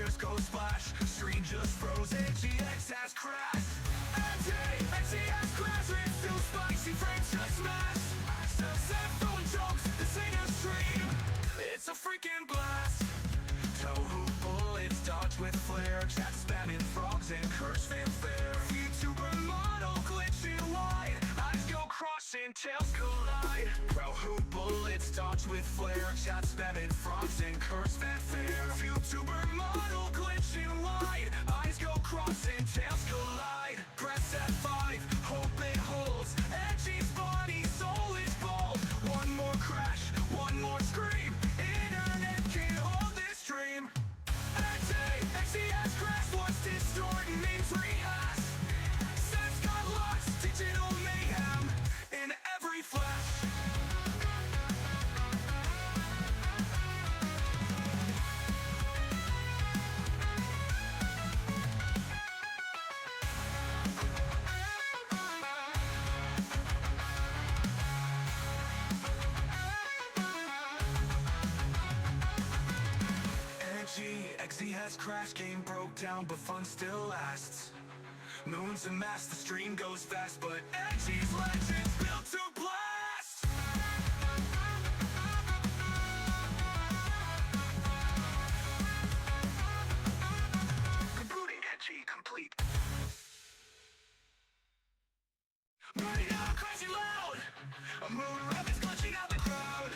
tears go splash. Screen just froze, Edgey has crashed. Edgey has crashed. It's too spicy, frames just smash. Set throwing jokes, this ain't a stream, it's a freaking blast. Tohu bullets dodge with flair. Chat spamming frogs and curse fanfare. YouTuber model glitching wide. Eyes go crossing, tails collide. Tohu bullets dodge with flair. Chat spamming frogs and curse fanfare. YouTuber model glitching wide. Eyes go crossing, tails collide. Press F5, hope it holds. Edgey's body, soul is bold. One more crash, one more scream. Internet can't hold this dream. Edgey has crashed, what's distorting means rehash. Sets got lost, digital mayhem in every flash. Edgey has crashed, game broke down, but fun still lasts. Moons and mass, the stream goes fast, but Edgey's legends built to blast. Rebooting Edgey complete. Burning out, crashing loud. A moon rabbit's glitching out the crowd.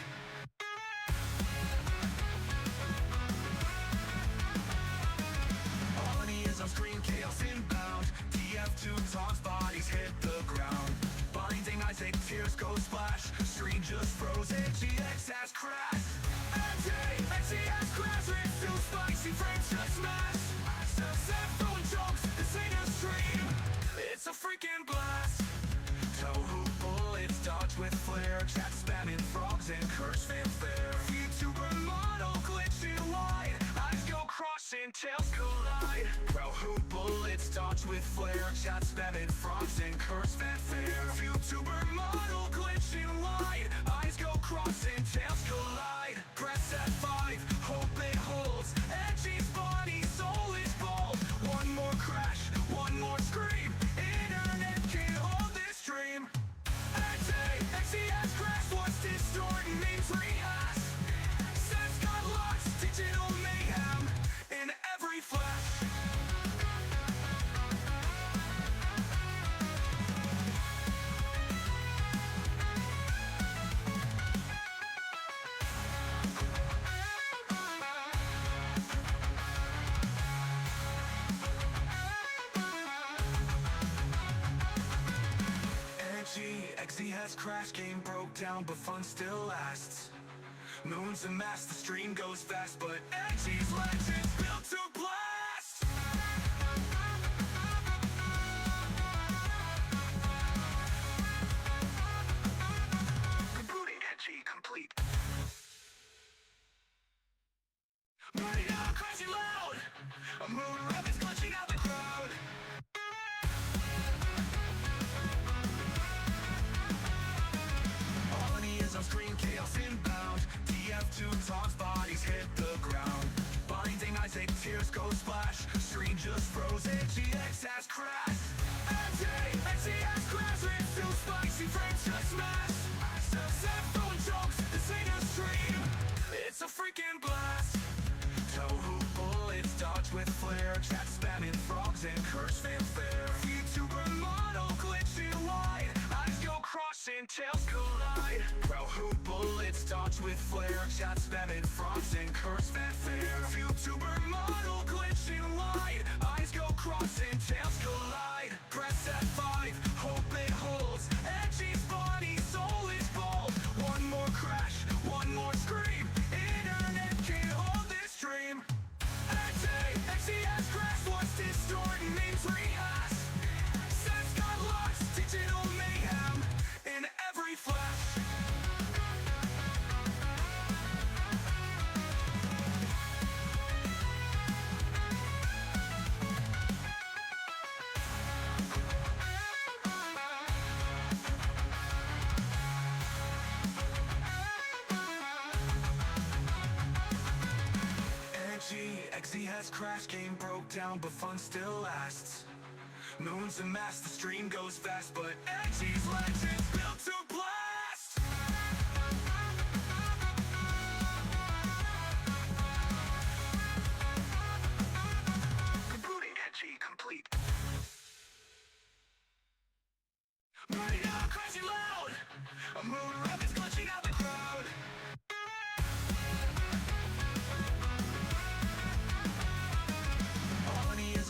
On screen, chaos inbound. TF2 talks, bodies hit the ground. Blinding eyes, tears go splash. Screen just froze, Edgey has crashed. Edgey has crashed. It's too spicy, frames just smash. Set throwing jokes, this ain't a stream, it's a freaking blast. Tohu bullets dodge with flair. Chat spamming frogs and curse fanfare. YouTuber model glitching wide. Eyes go crossing, tails collide. Tohu bullets dodge with flair. Chat spamming frogs and curse fanfare. YouTuber model glitching wide. Eyes go crossing, tails collide. Press F5, hope it holds. Edgey's body, soul is bold. One more crash, one more scream. Internet can't hold this dream. Edgey has crashed, what's distorting means rehash. Sets got lost, digital mayhem in every flash. Edgey has crashed, game broke down, but fun still lasts. Moons and mass, the stream goes fast, but Edgey's legends built to blast. Rebooting Edgey complete. Burning out, crashing loud. A moon rabbit's glitching out the crowd. On screen, chaos inbound. TF2 talks, bodies hit the ground. Blinding eyes, tears go splash. Screen just froze, Edgey has crashed. Edgey has crashed. It's too spicy, frames just smash. Set throwing jokes, this ain't a stream, it's a freaking blast. Tohu bullets dodge with flair. Chat spamming frogs and curse fanfare. YouTuber model glitching wide. Eyes go crossing, tails collide. Tohu bullets dodge with flair. Chat spamming frogs and curse fanfare. YouTuber model glitching wide. Eyes go crossing, tails collide. Press F5, hope it holds. Edgey's body, soul is bold. One more crash, one more scream. Internet can't hold this dream. Edgey has crashed, what's distorting means rehash. Sets got lost, digital mayhem in every flash. Edgey has crashed, game broke down, but fun still lasts. Moons and mass, the stream goes fast, but Edgey's legends built to blast. Rebooting Edgey complete. Burning out, crashing loud. A moon rapids glitching out the crowd.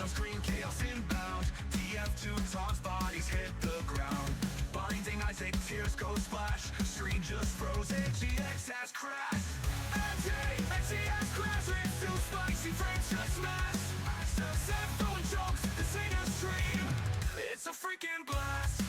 On screen, chaos inbound. TF2 taunts, bodies hit the ground. Blinding eyes, take tears, go splash. Screen just froze, GX has crashed. Edgey has crashed, it's too spicy, frames just smashed. Set throwing jokes, this ain't a stream, it's a freaking blast.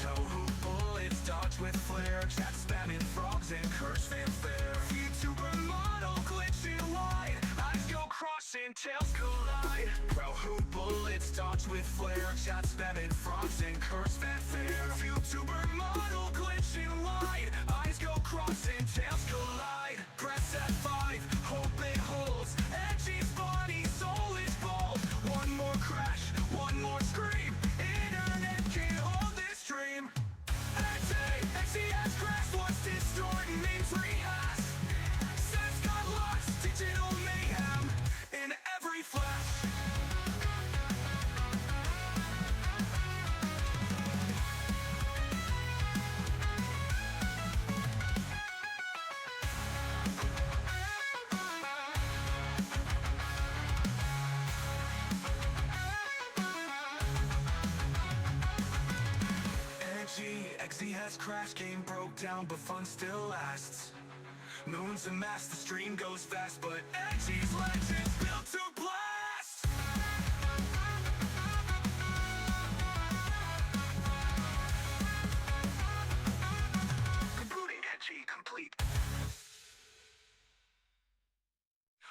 Toe-hoop bullets, dodge with flair. Chat spamming frogs and curse fanfare. VTuber model glitching wide. Eyes go crossing, tails collide. Toe-hoop bullets, dodge with flair. Chat spamming frogs and curse fanfare. VTuber model glitching wide. Eyes go crossing, tails collide. Press F5, hope it holds. Edgey's body, soul is bald. One more crash, one more scream. Internet can't hold this stream. Edgey has crashed, what's distorting, names rehash. Sense got lost, digital mayhem in every flash. Edgey has crashed, game broke down, but fun still lasts. Moons and mass, the stream goes fast, but Edgey's legends built to blast. Rebooting Edgey complete.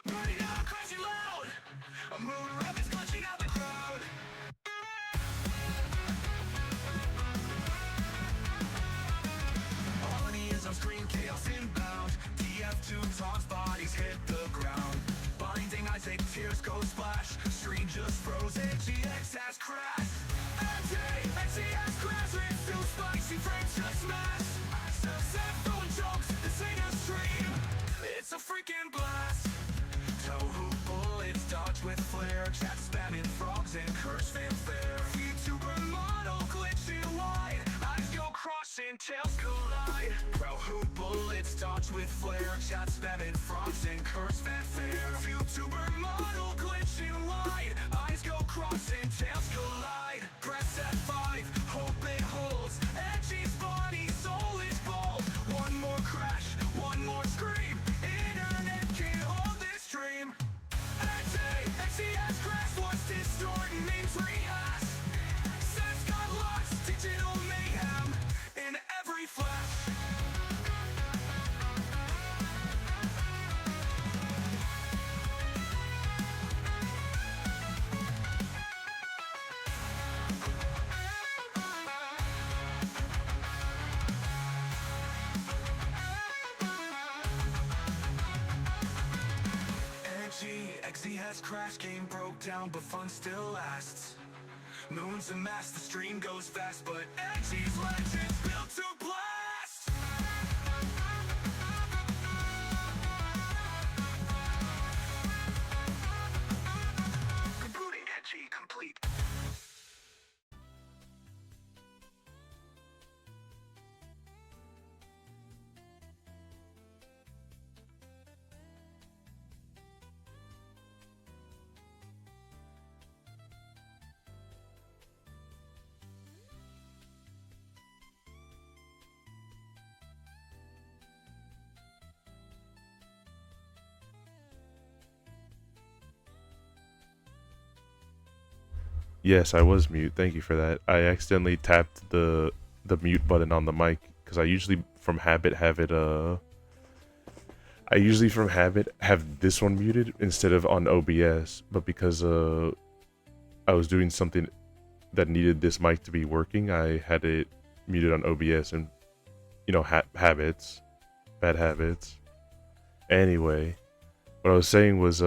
Burning out, crashing loud. A moon rapids glitching out the crowd. On screen, chaos inbound. TF2 taunts, bodies hit the ground. Blinding eyes, take tears, go splash. Screen just froze, GX has crashed. Edgey has crashed, it's too spicy, frames just smashed. Set throwing jokes, this ain't a stream, it's a freaking blast. Toe-hoop bullets, dodge with flair. Chat spamming frogs and curse fanfare. VTuber model glitching wide. Eyes go crossing, tails collide. Toe-hoop bullets, dodge with flair. Chat spamming frogs and curse fanfare. VTuber model glitching wide. Eyes go crossing, tails collide. Press F5, hope it holds. Edgey's body, soul is bald. One more crash, one more scream. Internet can't hold this stream. Edgey has crashed, what's distorting, names rehash. Sense got lost, digital mayhem in every flash. Edgey has crashed, game broke down, but fun still lasts. Moons and mass, the stream goes fast, but Edgey's legends built to blast. Rebooting Edgey complete. Yes, I was mute. Thank you for that. I accidentally tapped the mute button on the mic because I usually from habit have it have this one muted instead of on OBS, but because I was doing something that needed this mic to be working, I had it muted on OBS, and you know, habits, bad habits. Anyway, what I was saying was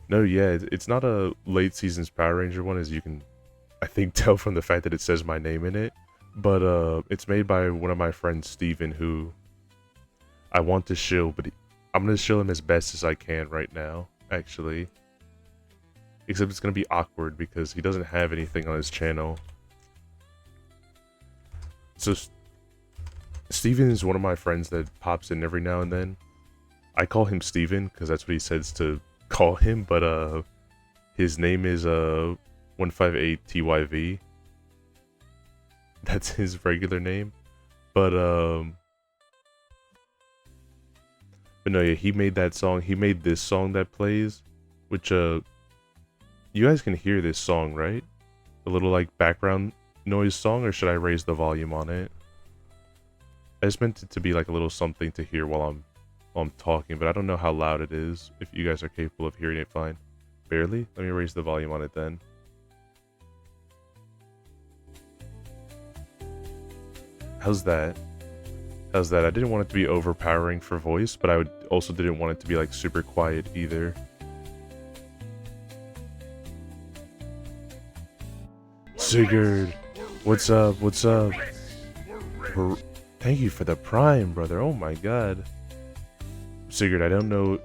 No, yeah, it's not a late seasons Power Ranger one, as you can, I think, tell from the fact that it says my name in it. But it's made by one of my friends, Steven, who I want to shill, but I'm gonna shill him as best as I can right now, actually. Except it's gonna be awkward because he doesn't have anything on his channel. So Steven is one of my friends that pops in every now and then. I call him Steven because that's what he says to call him, but his name is 158TYV. That's his regular name. But no, yeah, he made that song. He made this song that plays, which you guys can hear this song, right? A little like background noise song, or should I raise the volume on it? I just meant it to be like a little something to hear while I'm talking, but I don't know how loud it is, if you guys are capable of hearing it fine. Barely? Let me raise the volume on it then. How's that? How's that? I didn't want it to be overpowering for voice, but I also didn't want it to be like super quiet either. Sigurd, what's up? What's up? Thank you for the prime, brother. Oh my god. Sigurd, I don't know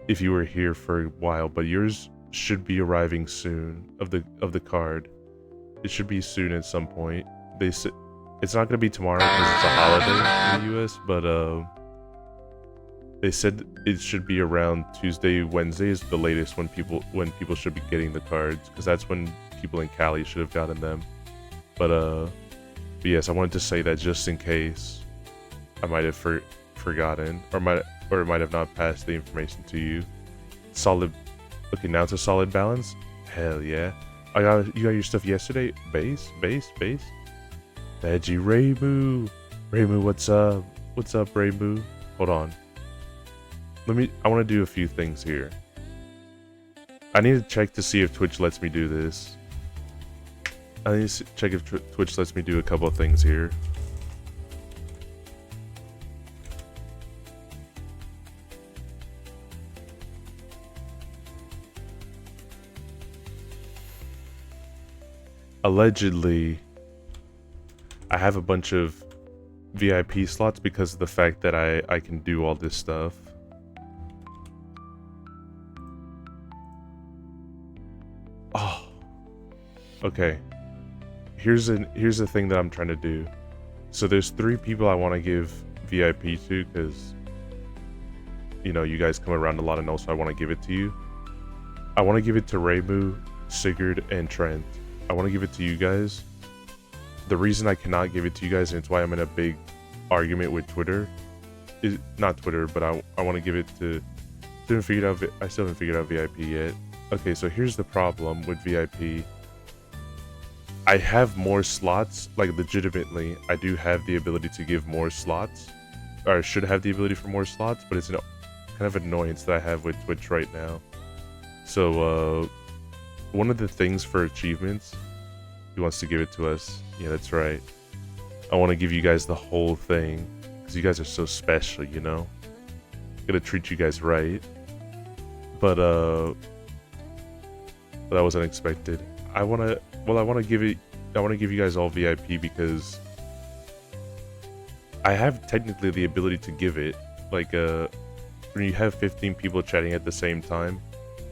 if you were here for a while, but yours should be arriving soon of the card. It should be soon at some point. They said it's not gonna be tomorrow because it's a holiday in the US, but they said it should be around Tuesday, Wednesday is the latest when people should be getting the cards, because that's when people in Cali should have gotten them. But yes, I wanted to say that just in case I might have forgotten, or it might have not passed the information to you. Solid. Okay, now it's a solid balance. Hell yeah! You got your stuff yesterday. Base. Edgey Raymu, what's up? What's up, Raymu? Hold on. I want to do a few things here. I need to check to see if Twitch lets me do this. I need to check if Twitch lets me do a couple of things here. Allegedly, I have a bunch of VIP slots because of the fact that I can do all this stuff. Oh, okay. Here's the thing that I'm trying to do. So there's 3 people I want to give VIP to because, you know, you guys come around a lot and also I want to give it to you. I want to give it to Raymu, Sigurd, and Trent. I want to give it to you guys. The reason I cannot give it to you guys, and it's why I'm in a big argument with Twitter, is not Twitter, but I want to give it to. I still haven't figured out VIP yet. Okay, so here's the problem with VIP. I have more slots, like legitimately, I do have the ability to give more slots, or I should have the ability for more slots, but it's an kind of annoyance that I have with Twitch right now. So, one of the things for achievements, he wants to give it to us. Yeah, that's right. I want to give you guys the whole thing, because you guys are so special, you know? Gotta treat you guys right. But that was unexpected. I want to give you guys all VIP because I have technically the ability to give it. Like, when you have 15 people chatting at the same time,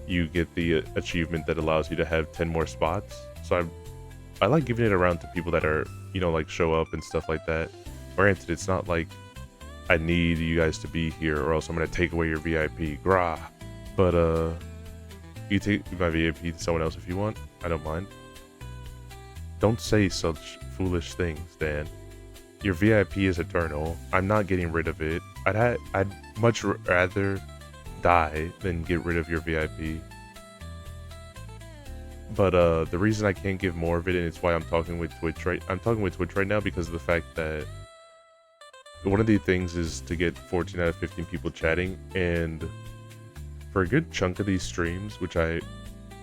you get the achievement that allows you to have 10 more spots. So I like giving it around to people that are, you know, like show up and stuff like that. Granted, it's not like I need you guys to be here or else I'm gonna take away your VIP. Grah. But you take my VIP to someone else if you want. I don't mind. Don't say such foolish things, Dan. Your VIP is eternal. I'm not getting rid of it. I'd much rather die than get rid of your VIP. But the reason I can't give more of it, and it's why I'm talking with Twitch right now, because of the fact that one of the things is to get 14 out of 15 people chatting, and for a good chunk of these streams, which I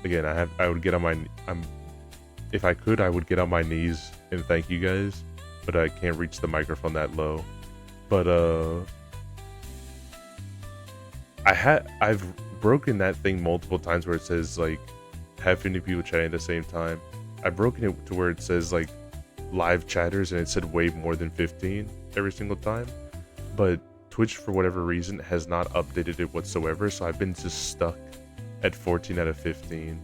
would get on my if I could, I would get on my knees and thank you guys, but I can't reach the microphone that low. But I've broken that thing multiple times where it says like have 50 people chatting at the same time. I've broken it to where it says like live chatters and it said way more than 15 every single time. But Twitch, for whatever reason, has not updated it whatsoever, so I've been just stuck at 14 out of 15.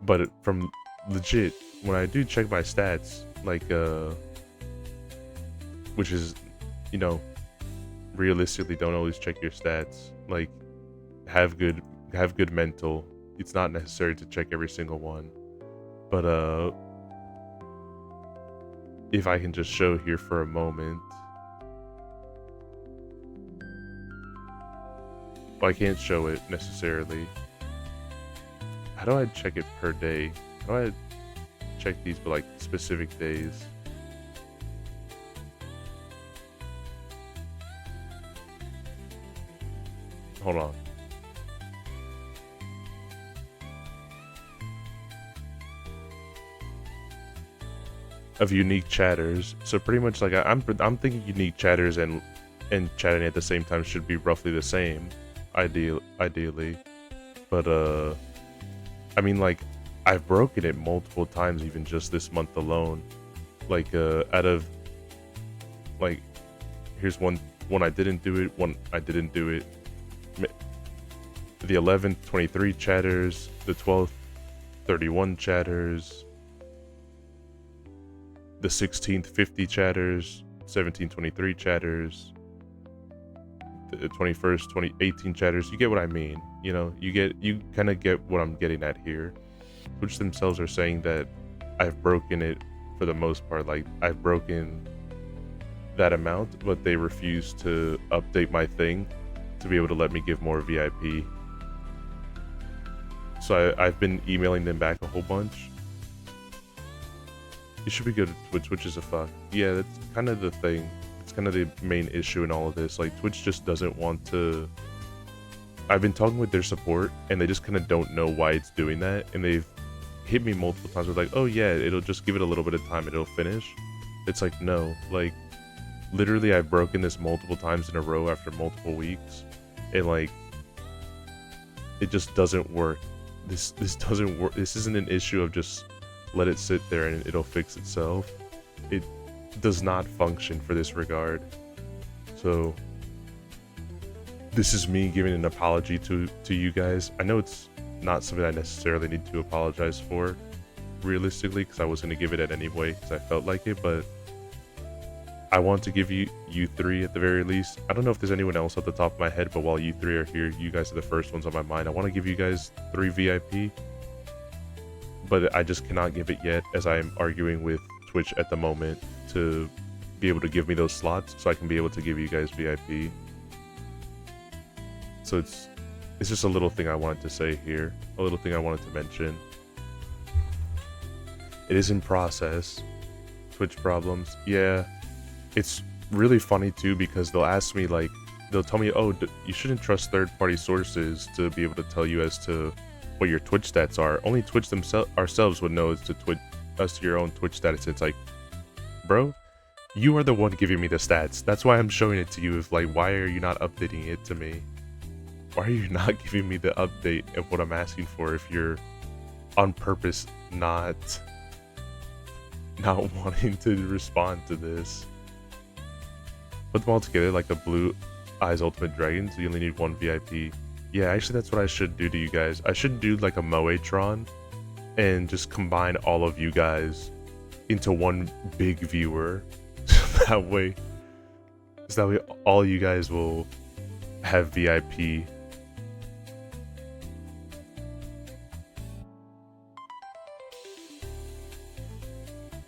But from legit, when I do check my stats, like which is, you know, realistically, don't always check your stats. Like, have good mental. It's not necessary to check every single one. But if I can just show here for a moment. Well, I can't show it necessarily. How do I check it per day? How do I check these for like specific days? Hold on. Of unique chatters. So pretty much like I'm thinking unique chatters and chatting at the same time should be roughly the same. Ideally, but I mean, like, I've broken it multiple times even just this month alone. Like out of, like, here's one I didn't do it, one I didn't do it. The 11th 23 chatters, the 12th 31 chatters, the 16th 50 chatters, 17th 23 chatters, the 21st 18 chatters. You get what I mean, you know, you kind of get what I'm getting at here. Which themselves are saying that I've broken it for the most part. Like, I've broken that amount, but they refuse to update my thing to be able to let me give more VIP. So I've been emailing them back a whole bunch. You should be good at Twitch. Twitch is a fuck. Yeah, that's kind of the thing. It's kind of the main issue in all of this. Like, Twitch just doesn't want to. I've been talking with their support, and they just kind of don't know why it's doing that. And they've hit me multiple times with like, oh yeah, it'll just give it a little bit of time and it'll finish. It's like, no, like, literally I've broken this multiple times in a row after multiple weeks, and like, it just doesn't work. This doesn't work. This isn't an issue of just let it sit there and it'll fix itself. It does not function for this regard. So this is me giving an apology to you guys. I know it's not something I necessarily need to apologize for, realistically, because I was going to give it at anyway because I felt like it, but I want to give you three at the very least. I don't know if there's anyone else at the top of my head, but while you three are here, you guys are the first ones on my mind. I want to give you guys 3 VIP, but I just cannot give it yet, as I am arguing with Twitch at the moment to be able to give me those slots so I can be able to give you guys VIP. So it's just a little thing I wanted to say here, a little thing I wanted to mention. It is in process. Twitch problems, yeah. It's really funny too, because they'll ask me, like, they'll tell me, oh, you shouldn't trust third-party sources to be able to tell you as to what your Twitch stats are. Only Twitch ourselves would know as to your own Twitch status. It's like, bro, you are the one giving me the stats. That's why I'm showing it to you. If, like, why are you not updating it to me? Why are you not giving me the update of what I'm asking for if you're on purpose not wanting to respond to this? Put them all together like a Blue Eyes Ultimate Dragon, so you only need 1 VIP. Yeah, actually that's what I should do to you guys. I should do like a Moetron and just combine all of you guys into one big viewer. So that way all you guys will have VIP.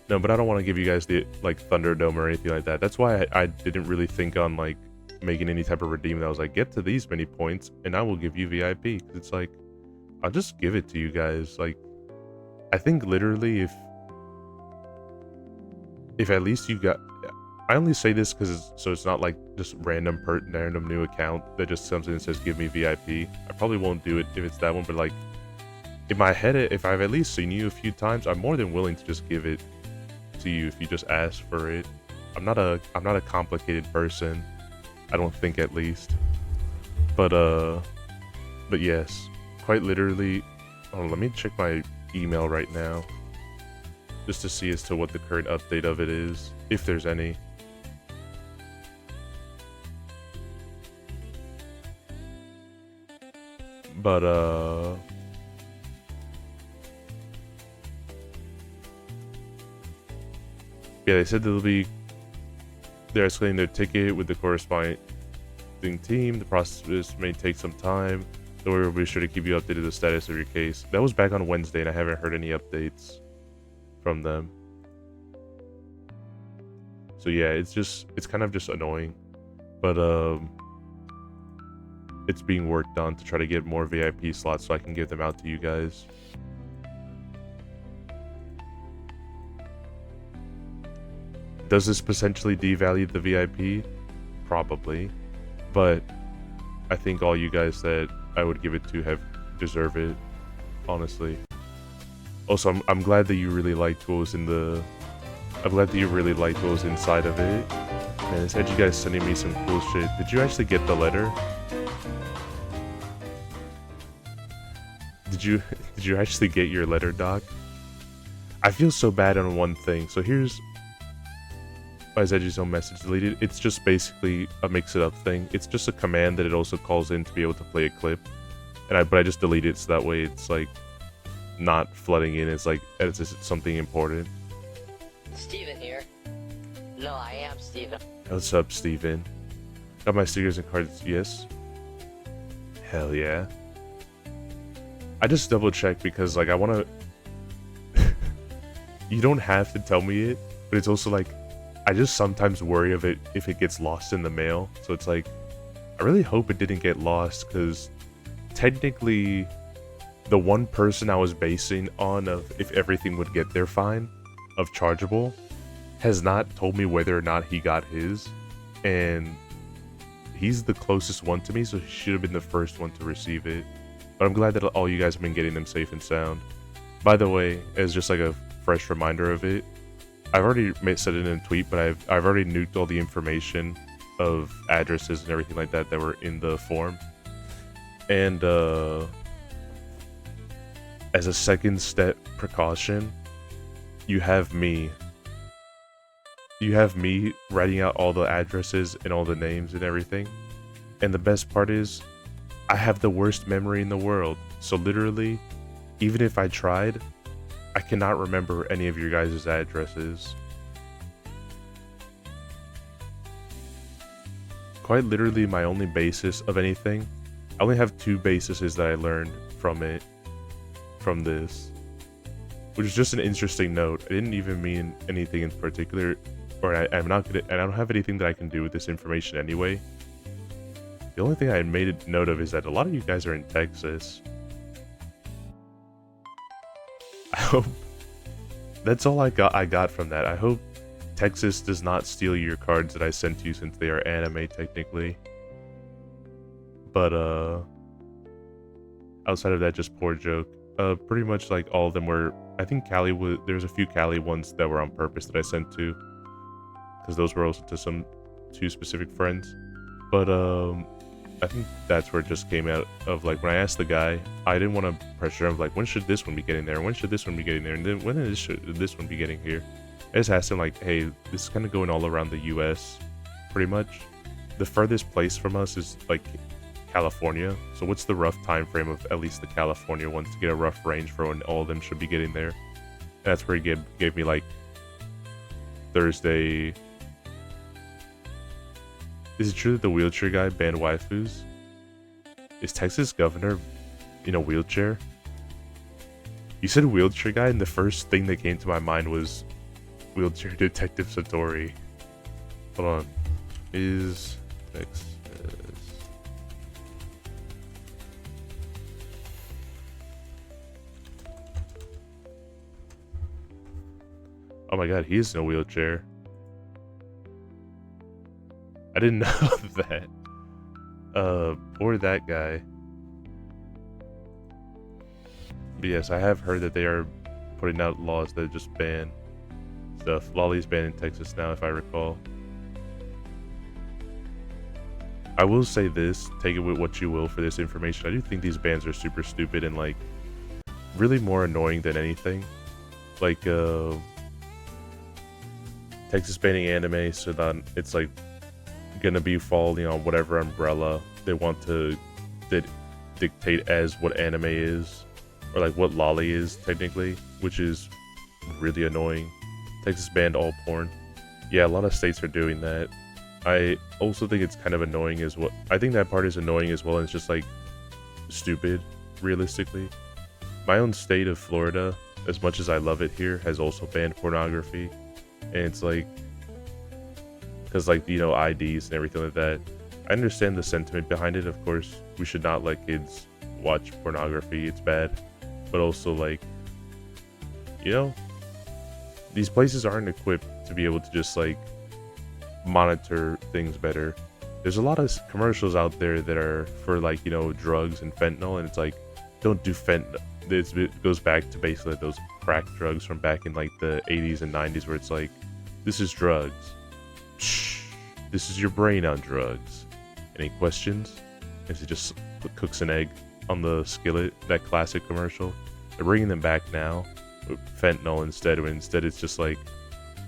No, but I don't want to give you guys the, like, Thunderdome or anything like that. That's why I didn't really think on, like, making any type of redeem. I was like, get to these many points and I will give you VIP. It's like, I'll just give it to you guys. Like, I think literally if at least you got, I only say this because so it's not like just random new account that just comes in and says give me VIP. I probably won't do it if it's that one, but like, in my head, if I've at least seen you a few times, I'm more than willing to just give it to you if you just ask for it. I'm not a complicated person, I don't think, at least. But But yes, quite literally. Oh, let me check my email right now, just to see as to what the current update of it is, if there's any. But yeah, they said they're escalating their ticket with the corresponding team. The process may take some time, so we'll be sure to keep you updated the status of your case. That was back on Wednesday, and I haven't heard any updates from them. So yeah, it's kind of just annoying, but it's being worked on to try to get more VIP slots so I can give them out to you guys. Does this potentially devalue the VIP? Probably, but I think all you guys that I would give it to deserve it, honestly. Also, I'm glad that you really liked what was inside of it. Man, this Edgey guy's sending me some cool shit. Did you actually get the letter? Did you actually get your letter, Doc? I feel so bad on one thing. So here's why is Edgey's own message deleted? It's just basically a mix-it-up thing. It's just a command that it also calls in to be able to play a clip. But I just delete it so that way it's like not flooding in. It's like as if it's something important. Steven here. No, I am Steven. What's up, Steven? Got my stickers and cards, yes? Hell yeah. I just double check because like I wanna you don't have to tell me it, but it's also like I just sometimes worry of it if it gets lost in the mail. So it's like I really hope it didn't get lost, because technically the one person I was basing on of if everything would get there fine of Chargeable has not told me whether or not he got his, and he's the closest one to me, so he should have been the first one to receive it. But I'm glad that all you guys have been getting them safe and sound. By the way, as just like a fresh reminder of it, I've already said it in a tweet, but I've already nuked all the information of addresses and everything like that were in the form. And as a second step precaution, you have me writing out all the addresses and all the names and everything. And the best part is, I have the worst memory in the world. So literally, even if I tried, I cannot remember any of your guys' addresses. Quite literally my only basis of anything. I only have 2 bases that I learned from this. Which is just an interesting note. I didn't even mean anything in particular, or I'm not gonna, and I don't have anything that I can do with this information anyway. The only thing I made a note of is that a lot of you guys are in Texas. I hope that's all I got from that. I hope Texas does not steal your cards that I sent you, since they are anime technically. But outside of that, just poor joke. Pretty much like all of them were. I think Cali was. There's a few Cali ones that were on purpose that I sent to, because those were also to 2 specific friends. But I think that's where it just came out of, like, when I asked the guy, I didn't want to pressure him, like, when should this one be getting there? When should this one be getting there? And then when should this one be getting here? I just asked him, like, hey, this is kind of going all around the US, pretty much. The furthest place from us is, like, California. So what's the rough time frame of at least the California ones to get a rough range for when all of them should be getting there? And that's where he gave me, like, Thursday. Is it true that the wheelchair guy banned waifus? Is Texas governor in a wheelchair? You said wheelchair guy, and the first thing that came to my mind was wheelchair detective Satori. Hold on. Is Texas... Oh my god, he is in a wheelchair. I didn't know that. Poor that guy. But yes, I have heard that they are putting out laws that just ban stuff. Lolly's banned in Texas now, if I recall. I will say this, take it with what you will for this information. I do think these bans are super stupid and like really more annoying than anything. Like Texas banning anime so that it's like gonna be falling on whatever umbrella they want to dictate as what anime is, or like what lolly is technically, which is really annoying. Texas banned all porn. Yeah, a lot of states are doing that. I also think it's kind of annoying as well. I think that part is annoying as well, and it's just like stupid, realistically. My own state of Florida, as much as I love it here, has also banned pornography. And it's like, because like, you know, IDs and everything like that. I understand the sentiment behind it. Of course, we should not let kids watch pornography. It's bad. But also like, you know, these places aren't equipped to be able to just like monitor things better. There's a lot of commercials out there that are for like, you know, drugs and fentanyl, and it's like, don't do fentanyl. It goes back to basically those crack drugs from back in like the 80s and 90s, where it's like, this is drugs. Shh, this is your brain on drugs. Any questions? Is it just cooks an egg on the skillet? That classic commercial. They're bringing them back now with fentanyl instead. When instead it's just like,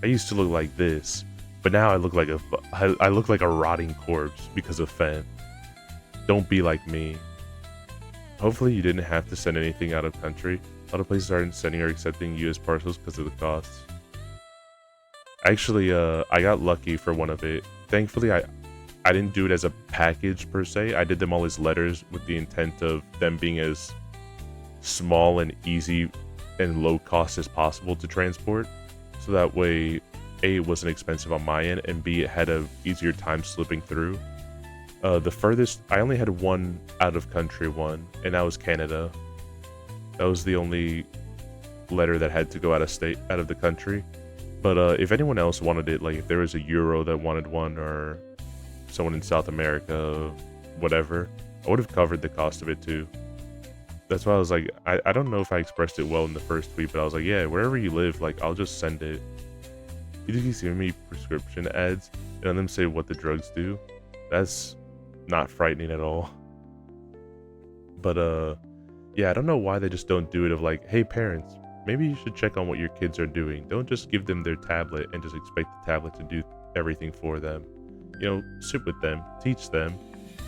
I used to look like this, but now I look like a rotting corpse because of fent. Don't be like me. Hopefully you didn't have to send anything out of country. A lot of places aren't sending or accepting US parcels because of the costs. Actually, I got lucky for one of it. Thankfully, I didn't do it as a package per se. I did them all as letters with the intent of them being as small and easy and low cost as possible to transport. So that way, A, it wasn't expensive on my end, and B, it had a easier time slipping through. The furthest, I only had one out of country one, and that was Canada. That was the only letter that had to go out of the country. But if anyone else wanted it, like if there was a Euro that wanted one, or someone in South America, whatever, I would have covered the cost of it too. That's why I was like, I don't know if I expressed it well in the first tweet, but I was like, yeah, wherever you live, like I'll just send it. You think he's giving me prescription ads and on them say what the drugs do? That's not frightening at all. But yeah, I don't know why they just don't do it of like, hey parents, maybe you should check on what your kids are doing. Don't just give them their tablet and just expect the tablet to do everything for them. You know, sit with them, teach them.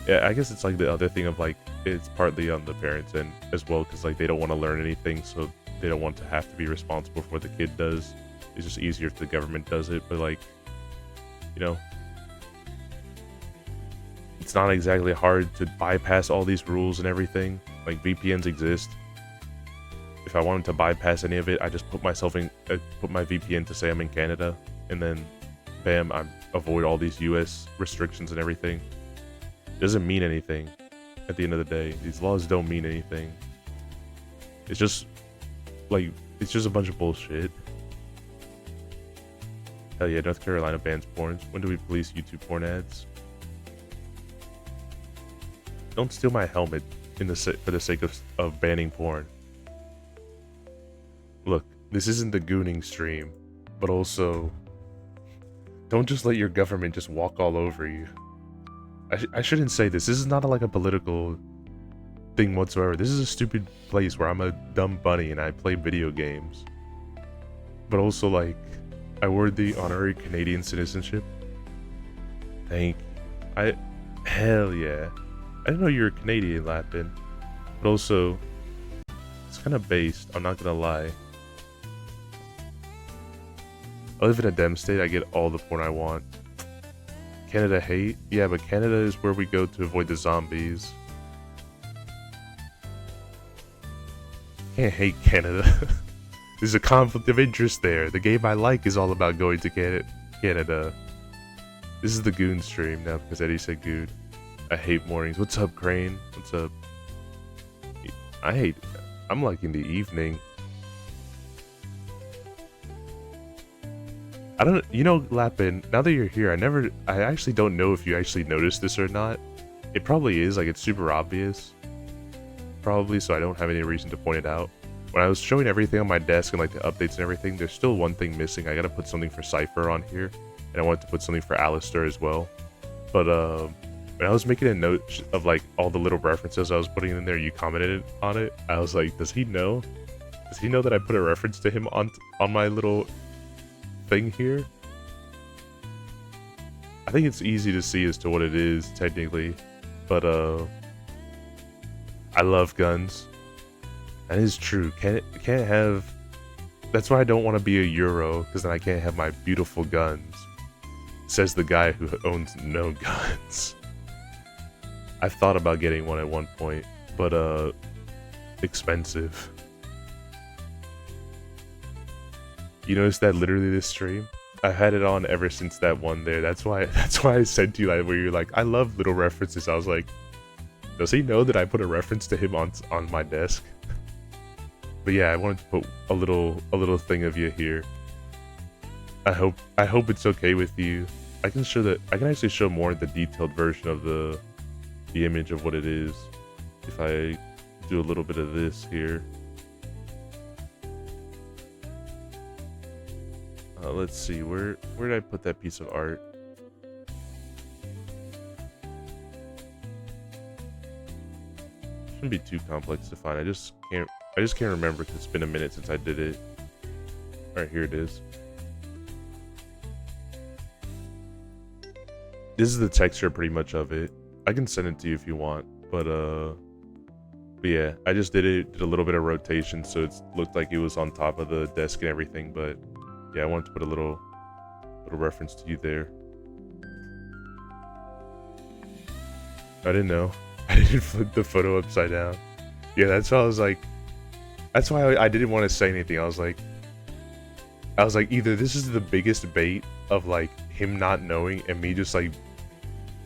Yeah, I guess it's like the other thing of like, it's partly on the parents end as well, because like they don't want to learn anything, so they don't want to have to be responsible for what the kid does. It's just easier if the government does it, but like, you know, it's not exactly hard to bypass all these rules and everything. Like VPNs exist. If I wanted to bypass any of it, I just put my VPN to say I'm in Canada, and then bam, I avoid all these US restrictions and everything. It doesn't mean anything at the end of the day. These laws don't mean anything. It's just like, it's just a bunch of bullshit. Hell yeah, North Carolina bans porns. When do we police YouTube porn ads? Don't steal my helmet for the sake of banning porn. Look, this isn't the gooning stream, but also, don't just let your government just walk all over you. I shouldn't say this. This is not like a political thing whatsoever. This is a stupid place where I'm a dumb bunny and I play video games. But also, like, I award the honorary Canadian citizenship. Thank you. Hell yeah. I didn't know you were Canadian, Lapin. But also, it's kind of based, I'm not gonna lie. I live in a dem state, I get all the porn I want. Canada hate? Yeah, but Canada is where we go to avoid the zombies. Can't hate Canada. There's a conflict of interest there. The game I like is all about going to Canada. This is the goon stream now because Eddie said goon. I hate mornings. What's up, Crane? What's up? I'm like in the evening. You know, Lapin, now that you're here, I actually don't know if you actually noticed this or not. It probably is, like it's super obvious. Probably, so I don't have any reason to point it out. When I was showing everything on my desk and like the updates and everything, there's still one thing missing. I gotta put something for Cypher on here, and I wanted to put something for Alistair as well. But when I was making a note of like all the little references I was putting in there, you commented on it. I was like, does he know? Does he know that I put a reference to him on my little thing here? I think it's easy to see as to what it is technically, but I love guns. That is true. Can't have. That's why I don't want to be a Euro, because then I can't have my beautiful guns. Says the guy who owns no guns. I've thought about getting one at one point, but expensive. You notice that literally this stream, I've had it on ever since that one there. That's why I said to you that where you're like, I love little references. I was like, does he know that I put a reference to him on my desk? But yeah, I wanted to put a little thing of you here. I hope it's okay with you. I can actually show more the detailed version of the image of what it is if I do a little bit of this here. Let's see, where did I put that piece of art? Shouldn't be too complex to find. I just can't remember because it's been a minute since I did it. All right, here it is. This is the texture pretty much of it. I can send it to you if you want, but yeah, I just did a little bit of rotation so it looked like it was on top of the desk and everything, but yeah, I wanted to put a little reference to you there. I didn't know. I didn't flip the photo upside down. Yeah, that's why I was like, that's why I didn't want to say anything. I was like either this is the biggest bait of like him not knowing and me just like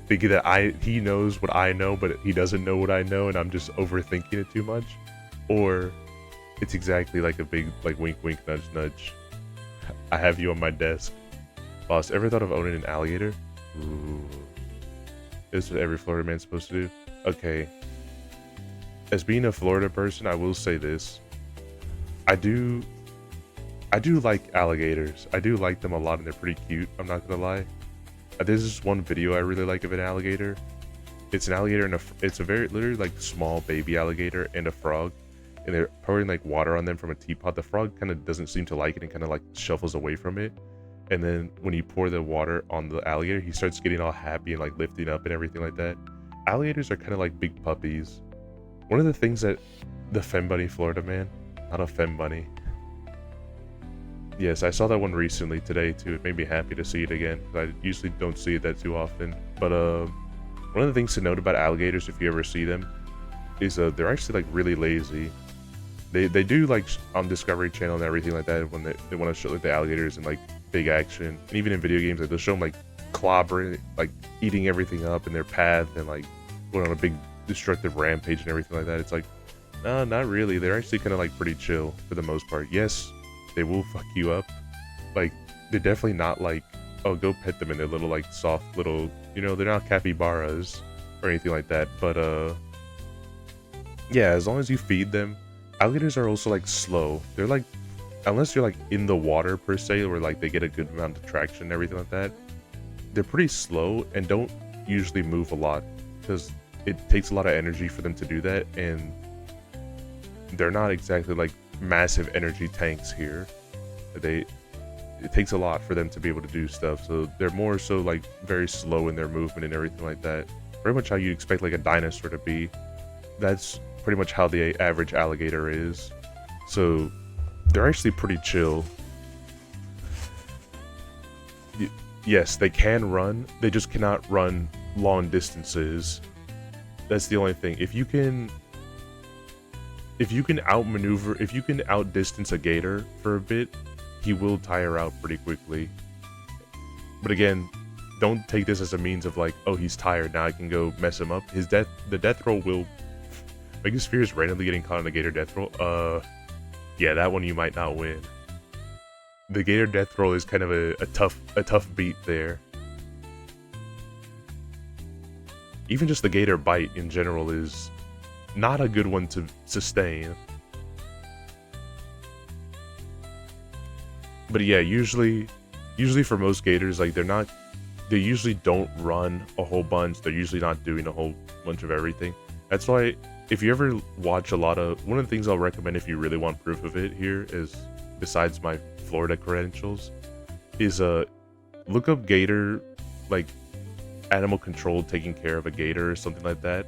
thinking that he knows what I know, but he doesn't know what I know, and I'm just overthinking it too much, or it's exactly like a big like wink wink nudge nudge. I have you on my desk. Boss, ever thought of owning an alligator? Ooh. This is what every Florida man's supposed to do. Okay. As being a Florida person, I will say this. I do like alligators. I do like them a lot and they're pretty cute, I'm not gonna lie. There's this one video I really like of an alligator. It's an alligator and it's a very literally like small baby alligator and a frog. And they're pouring like water on them from a teapot. The frog kind of doesn't seem to like it and kind of like shuffles away from it. And then when you pour the water on the alligator, he starts getting all happy and like lifting up and everything like that. Alligators are kind of like big puppies. One of the things that the Fem Bunny Florida man, not a Fem Bunny. Yes, I saw that one recently today too. It made me happy to see it again. I usually don't see it that too often. But one of the things to note about alligators, if you ever see them, is they're actually like really lazy. They do like on Discovery Channel and everything like that when they want to show like the alligators in like big action, and even in video games like they'll show them like clobbering, like eating everything up in their path and like going on a big destructive rampage and everything like that. It's like, no, not really. They're actually kind of like pretty chill for the most part. Yes, they will fuck you up. Like they're definitely not like, oh, go pet them in their little like soft little, you know, they're not capybaras or anything like that. But yeah, as long as you feed them. Alligators are also like slow. They're like, unless you're like in the water per se, where like they get a good amount of traction and everything like that, they're pretty slow and don't usually move a lot because it takes a lot of energy for them to do that, and they're not exactly like massive energy tanks here. It takes a lot for them to be able to do stuff, so they're more so like very slow in their movement and everything like that. Pretty much how you expect like a dinosaur to be. That's pretty much how the average alligator is. So they're actually pretty chill. Yes, they can run. They just cannot run long distances. That's the only thing. If you can outmaneuver, if you can outdistance a gator for a bit, he will tire out pretty quickly. But again, don't take this as a means of like, oh, he's tired, now I can go mess him up. The death roll will like his fear is randomly getting caught in a gator death roll. Yeah, that one you might not win. The gator death roll is kind of a tough beat there. Even just the gator bite in general is not a good one to sustain. But yeah, usually for most gators, like they they usually don't run a whole bunch. They're usually not doing a whole bunch of everything. That's why if you ever watch a lot of, one of the things I'll recommend if you really want proof of it here is, besides my Florida credentials, is look up gator, like animal control taking care of a gator or something like that.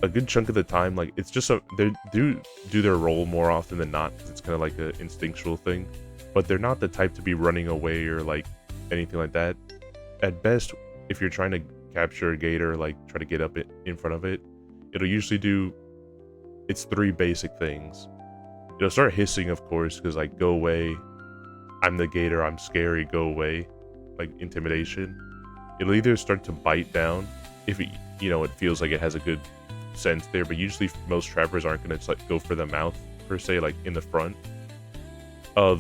A good chunk of the time, like it's just they do their role more often than not, because it's kind of like an instinctual thing, but they're not the type to be running away or like anything like that. At best, if you're trying to capture a gator, like try to get up in front of it, it'll usually do, it's three basic things. It'll start hissing, of course, because like, go away, I'm the gator, I'm scary, go away, like intimidation. It'll either start to bite down if it, it feels like it has a good sense there, but usually most trappers aren't going to like go for the mouth per se, like in the front. What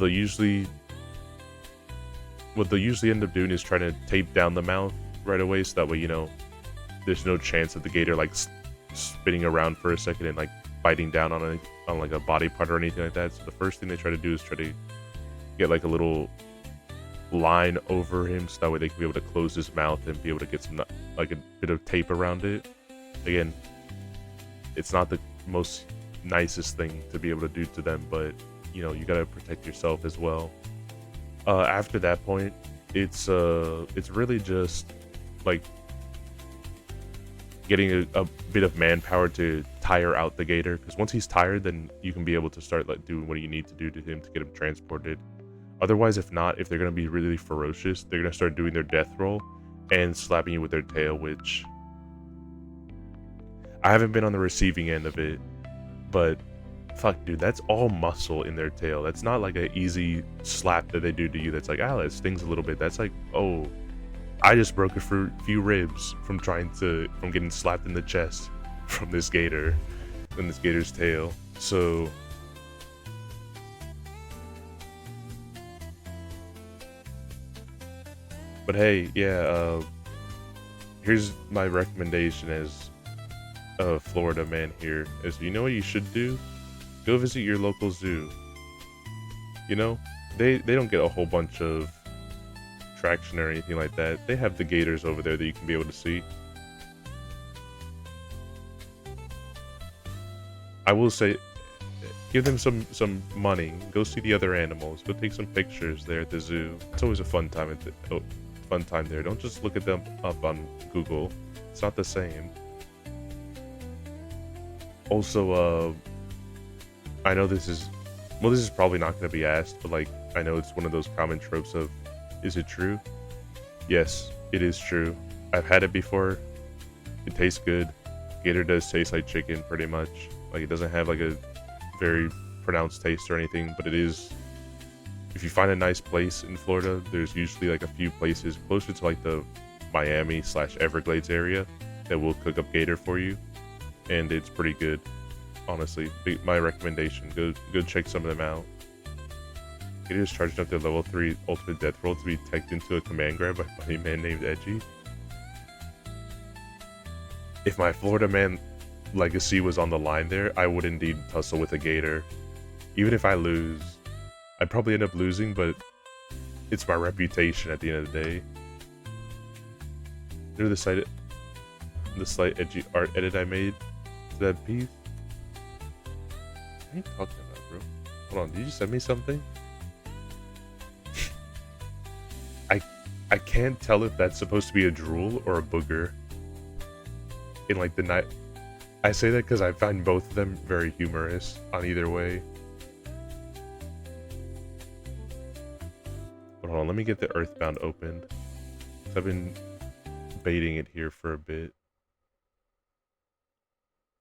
they'll usually end up doing is trying to tape down the mouth right away, so that way there's no chance of the gator like spinning around for a second and like biting down on like a body part or anything like that. So the first thing they try to do is try to get like a little line over him, so that way they can be able to close his mouth and be able to get some like a bit of tape around it. Again, it's not the most nicest thing to be able to do to them, but you gotta protect yourself as well. After that point, it's really just like getting a bit of manpower to tire out the gator, because once he's tired, then you can be able to start like doing what you need to do to him to get him transported. Otherwise, if they're gonna be really ferocious, they're gonna start doing their death roll and slapping you with their tail, which I haven't been on the receiving end of it, but fuck, dude, that's all muscle in their tail. That's not like an easy slap that they do to you that's like, that stings a little bit. That's like, oh, I just broke a few ribs from getting slapped in the chest from this gator, from this gator's tail. So but hey, yeah, here's my recommendation as a Florida man here, is you know what you should do? Go visit your local zoo. They don't get a whole bunch of traction or anything like that. They have the gators over there that you can be able to see. I will say, give them some money. Go see the other animals. Go take some pictures there at the zoo. It's always a fun time there. Don't just look at them up on Google. It's not the same. Also, I know this is probably not going to be asked, but like, I know it's one of those common tropes of, is it true? Yes, it is true. I've had it before. It tastes good. Gator does taste like chicken, pretty much. Like, it doesn't have like a very pronounced taste or anything, but it is. If you find a nice place in Florida, there's usually like a few places closer to like the Miami/Everglades area that will cook up gator for you, and it's pretty good. Honestly, my recommendation, go check some of them out. Gators charging up their level 3 ultimate death roll to be teched into a command grab by a man named Edgey. If my Florida man legacy was on the line there, I would indeed tussle with a gator. Even if I lose, I'd probably end up losing, but it's my reputation at the end of the day. There's the slight edgy art edit I made to that piece. What are you talking about, bro? Hold on, did you just send me something? I can't tell if that's supposed to be a drool or a booger. In like the night, I say that because I find both of them very humorous on either way. But hold on, let me get the Earthbound opened. I've been baiting it here for a bit.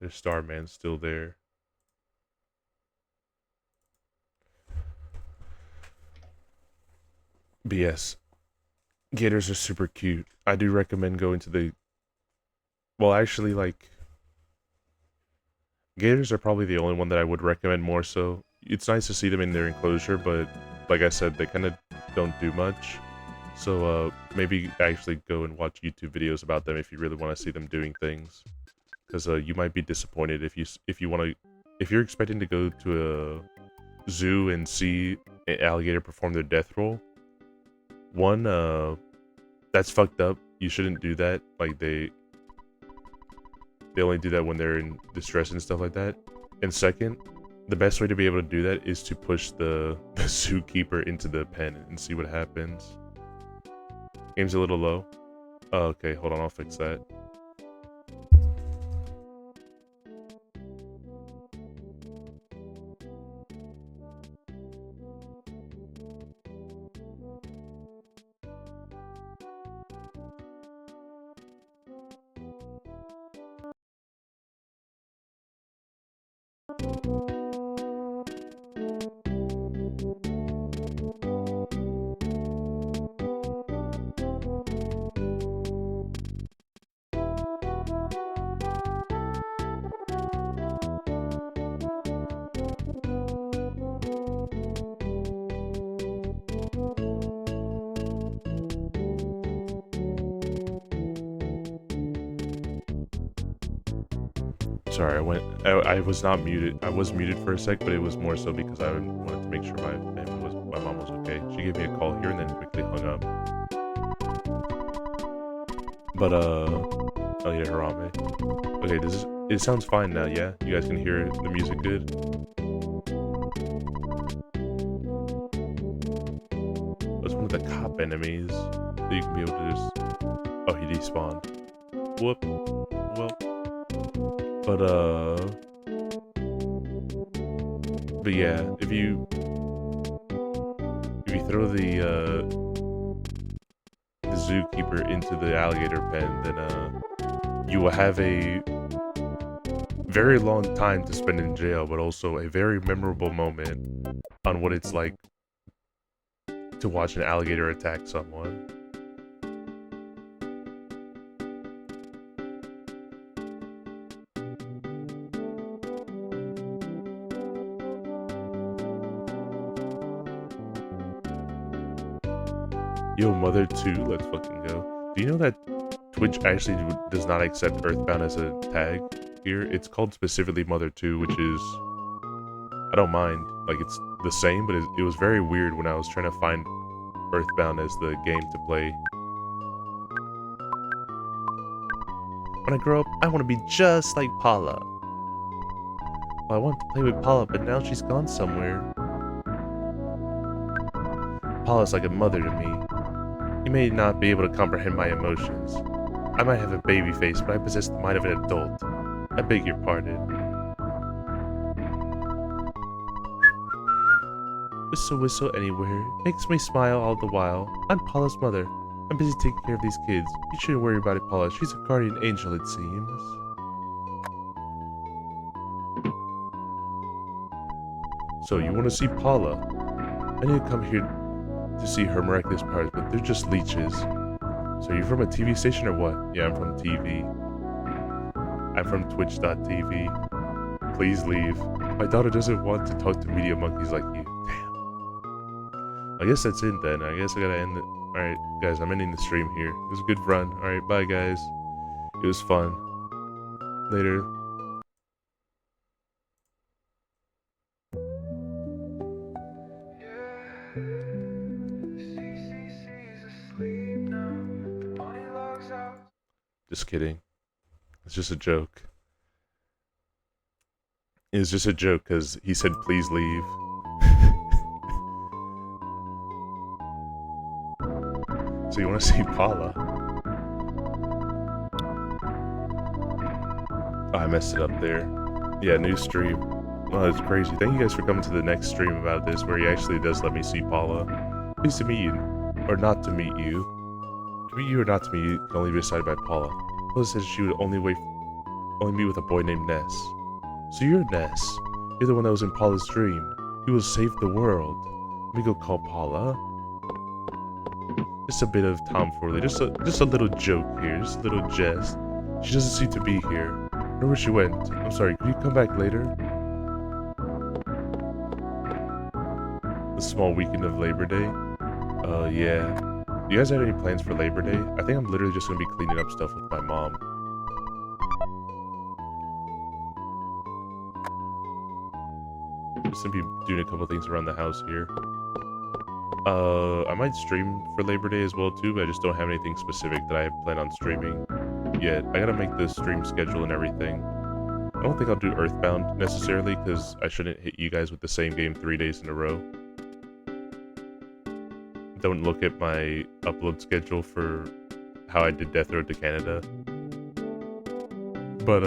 There's Starman still there. But yes, gators are super cute. I do recommend going to the... Well, actually, like... Gators are probably the only one that I would recommend more so. It's nice to see them in their enclosure, but like I said, they kind of don't do much. So maybe actually go and watch YouTube videos about them if you really want to see them doing things. Because you might be disappointed if you're expecting to go to a zoo and see an alligator perform their death roll. One, That's fucked up. You shouldn't do that. Like they only do that when they're in distress and stuff like that. And second, the best way to be able to do that is to push the zookeeper into the pen and see what happens. Game's a little low. Oh, okay, hold on, I'll fix that. Sorry, I was not muted. I was muted for a sec, but it was more so because I wanted to make sure my mom was okay. She gave me a call here and then quickly hung up. But oh yeah, Harame. Okay, it sounds fine now, yeah? You guys can hear the music good? That's one of the cop enemies that you can be able to just... Oh, he despawned. Whoop. Well. But yeah, if you throw the zookeeper into the alligator pen, then you will have a very long time to spend in jail, but also a very memorable moment on what it's like to watch an alligator attack someone. Yo, Mother 2, let's fucking go. Do you know that Twitch actually does not accept Earthbound as a tag here? It's called specifically Mother 2, which is... I don't mind. Like, it's the same, but it was very weird when I was trying to find Earthbound as the game to play. When I grow up, I want to be just like Paula. Well, I wanted to play with Paula, but now she's gone somewhere. Paula's like a mother to me. You may not be able to comprehend my emotions. I might have a baby face, but I possess the mind of an adult. I beg your pardon. Whistle, whistle anywhere. Makes me smile all the while. I'm Paula's mother. I'm busy taking care of these kids. You shouldn't worry about it, Paula. She's a guardian angel, it seems. So, you want to see Paula? I need to come here to see her miraculous powers, but they're just leeches. So you're from a TV station or what? Yeah, I'm from TV. I'm from Twitch.tv. Please leave. My daughter doesn't want to talk to media monkeys like you. Damn. I guess that's it then. I guess I gotta end it. Alright, guys, I'm ending the stream here. It was a good run. Alright, bye guys. It was fun. Later. Just kidding. It's just a joke. It was just a joke because he said please leave. So you want to see Paula? Oh, I messed it up there. Yeah, new stream. Oh, that's crazy. Thank you guys for coming to the next stream about this where he actually does let me see Paula. Pleased to meet you. Or not to meet you. To meet you or not to meet you can only be decided by Paula. Paula said she would only meet with a boy named Ness. So you're Ness. You're the one that was in Paula's dream. You will save the world. Let me go call Paula. Just a bit of tomfoolery. Just a little joke here. Just a little jest. She doesn't seem to be here. I wonder where she went. I'm sorry, could you come back later? The small weekend of Labor Day. Yeah. Do you guys have any plans for Labor Day? I think I'm literally just gonna be cleaning up stuff with my mom. Just gonna be doing a couple things around the house here. I might stream for Labor Day as well too, but I just don't have anything specific that I plan on streaming yet. I gotta make the stream schedule and everything. I don't think I'll do Earthbound necessarily, because I shouldn't hit you guys with the same game 3 days in a row. Don't look at my upload schedule for how I did Death Road to Canada. But,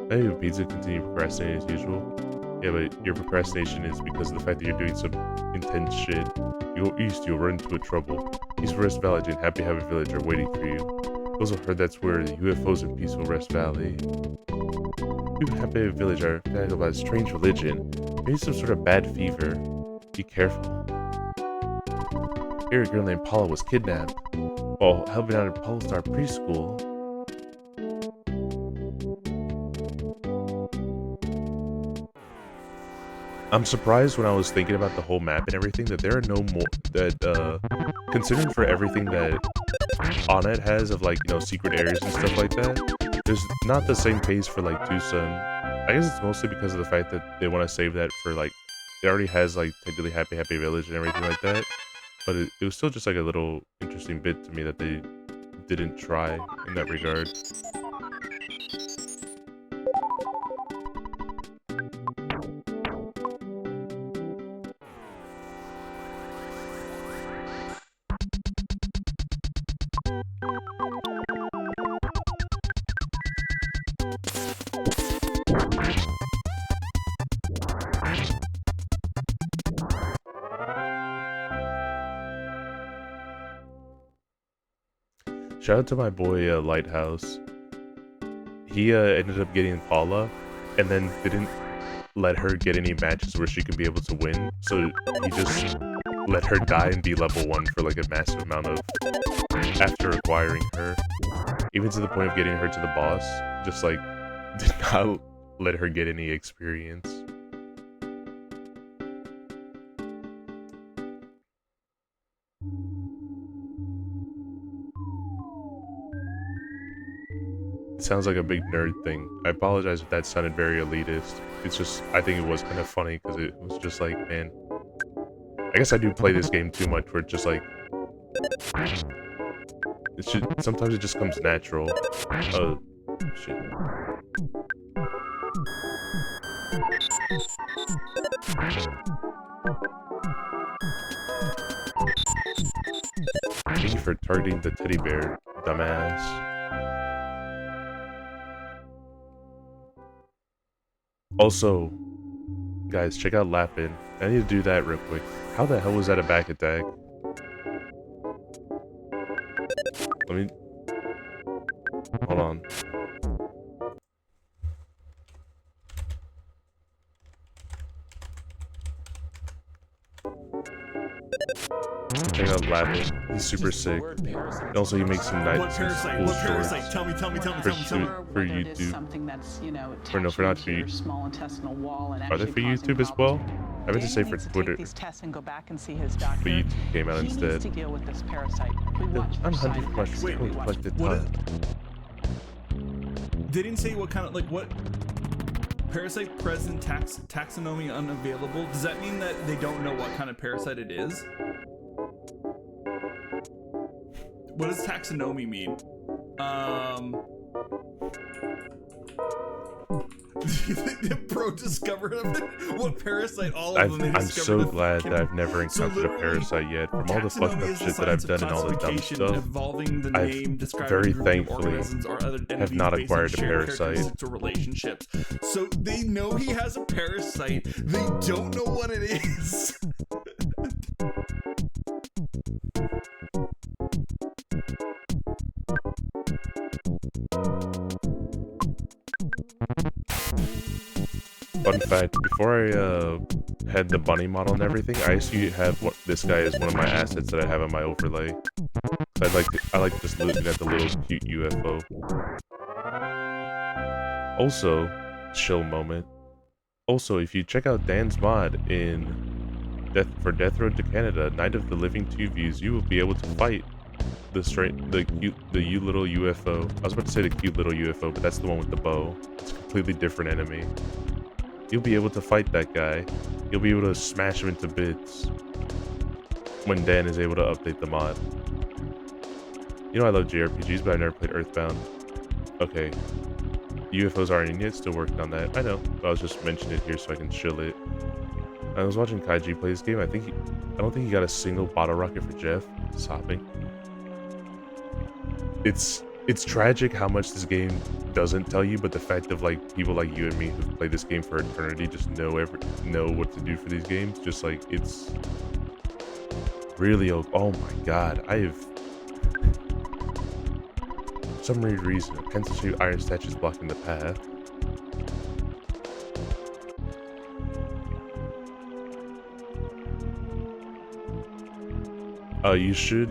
hey, Pizza, continue procrastinating as usual. Yeah, but your procrastination is because of the fact that you're doing some intense shit. You go east, you'll run into a trouble. East Rest Valley and Happy Habit Village are waiting for you. Also heard that's where the UFOs in Peaceful Rest Valley. Happy Habit Village are fanatical about a strange religion. Maybe some sort of bad fever. Be careful. Here, a girl named Paula was kidnapped while helping out at Paula Star Preschool. I'm surprised when I was thinking about the whole map and everything that there are no more that considering for everything that Onnet has of, like, you know, secret areas and stuff like that, there's not the same pace for like Tucson. I guess it's mostly because of the fact that they want to save that for, like, it already has like technically Happy Village and everything like that, but it was still just like a little interesting bit to me that they didn't try in that regard. Shout out to my boy Lighthouse. He ended up getting Paula, and then didn't let her get any matches where she could be able to win. So he just let her die and be level 1 for like a massive amount of after acquiring her, even to the point of getting her to the boss. Just like did not let her get any experience. Sounds like a big nerd thing. I apologize if that sounded very elitist. It's just, I think it was kind of funny because it was just like, man, I guess I do play this game too much where it's just like, sometimes it just comes natural. Oh, shit. Thank you for targeting the teddy bear, dumbass. Also, guys, check out Lapin. I need to do that real quick. How the hell was that a back attack? Let me... Hold on. Check out Lapin. He's super sick. And also, he makes some nice cool stories. Tell me. For YouTube. Something that's, you know, For not for your small intestinal wall and Are they for YouTube as well? I meant to say for Twitter. These tests and go back and see his doctor. But YouTube came out He instead. needs to deal with this parasite. We watch for I'm side hunting for effects. mushrooms. We watch Like the What tongue. They didn't say what kind of, like, what parasite present taxonomy unavailable. Does that mean that they don't know what kind of parasite it is? What does taxonomy mean? Pro discovered what parasite all of them they I'm discovered so that glad can- that I've never So encountered a literally, parasite yet. From all the fucked taxonomy up is the shit that I've science done of and all the dumb classification stuff, involving the I've name, describing very a group of thankfully organisms or other entities not based on acquired a shared parasite. characteristics or relationships. So they know he has a parasite. They don't know what it is. Fun fact, before I had the bunny model and everything, I used to have this guy as one of my assets that I have on my overlay. I like just looking at the little cute UFO. Also, chill moment. Also, if you check out Dan's mod in Death Road to Canada, Night of the Living 2 views, you will be able to fight the cute little UFO. I was about to say the cute little UFO, but that's the one with the bow. It's a completely different enemy. You'll be able to fight that guy. You'll be able to smash him into bits. when Dan is able to update the mod. You know I love JRPGs, but I've never played Earthbound. Okay. UFOs aren't in yet, still working on that. I know, but I was just mentioning it here so I can chill it. I was watching Kaiji play this game. I don't think he got a single bottle rocket for Jeff. It's hopping. It's tragic how much this game doesn't tell you, but the fact of like people like you and me who've played this game for eternity just know what to do for these games. Just like it's really oh my god, I have for some weird reason a pencil shaped iron statue is blocking the path. You should,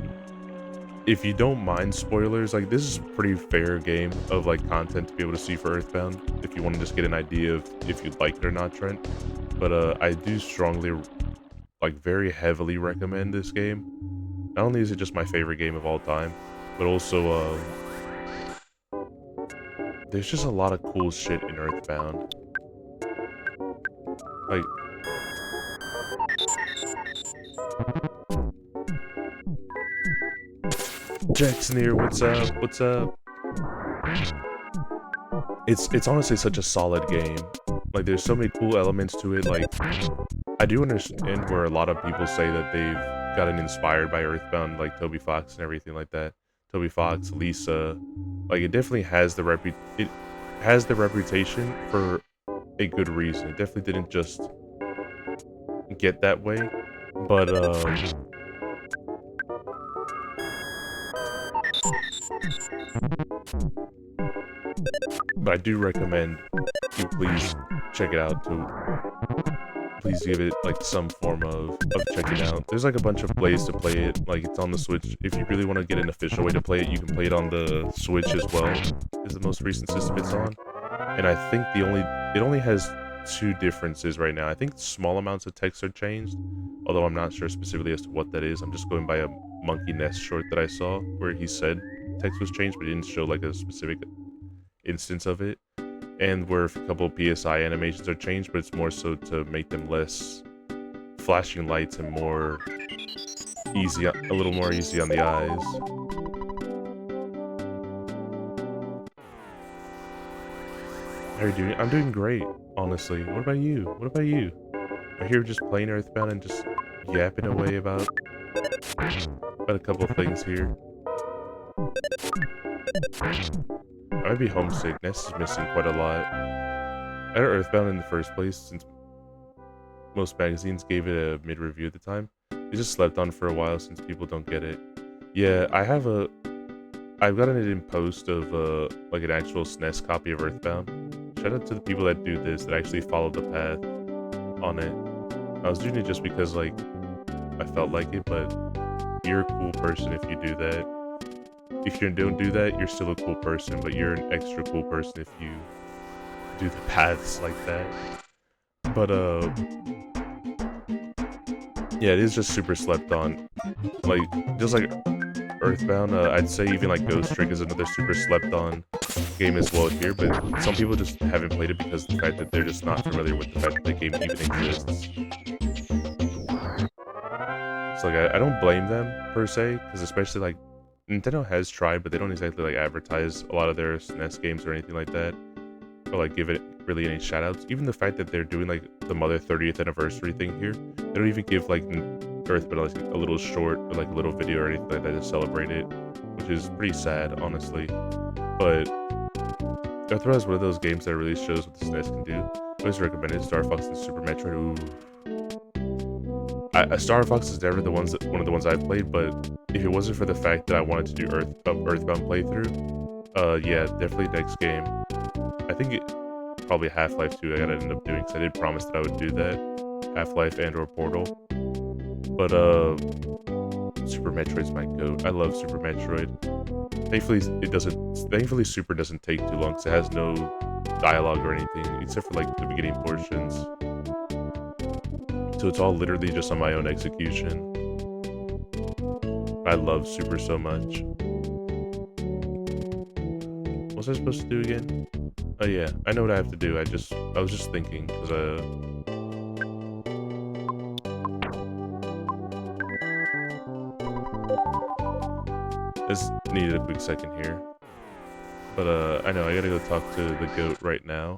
if you don't mind spoilers, like this is a pretty fair game of like content to be able to see for Earthbound if you want to just get an idea of if you like it or not, Trent. But I do strongly, like very heavily recommend this game. Not only is it just my favorite game of all time, but also there's just a lot of cool shit in Earthbound. Like Jackson here, what's up? What's up? It's honestly such a solid game. Like there's so many cool elements to it. Like I do understand where a lot of people say that they've gotten inspired by Earthbound, like Toby Fox and everything like that. Toby Fox, Lisa, like it definitely has the reputation for a good reason. It definitely didn't just get that way, but I do recommend you please check it out too. Please give it like some form of checking out. There's like a bunch of ways to play it. Like it's on the Switch. If you really want to get an official way to play it, you can play it on the Switch as well. Is the most recent system it's on. And I think it only has 2 differences right now. I think small amounts of text are changed, although I'm not sure specifically as to what that is. I'm just going by a Monkey Nest short that I saw where he said text was changed, but he didn't show like a specific instance of it. And where a couple of PSI animations are changed, but it's more so to make them less flashing lights and more easy, a little more easy on the eyes. How are you doing? I'm doing great, honestly. What about you? What about you? I'm here just playing Earthbound and just yapping away about a couple of things here. I might be homesick. Ness is missing quite a lot. I had Earthbound in the first place since most magazines gave it a mid-review at the time. It just slept on for a while since people don't get it. Yeah, I've gotten it in post of like an actual SNES copy of Earthbound. Shout out to the people that do this, that actually follow the path on it. I was doing it just because like I felt like it, but you're a cool person if you do that. If you don't do that, you're still a cool person, but you're an extra cool person if you do the paths like that. But yeah, it is just super slept on. Like just like Earthbound, I'd say even like Ghost Trick is another super slept on game as well here, but some people just haven't played it because of the fact that they're just not familiar with the fact that the game even exists. So like I don't blame them per se, because especially like Nintendo has tried, but they don't exactly like advertise a lot of their SNES games or anything like that, or like give it really any shoutouts. Even the fact that they're doing like the Mother 30th anniversary thing here, they don't even give like Earthbound like a little short or like a little video or anything like that to celebrate it, which is pretty sad, honestly. But Earthbound is one of those games that really shows what the SNES can do. I always recommend it. Star Fox and Super Metroid. Ooh. Star Fox is never one of the ones I've played, but if it wasn't for the fact that I wanted to do Earthbound playthrough, yeah, definitely next game. I think probably Half-Life 2 I gotta end up doing, because I did promise that I would do that. Half-Life and or Portal. But Super Metroid's my goat. I love Super Metroid. Thankfully Super doesn't take too long, because it has no dialogue or anything, except for like the beginning portions. So it's all literally just on my own execution. I love Super so much. What was I supposed to do again? Oh yeah, I know what I have to do. I was just thinking, because needed a quick second here. But I know I gotta go talk to the goat right now.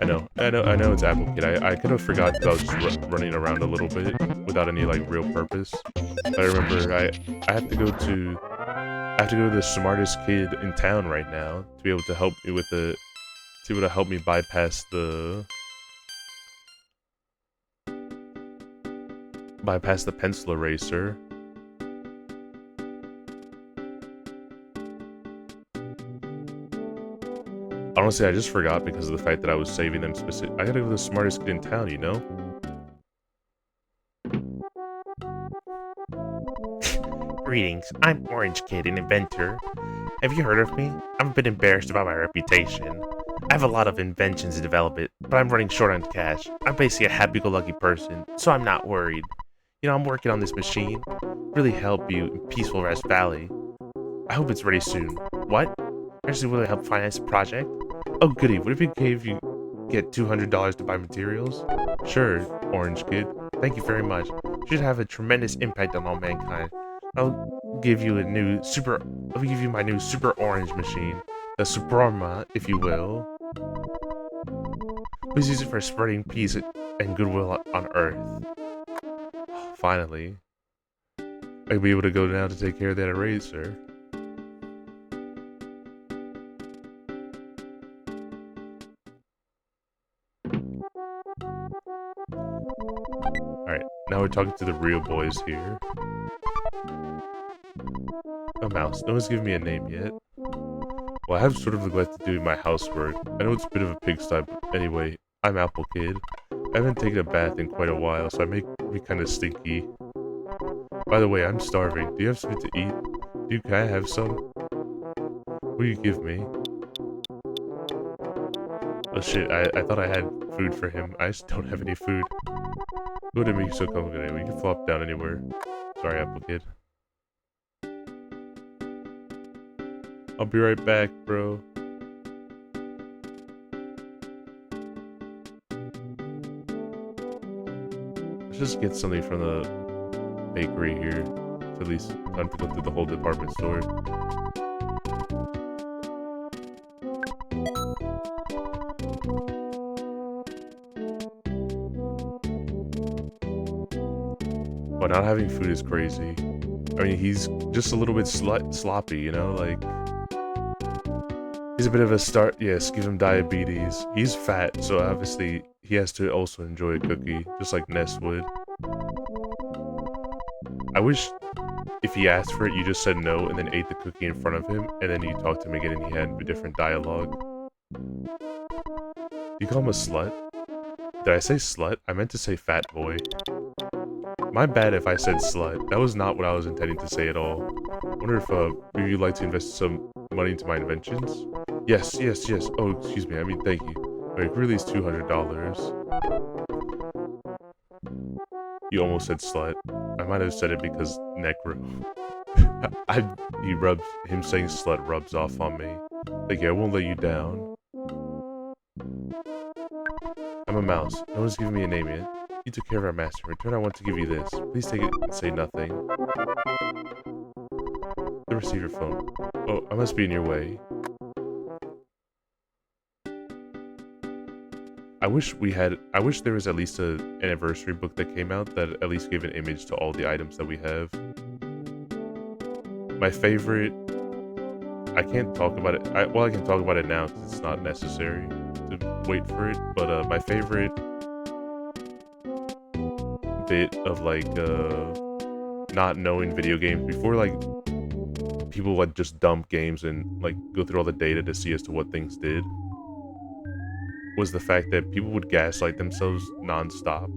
I know it's Apple Kid. I kind of forgot that I was just running around a little bit without any like real purpose. But I remember I have to go to the smartest kid in town right now to be able to help me with to be able to help me bypass the pencil eraser. Honestly, I just forgot because of the fact that I was saving them specific. I gotta go to the smartest kid in town, you know? Greetings, I'm Orange Kid, an inventor. Have you heard of me? I'm a bit embarrassed about my reputation. I have a lot of inventions to develop it, but I'm running short on cash. I'm basically a happy-go-lucky person, so I'm not worried. You know, I'm working on this machine. Really help you in peaceful Rest Valley. I hope it's ready soon. What? Actually, will it help finance the project? Oh goody, what if you get $200 to buy materials? Sure, Orange Kid. Thank you very much. You should have a tremendous impact on all mankind. I'll give you my new super orange machine. The Superma, if you will. Please use it for spreading peace and goodwill on Earth. Finally. I'll be able to go now to take care of that eraser. Alright, now we're talking to the real boys here. A mouse. No one's given me a name yet. Well, I have sort of neglected doing my housework. I know it's a bit of a pigsty, but anyway, I'm Apple Kid. I haven't taken a bath in quite a while, so I make me kind of stinky. By the way, I'm starving. Do you have something to eat? Can I have some? What do you give me? Oh shit, I thought I had food for him. I just don't have any food. Go to me so complicated. We can flop down anywhere. Sorry, Apple Kid. I'll be right back, bro. Let's just get something from the bakery here. It's at least time to go through the whole department store. But not having food is crazy. I mean, he's just a little bit sloppy, you know? Like, he's a bit of a yes, give him diabetes. He's fat, so obviously he has to also enjoy a cookie, just like Ness would. I wish if he asked for it, you just said no and then ate the cookie in front of him, and then you talked to him again and he had a different dialogue. You call him a slut? Did I say slut? I meant to say fat boy. My bad if I said slut. That was not what I was intending to say at all. I wonder if maybe you'd like to invest some money into my inventions? Yes. Oh, excuse me. I mean, thank you. Wait, really is $200. You almost said slut. I might have said it because Necro. Him saying slut rubs off on me. Like, yeah, I won't let you down. I'm a mouse. No one's giving me a name yet. You took care of our master. In return, I want to give you this. Please take it and say nothing. The receiver phone. Oh, I must be in your way. I wish there was at least an anniversary book that came out that at least gave an image to all the items that we have. My favorite... I can't talk about it. I can talk about it now because it's not necessary to wait for it, but my favorite bit of like not knowing video games before, like people would just dump games and like go through all the data to see as to what things did, was the fact that people would gaslight themselves non-stop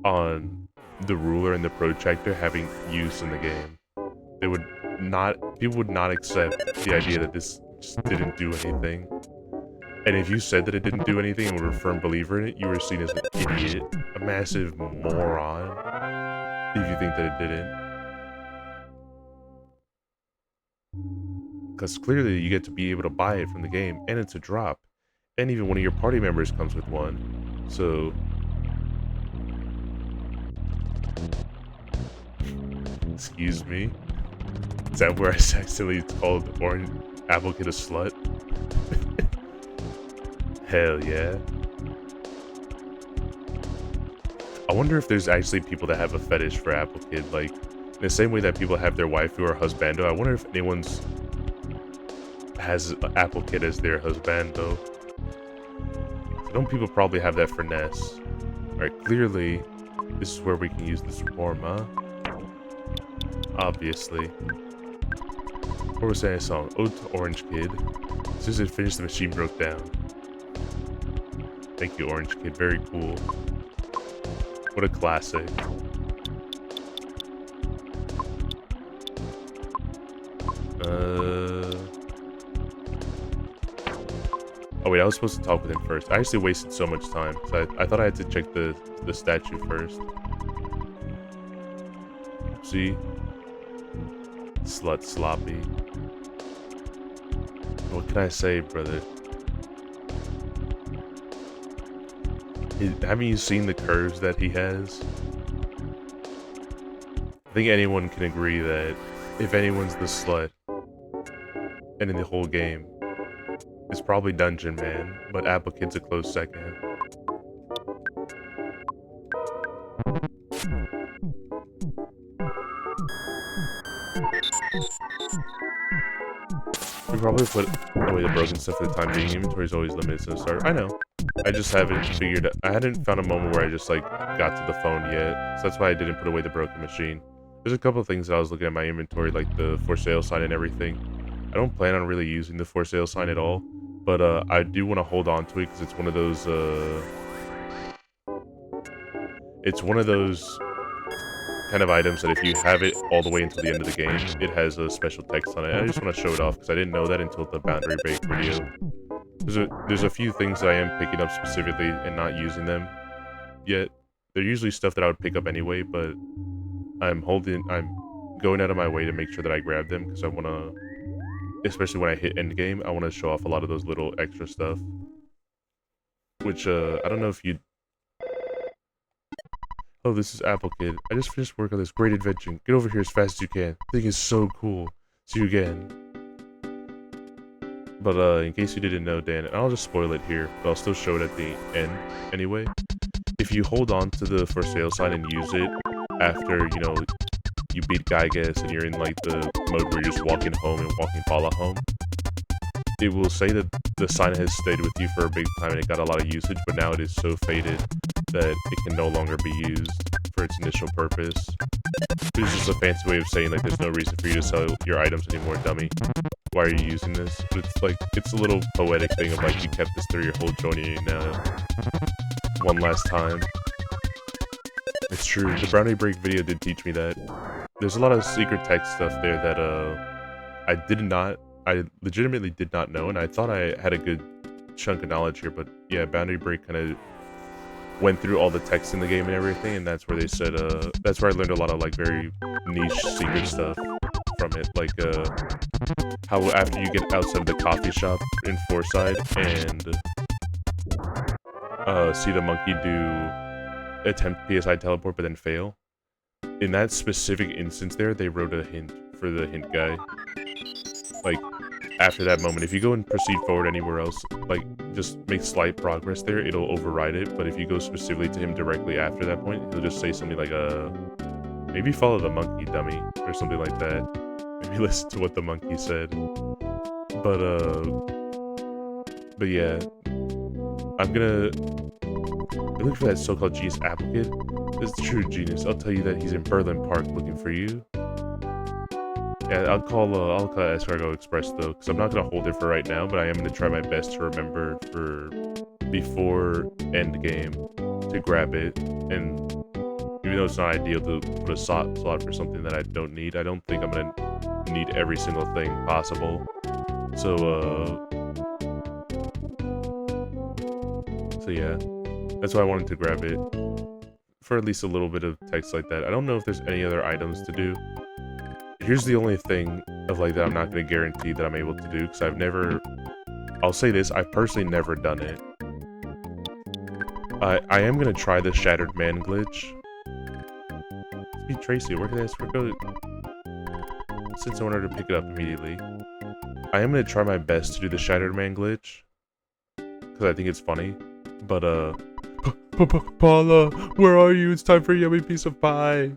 on the ruler and the protractor having use in the game. People would not accept the idea that this just didn't do anything. And if you said that it didn't do anything and were a firm believer in it, you were seen as an idiot, a massive moron, if you think that it didn't. Because clearly you get to be able to buy it from the game, and it's a drop. And even one of your party members comes with one. So... Excuse me? Is that where I accidentally called Orange Apple Kid a slut? Hell yeah. I wonder if there's actually people that have a fetish for Apple Kid, like, in the same way that people have their waifu or husbando. I wonder if anyone's has Apple Kid as their husbando. Don't people probably have that finesse? Alright, clearly, this is where we can use this form, huh? Obviously. Or we're saying a song, Ode to Orange Kid. As soon as it finished, the machine broke down. Thank you, Orange Kid. Very cool. What a classic. Oh wait, I was supposed to talk with him first. I actually wasted so much time. So I thought I had to check the statue first. See? Slut sloppy. What can I say, brother? Haven't you seen the curves that he has? I think anyone can agree that if anyone's the slut, and in the whole game, it's probably Dungeon Man, but Apple Kid's a close second. We probably put away the broken stuff for the time being. Inventory is always limited, so start. I know. I just haven't figured. I hadn't found a moment where I just like got to the phone yet, so that's why I didn't put away the broken machine. There's a couple of things that I was looking at my inventory, like the for sale sign and everything. I don't plan on really using the for sale sign at all, but I do want to hold on to it because it's one of those. It's one of those kind of items that if you have it all the way until the end of the game, it has a special text on it. I just want to show it off because I didn't know that until the boundary break video. There's a few things that I am picking up specifically and not using them yet. They're usually stuff that I would pick up anyway, but I'm going out of my way to make sure that I grab them because I want to, especially when I hit end game, I want to show off a lot of those little extra stuff. Which I don't know if you. Oh, this is Apple Kid. I just finished work on this great invention. Get over here as fast as you can. The thing is so cool. See you again. But in case you didn't know, Dan, and I'll just spoil it here, but I'll still show it at the end anyway. If you hold on to the for sale sign and use it after, you know, you beat Gygas and you're in like the mode where you're just walking home and walking Paula home, it will say that the sign has stayed with you for a big time and it got a lot of usage, but now it is so faded that it can no longer be used for its initial purpose. It's just a fancy way of saying like there's no reason for you to sell your items anymore, dummy. Why are you using this? But it's like, it's a little poetic thing of like you kept this through your whole journey and one last time. It's true, the Brownie Break video did teach me that. There's a lot of secret text stuff there that I legitimately did not know, and I thought I had a good chunk of knowledge here, but yeah, Boundary Break kind of went through all the text in the game and everything, and that's where they said, that's where I learned a lot of like very niche secret stuff from it, like how after you get outside of the coffee shop in Forside and see the monkey do attempt PSI teleport but then fail, in that specific instance there, they wrote a hint for the hint guy. Like, after that moment, if you go and proceed forward anywhere else, like, just make slight progress there, it'll override it, but if you go specifically to him directly after that point, he'll just say something like, maybe follow the monkey, dummy, or something like that. Maybe listen to what the monkey said. But yeah, I'm gonna look for that so-called genius Apple Kid. This is true genius. I'll tell you that he's in Berlin Park looking for you. Yeah, I'll call Escargot Express though, because I'm not gonna hold it for right now, but I am gonna try my best to remember for before end game to grab it. And even though it's not ideal to put a slot for something that I don't need, I don't think I'm gonna need every single thing possible. So yeah, that's why I wanted to grab it for at least a little bit of text like that. I don't know if there's any other items to do. Here's the only thing of like that I'm not going to guarantee that I'm able to do, because I'll say this, I've personally never done it. I am going to try the Shattered Man glitch. Be Tracy, where can I go? since I wanted to pick it up immediately. I am gonna try my best to do the Shattered Man glitch, because I think it's funny. But Paula, where are you? It's time for a yummy piece of pie.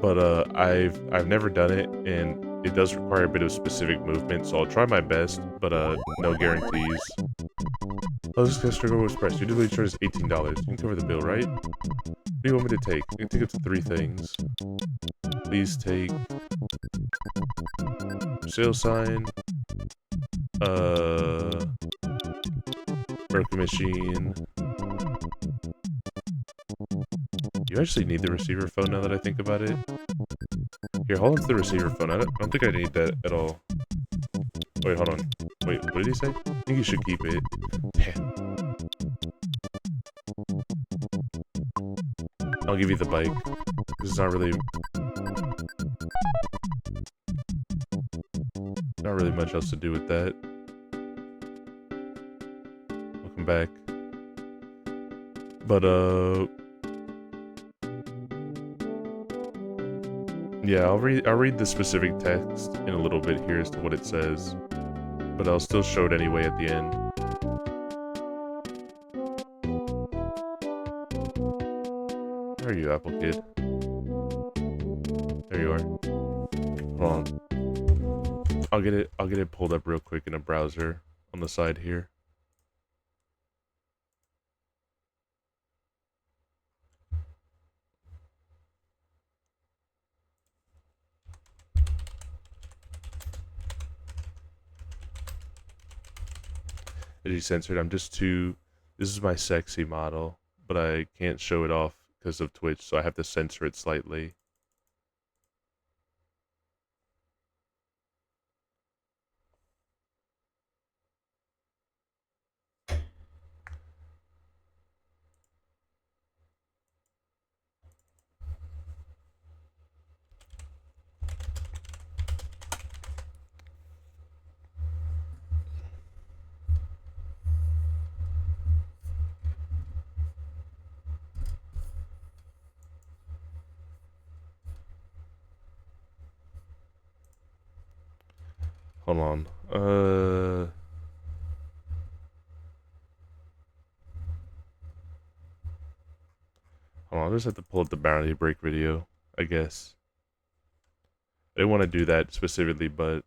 But I've never done it, and it does require a bit of specific movement, so I'll try my best, but no guarantees. Oh, this guy's sugar was priced. Your delivery charge is $18. You can cover the bill, right? What do you want me to take? You can take up to 3 things. Please take sale sign, working machine. You actually need the receiver phone now that I think about it. Here, hold on to the receiver phone. I don't think I need that at all. Wait, hold on. Wait, what did he say? I think you should keep it. I'll give you the bike. This is not really much else to do with that. Welcome back. But yeah, I'll read the specific text in a little bit here as to what it says, but I'll still show it anyway at the end. Where are you, Apple Kid? There you are. Hold on. I'll get it pulled up real quick in a browser on the side here. Edgey censored. I'm just too. This is my sexy model, but I can't show it off because of Twitch, so I have to censor it slightly. Hold on. Hold on, I just have to pull up the bounty break video, I guess. I didn't want to do that specifically, but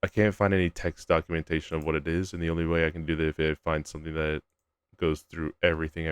I can't find any text documentation of what it is, and the only way I can do that is if I find something that goes through everything.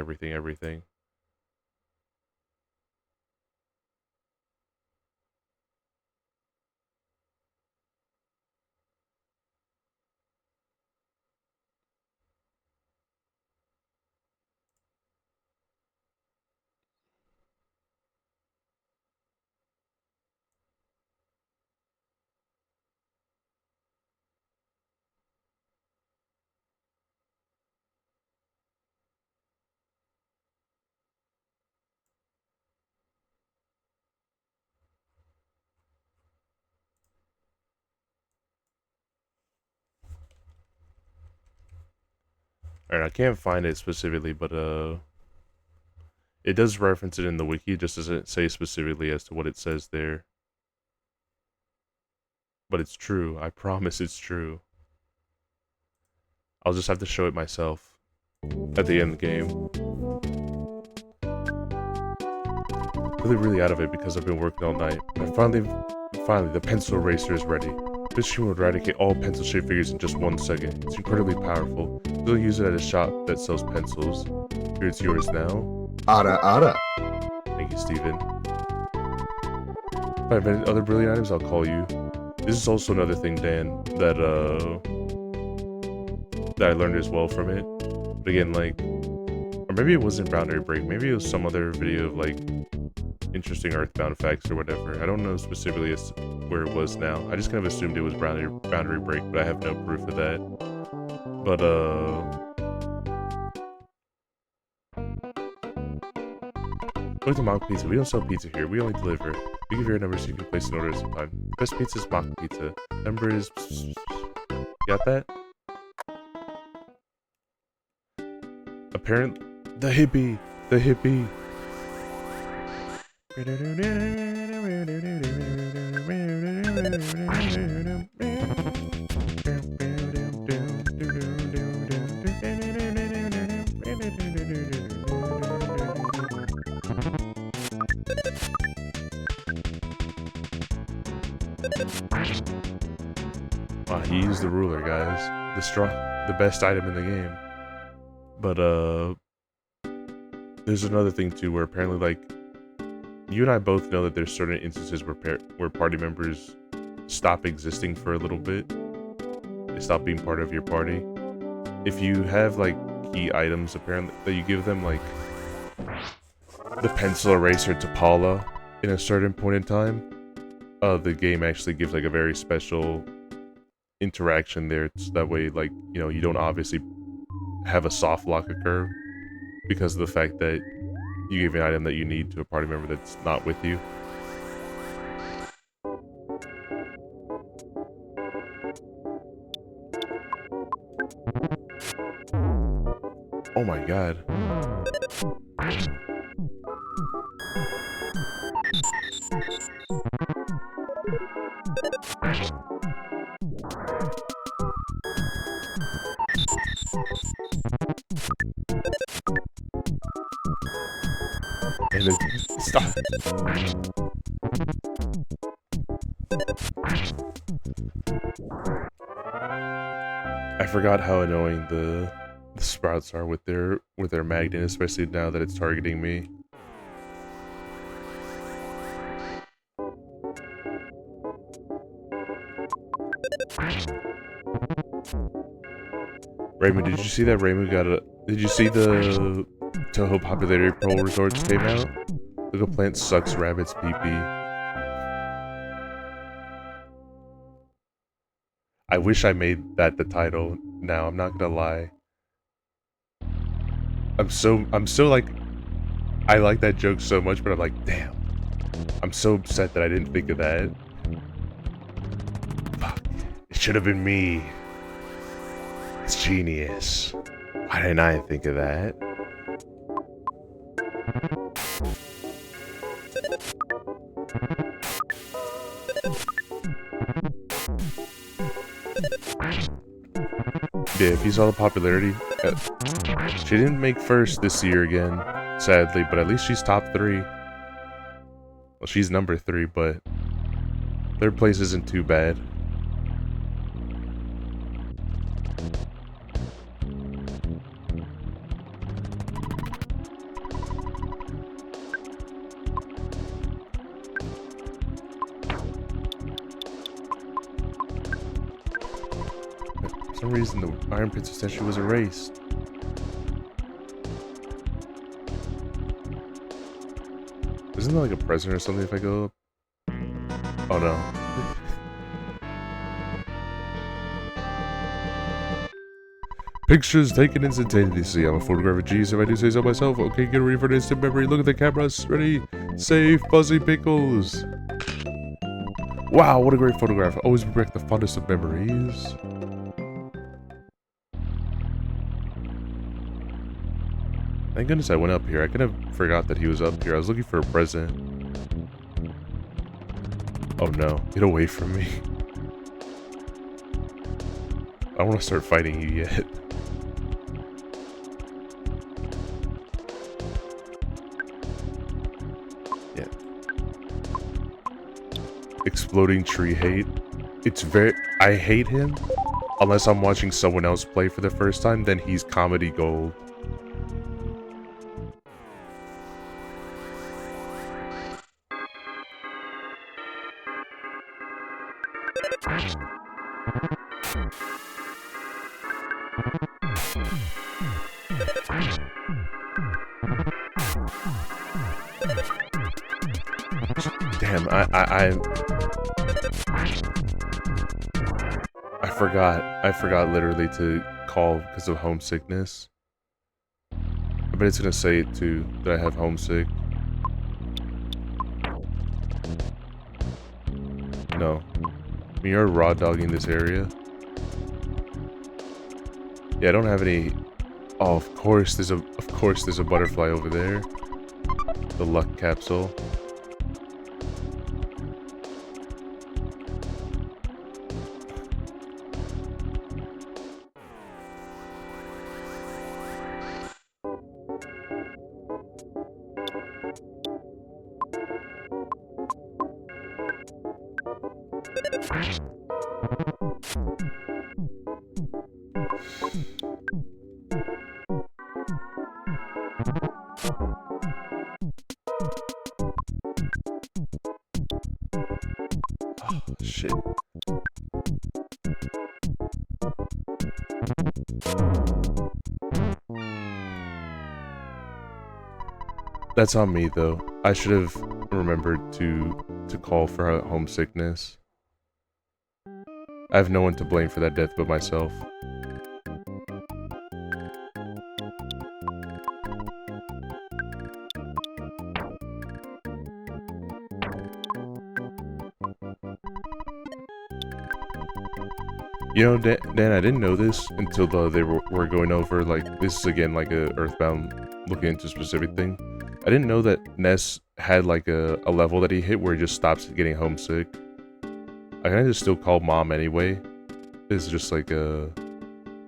Alright, I can't find it specifically, but it does reference it in the wiki, it just doesn't say specifically as to what it says there. But it's true, I promise it's true. I'll just have to show it myself at the end of the game. Really out of it because I've been working all night. But finally, the pencil eraser is ready. This machine will eradicate all pencil-shaped figures in just 1 second. It's incredibly powerful. You'll use it at a shop that sells pencils. Here, it's yours now. Ara. Thank you, Steven. If I have any other brilliant items, I'll call you. This is also another thing, Dan, that I learned as well from it. But again, like, or maybe it wasn't Boundary Break. Maybe it was some other video of like interesting Earthbound facts or whatever. I don't know specifically as where it was now. I just kind of assumed it was Boundary Break, but I have no proof of that. But look to Mock Pizza. We don't sell pizza here. We only deliver. We give your number so you can place an order at some time. Best pizza is Mock Pizza. Number is. Got that? Apparently, the hippie. Wow, he used the ruler, guys. The best item in the game. But there's another thing too, where apparently, like, you and I both know that there's certain instances where party members stop existing for a little bit. They stop being part of your party. If you have like key items, apparently that you give them, like the pencil eraser to Paula in a certain point in time, the game actually gives like a very special interaction there, so that way, like, you know, you don't obviously have a soft lock occur because of the fact that you gave an item that you need to a party member that's not with you. Oh my god. And then stop. I forgot how annoying the sprouts are with their magnet, especially now that it's targeting me. Raymond, did you see that Raymond got a... Did you see the Toho popularity poll results came out? Look, a plant sucks rabbits pee-pee. I wish I made that the title now, I'm not gonna lie. I'm so like... I like that joke so much, but I'm like, damn. I'm so upset that I didn't think of that. Fuck. It should have been me. It's genius. Why didn't I think of that? Yeah, if you saw the popularity, she didn't make first this year again, sadly, but at least she's top 3. Well, she's number 3, but third place isn't too bad. For some reason, the Iron Princess statue was erased. Isn't there like a present or something if I go up? Oh no. Pictures taken instantaneously. I'm a photographer, geez, if I do say so myself. Okay, get ready for an instant memory. Look at the cameras. Ready? Save Fuzzy Pickles. Wow, what a great photograph. Always bring back the fondest of memories. Thank goodness I went up here. I kind of forgot that he was up here. I was looking for a present. Oh no, get away from me. I don't want to start fighting you yet. Yeah. Exploding tree hate. It's very... I hate him. Unless I'm watching someone else play for the first time, then he's comedy gold. Damn, I forgot literally to call because of homesickness. I bet it's gonna say it too, that I have homesick. No. When you're raw dogging this area. Yeah, I don't have any... Oh, of course there's a butterfly over there. The luck capsule. That's on me though. I should have remembered to call for homesickness. I have no one to blame for that death but myself. You know, Dan, I didn't know this until they were going over, like, this is again like a Earthbound looking into a specific thing. I didn't know that Ness had like a level that he hit where he just stops getting homesick. I kind of just still call mom anyway. It's just like a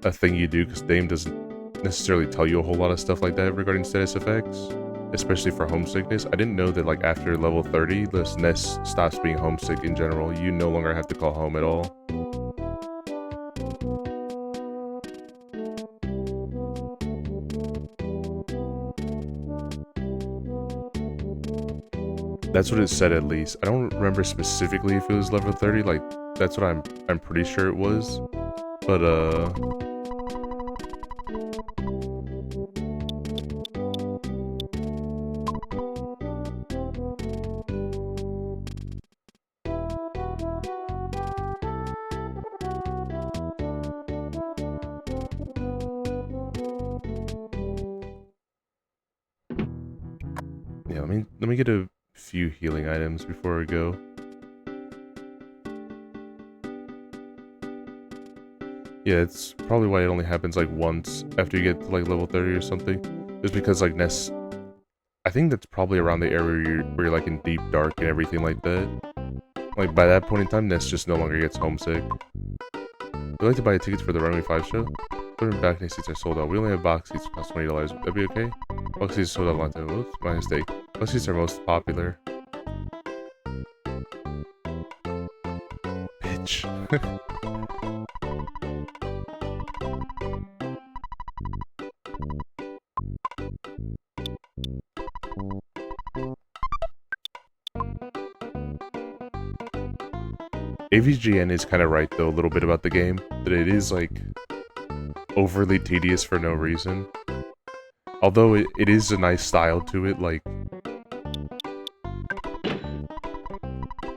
thing you do because the game doesn't necessarily tell you a whole lot of stuff like that regarding status effects, especially for homesickness. I didn't know that like after level 30, this Ness stops being homesick in general. You no longer have to call home at all. That's what it said at least. I don't remember specifically if it was level 30, like that's what I'm pretty sure it was. But yeah, let me get a few healing items before we go. Yeah, it's probably why it only happens like once after you get to like level 30 or something. Just because like Ness, I think that's probably around the area where you're like in deep dark and everything like that. Like by that point in time, Ness just no longer gets homesick. Would you like to buy tickets for the Runway 5 show? Certain balcony seats are sold out. We only have box seats, cost $20. Would that be okay? Box seats are sold out a long time. Whoops, my mistake. Box seats are most popular. Bitch. AVGN is kind of right though a little bit about the game, that it is like overly tedious for no reason. Although it is a nice style to it, like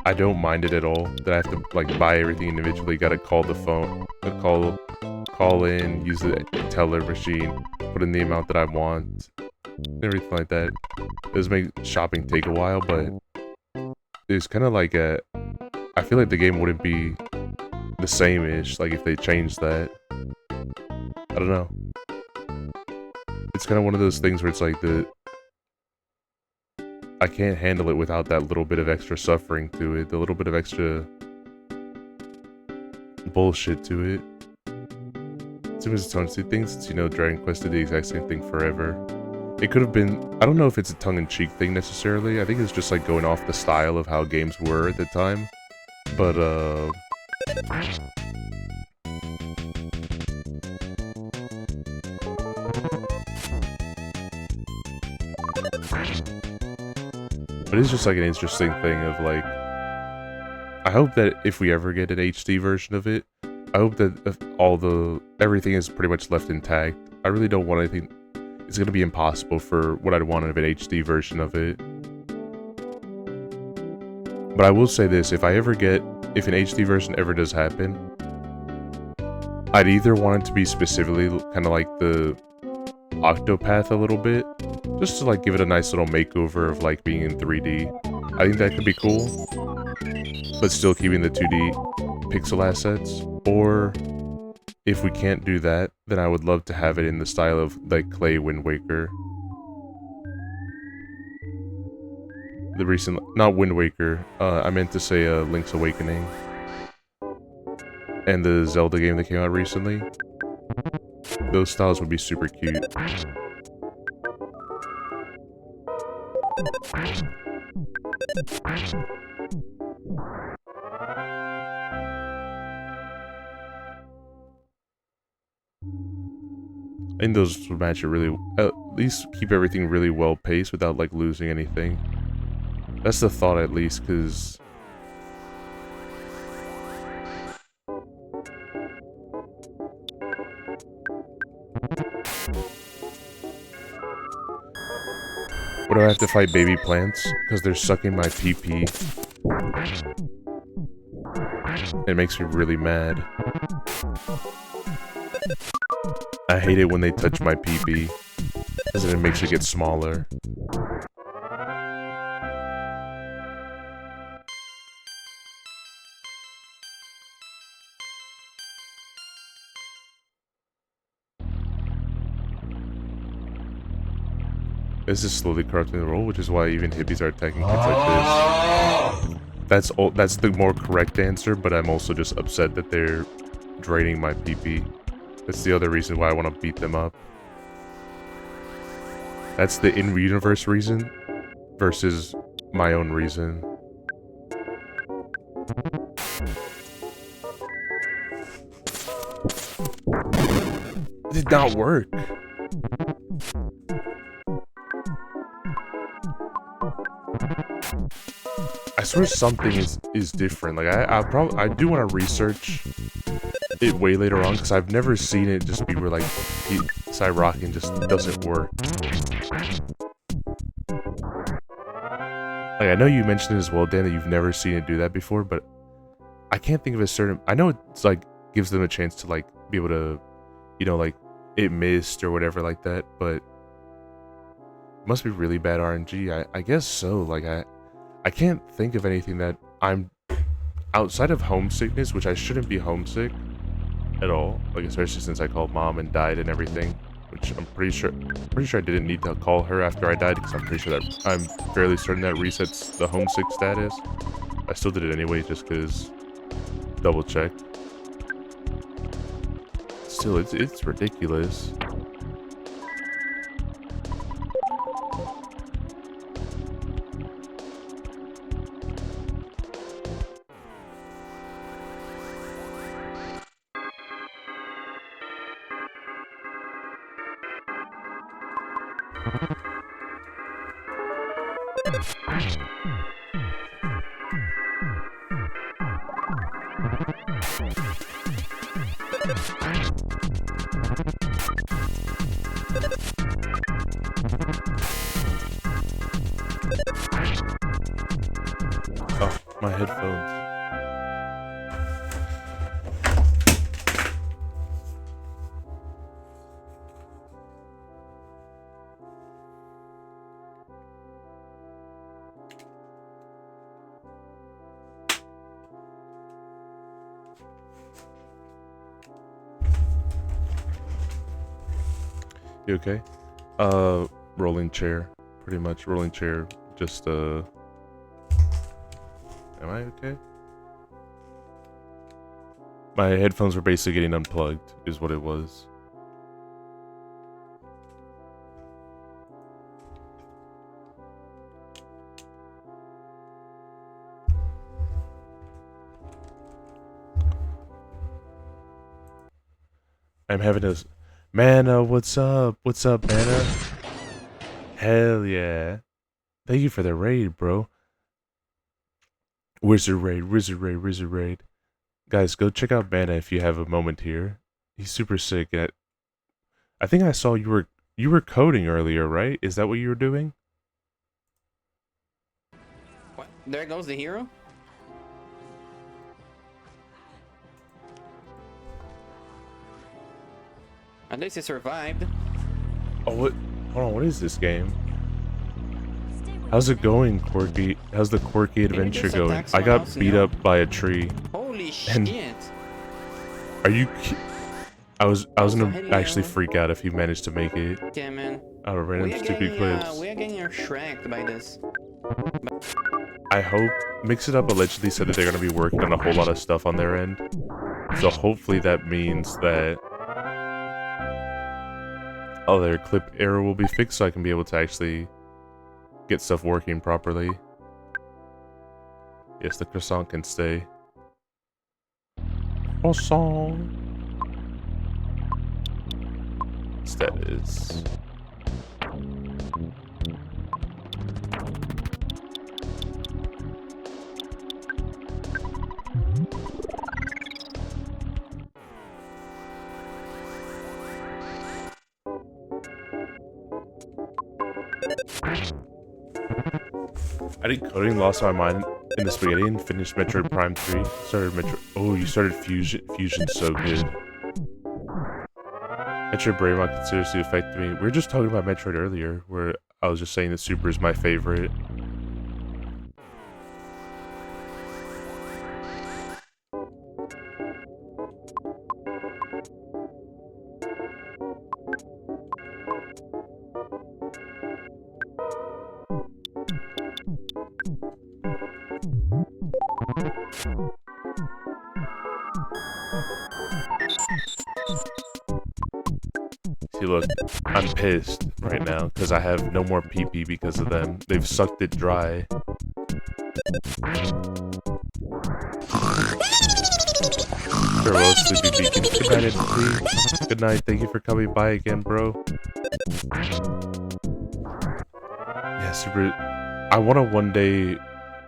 I don't mind it at all that I have to like buy everything individually. Gotta call the phone, call in, use the teller machine, put in the amount that I want, everything like that. It does make shopping take a while, but there's kind of like I feel like the game wouldn't be the same-ish, like if they changed that. I don't know. It's kind of one of those things where it's like I can't handle it without that little bit of extra suffering to it, the little bit of extra bullshit to it. As soon as it's tongue-in-cheek things, since you know Dragon Quest did the exact same thing forever. It could have been, I don't know if it's a tongue-in-cheek thing necessarily, I think it's just like going off the style of how games were at the time. But it's just like an interesting thing of like, I hope that if we ever get an HD version of it, I hope that everything is pretty much left intact. I really don't want anything, it's gonna be impossible for what I'd want of an HD version of it. But I will say this, if an HD version ever does happen, I'd either want it to be specifically kind of like the Octopath a little bit, just to like give it a nice little makeover of like being in 3D. I think that could be cool, but still keeping the 2D pixel assets. Or if we can't do that, then I would love to have it in the style of like Clay Wind Waker. The recent, not Wind Waker, I meant to say Link's Awakening. And the Zelda game that came out recently. Those styles would be super cute. I think those would match it really, at least keep everything really well paced without like losing anything. That's the thought at least, because What do I have to fight baby plants? Because they're sucking my pee-pee. It makes me really mad. I hate it when they touch my pee-pee. Because then it makes it get smaller. This is slowly corrupting the role, which is why even hippies are attacking kids like this. That's the more correct answer, but I'm also just upset that they're draining my pee-pee. That's the other reason why I want to beat them up. That's the in-universe reason versus my own reason. It did not work. I swear something is different. Like I do want to research it way later on because I've never seen it just be where like Cyrocking just doesn't work. Like I know you mentioned it as well, Dan, that you've never seen it do that before, but I can't think of a certain. I know it's like gives them a chance to like be able to, you know, like it missed or whatever like that, but it must be really bad RNG. I guess so. Like I can't think of anything that I'm outside of homesickness, which I shouldn't be homesick at all. Like especially since I called mom and died and everything, which I'm pretty sure I didn't need to call her after I died because I'm pretty sure that I'm fairly certain that resets the homesick status. I still did it anyway just because double check. Still, it's ridiculous. Oh, my headphones. You okay? Rolling chair. Pretty much rolling chair. Just, am I okay? My headphones were basically getting unplugged, is what it was. I'm having a... Mana, what's up? What's up, Mana? Hell yeah. Thank you for the raid, bro. Wizard raid, wizard raid, wizard raid. Guys, go check out Mana if you have a moment here. He's super sick. I think I saw you were coding earlier, right? Is that what you were doing? What? There goes the hero? At least he survived. Oh, what? Hold on, what is this game? How's it going, Quirky? How's the Quirky adventure going? I got beat up by a tree. Holy And shit! are you? I was gonna actually freak out if you managed to make it. Yeah, man. Out of random stupid clips. We are getting shreked by this. I hope Mix It Up allegedly said that they're gonna be working on a whole lot of stuff on their end. So hopefully that means that their clip error will be fixed, so I can be able to actually get stuff working properly. Yes, the croissant can stay. Croissant. Status. I did coding, lost my mind in the spaghetti, and finished Metroid Prime 3. Started Metro. Oh, you started Fusion. Fusion's so good. Metroid Brainrot considers to affect me. We were just talking about Metroid earlier, where I was just saying that Super is my favorite. See, look, I'm pissed right now because I have no more PP because of them. They've sucked it dry. Farewell, Sleepy Beacon. Good night, NP. Good night. Thank you for coming by again, bro. Yeah, Super. I want to one day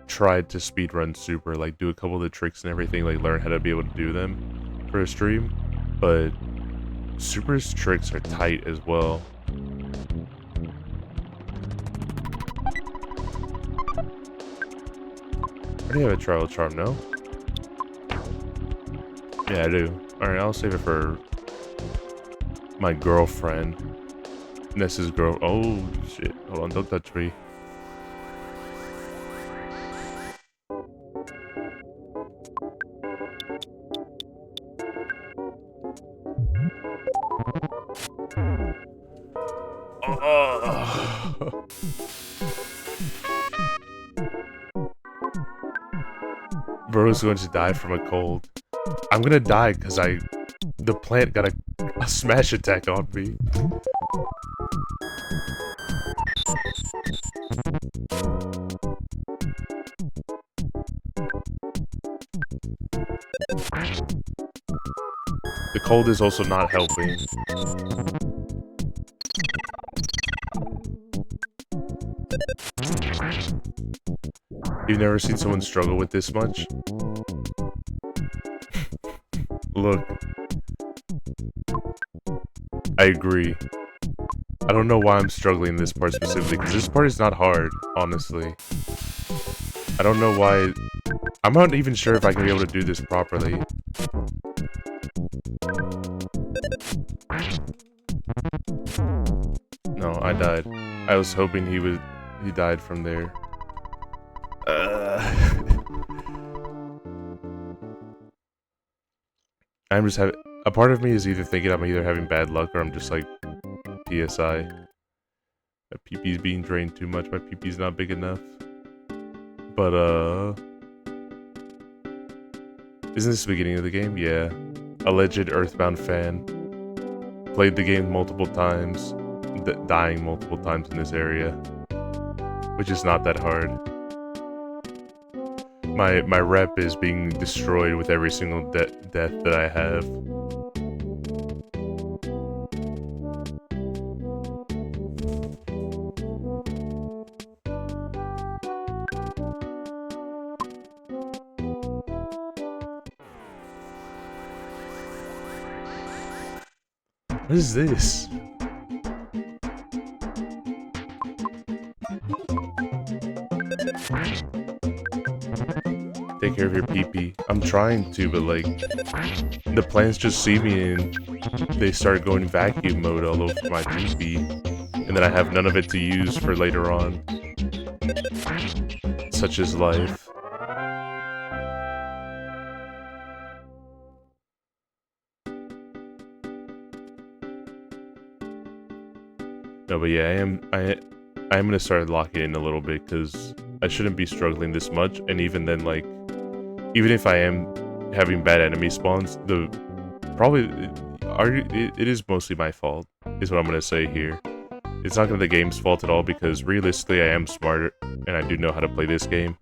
try to speedrun Super, like do a couple of the tricks and everything, like learn how to be able to do them for a stream. But Super's tricks are tight as well. I already have a trial charm, no? Yeah, I do. Alright, I'll save it for my girlfriend. Nessa's girl. Oh, shit. Hold on, don't touch me. Oh. Bro's going to die from a cold. I'm gonna die because the plant got a smash attack on me. The cold is also not helping. You've never seen someone struggle with this much? Look. I agree. I don't know why I'm struggling this part specifically, because this part is not hard, honestly. I don't know why... I'm not even sure if I can be able to do this properly. No, I died. I was hoping he died from there. I'm just having... A part of me is either thinking I'm either having bad luck or I'm just like... PSI. My PP is being drained too much. My PP is not big enough. But, isn't this the beginning of the game? Yeah. Alleged Earthbound fan. Played the game multiple times. Dying multiple times in this area. Which is not that hard. My rep is being destroyed with every single death that I have. What is this? Take care of your PP. I'm trying to, but like, the plants just see me and they start going vacuum mode all over my PP. And then I have none of it to use for later on. Such is life. No, but yeah, I am gonna start locking in a little bit because I shouldn't be struggling this much. And even then, like, even if I am having bad enemy spawns, it is mostly my fault, is what I'm gonna say here. It's not gonna be the game's fault at all because realistically, I am smarter and I do know how to play this game,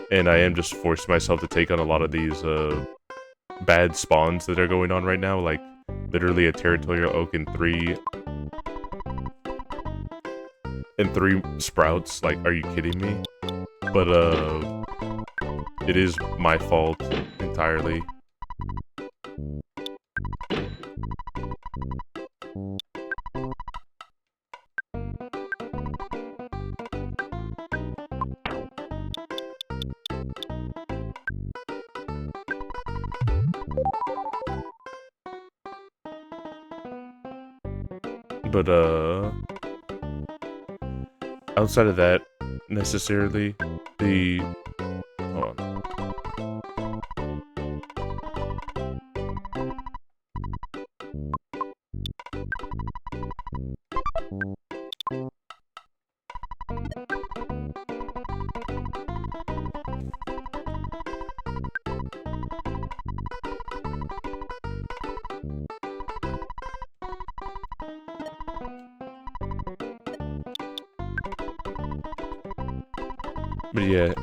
and I am just forcing myself to take on a lot of these bad spawns that are going on right now, like literally a territorial oak and three sprouts. Like, are you kidding me? But it is my fault entirely. But outside of that, necessarily, the hold on. But yeah,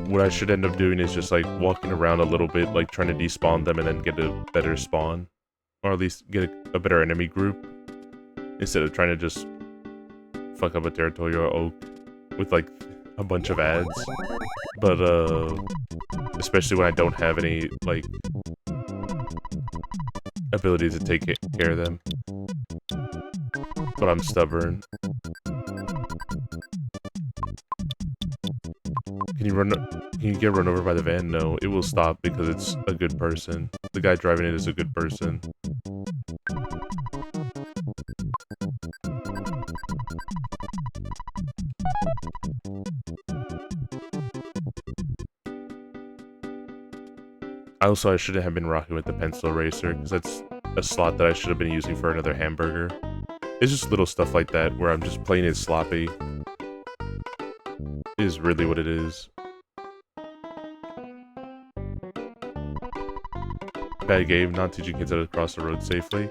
what I should end up doing is just like walking around a little bit, like trying to despawn them and then get a better spawn. Or at least get a better enemy group. Instead of trying to just fuck up a territorial oak with like a bunch of ads. But especially when I don't have any like ability to take care of them. But I'm stubborn. Can you get run over by the van? No, it will stop because it's a good person. The guy driving it is a good person. I shouldn't have been rocking with the pencil eraser, because that's a slot that I should have been using for another hamburger. It's just little stuff like that, where I'm just playing it sloppy. Is really what it is. Bad game, not teaching kids how to cross the road safely.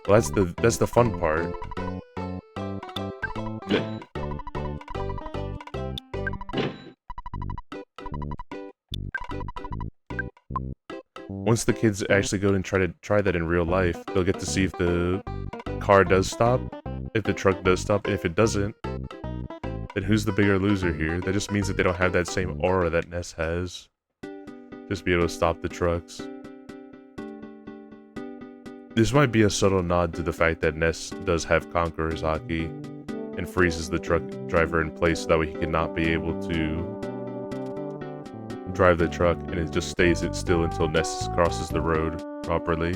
Well, that's the fun part. Once the kids actually go and try that in real life, they'll get to see if the car does stop, if the truck does stop, and if it doesn't, then who's the bigger loser here? That just means that they don't have that same aura that Ness has. Just be able to stop the trucks. This might be a subtle nod to the fact that Ness does have Conqueror's Haki and freezes the truck driver in place so that way he cannot be able to drive the truck, and it just stays it still until Ness crosses the road properly.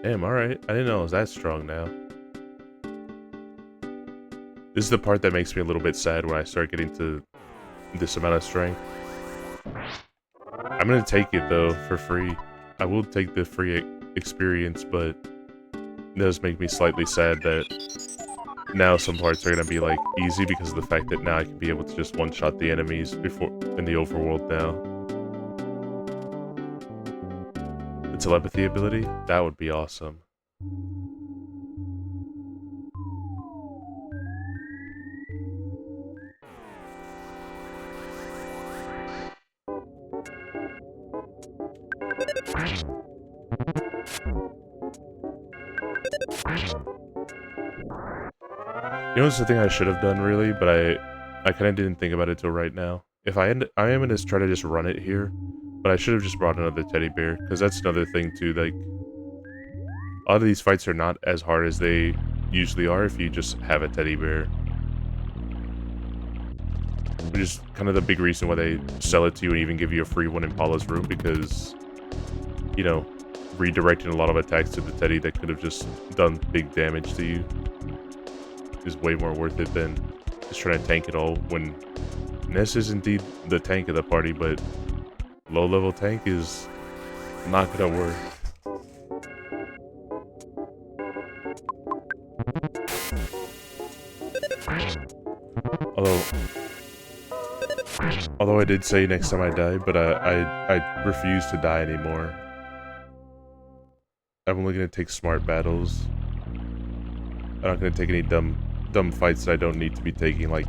Damn, alright. I didn't know it was that strong now. This is the part that makes me a little bit sad when I start getting to this amount of strength. I'm gonna take it though, for free. I will take the free experience, but it does make me slightly sad that now some parts are gonna be like easy because of the fact that now I can be able to just one-shot the enemies before in the overworld now. The telepathy ability? That would be awesome. You know, it's the thing I should have done really, but I kind of didn't think about it till right now. If I am gonna try to just run it here, but I should have just brought another teddy bear, because that's another thing too. Like, a lot of these fights are not as hard as they usually are if you just have a teddy bear. Which is kind of the big reason why they sell it to you and even give you a free one in Paula's room, because, you know, redirecting a lot of attacks to the teddy that could have just done big damage to you is way more worth it than just trying to tank it all, when Ness is indeed the tank of the party, but low-level tank is not gonna work. Although I did say next time I die, but I refuse to die anymore. I'm only gonna take smart battles. I'm not gonna take any dumb fights that I don't need to be taking, like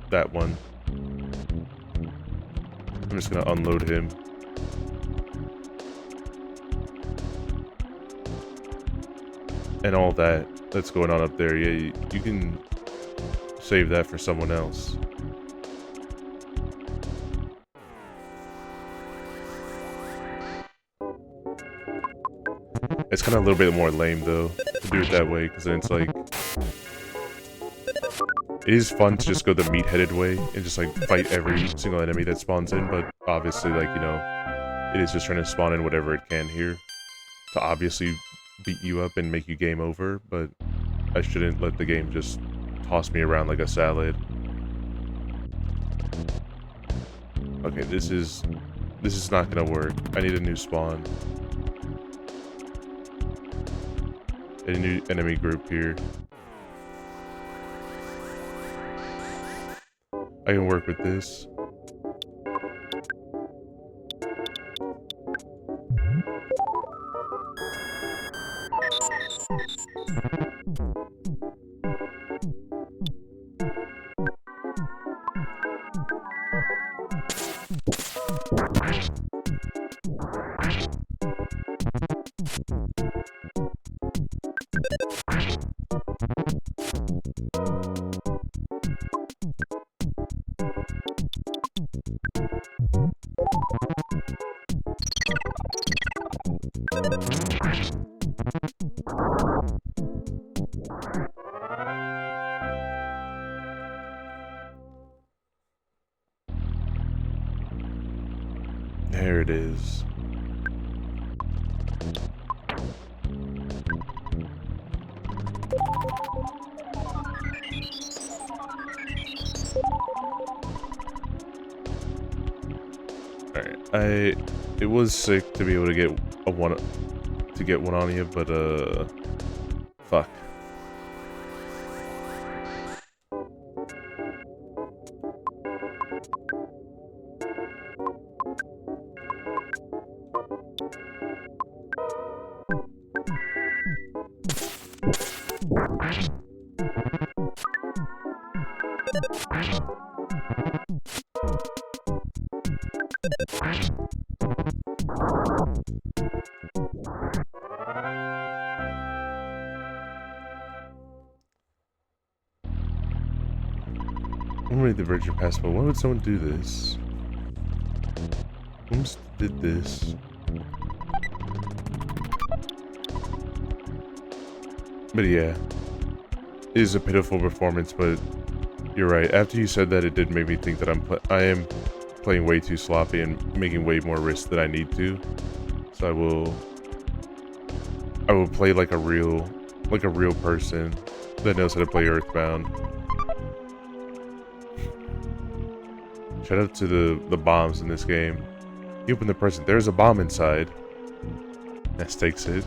that one. I'm just gonna unload him. And all that's going on up there, yeah, you can save that for someone else. It's kind of a little bit more lame though to do it that way, because then it's like It is fun to just go the meat-headed way and just like fight every single enemy that spawns in, but obviously, like, you know, it is just trying to spawn in whatever it can here to obviously beat you up and make you game over, but I shouldn't let the game just toss me around like a salad. Okay, this is not gonna work. I need a new spawn. A new enemy group here. I can work with this. There it is. Alright, it was sick to be able to get one on you, but fuck. I'm ready the virgin passport. Why would someone do this? Who did this? But yeah, it is a pitiful performance, but you're right. After you said that, it did make me think that I am playing way too sloppy and making way more risks than I need to. So I will play like a real person that knows how to play Earthbound. Shout out to the bombs in this game. You open the present, there's a bomb inside. That takes it.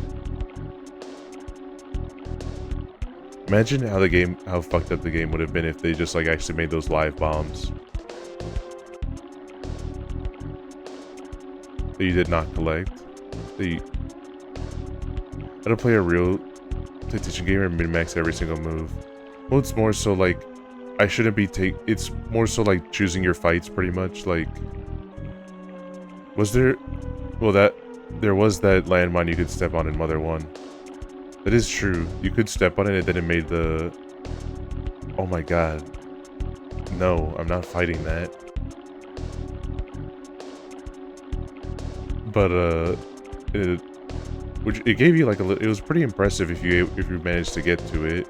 Imagine how fucked up the game would have been if they just like actually made those live bombs that you did not collect. I don't play a real tactician game or min-max every single move. Well, it's more so like I shouldn't be it's more so like choosing your fights pretty much. Like, there was that landmine you could step on in Mother 1. That is true. You could step on it and then it made the... Oh my god. No, I'm not fighting that. But, it gave you like it was pretty impressive if you managed to get to it.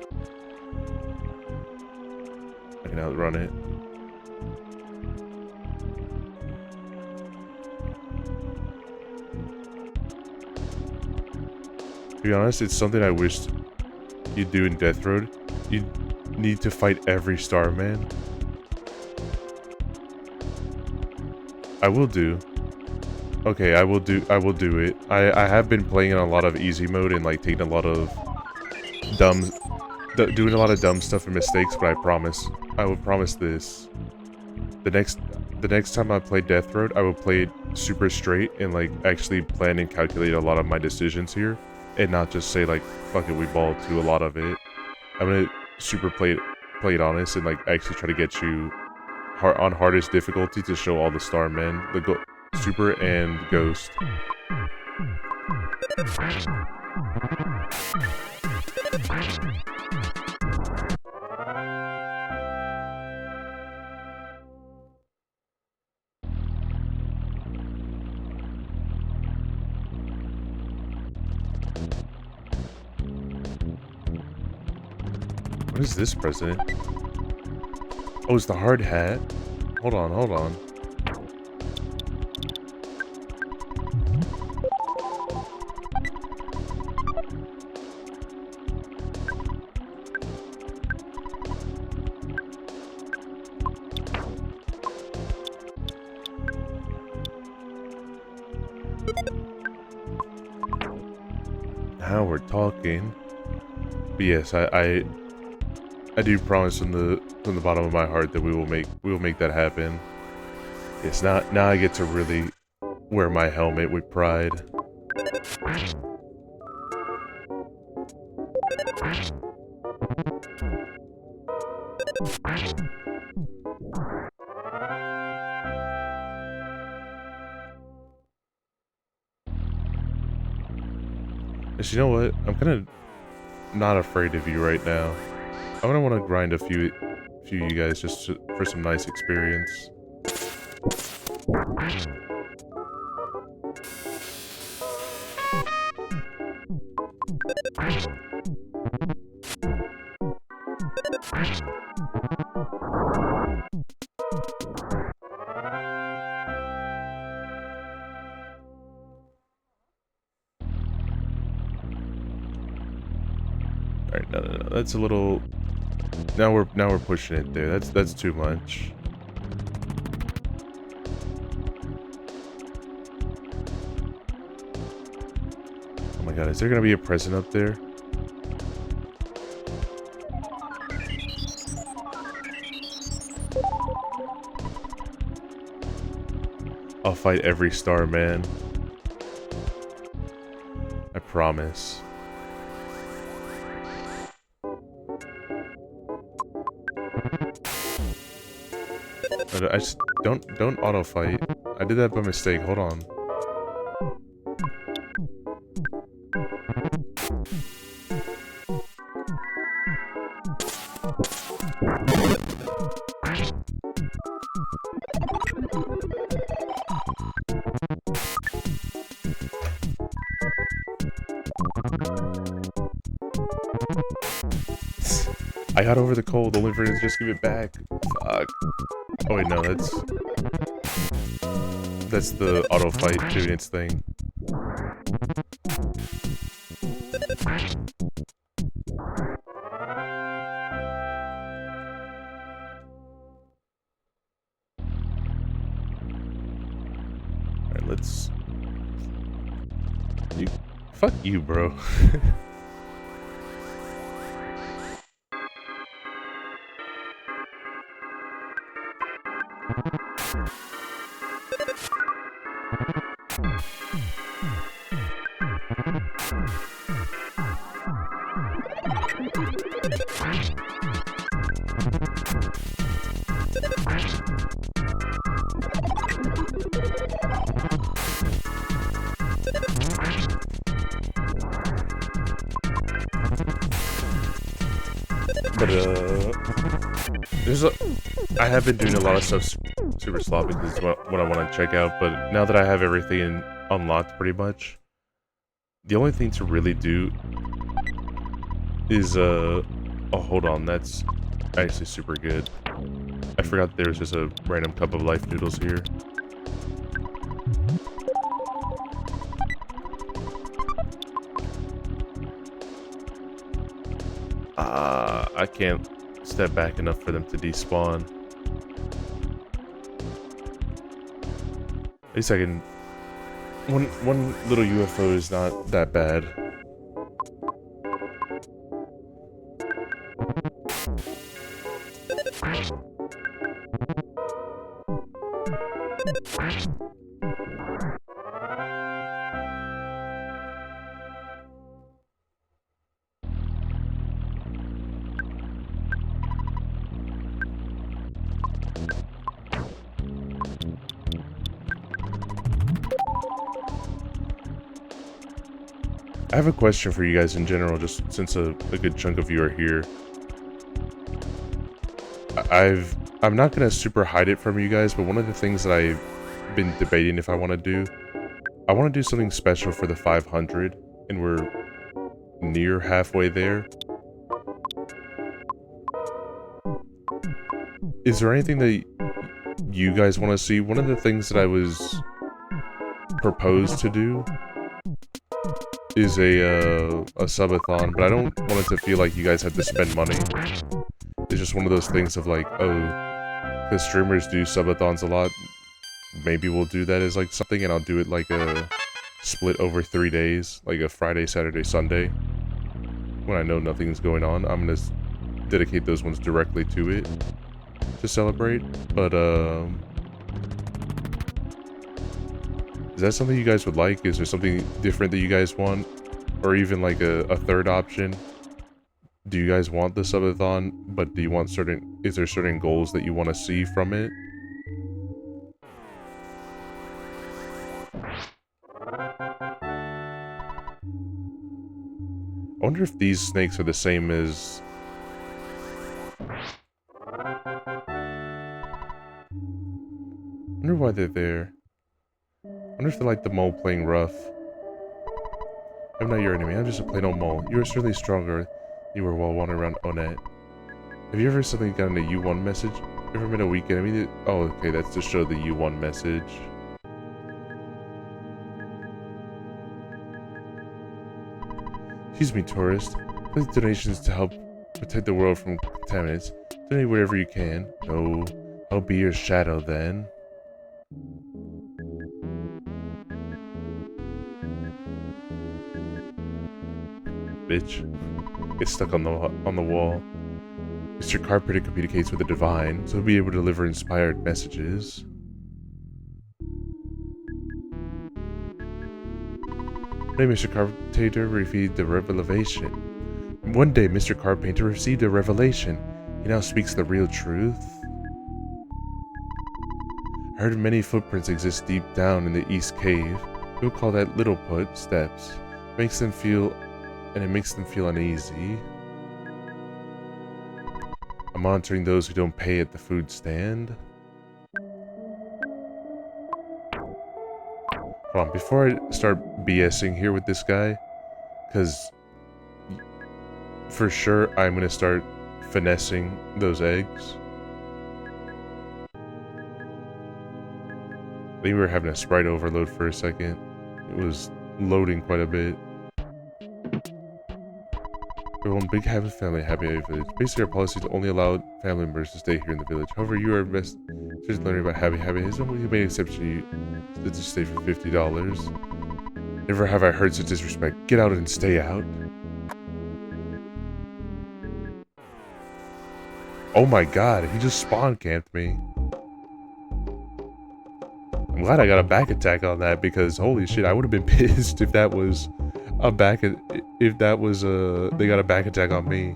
I can outrun it. To be honest, it's something I wished you'd do in Death Road. You need to fight every Starman. I will do. Okay, I will do it. I have been playing in a lot of easy mode and like taking a lot of doing a lot of dumb stuff and mistakes, but I will promise this. The next time I play Death Road, I will play it super straight and like actually plan and calculate a lot of my decisions here. And not just say like, fuck it, we balled to a lot of it. I'm gonna super play it honest and like actually try to get you on hardest difficulty to show all the Starmen, the Super and Ghost. What is this president? Oh, it's the hard hat. Hold on, hold on. Now we're talking. But yes, I do promise from the bottom of my heart that we will make that happen. Yes, now I get to really wear my helmet with pride. Yes, you know what? I'm kind of not afraid of you right now. I'm gonna want to grind a few of you guys just for some nice experience. Alright, no. That's a little... Now we're pushing it there. That's too much. Oh my god, is there gonna be a present up there? I'll fight every star, man. I promise. But I just don't auto fight. I did that by mistake. Hold on. I got over the cold, only for it to just give it back. Fuck. Oh wait, no, that's the auto fight doing its thing. Alright, let's... Fuck you, bro. But I have been doing a lot of stuff super sloppy because it's what I want to check out. But now that I have everything unlocked pretty much, the only thing to really do is oh, hold on, that's actually super good. I forgot there was just a random cup of life noodles here. I can't step back enough for them to despawn. At least I can... One little UFO is not that bad. I have a question for you guys in general, just since a good chunk of you are here. I'm not gonna super hide it from you guys, but one of the things that I've been debating if I want to do, I want to do something special for the 500, and we're near halfway there. is there anything that you guys want to see? One of the things that I was proposed to do is a subathon, but I don't want it to feel like you guys have to spend money. It's just one of those things of like, oh, the streamers do subathons a lot. Maybe we'll do that as like something, and I'll do it like a split over 3 days, like a Friday, Saturday, Sunday. When I know nothing's going on, I'm gonna dedicate those ones directly to it to celebrate. But is that something you guys would like? Is there something different that you guys want, or even like a third option? Do you guys want the subathon, but do you want is there certain goals that you want to see from it? I wonder if these snakes are the same as... I wonder why they're there. I wonder if they're like the mole playing rough. I'm not your enemy, I'm just a plain old mole. You are certainly stronger than you were while wandering around Onet. Have you ever suddenly gotten a U1 message? Ever met a weak enemy that... Oh, okay, that's to show the U1 message. Excuse me, tourist. Collect donations to help protect the world from contaminants. Donate wherever you can. No, I'll be your shadow then. Bitch. Get stuck on the wall. Mr. Carpenter communicates with the divine, so he'll be able to deliver inspired messages. One day, Mr. Carpenter received a revelation. One day, Mr. Carpenter received a revelation. He now speaks the real truth. I heard many footprints exist deep down in the East Cave. We'll call that little footsteps. It makes them feel uneasy. I'm monitoring those who don't pay at the food stand. Hold on, before I start BSing here with this guy, because for sure I'm going to start finessing those eggs. I think we were having a sprite overload for a second. It was loading quite a bit. Everyone, big happy family, happy village. Basically, our policy is to only allow family members to stay here in the village. However, you are best just learning about happy happyism. We made an exception to just stay for $50. Never have I heard such disrespect. Get out and stay out. Oh my god, he just spawn camped me. I'm glad I got a back attack on that, because holy shit, I would have been pissed if that was a back... If that was they got a back attack on me.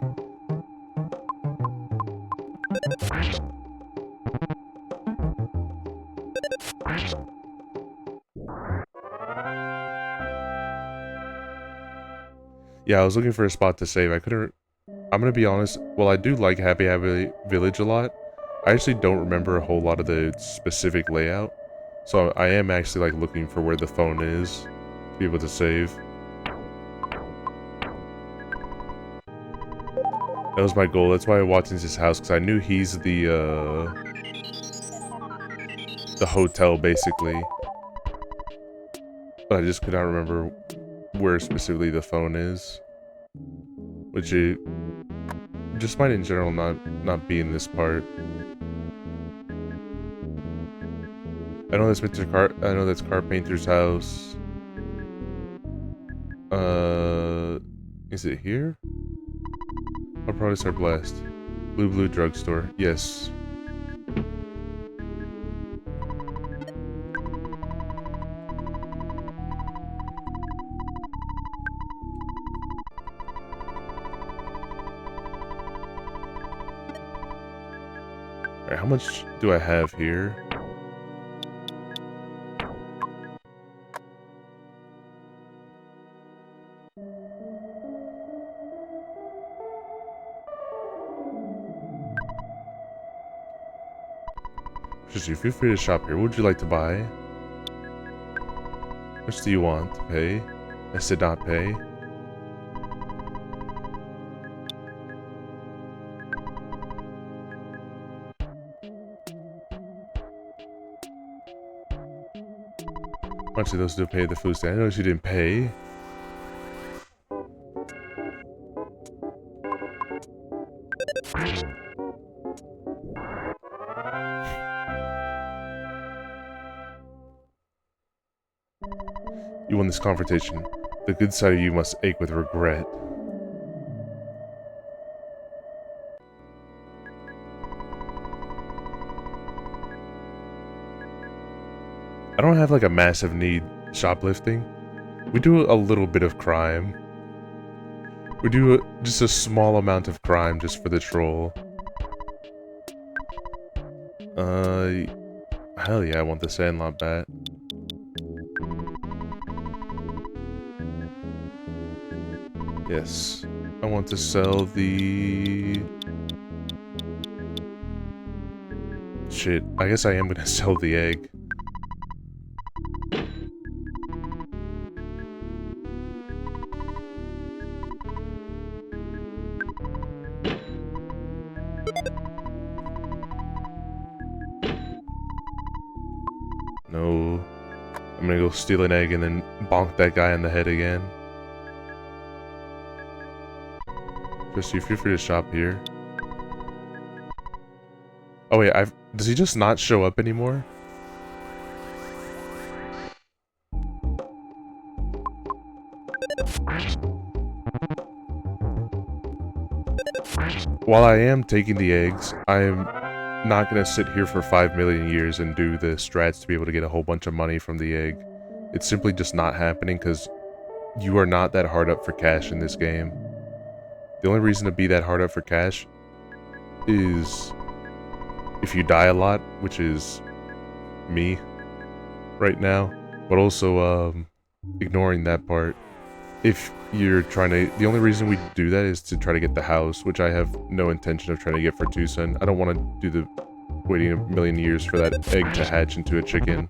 Yeah, I was looking for a spot to save. I couldn't... I'm gonna be honest, while I do like Happy Happy Village a lot, I actually don't remember a whole lot of the specific layout. So I am actually like looking for where the phone is to be able to save. That was my goal. That's why I walked into his house, because I knew he's the hotel, basically. But I just could not remember where specifically the phone is. Which it just might in general not be in this part. I know that's Carpenter's house. Is it here? Our products are blessed. Blue drugstore. Yes. Alright, how much do I have here? Feel free to shop here. What would you like to buy? How much do you want to pay? I said not pay. Actually, those do pay the food stand. I noticed you didn't pay. You won this confrontation. The good side of you must ache with regret. I don't have like a massive need shoplifting. We do a little bit of crime. We do just a small amount of crime just for the troll. Hell yeah, I want the Sandlot bat. Yes. I want to sell the... Shit, I guess I am gonna sell the egg. No. I'm gonna go steal an egg and then bonk that guy on the head again. Just feel free to shop here. Oh wait, does he just not show up anymore? While I am taking the eggs, I am not gonna sit here for 5 million years and do the strats to be able to get a whole bunch of money from the egg. It's simply just not happening because you are not that hard up for cash in this game. The only reason to be that hard up for cash is if you die a lot, which is me right now, but also ignoring that part. If you're trying to, the only reason we do that is to try to get the house, which I have no intention of trying to get for Tucson. I don't want to do the waiting a million years for that egg to hatch into a chicken.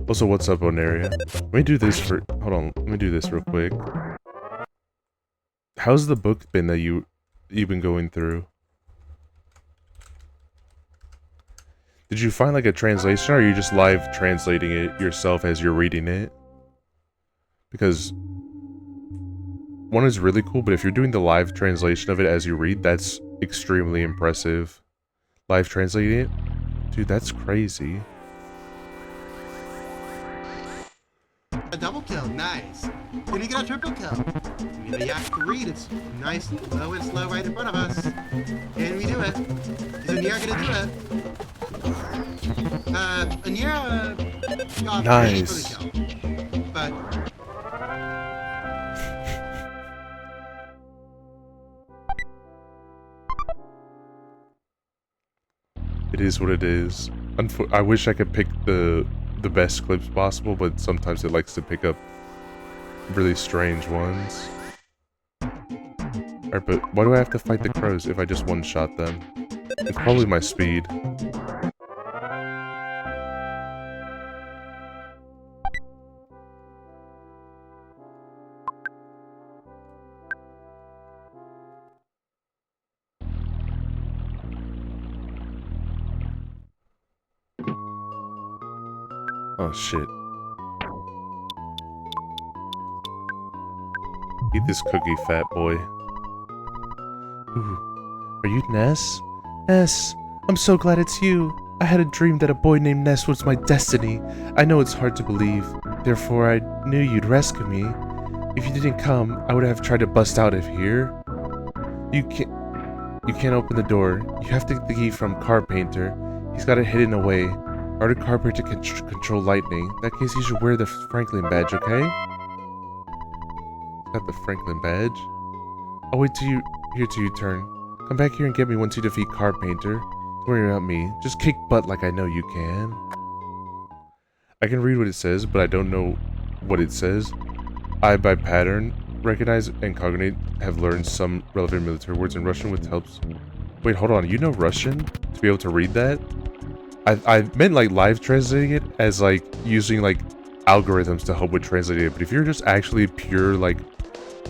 Also, what's up, Onaria? Let me do this for, hold on, let me do this real quick. How's the book been that you've been going through? Did you find like a translation, or are you just live translating it yourself as you're reading it? Because one is really cool, but if you're doing the live translation of it as you read, that's extremely impressive. Live translating it? Dude, that's crazy. A double kill, nice. Did we get a triple kill? We have a yak to read, it's nice, low and slow right in front of us. And we do it. Is Anira gonna do it? Anira got nice. for the kill. But it is what it is. I wish I could pick the best clips possible, but sometimes it likes to pick up really strange ones. Alright, but why do I have to fight the crows if I just one-shot them? It's probably my speed. Oh shit. Eat this cookie, fat boy. Ooh. Are you Ness? Ness, I'm so glad it's you. I had a dream that a boy named Ness was my destiny. I know it's hard to believe. Therefore, I knew you'd rescue me. If you didn't come, I would have tried to bust out of here. You can't open the door. You have to get the key from Carpainter. He's got it hidden away. Order Carpainter to control lightning. In that case, you should wear the Franklin badge, okay? Got the Franklin badge. I'll wait till you turn. Come back here and get me once you defeat Carpainter. Don't worry about me. Just kick butt like I know you can. I can read what it says, but I don't know what it says. I, by pattern, recognize and cognate, have learned some relevant military words in Russian with helps. Wait, hold on. You know Russian to be able to read that? I meant like live translating it as like using like algorithms to help with translating it. But if you're just actually pure like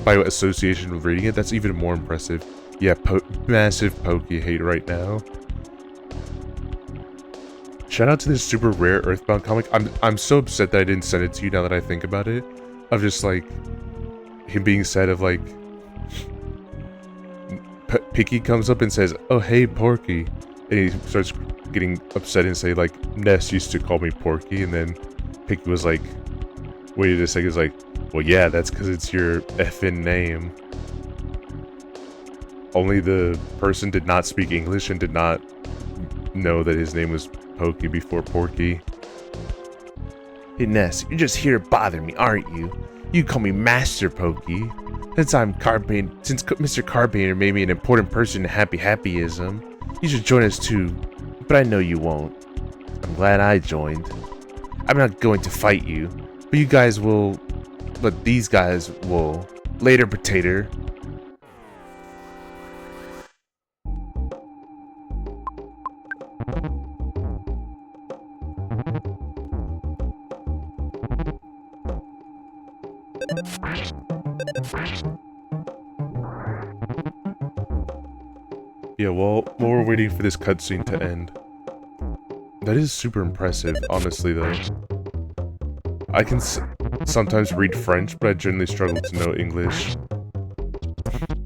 by association with reading it, that's even more impressive. Yeah, massive Pokey hate right now. Shout out to this super rare Earthbound comic. I'm so upset that I didn't send it to you now that I think about it. Of just like him being sad of like Picky comes up and says, "Oh hey Porky," and he starts getting upset and say like Ness used to call me Porky, and then Picky was like, wait a second, is like, well yeah, that's because it's your effing name. Only the person did not speak English and did not know that his name was Pokey before Porky. Hey Ness, you're just here to bother me, aren't you? You call me Master Pokey. Since Mr. Carpainter made me an important person in Happy Happyism, you should join us too. But I know you won't. I'm glad I joined. I'm not going to fight you, but you guys will. But these guys will. Later, potato. Yeah, well, while we're waiting for this cutscene to end. That is super impressive, honestly, though. I can sometimes read French, but I generally struggle to know English.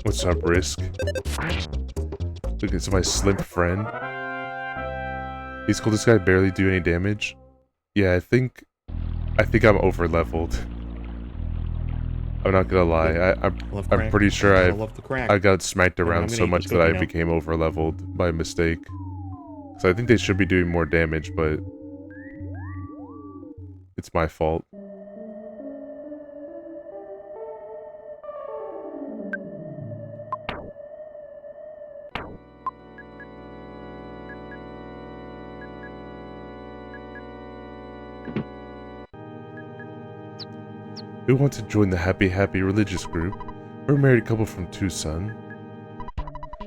What's up, Risk? Look, it's my slimp friend. He's cool. This guy barely do any damage. Yeah, I think I'm over leveled. I'm not gonna lie. I'm pretty sure I got smacked around so much that I became over leveled by mistake. So I think they should be doing more damage, but it's my fault. We want to join the Happy Happy religious group. We're a married couple from Tucson.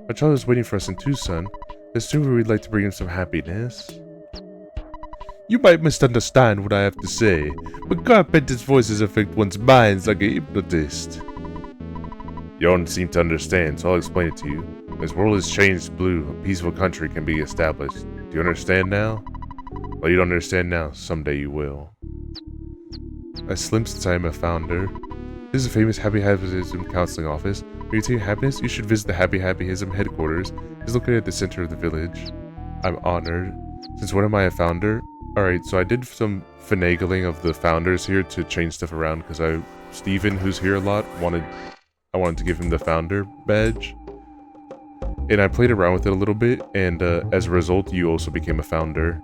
My child is waiting for us in Tucson. As soon as we'd like to bring him some happiness. You might misunderstand what I have to say, but Carpenter's voices affect one's minds like a hypnotist. You don't seem to understand, so I'll explain it to you. As world is changed blue, a peaceful country can be established. Do you understand now? Well, you don't understand now. Someday you will. I slim since I am a founder. This is a famous Happy Happyism counseling office. When you attain happiness, you should visit the Happy Happyism headquarters. It's located at the center of the village. I'm honored. Since when am I a founder? Alright, so I did some finagling of the founders here to change stuff around because Steven, who's here a lot, I wanted to give him the founder badge. And I played around with it a little bit, and as a result, you also became a founder.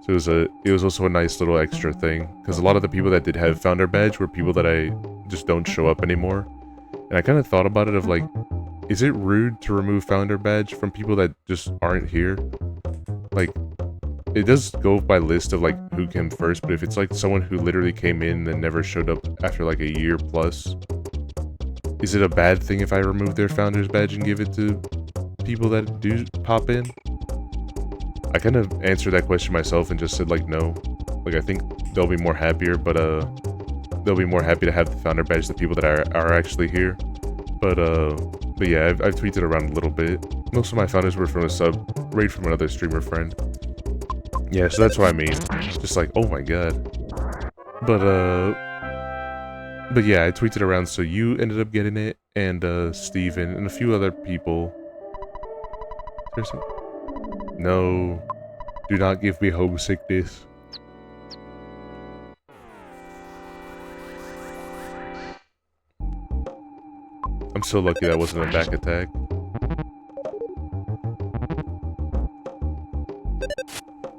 So it was also a nice little extra thing, because a lot of the people that did have founder badge were people that I just don't show up anymore. And I kind of thought about it of like, is it rude to remove founder badge from people that just aren't here? Like, it does go by list of like who came first, but if it's like someone who literally came in and then never showed up after like a year plus, is it a bad thing if I remove their founder's badge and give it to people that do pop in? I kind of answered that question myself and just said like no. Like I think they'll be more happier, but they'll be more happy to have the founder badge the people that are actually here. But yeah, I've tweeted around a little bit. Most of my founders were from a sub raid from another streamer friend. Yeah, so that's what I mean. Just like, oh my god. But yeah, I tweeted around, so you ended up getting it, and Steven, and a few other people. No, do not give me homesickness. I'm so lucky that wasn't a back attack.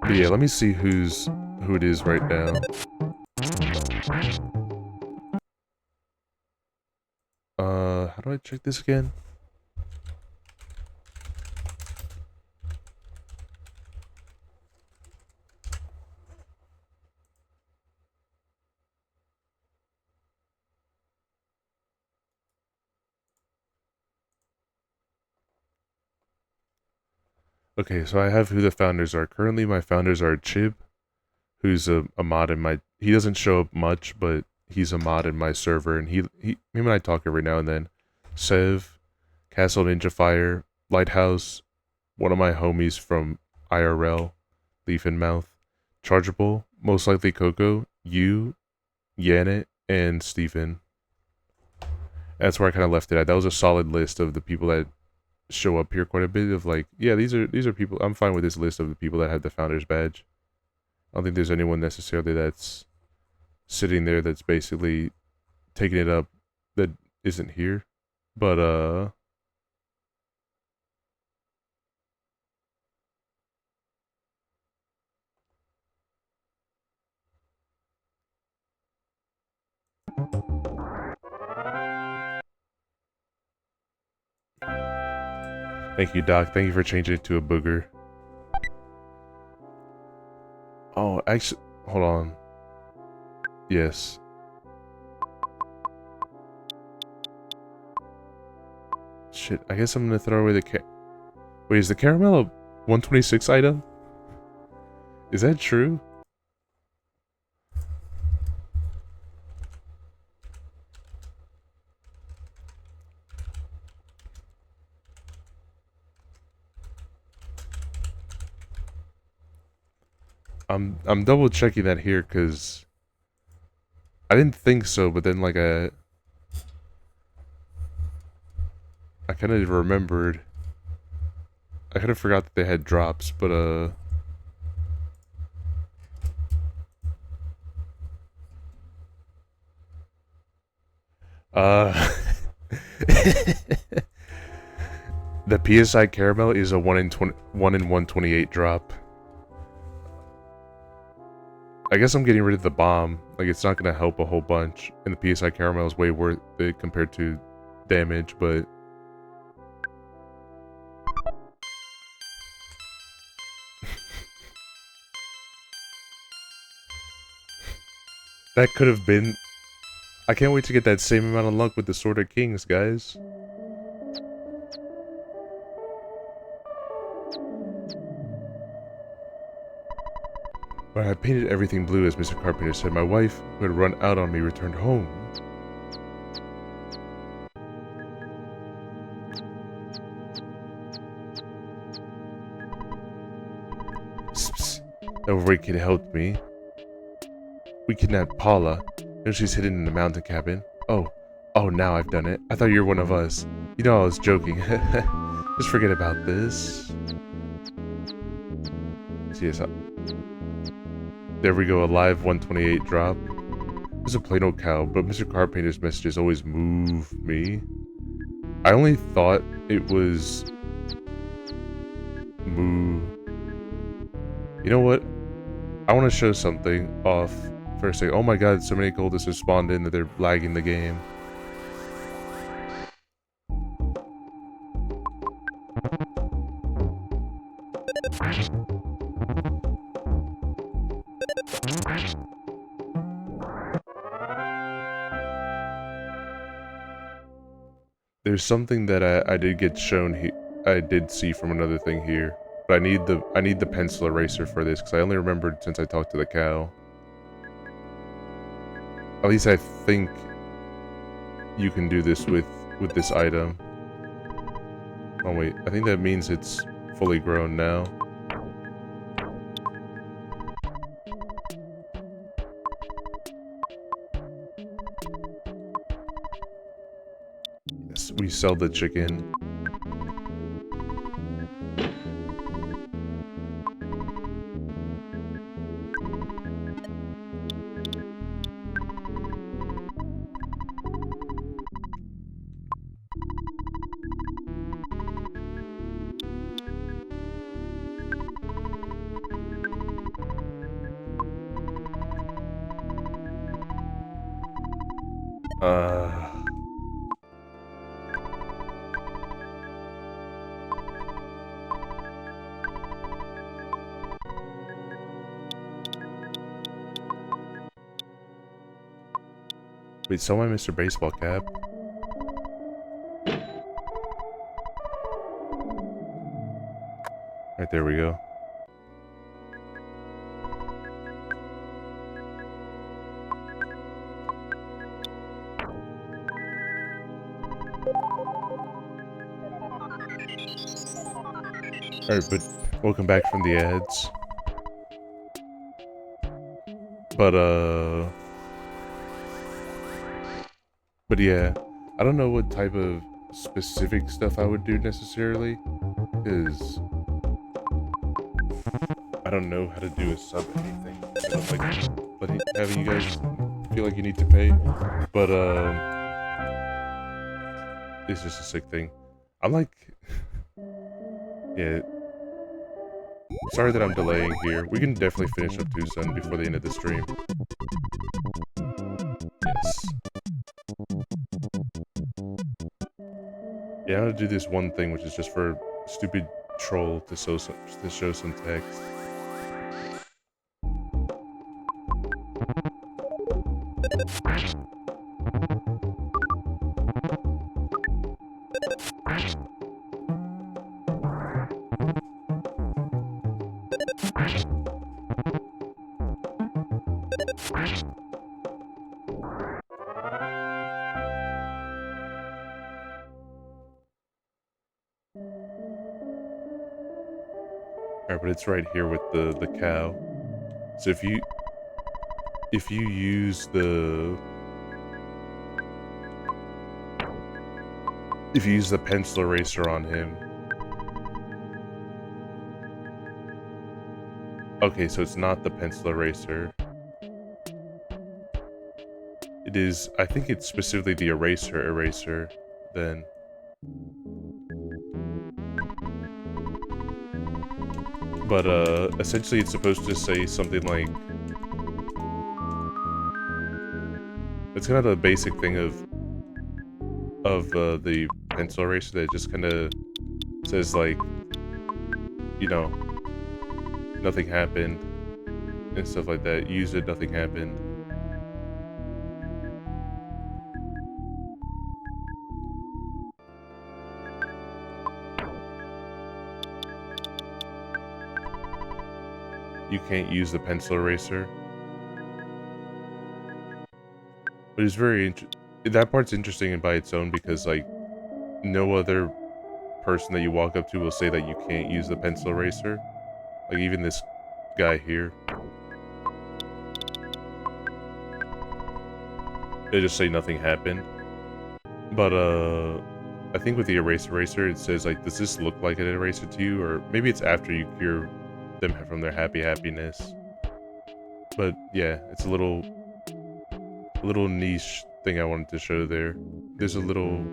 But yeah, let me see who it is right now. How do I check this again? Okay, so I have who the founders are. Currently, my founders are Chib, who's a mod in my... He doesn't show up much, but he's a mod in my server, and him and I talk every now and then. Sev, Castle Ninja Fire, Lighthouse, one of my homies from IRL, Leaf in Mouth, Chargeable, most likely Coco, you, Yanet, and Stephen. That's where I kind of left it at. That was a solid list of the people that show up here quite a bit. Of like, yeah, these are people. I'm fine with this list of the people that have the founder's badge. I don't think there's anyone necessarily that's sitting there that's basically taking it up that isn't here. But thank you, Doc. Thank you for changing it to a booger. Oh, actually, hold on. Yes. Shit, I guess I'm gonna throw away the Wait, is the caramel a 126 item? Is that true? I'm double checking that here because I didn't think so, but then like I kind of remembered. I kind of forgot that they had drops, but the PSI caramel is a 1 in 128 drop. I guess I'm getting rid of the bomb. Like, it's not gonna help a whole bunch, and the PSI caramel is way worth it compared to damage, but that could have been. I can't wait to get that same amount of luck with the Sword of Kings, guys. When I painted everything blue, as Mr. Carpenter said, my wife, who had run out on me, returned home. Psst, psst. The Ray kid helped me. We kidnapped Paula. Now she's hidden in the mountain cabin. Oh, now I've done it. I thought you were one of us. You know I was joking. Just forget about this. Yes, there we go, a live 128 drop. There's a plain old cow, but Mr. Carpenter's messages always move me. I only thought it was moo. You know what? I want to show something off for a second. Oh my god, so many cultists have spawned in that they're lagging the game. There's something that I did get shown here. I did see from another thing here, but I need the pencil eraser for this because I only remembered since I talked to the cow. At least I think you can do this with this item. Oh wait, I think that means it's fully grown now. Yes, we sell the chicken. Wait, sell my Mr. Baseball cap? Right, there we go. Alright, but welcome back from the ads. But yeah, I don't know what type of specific stuff I would do necessarily, because I don't know how to do a sub anything. I don't like having you guys feel like you need to pay, but it's just a sick thing. I'm like, yeah. Sorry that I'm delaying here. We can definitely finish up Tucson before the end of the stream. Yes. Yeah, I'm gonna do this one thing, which is just for a stupid troll to show some text. Alright, but it's right here with the cow. So if you use the pencil eraser on him. Okay, so it's not the pencil eraser. It is, I think it's specifically the eraser then. But essentially it's supposed to say something like, it's kind of the basic thing of the pencil eraser that just kind of says like, you know, nothing happened and stuff like that. Use it, nothing happened. You can't use the pencil eraser. But it's very that part's interesting by its own because like no other person that you walk up to will say that you can't use the pencil eraser. Like even this guy here. They just say nothing happened. But I think with the eraser it says like, does this look like an eraser to you? Or maybe it's after you cure them from their happiness. But yeah, it's a little niche thing I wanted to show there. There's a little...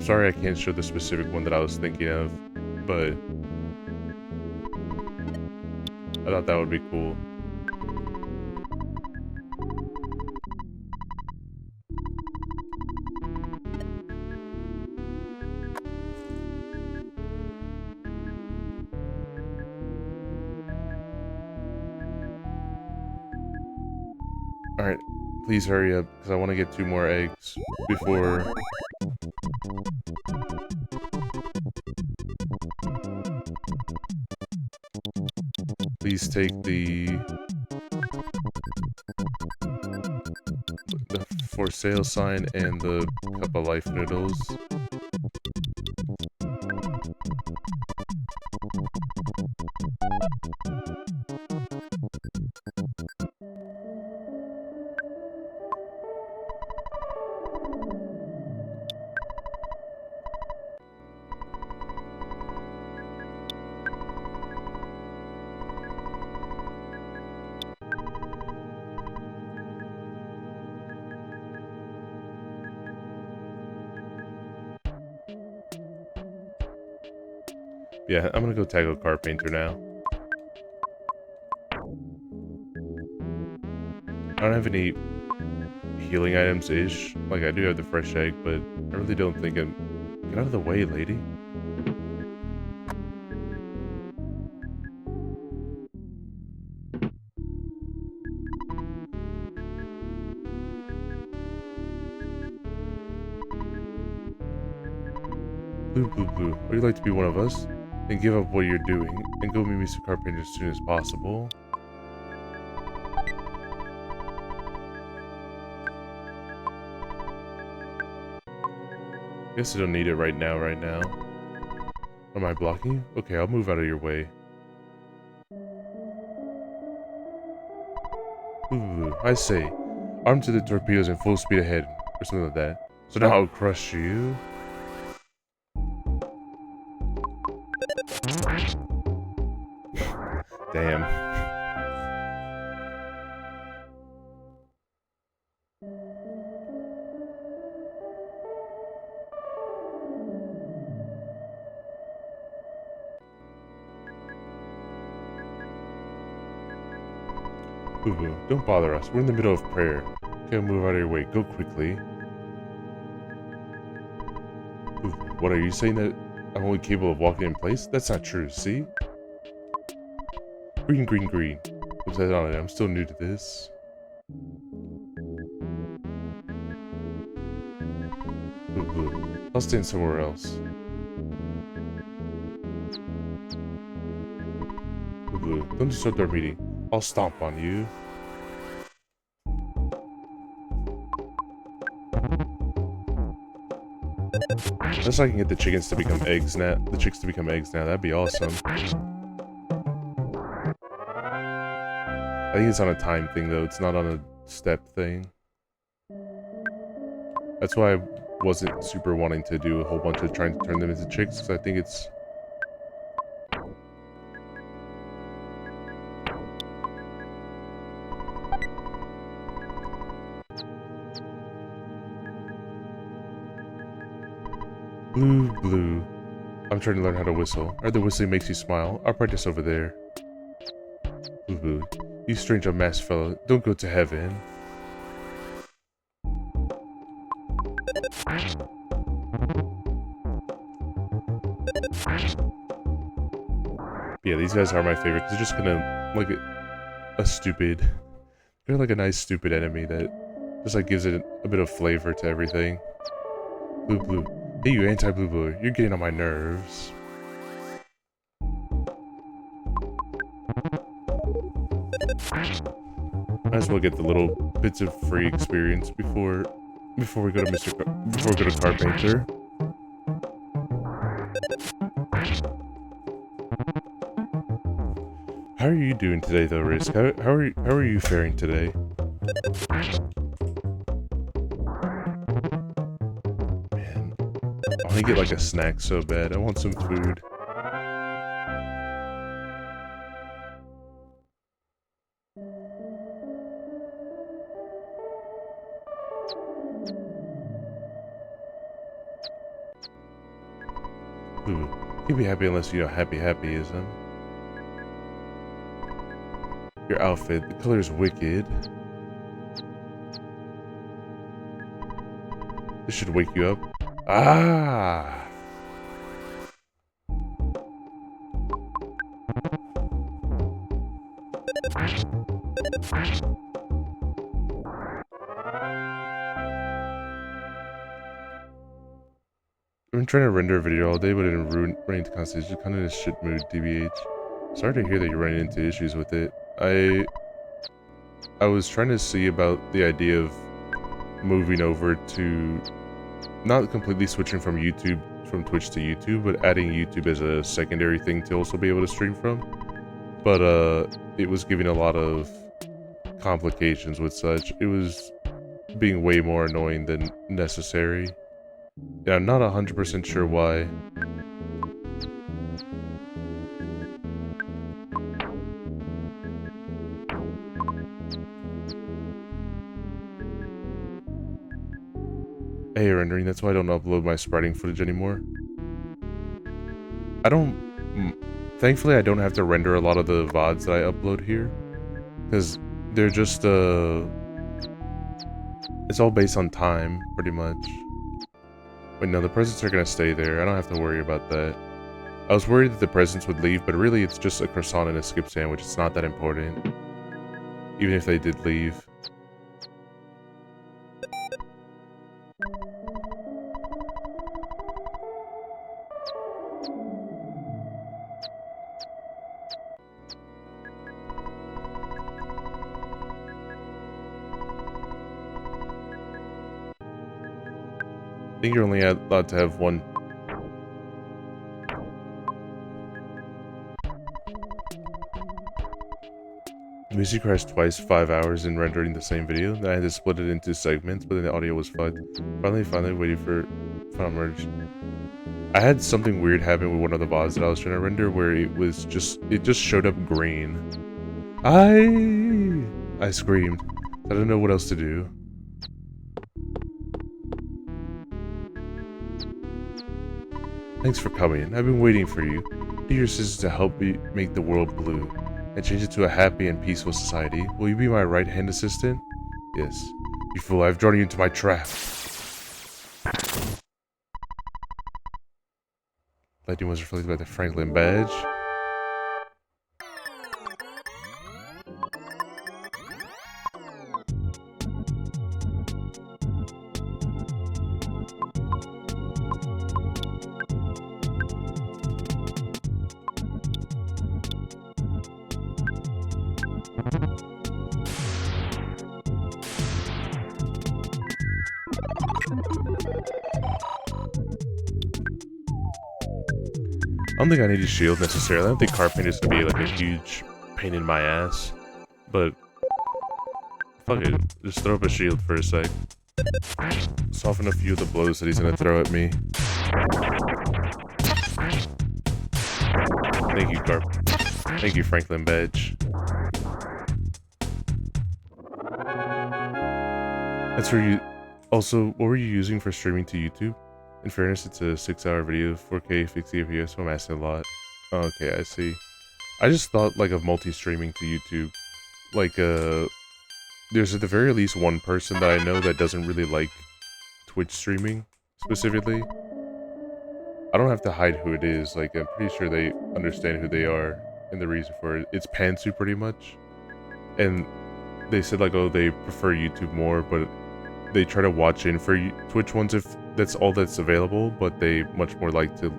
Sorry I can't show the specific one that I was thinking of, but I thought that would be cool. Alright, please hurry up, because I want to get 2 more eggs before... Please take the for sale sign and the cup of life noodles. Yeah, I'm gonna go tackle Carpenter now. I don't have any healing items-ish. Like, I do have the fresh egg, but I really don't think I'm... Get out of the way, lady. Blue, blue, blue. Would you like to be one of us? And give up what you're doing, and go meet Mr. Carpenter as soon as possible. Guess I don't need it right now. Am I blocking you? Okay, I'll move out of your way. Ooh, I say, armed to the torpedoes and full speed ahead, or something like that. So now I'll crush you. Damn. Boo-boo, don't bother us. We're in the middle of prayer. Okay, move out of your way. Go quickly. Boo-boo, what are you saying that I'm only capable of walking in place? That's not true, see? Green, green, green. What's that on it? I'm still new to this. Boo-boo. I'll stand somewhere else. Boo-boo, don't disrupt our meeting. I'll stomp on you. Unless I can get the chickens to become eggs now. The chicks to become eggs now. That'd be awesome. I think it's on a time thing though. It's not on a step thing. That's why I wasn't super wanting to do a whole bunch of trying to turn them into chicks, because I think it's... Blue, blue. I'm trying to learn how to whistle. Or the whistling makes you smile. I'll practice over there. Blue, blue. You strange unmasked fellow. Don't go to heaven. Yeah, these guys are my favorite because they're just gonna like a stupid. They're like a nice stupid enemy that just like gives it a bit of flavor to everything. Blue, blue. Hey, you anti-blue blue. You're getting on my nerves. Might as well get the little bits of free experience before we go to before we go to Carpenter. How are you doing today, though, Risk? How are you faring today? Man, I want to get like a snack so bad. I want some food. Ooh, you'll be happy unless you know happy ism. Your outfit, the color is wicked. This should wake you up. Ah! I've been trying to render a video all day, but it didn't run into constantly. Kind of in a shit mood, DBH. Sorry to hear that you're running into issues with it. I was trying to see about the idea of moving over to not completely switching from Twitch to YouTube, but adding YouTube as a secondary thing to also be able to stream from. But it was giving a lot of complications with such. It was being way more annoying than necessary. Yeah, I'm not 100% sure why. Hey, rendering, that's why I don't upload my spriting footage anymore. Thankfully, I don't have to render a lot of the VODs that I upload here. Because they're just, it's all based on time, pretty much. Wait, no, the presents are gonna stay there. I don't have to worry about that. I was worried that the presents would leave, but really it's just a croissant and a skip sandwich. It's not that important. Even if they did leave. I think you're only allowed to have one. Music crashed twice, 5 hours in rendering the same video. Then I had to split it into segments, but then the audio was fucked. Finally waiting for final merge. I had something weird happen with one of the VODs that I was trying to render where it just showed up green. I screamed. I didn't know what else to do. Thanks for coming. I've been waiting for you. Do your assistance to help me make the world blue and change it to a happy and peaceful society. Will you be my right-hand assistant? Yes. You fool, I've drawn you into my trap. Lightning was reflected by the Franklin badge. I don't think I need a shield necessarily. I don't think Carpenter is gonna be like a huge pain in my ass. But fuck it, just throw up a shield for a sec. Soften a few of the blows that he's gonna throw at me. Thank you, Carp. Thank you, Franklin Badge. That's where you. Also, what were you using for streaming to YouTube? In fairness, it's a 6-hour video, 4K, 60 FPS, so I'm asking a lot. Oh, okay, I see. I just thought like of multi-streaming to YouTube. Like, there's at the very least one person that I know that doesn't really like Twitch streaming, specifically. I don't have to hide who it is, like, I'm pretty sure they understand who they are and the reason for it. It's Pantsu, pretty much. And they said, like, oh, they prefer YouTube more, but they try to watch in for Twitch ones if that's all that's available, but they much more like to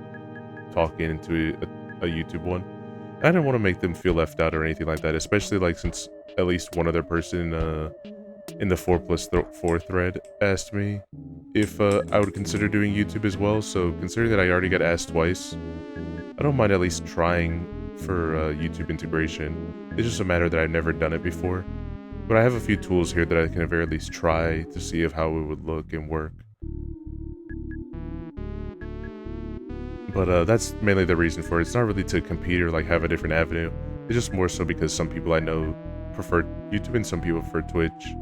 talk into a YouTube one. I didn't want to make them feel left out or anything like that, especially like since at least one other person in the 4+4 thread asked me if I would consider doing YouTube as well. So considering that I already got asked twice, I don't mind at least trying for YouTube integration. It's just a matter that I've never done it before. But I have a few tools here that I can at very least try to see of how it would look and work. But that's mainly the reason for it. It's not really to compete or like have a different avenue. It's just more so because some people I know prefer YouTube and some people prefer Twitch.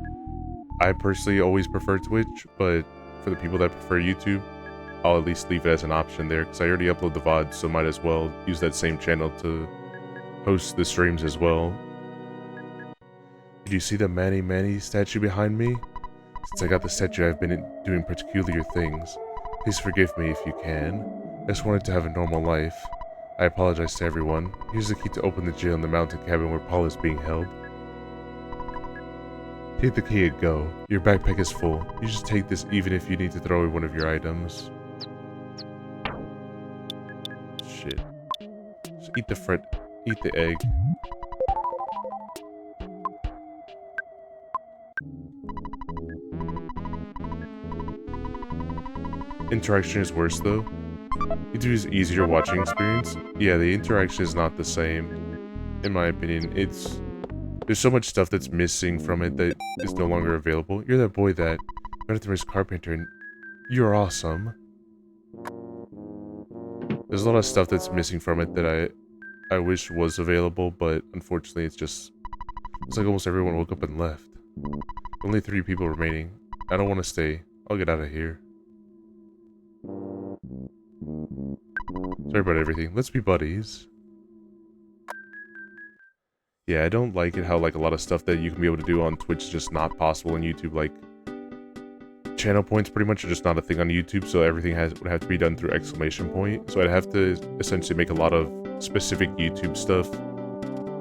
I personally always prefer Twitch, but for the people that prefer YouTube, I'll at least leave it as an option there because I already upload the VODs, so might as well use that same channel to host the streams as well. Did you see the Manny statue behind me? Since I got the statue, I've been doing peculiar things. Please forgive me if you can. I just wanted to have a normal life. I apologize to everyone. Here's the key to open the jail in the mountain cabin where Paul is being held. Take the key and go. Your backpack is full. You just take this even if you need to throw away one of your items. Shit. Just eat the egg. Interaction is worse though. YouTube is easier watching experience. Yeah, the interaction is not the same. In my opinion, there's so much stuff that's missing from it that is no longer available. You're that boy that met Miss Carpenter and you're awesome. There's a lot of stuff that's missing from it that I wish was available, but unfortunately it's like almost everyone woke up and left. Only 3 people remaining. I don't want to stay. I'll get out of here. Sorry about everything. Let's be buddies. Yeah, I don't like it how like a lot of stuff that you can be able to do on Twitch is just not possible on YouTube. Like channel points pretty much are just not a thing on YouTube, so everything would have to be done through exclamation point. So I'd have to essentially make a lot of specific YouTube stuff.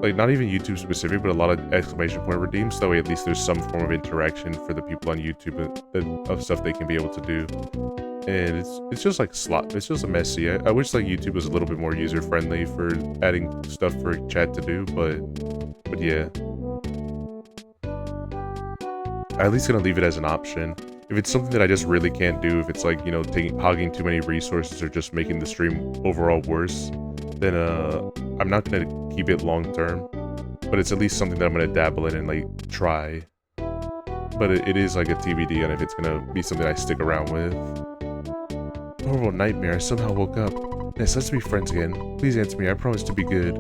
Like not even YouTube specific, but a lot of exclamation point redeems. So that way at least there's some form of interaction for the people on YouTube of stuff they can be able to do. And it's just like it's just messy. I wish like YouTube was a little bit more user friendly for adding stuff for chat to do, but yeah. I'm at least gonna leave it as an option. If it's something that I just really can't do, if it's like, you know, hogging too many resources or just making the stream overall worse, then I'm not gonna keep it long term. but it's at least something that I'm gonna dabble in and like try. But it is like a TBD on if it's gonna be something I stick around with. Horrible nightmare, I somehow woke up. Yes, let's be friends again. Please answer me, I promise to be good.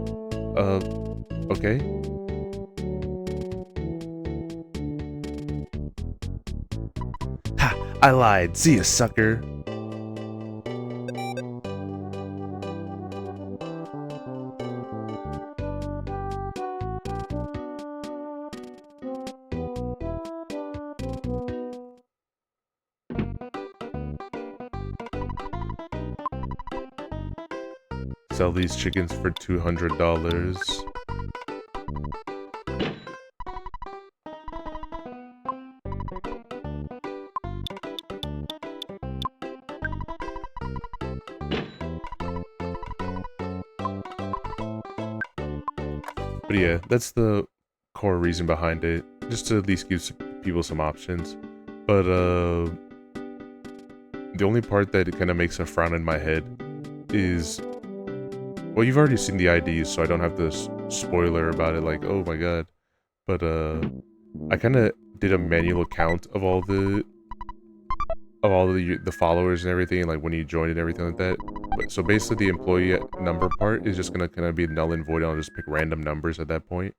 Okay? Ha! I lied. See ya, sucker. Sell these chickens for $200. But yeah, that's the core reason behind it, just to at least give people some options. But the only part that it kind of makes a frown in my head is, well, you've already seen the IDs, so I don't have to spoiler about it, like, oh my god. But I kind of did a manual count of all the followers and everything, like when you joined and everything like that. But so basically, the employee number part is just gonna kind of be null and void. I'll just pick random numbers at that point,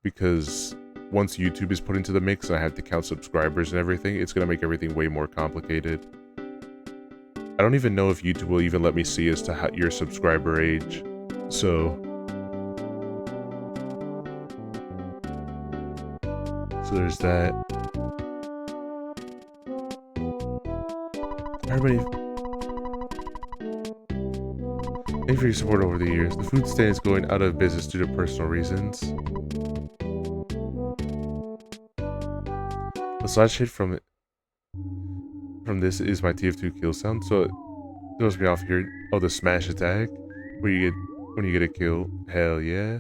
because once YouTube is put into the mix and I have to count subscribers and everything, it's gonna make everything way more complicated. I don't even know if YouTube will even let me see as to your subscriber age. So there's that. Everybody, thank you for your support over the years. The food stand is going out of business due to personal reasons. The slash hit from this is my TF2 kill sound, so it throws me off here. Oh, the smash attack, where you get when you get a kill. Hell yeah.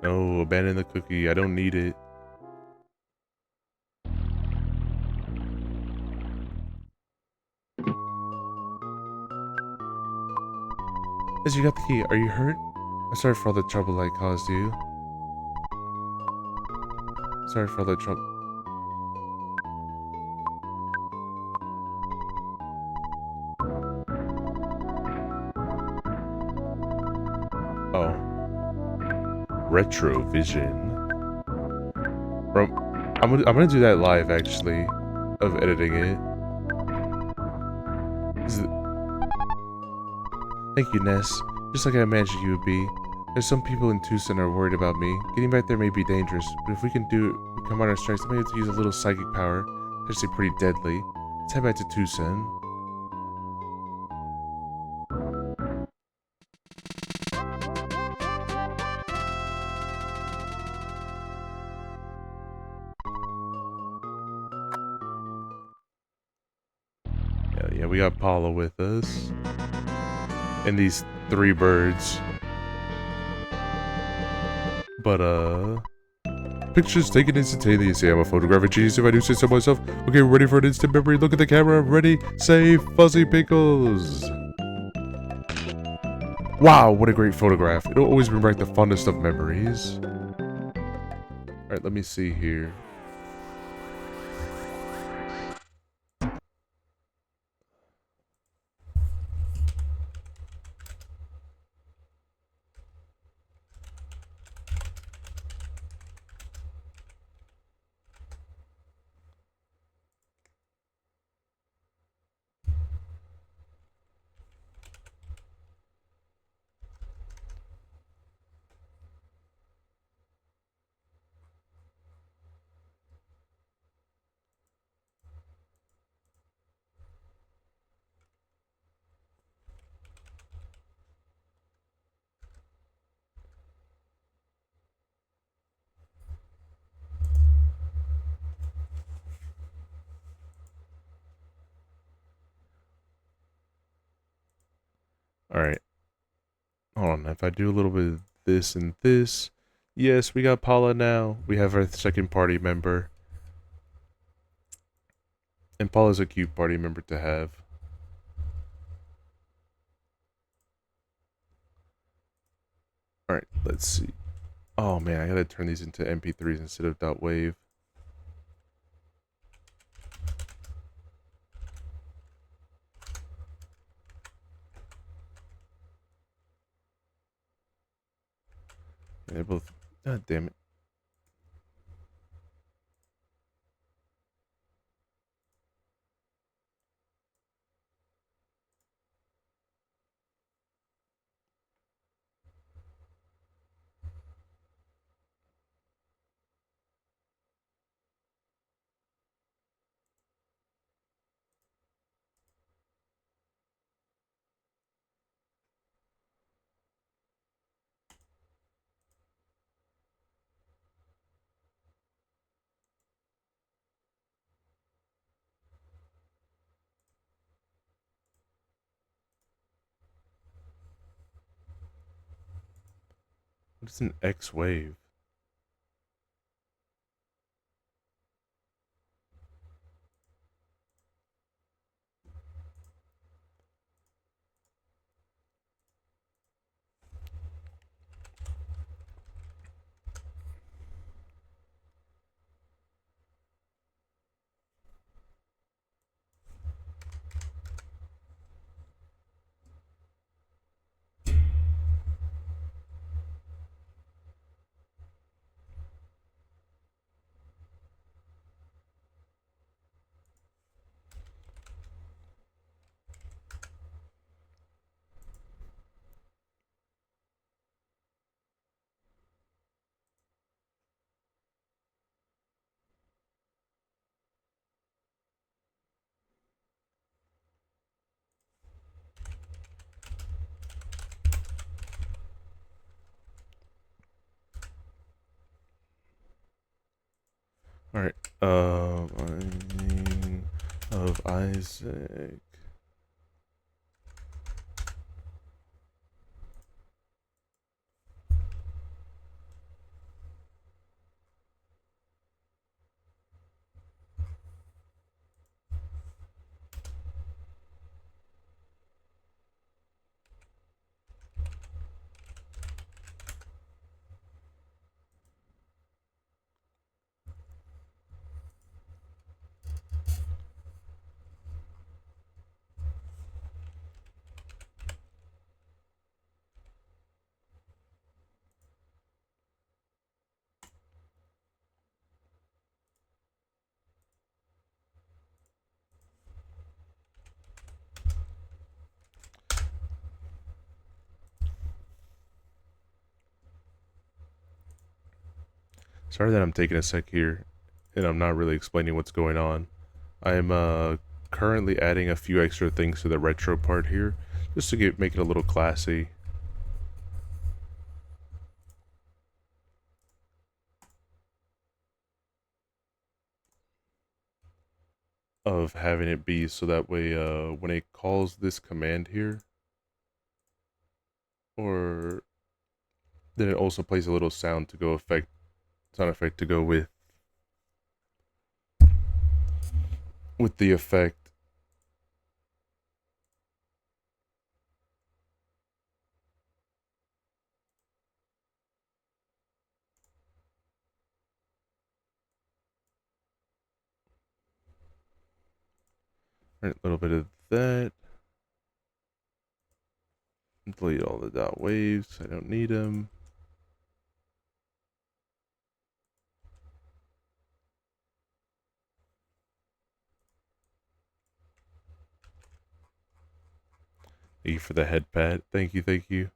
No, abandon the cookie. I don't need it. As you got the key, are you hurt? I'm sorry for all the trouble I caused you. Sorry for all the trouble. Oh. Retrovision. I'm gonna do that live, actually, of editing it. Thank you, Ness. Just like I imagined you would be. There's some people in Tucson are worried about me. Getting back there may be dangerous, but if we can come on our strikes, I may have to use a little psychic power. It's actually pretty deadly. Let's head back to Tucson. Yeah, we got Paula with us. And these 3 birds. But, pictures taken instantaneously. I'm a photographic genius if I do say so myself. Okay, we're ready for an instant memory. Look at the camera. Ready, say, Fuzzy Pickles. Wow, what a great photograph. It'll always bring back the fondest of memories. Alright, let me see here. All right. Hold on. If I do a little bit of this and this, yes, we got Paula now. We have our second party member, and Paula's a cute party member to have. All right. Let's see. Oh man, I gotta turn these into MP3s instead of .wave. They both. God damn it. What is an X wave? All right. Binding of Isaac. Sorry that I'm taking a sec here, and I'm not really explaining what's going on. I'm currently adding a few extra things to the retro part here, just to make it a little classy. Of having it be so that way, when it calls this command here, or then it also plays a little sound effect to go with the effect. Right, a little bit of that. Delete all the dot waves. I don't need them. Thank you for the head pat. Thank you, thank you.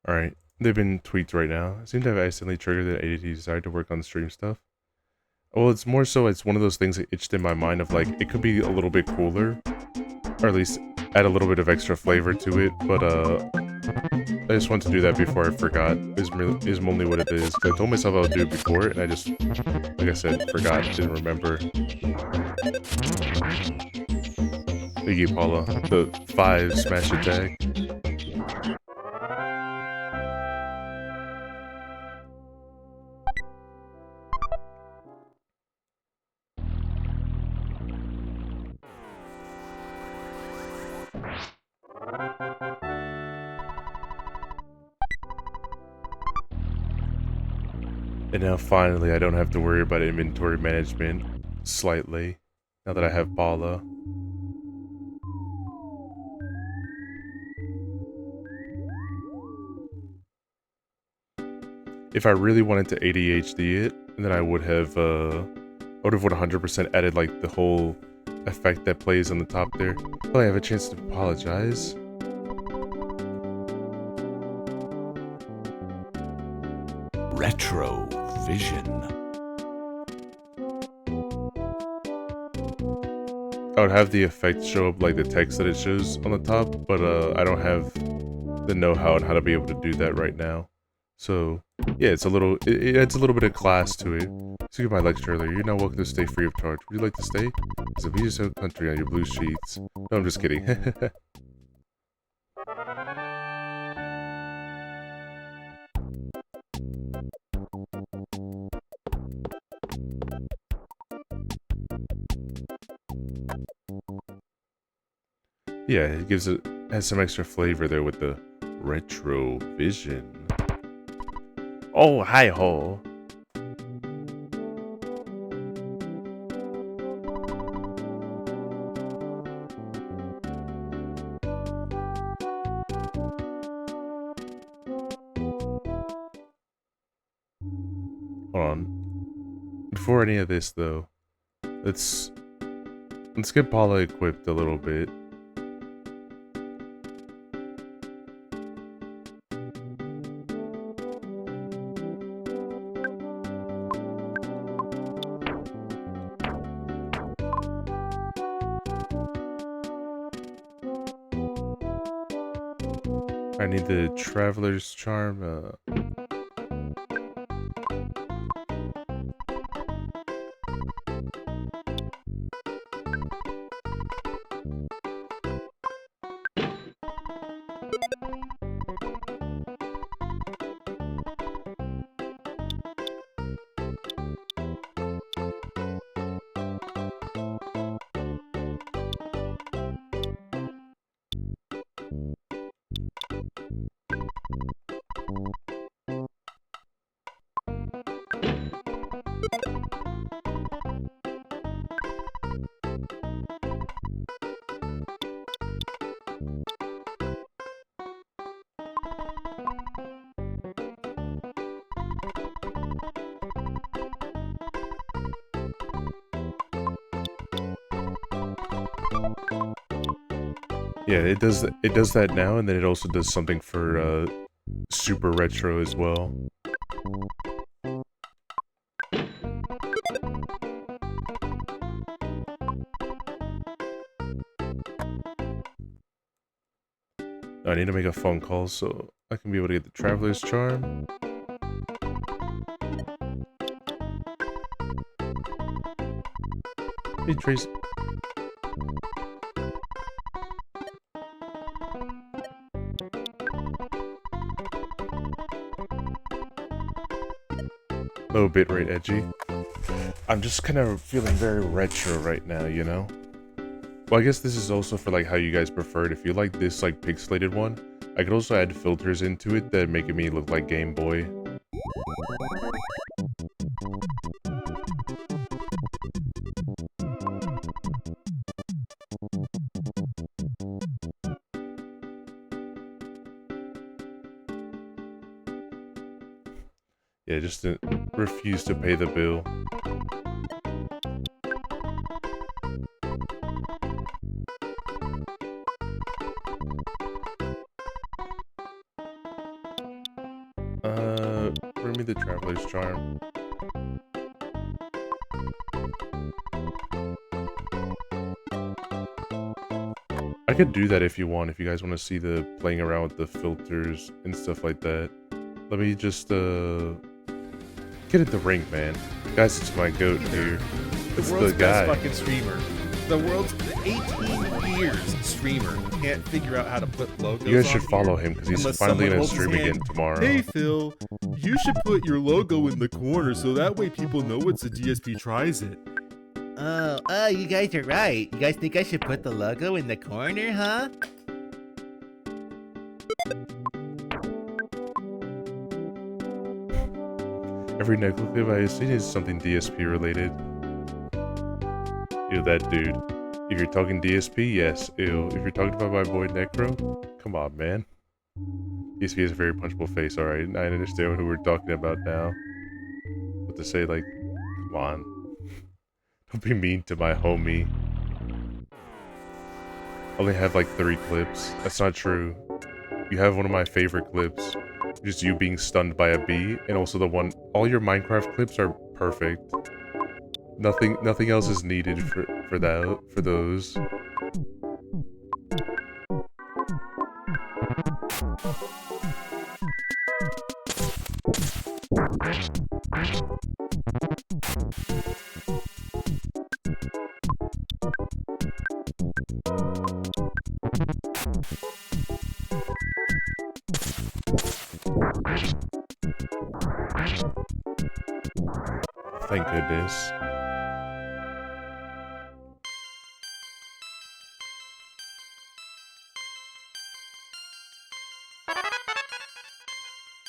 Alright, they've been tweaked right now. I seem to have accidentally triggered the ADT desire to work on stream stuff. Well, it's more so it's one of those things that itched in my mind of like, it could be a little bit cooler, or at least add a little bit of extra flavor to it, but I just wanted to do that before I forgot, is only what it is. 'Cause I told myself I would do it before, and I just, like I said, forgot, didn't remember. Thank you, Paula. The 5 smash attack. And now finally I don't have to worry about inventory management slightly, now that I have Paula. If I really wanted to ADHD it, then I would have 100% added like the whole effect that plays on the top there. Well, I have a chance to apologize. Retro Vision. I would have the effect show up like the text that it shows on the top, but I don't have the know-how on how to be able to do that right now. So yeah, it's a little, it adds a little bit of class to it. So you my lecture earlier, you're now welcome to stay free of charge. Would you like to stay? There's a Visa Zone country on your blue sheets. No, I'm just kidding. Yeah, it has some extra flavor there with the retro vision. Oh, hi ho. Hold on. Before any of this though, let's get Paula equipped a little bit. I need the Traveler's Charm. Yeah, it does that now, and then it also does something for Super Retro as well. I need to make a phone call so I can be able to get the Traveler's Charm. Hey, Tracy. Low bitrate Edgey. I'm just kind of feeling very retro right now, you know? Well, I guess this is also for like how you guys prefer it. If you like this like pixelated one, I could also add filters into it that make me look like Game Boy. Yeah, just to refuse to pay the bill. Bring me the Traveler's Charm. I could do that if you want, if you guys want to see the playing around with the filters and stuff like that. Let me just, get in the ring, man. Guys, it's my goat here. It's The world's the guy. best fucking streamer. The world's 18 years streamer can't figure out how to put logos. You guys should on follow here him because he's unless finally someone gonna holds his stream hand. again tomorrow. Hey Phil, you should put your logo in the corner so that way people know it's a DSP tries it. Oh, you guys are right. You guys think I should put the logo in the corner, huh? Every Necro clip I've seen is something DSP related. Ew, that dude. If you're talking DSP, yes. Ew. If you're talking about my boy Necro, come on, man. DSP has a very punchable face, alright. I understand who we're talking about now. But to say, like, come on. Don't be mean to my homie. I only have like 3 clips. That's not true. You have one of my favorite clips. Just you being stunned by a bee, and also the one. All your Minecraft clips are perfect. Nothing else is needed for those. Thank goodness.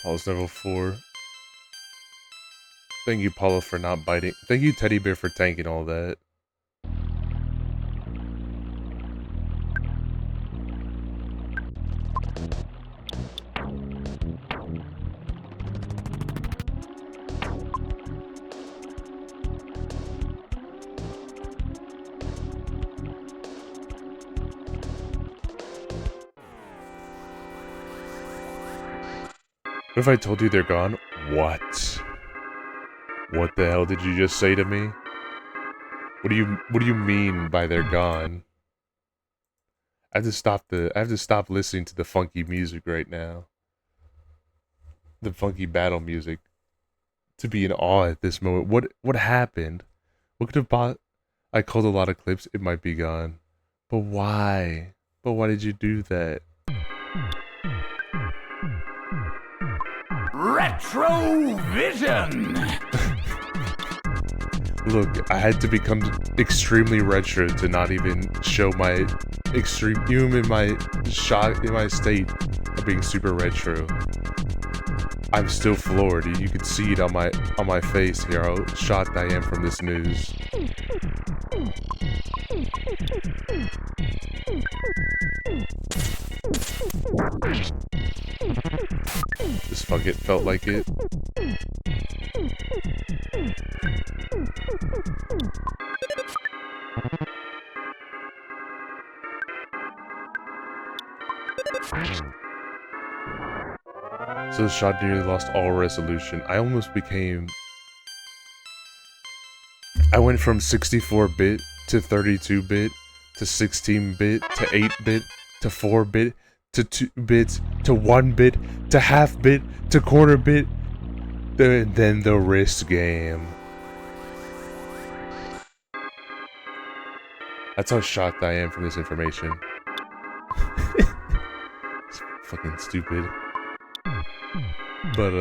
Paul's level 4. Thank you, Paula, for not biting. Thank you, Teddy Bear, for tanking all that. What if I told you they're gone? What? What the hell did you just say to me? What do you mean by they're gone? I have to stop listening to the funky music right now. The funky battle music. To be in awe at this moment. What happened? What could have bought? I called a lot of clips, it might be gone. But why? But why did you do that? Retrovision! Look, I had to become extremely retro to not even show my extreme, even in my state of being super retro. I'm still floored. You can see it on my face here how shocked I am from this news. This fuck it felt like it. So the shot nearly lost all resolution. I almost became... I went from 64-bit to 32-bit to 16-bit to 8-bit to 4-bit to 2 bits to 1 bit to half bit to quarter bit. Then the wrist game. That's how shocked I am from this information. It's fucking stupid. But,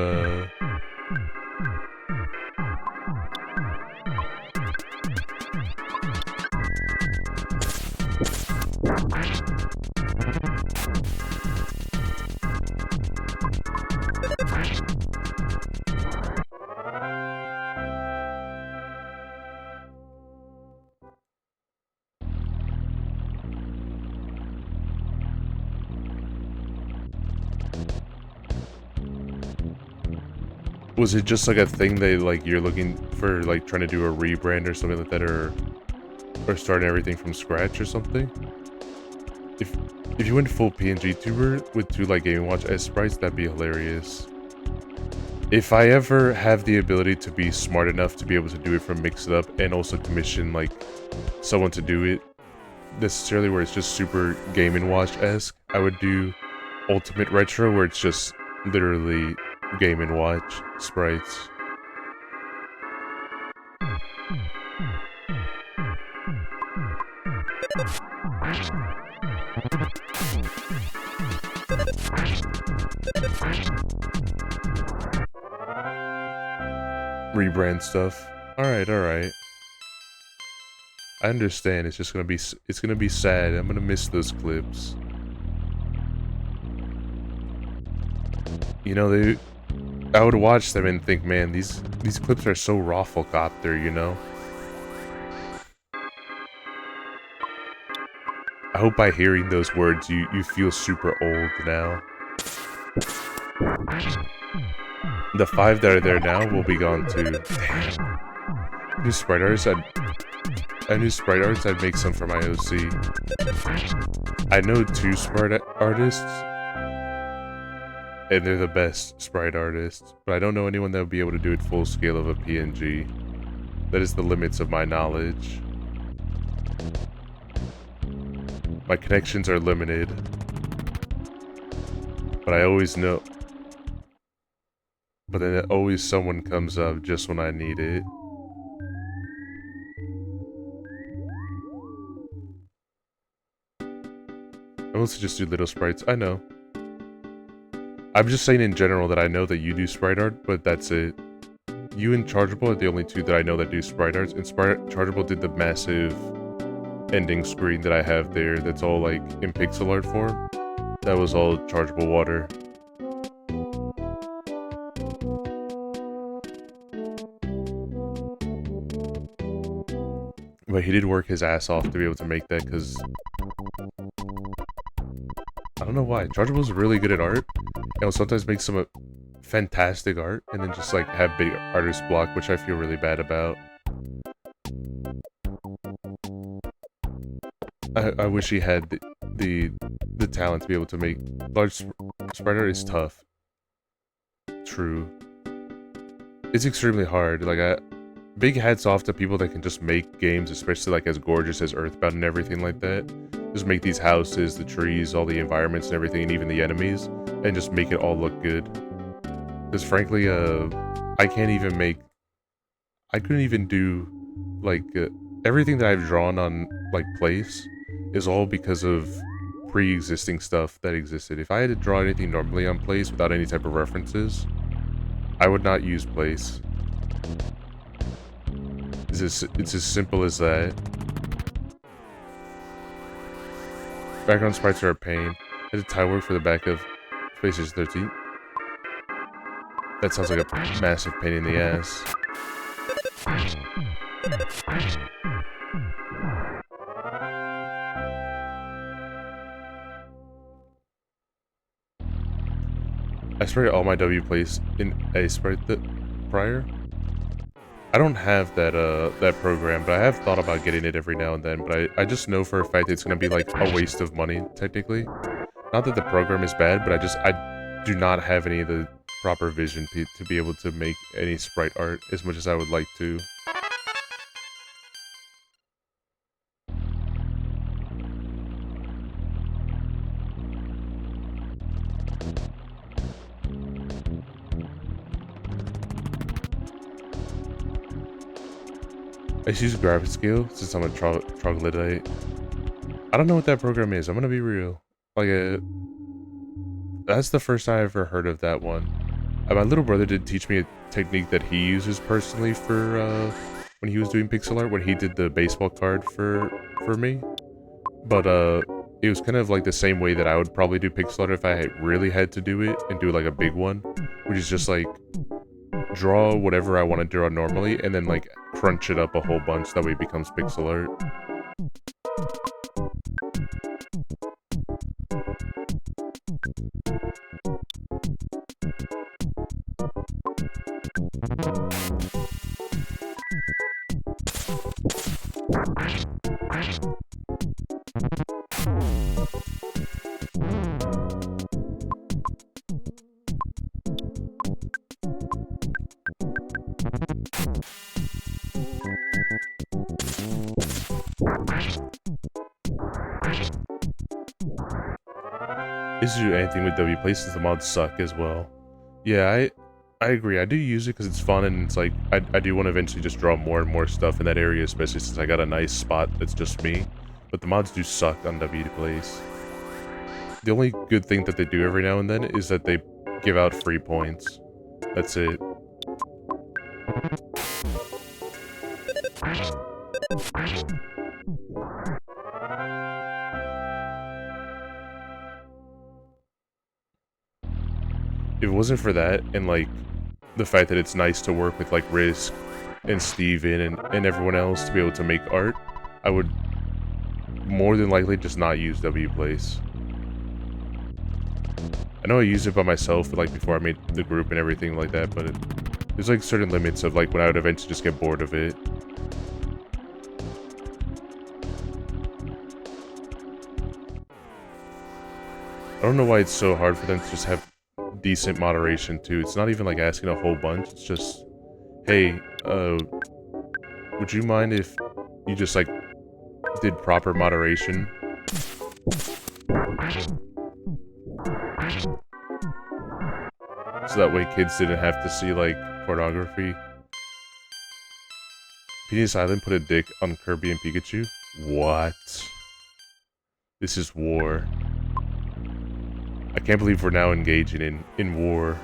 was it just like a thing that like you're looking for, like trying to do a rebrand or something like that, or starting everything from scratch or something? If you went full PNG tuber with 2 like Game & Watch S sprites, that'd be hilarious. If I ever have the ability to be smart enough to be able to do it from Mix It Up and also commission like someone to do it necessarily where it's just super Game & Watch-esque, I would do Ultimate Retro where it's just literally Game & Watch sprites. Rebrand stuff. Alright, alright. I understand, it's gonna be sad. I'm gonna miss those clips. You know, I would watch them and think, man, these clips are so Rafflecopter, you know? I hope by hearing those words you feel super old now. The 5 that are there now will be gone too. Damn. New sprite artists, I knew sprite artists, I'd make some for my OC. I know 2 sprite artists, and they're the best sprite artists, but I don't know anyone that would be able to do it full scale of a PNG. That is the limits of my knowledge. My connections are limited, but I always know. But then always someone comes up just when I need it. I mostly just do little sprites, I know. I'm just saying in general that I know that you do sprite art, but that's it. You and Chargeable are the only 2 that I know that do sprite arts, and Chargeable did the massive ending screen that I have there that's all like in pixel art form. That was all Chargeable Water. But he did work his ass off to be able to make that, because I don't know why. Chargeable's really good at art, and will sometimes make some fantastic art, and then just like have big artist block, which I feel really bad about. I wish he had the talent to be able to make large sprite art. Is tough. True. It's extremely hard. Like big hats off to people that can just make games, especially like as gorgeous as Earthbound and everything like that. Just make these houses, the trees, all the environments and everything, and even the enemies, and just make it all look good. Because frankly, I can't even make... I couldn't even do, like, everything that I've drawn on, like, Place is all because of pre-existing stuff that existed. If I had to draw anything normally on Place without any type of references, I would not use Place. It's as simple as that. Background sprites are a pain. I did tie work for the back of Spaces 13. That sounds like a massive pain in the ass. I sprayed all my W plays in a sprite prior. I don't have that program, but I have thought about getting it every now and then, but I just know for a fact it's gonna be like a waste of money, technically. Not that the program is bad, but I do not have any of the proper vision to be able to make any sprite art as much as I would like to. I just use Graphscale since I'm a troglodyte. I don't know what that program is, I'm gonna be real. Like, that's the first time I ever heard of that one. My little brother did teach me a technique that he uses personally for, when he was doing pixel art, when he did the baseball card for me. But, it was kind of like the same way that I would probably do pixel art if I really had to do it, and do like a big one. Which is just like, draw whatever I want to draw normally, and then like crunch it up a whole bunch, that way it becomes pixel art. is to do anything with W Play since the mods suck as well. Yeah, I agree. I do use it because it's fun and it's like I do want to eventually just draw more and more stuff in that area, especially since I got a nice spot that's just me. But the mods do suck on W Plays. The only good thing that they do every now and then is that they give out free points. That's it. If it wasn't for that, and like the fact that it's nice to work with like Risk and Steven and everyone else to be able to make art, I would more than likely just not use WPlace. I know I used it by myself, like before I made the group and everything like that, but there's like certain limits of like when I would eventually just get bored of it. I don't know why it's so hard for them to just have decent moderation too. It's not even like asking a whole bunch, it's just, hey, would you mind if you just like did proper moderation? So that way kids didn't have to see like pornography. Penis Island put a dick on Kirby and Pikachu? What? This is war. I can't believe we're now engaging in war.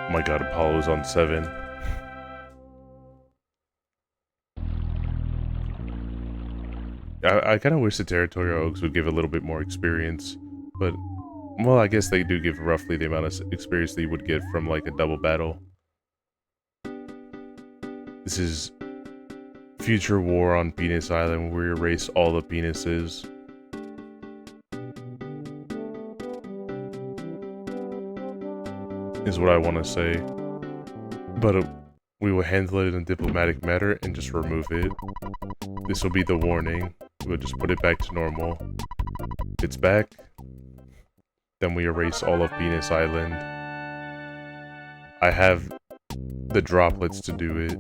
Oh my god, Apollo's on 7. I kind of wish the Territorial Oaks would give a little bit more experience, but, well, I guess they do give roughly the amount of experience that you would get from, like, a double battle. This is future war on Penis Island, where we erase all the penises. Is what I want to say. But we will handle it in a diplomatic manner and just remove it. This will be the warning. We'll just put it back to normal. It's back. Then we erase all of Penis Island. I have the droplets to do it.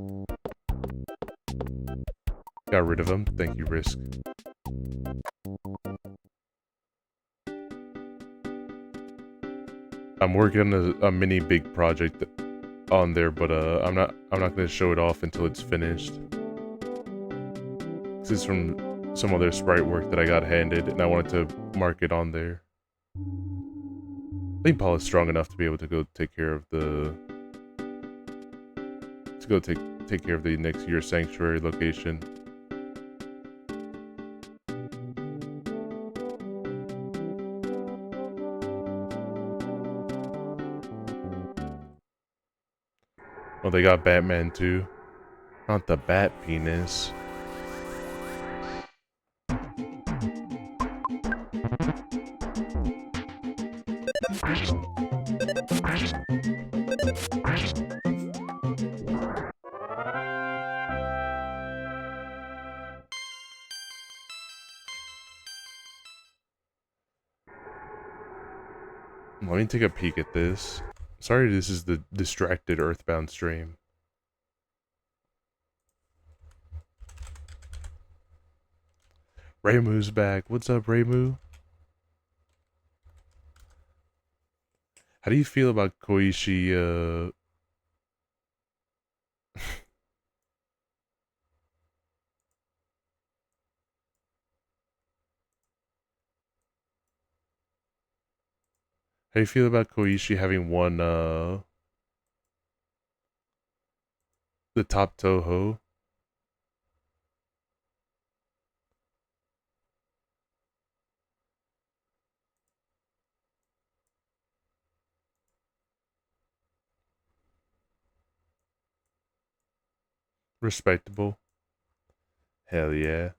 Got rid of them. Thank you, Risk. I'm working on a mini big project on there, but I'm not gonna show it off until it's finished. This is from some other sprite work that I got handed, and I wanted to mark it on there. I think Paul is strong enough to be able to go take care of the take care of the next year's sanctuary location. Oh, they got Batman too. Not the bat penis. Let me take a peek at this. Sorry, this is the distracted Earthbound stream. Raymu's back. What's up, Raymu? How do you feel about Koichi How do you feel about Koichi having won the top Toho? Respectable. Hell yeah.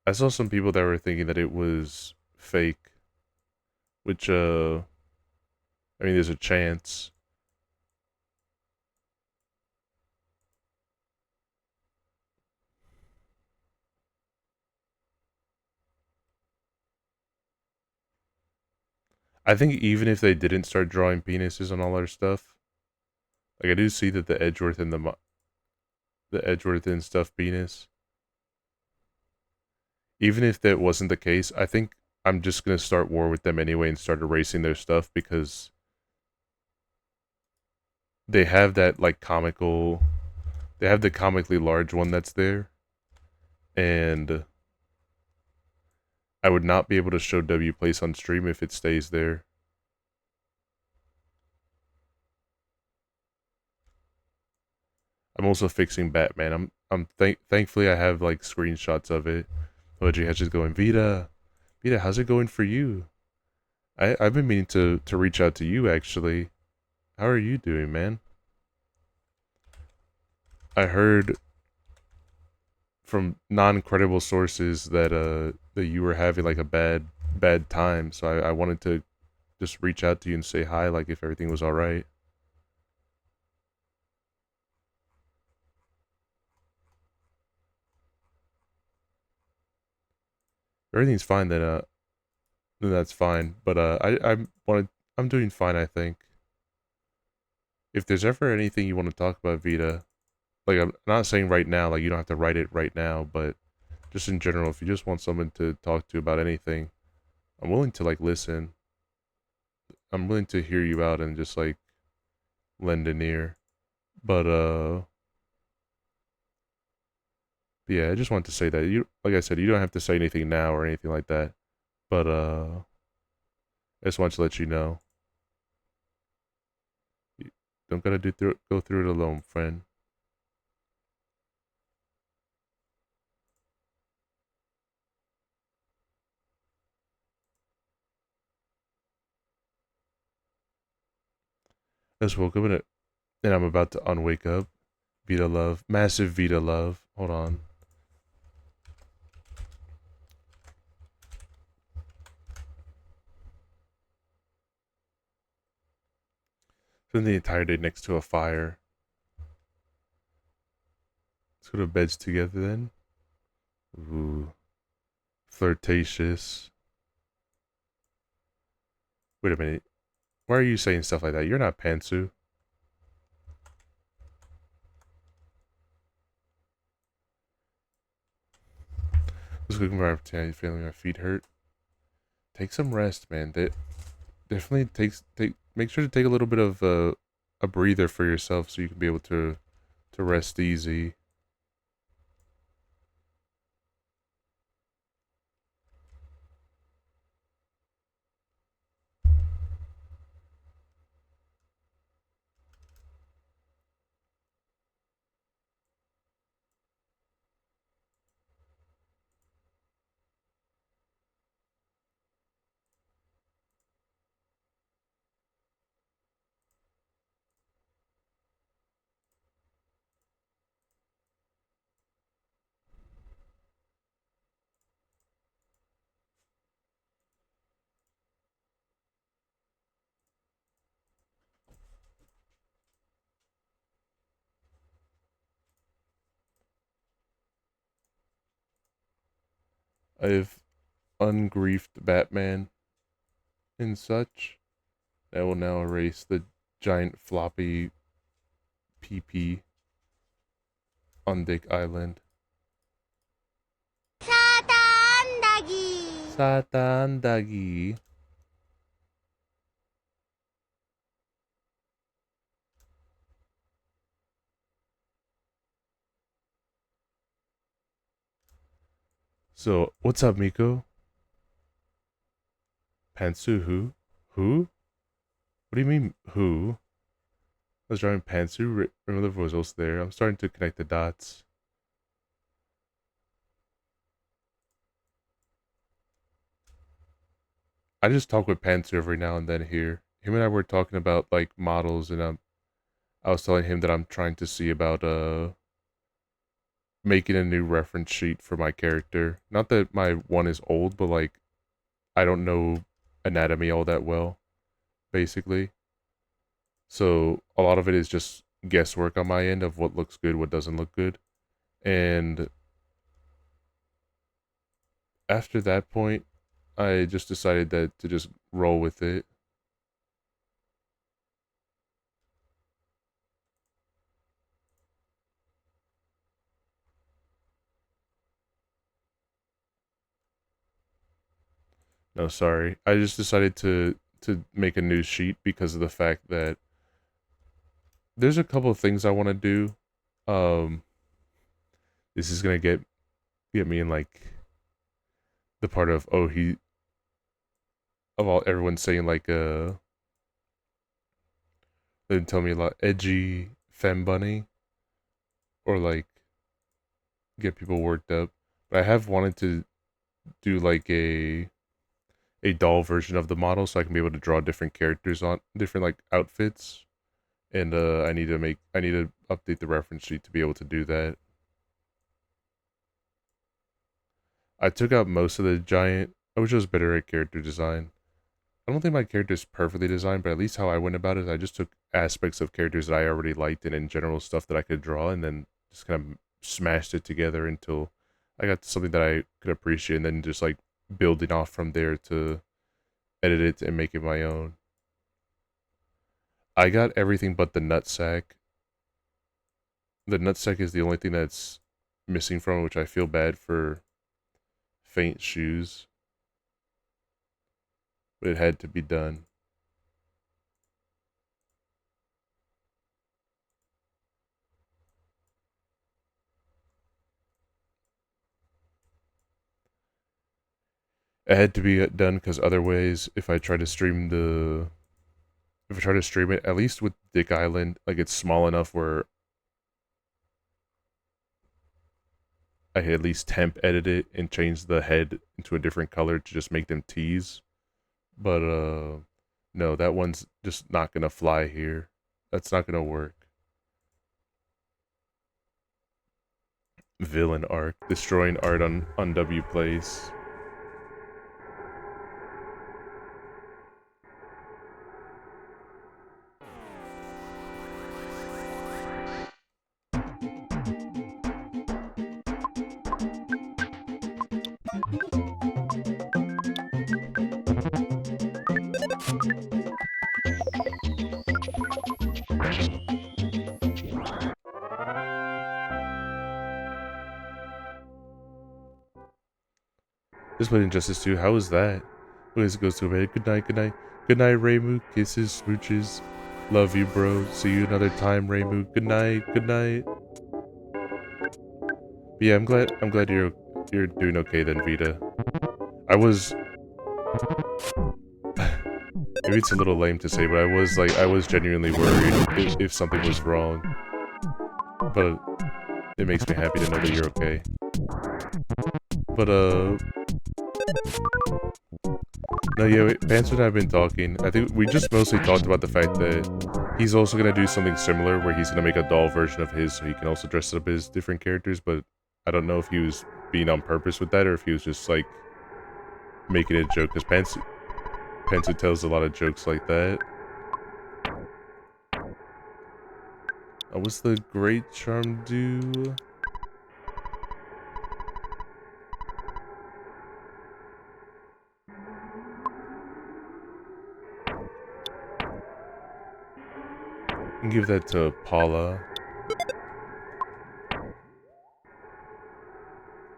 I saw some people that were thinking that it was fake, which I mean there's a chance. I think even if they didn't start drawing penises on all our stuff, like I do see that the Edgeworth and stuff penis. Even if that wasn't the case, I think I'm just gonna start war with them anyway and start erasing their stuff because they have that like comical, they have the comically large one that's there, and I would not be able to show W Place on stream if it stays there. I'm also fixing Batman. Thankfully I have like screenshots of it. Edgey has just going, Vita, how's it going for you? I've been meaning to reach out to you actually. How are you doing, man? I heard from non-credible sources that that you were having like a bad time, so I wanted to just reach out to you and say hi, like if everything was all right. Everything's fine, then that's fine. But I'm doing fine, I think. If there's ever anything you want to talk about, Vita, like I'm not saying right now, like you don't have to write it right now, but just in general, if you just want someone to talk to about anything, I'm willing to like listen. I'm willing to hear you out and just like lend an ear. But yeah, I just want to say that you, like I said, you don't have to say anything now or anything like that. But I just want to let you know. You don't gotta go through it alone, friend. Just woke up and I'm about to unwake up. Vita love, massive Vita love. Hold on. Spend the entire day next to a fire. Let's go to beds together then. Ooh, flirtatious. Wait a minute. Why are you saying stuff like that? You're not Pantsu. Just looking for opportunity, feeling my feet hurt. Take some rest, man. That definitely make sure to take a little bit of a breather for yourself so you can be able to rest easy. I've ungriefed Batman and such. I will now erase the giant floppy PP on Dick Island. Satan Dagi. So, what's up, Miko? Pantsu, who? Who? What do you mean, who? I was drawing Pantsu. Remember was also there. I'm starting to connect the dots. I just talk with Pantsu every now and then here. Him and I were talking about like models, and I was telling him that I'm trying to see about making a new reference sheet for my character. Not that my one is old, but like I don't know anatomy all that well, basically. So a lot of it is just guesswork on my end of what looks good, what doesn't look good. And after that point, I just decided that to just roll with it. No, sorry. I just decided to make a new sheet because of the fact that there's a couple of things I want to do. This is gonna get me in like the part of everyone saying like they tell me a lot edgy femme bunny or like get people worked up. But I have wanted to do like a doll version of the model so I can be able to draw different characters on different like outfits. And I need to update the reference sheet to be able to do that. I took out most of the giant. I wish I was better at character design. I don't think my character is perfectly designed, but at least how I went about it, I just took aspects of characters that I already liked and in general stuff that I could draw, and then just kind of smashed it together until I got to something that I could appreciate, and then just like building off from there to edit it and make it my own. I got everything but the nutsack. The nutsack is the only thing that's missing from it, which I feel bad for Faint Shoes. But it had to be done. It had to be done because otherwise, if I try to stream it, at least with Dick Island, like it's small enough where I could at least temp edit it and change the head into a different color to just make them tease. But no, that one's just not gonna fly here. That's not gonna work. Villain arc, destroying art on W Place. Just played Injustice 2. How was that? Always goes to bed. Good night, good night. Good night, Raymu. Kisses, smooches. Love you, bro. See you another time, Raymu. Good night, good night. But yeah, I'm glad you're doing okay then, Vita. I was maybe it's a little lame to say, but I was genuinely worried if something was wrong. But it makes me happy to know that you're okay. But no, yeah, Panther and I have been talking. I think we just mostly talked about the fact that he's also gonna do something similar where he's gonna make a doll version of his so he can also dress up as different characters, but I don't know if he was being on purpose with that or if he was just like making it a joke, because Panther tells a lot of jokes like that. What's the Great Charm do? And give that to Paula.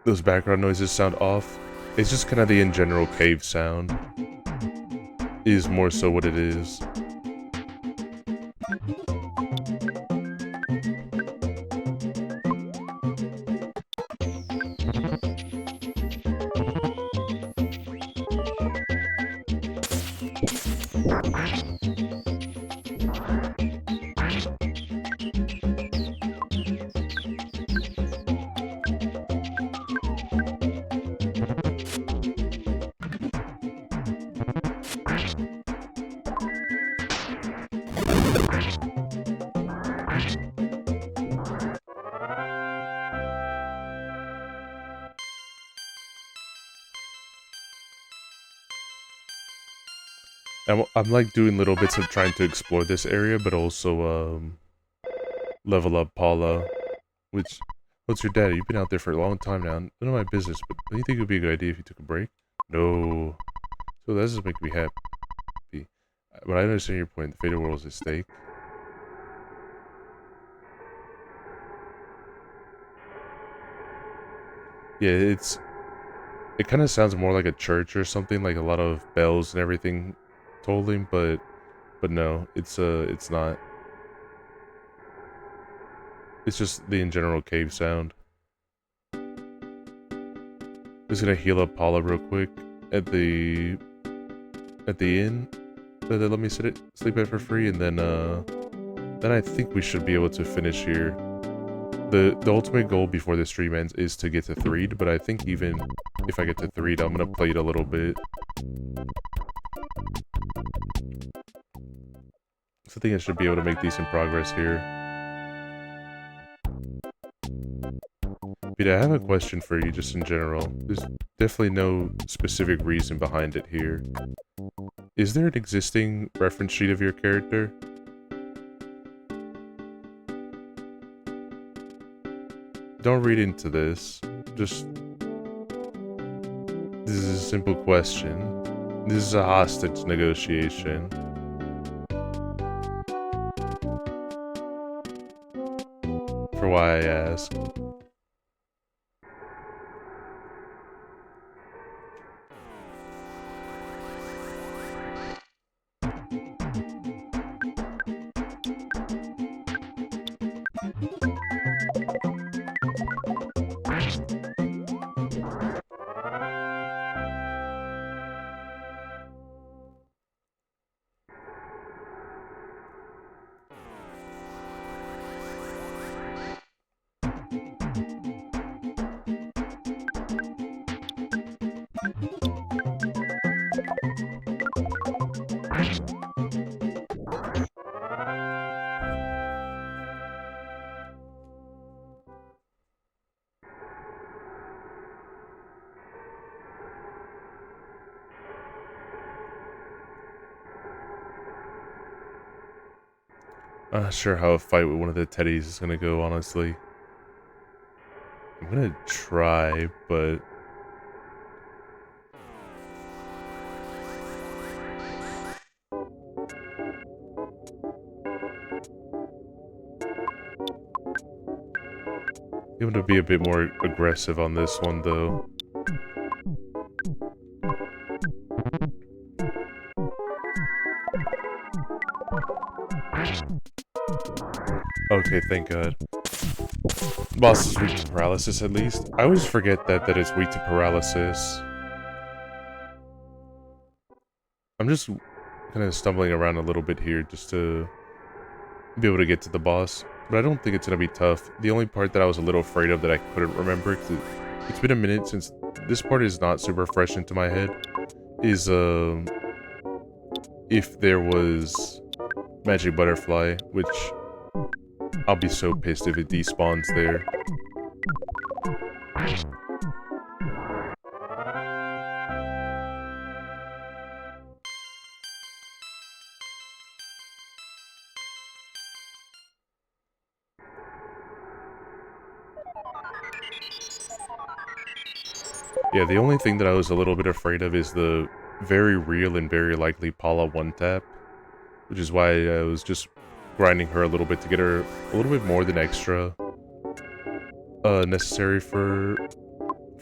Those background noises sound off. It's just kind of the in general cave sound. Is more so what it is. I'm like doing little bits of trying to explore this area, but also level up Paula. Which, what's your dad? You've been out there for a long time now. None of my business, but do you think it would be a good idea if you took a break? No. So that doesn't make me happy. But I understand your point. The fate of the world is at stake. Yeah, it kind of sounds more like a church or something, like a lot of bells and everything tolling, but no, it's not. It's just the in general cave sound. Just gonna heal up Paula real quick at the inn that they let me sleep at for free, and then I think we should be able to finish here. The ultimate goal before the stream ends is to get to 3'd, but I think even if I get to 3'd, I'm gonna play it a little bit. So I think I should be able to make decent progress here. But I have a question for you just in general. There's definitely no specific reason behind it here. Is there an existing reference sheet of your character? Don't read into this. Just... This is a simple question. This is a hostage negotiation. For why I ask. I'm not sure how a fight with one of the teddies is gonna go, honestly. I'm gonna try, but... I'm gonna be a bit more aggressive on this one, though. Okay, thank God. Boss is weak to paralysis, at least. I always forget that it's weak to paralysis. I'm just kind of stumbling around a little bit here just to be able to get to the boss. But I don't think it's going to be tough. The only part that I was a little afraid of that I couldn't remember, 'cause it's been a minute since this part is not super fresh into my head, is if there was Magic Butterfly, which I'll be so pissed if it despawns there. Yeah, the only thing that I was a little bit afraid of is the very real and very likely Paula one-tap, which is why I was just grinding her a little bit to get her a little bit more than extra necessary for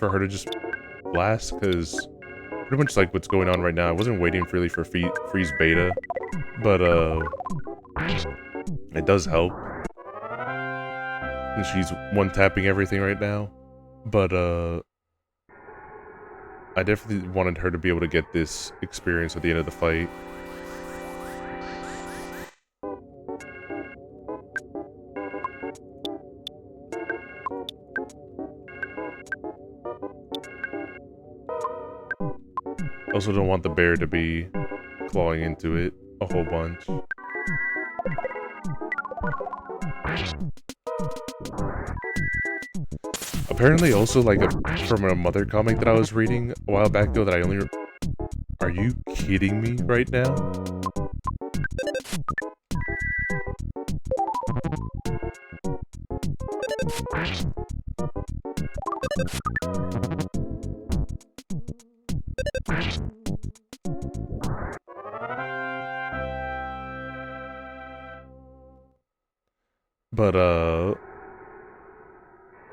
her to just blast, because pretty much like what's going on right now, I wasn't waiting really for freeze beta, but it does help. And she's one-tapping everything right now, but I definitely wanted her to be able to get this experience at the end of the fight. Also don't want the bear to be clawing into it a whole bunch. Apparently also, like, from a mother comic that I was reading a while back ago that I only Are you kidding me right now? But,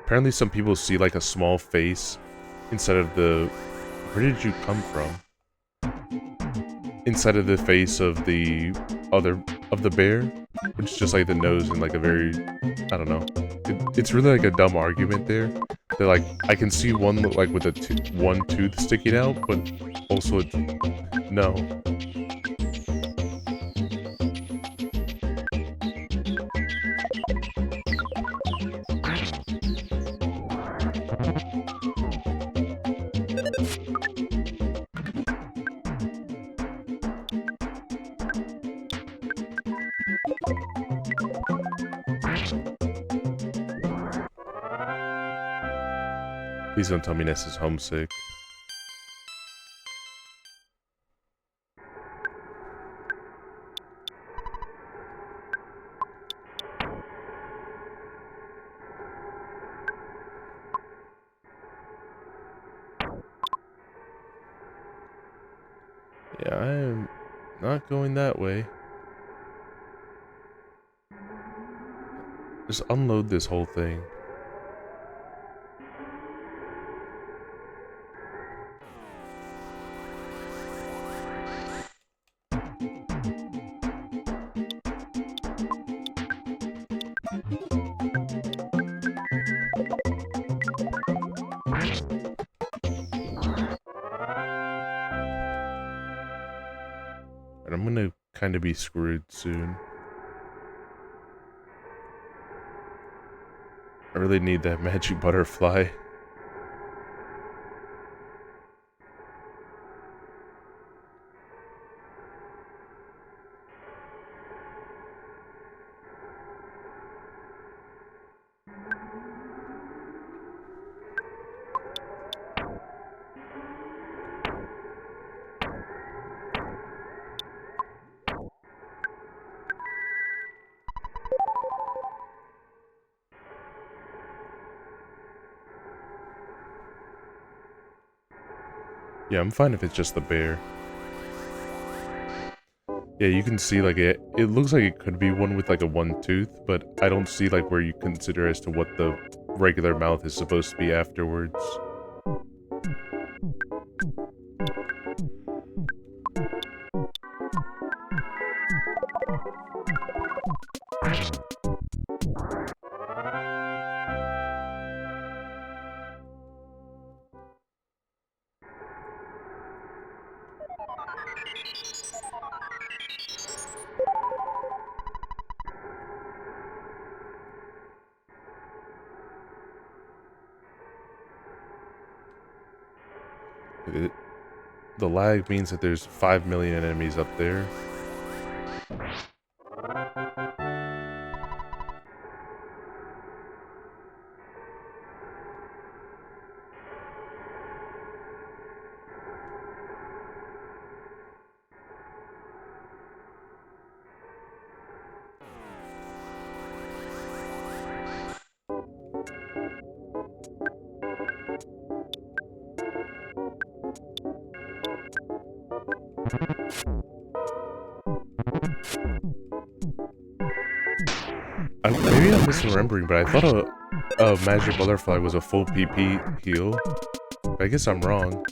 apparently some people see, like, a small face inside of the... Where did you come from? Inside of the face of the bear, which is just like the nose and like a very, I don't know. It's really like a dumb argument there. That like I can see one look like with one tooth sticking out, but also no. Please don't tell me Ness is homesick. Yeah, I am not going that way. Just unload this whole thing. And I'm gonna kind of be screwed soon. I really need that magic butterfly. Yeah, I'm fine if it's just the bear. Yeah, you can see like it looks like it could be one with like a one tooth, but I don't see like where you consider as to what the regular mouth is supposed to be afterwards. The lag means that there's 5 million enemies up there. Maybe I'm misremembering, but I thought a magic butterfly was a full PP heal. But I guess I'm wrong.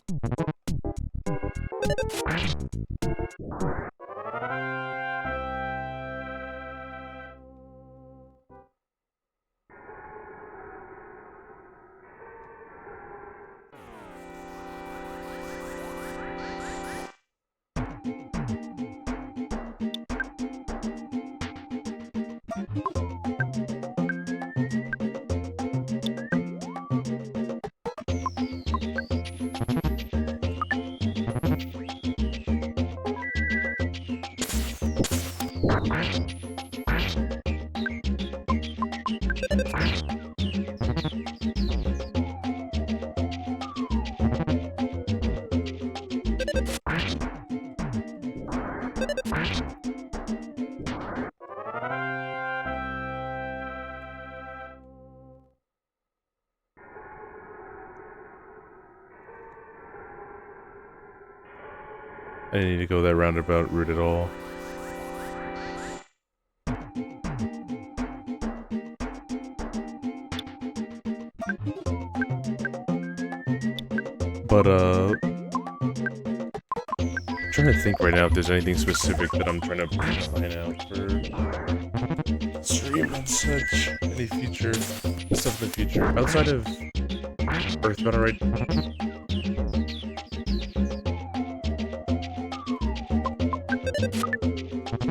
I didn't need to go that roundabout route at all. But, I'm trying to think right now if there's anything specific that I'm trying to plan out for stream and such. Any future stuff in the future. Outside of Earthbound, right?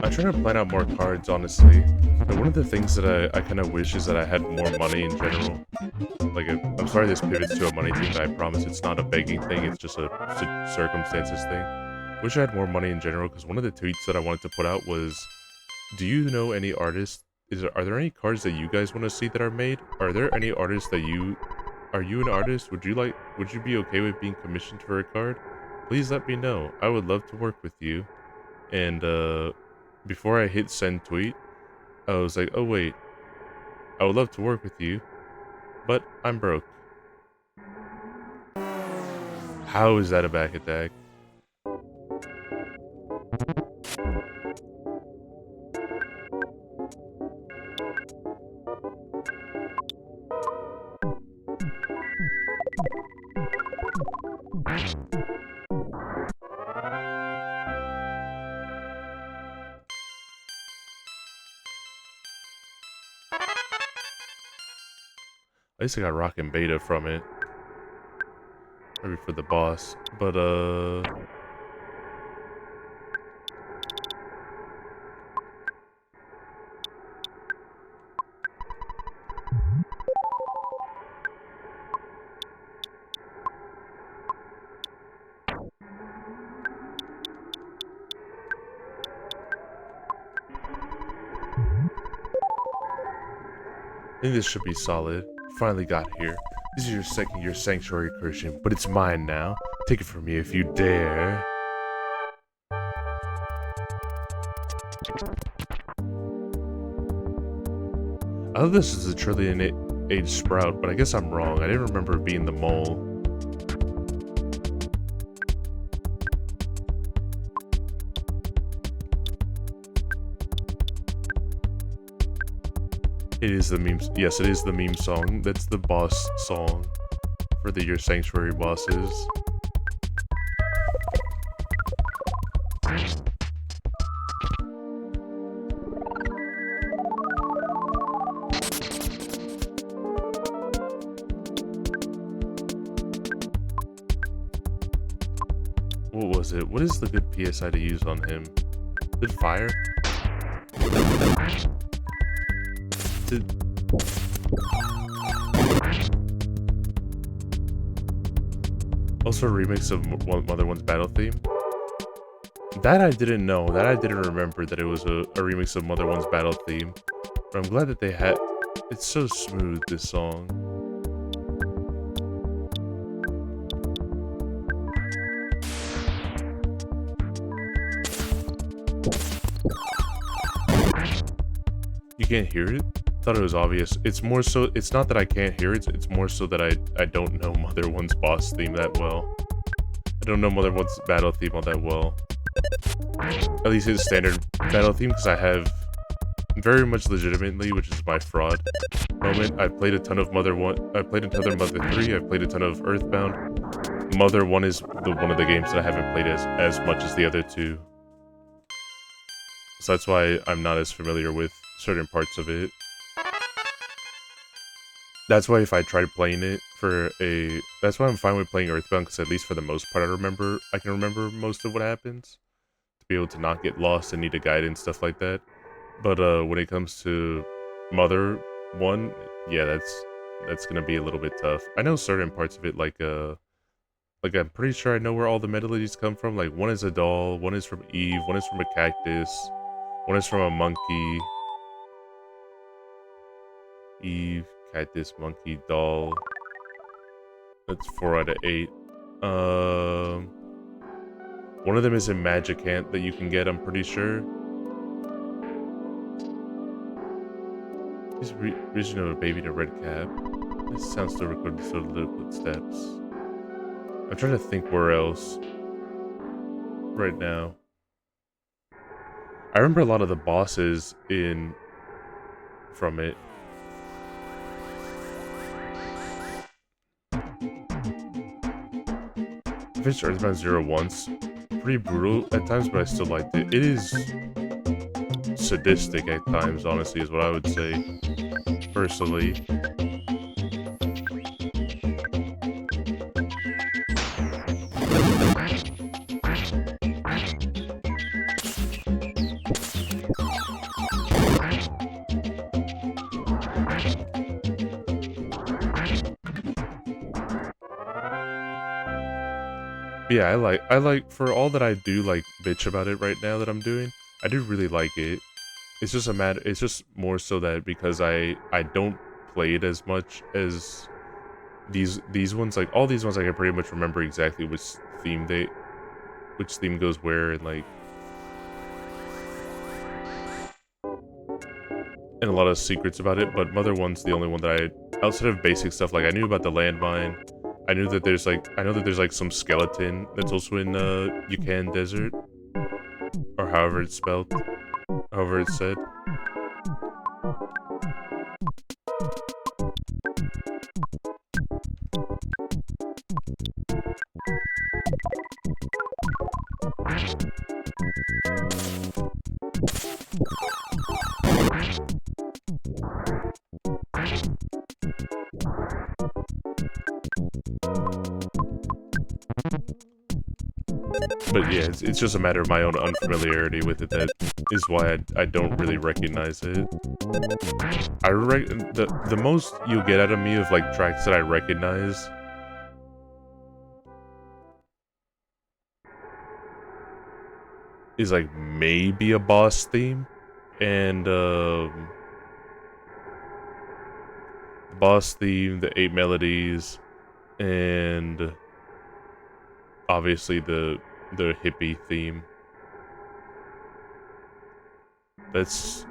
I'm trying to plan out more cards, honestly. But one of the things that I kind of wish is that I had more money in general. Like, I'm sorry this pivots to a money thing, but I promise it's not a begging thing, it's just a circumstances thing. Wish I had more money in general, because one of the tweets that I wanted to put out was, do you know any artists? Are there any cards that you guys want to see that are made? Are there any artists that are you an artist? Would you be okay with being commissioned for a card? Please let me know. I would love to work with you. And, before I hit send tweet, I was like, oh wait, I would love to work with you, but I'm broke. How is that a back attack? At least I got rockin' beta from it. Maybe for the boss. But, I think this should be solid. Finally got here. This is your second year sanctuary incursion, but it's mine now. Take it from me if you dare. I thought this is a trillion age sprout, but I guess I'm wrong. I didn't remember it being the mole. It is the meme. Yes, it is the meme song. That's the boss song for the Your Sanctuary bosses. What was it? What is the good PSI to use on him? Did fire? Also a remix of Mother One's battle theme. That I didn't know. That I didn't remember that it was a remix of Mother One's battle theme. But I'm glad that they had... It's so smooth, this song. You can't hear it? Thought it was obvious. It's more so, it's not that I can't hear it, it's more so that I don't know Mother One's boss theme that well. I don't know Mother One's battle theme all that well. At least his standard battle theme, because I have very much legitimately, which is my fraud moment, I've played a ton of Mother 1, I've played a ton of Mother 3, I've played a ton of Earthbound. Mother 1 is one of the games that I haven't played as much as the other two. So that's why I'm not as familiar with certain parts of it. That's why if I tried playing it that's why I'm fine with playing Earthbound, because at least for the most part I can remember most of what happens. To be able to not get lost and need a guide and stuff like that. But when it comes to Mother 1, yeah, that's gonna be a little bit tough. I know certain parts of it, like I'm pretty sure I know where all the melodies come from. Like one is a doll, one is from Eve, one is from a cactus, one is from a monkey. Eve, cactus, monkey, doll. That's 4 out of 8. One of them is a magic ant that you can get, I'm pretty sure. He's vision of a baby in a red cap. This sounds still recorded, so little footsteps. I'm trying to think where else. right now. I remember a lot of the bosses from it. I finished Earthbound 0 once. Pretty brutal at times, but I still liked it. It is sadistic at times, honestly, is what I would say, personally. Yeah, I like, for all that I do, like, bitch about it right now that I'm doing, I do really like it. It's just it's just more so that because I don't play it as much as these ones, like, all these ones I can pretty much remember exactly which theme goes where, and, like, and a lot of secrets about it, but Mother 1's the only one that outside of basic stuff, like, I knew about the landmine. I know that there's like some skeleton that's also in Yukon Desert, or however it's spelled, however it's said. But yeah, it's just a matter of my own unfamiliarity with it that is why I don't really recognize it. The most you'll get out of me of, like, tracks that I recognize is, like, maybe a boss theme, and boss theme, the 8 melodies, and obviously the hippie theme. That's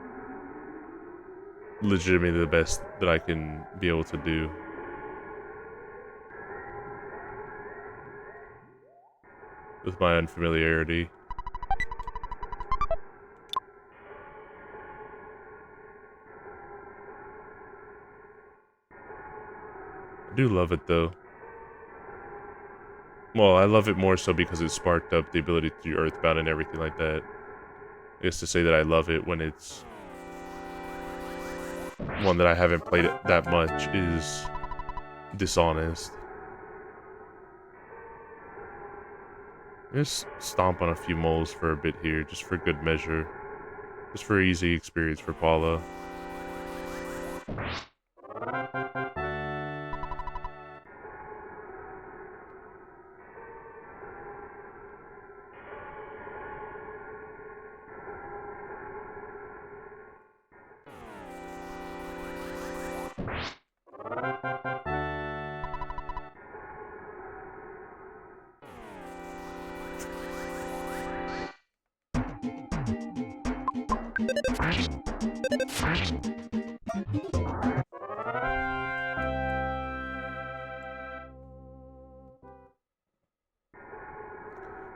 legitimately the best that I can be able to do. With my unfamiliarity. I do love it though. Well, I love it more so because it sparked up the ability to do Earthbound and everything like that. I guess to say that I love it when it's one that I haven't played it that much is dishonest. Just stomp on a few moles for a bit here, just for good measure. Just for easy experience for Paula.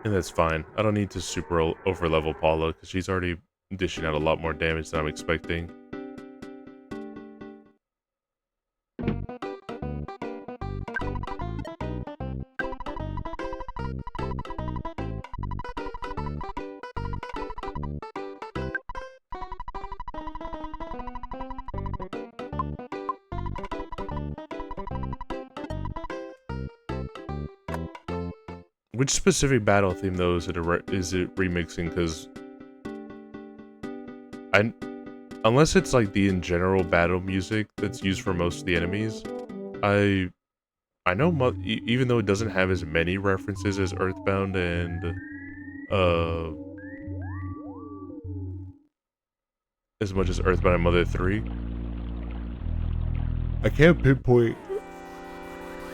And that's fine. I don't need to super over-level Paula, because she's already dishing out a lot more damage than I'm expecting. Which specific battle theme though is it remixing? Because unless it's like the in general battle music that's used for most of the enemies, I know even though it doesn't have as many references as Earthbound and as much as Earthbound and Mother 3, I can't pinpoint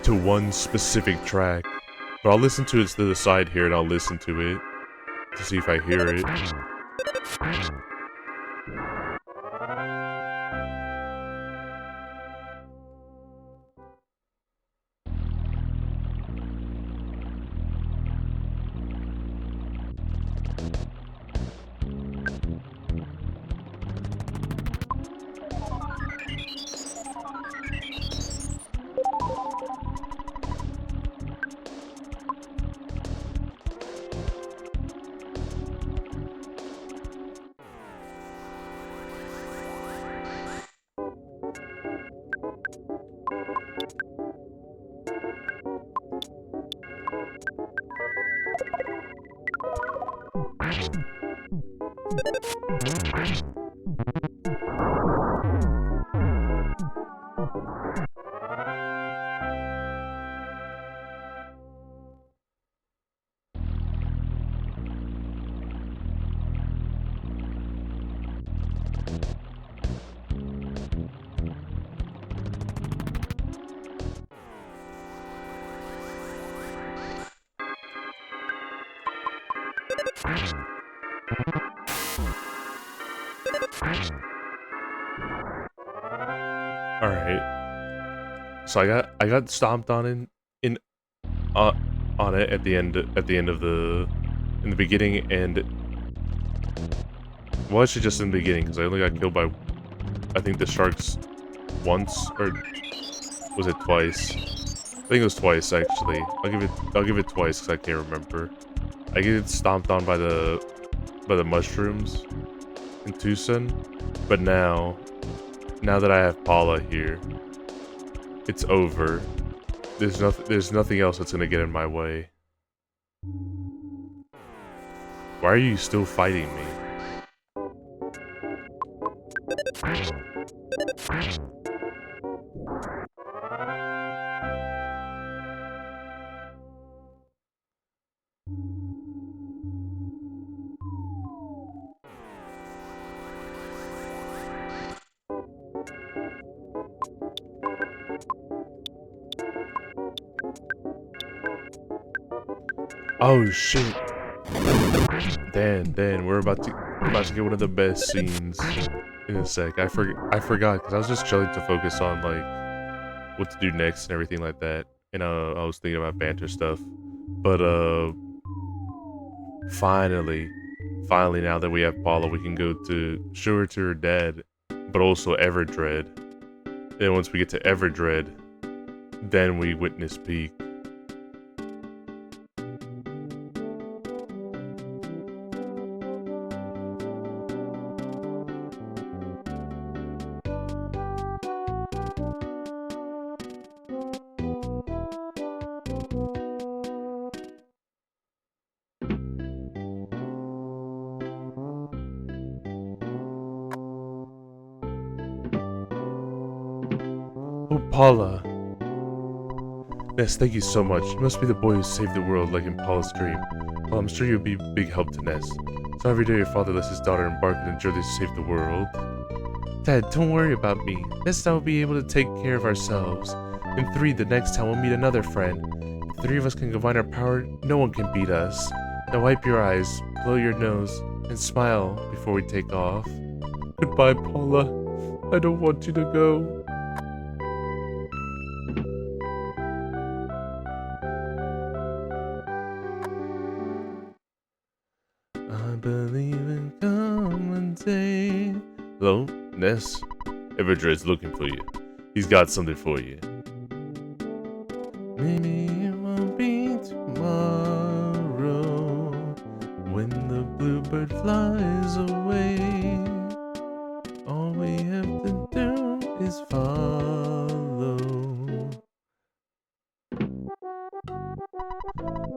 to one specific track. But I'll listen to it to the side here, and I'll listen to it to see if I hear it. Alright. So I got stomped on uh, on it at the end of in the beginning, and well, actually just in the beginning, because I only got killed by I think the sharks once, or was it twice? I think it was twice actually. I'll give it twice because I can't remember. I get stomped on by the mushrooms in Tucson, but now that I have Paula here, it's over. There's nothing else that's gonna get in my way. Why are you still fighting me? Oh shit. Dan, we're about to get one of the best scenes in a sec. I forgot because I was just trying to focus on like what to do next and everything like that. And I was thinking about banter stuff. But finally now that we have Paula, we can go to show her to her dad, but also Everdread. Then once we get to Everdread, then we witness Peak. Oh, Paula. Ness, thank you so much. You must be the boy who saved the world like in Paula's dream. Well, I'm sure you'll be a big help to Ness. So every day your father lets his daughter embark on a journey to save the world. Dad, don't worry about me. Ness and I will be able to take care of ourselves. In 3, the next time we'll meet another friend. If 3 of us can combine our power, no one can beat us. Now wipe your eyes, blow your nose, and smile before we take off. Goodbye, Paula. I don't want you to go. I believe in common day. Hello, Ness? Everdread's looking for you. He's got something for you. Maybe it won't be tomorrow when the bluebird flies away. All we have to do is follow.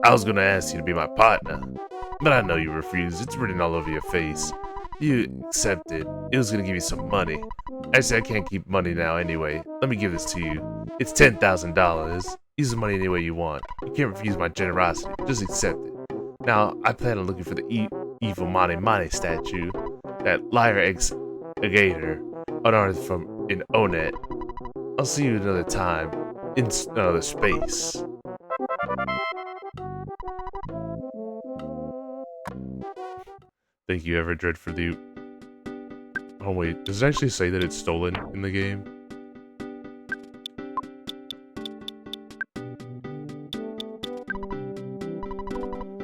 I was gonna ask you to be my partner, but I know you refused. It's written all over your face. You accepted. It was gonna give you some money. Actually, I can't keep money now anyway. Let me give this to you. It's $10,000. Use the money any way you want. You can't refuse my generosity. Just accept it. Now, I plan on looking for the evil Mane statue. That liar ex-gator unearthed from in Onet. I'll see you another time. In another space. Thank you, Everdread, for the... Oh wait, does it actually say that it's stolen in the game?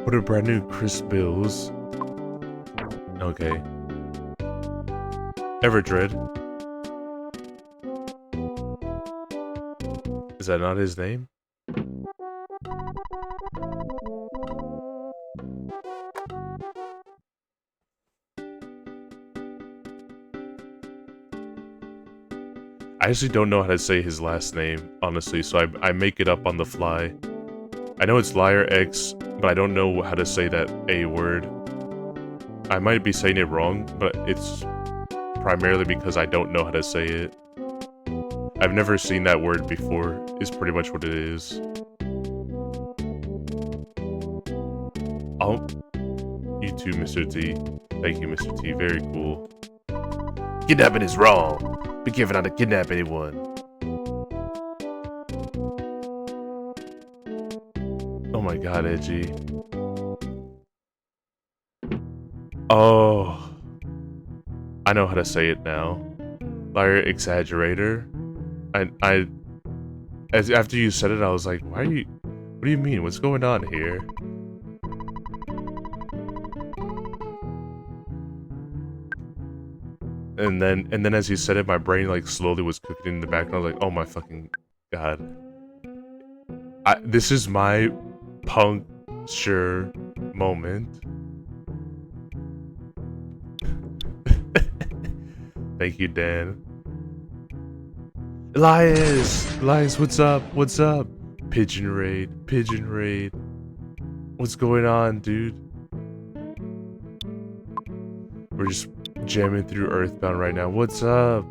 What are brand new crisp bills? Okay. Everdread. Is that not his name? I actually don't know how to say his last name, honestly, so I make it up on the fly. I know it's Liar X, but I don't know how to say that A word. I might be saying it wrong, but it's primarily because I don't know how to say it. I've never seen that word before, is pretty much what it is. Oh, you too, Mr. T. Thank you, Mr. T. Very cool. Kidnapping is wrong. Be careful not to kidnap anyone. Oh my god, Edgey. Oh, I know how to say it now. Liar, exaggerator. After you said it, I was like, why are you? What do you mean? What's going on here? And then as you said it, my brain like slowly was cooking in the background. I was like, oh my fucking god. This is my puncture moment. Thank you, Dan. Elias, what's up? What's up? Pigeon raid. What's going on, dude? We're just jamming through Earthbound right now. What's up?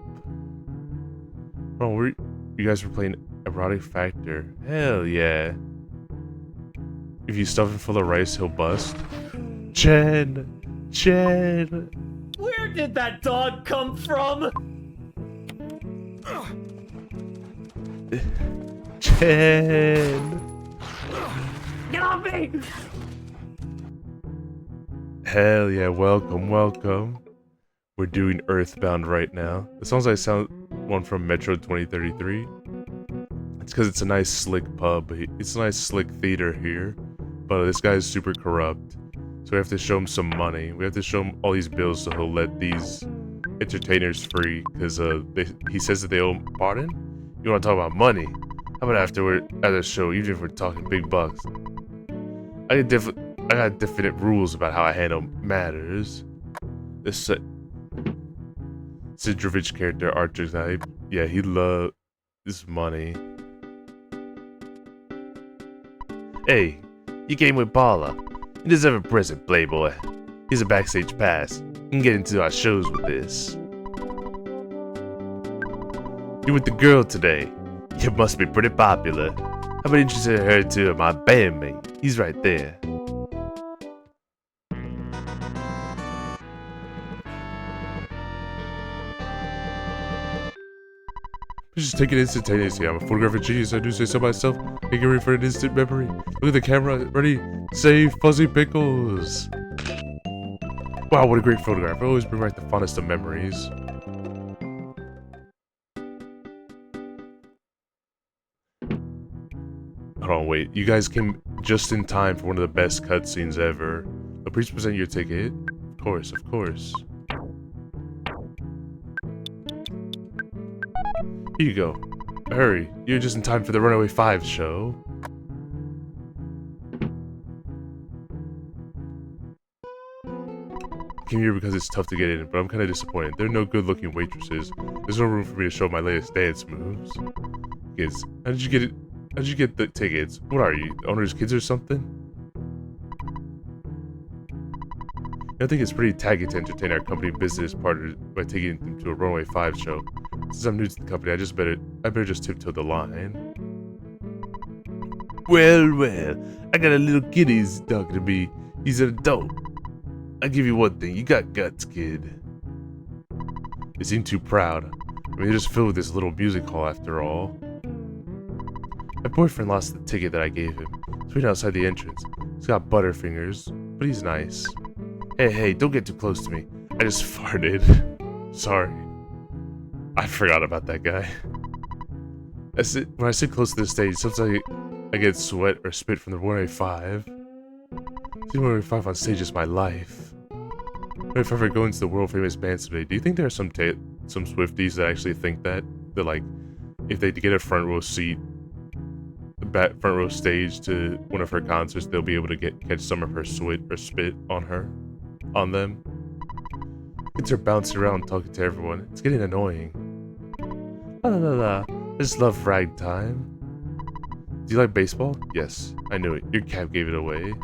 Oh, you guys were playing Erotic Factor. Hell yeah. If you stuff him full of rice, he'll bust. Chen! Where did that dog come from? Chen! Get off me! Hell yeah, welcome. We're doing Earthbound right now. The songs I sound one from Metro 2033. It's because it's a nice slick pub. It's a nice slick theater here. But this guy is super corrupt. So we have to show him some money. We have to show him all these bills so he'll let these entertainers free. Because he says that they owe him. Pardon? You want to talk about money? How about after the show, even if we're talking big bucks? I got definite rules about how I handle matters. This Sidrovich character archetype. Yeah, he loves this money. Hey, you came with Paula. You deserve a present, Playboy. Here's a backstage pass. You can get into our shows with this. You're with the girl today. You must be pretty popular. How about introducing her to my bandmate? He's right there. Just take it instantaneously. I'm a photographic genius. I do say so myself. Get ready for an instant memory. Look at the camera. Ready? Save Fuzzy Pickles. Wow, what a great photograph. I always bring back the fondest of memories. Hold on, wait. You guys came just in time for one of the best cutscenes ever. So please present your ticket. Of course. Here you go. Hurry, you're just in time for the Runaway 5 show. I came here because it's tough to get in, but I'm kind of disappointed. There are no good-looking waitresses. There's no room for me to show my latest dance moves. Kids, how did you get it? How'd you get the tickets? What are you, the owner's kids or something? I think it's pretty tacky to entertain our company business partners by taking them to a Runaway 5 show. Since I'm new to the company, I better just tiptoe the line. Well, I got a little kid he's talking to me. He's an adult. I'll give you one thing, you got guts, kid. They seem too proud. I mean, they're just filled with this little music hall after all. My boyfriend lost the ticket that I gave him. It's waiting outside the entrance. He's got butterfingers, but he's nice. Hey, don't get too close to me. I just farted. Sorry. I forgot about that guy. When I sit close to the stage, sometimes I get sweat or spit from the 1A5. Seeing 1A5 on stage is my life. If I ever go into the world famous band someday, do you think there are some Swifties that actually think that like, if they get a front row seat, front row stage to one of her concerts, they'll be able to catch some of her sweat or spit on them? Kids are bouncing around talking to everyone. It's getting annoying. I just love ragtime. Do you like baseball? Yes, I knew it. Your cap gave it away.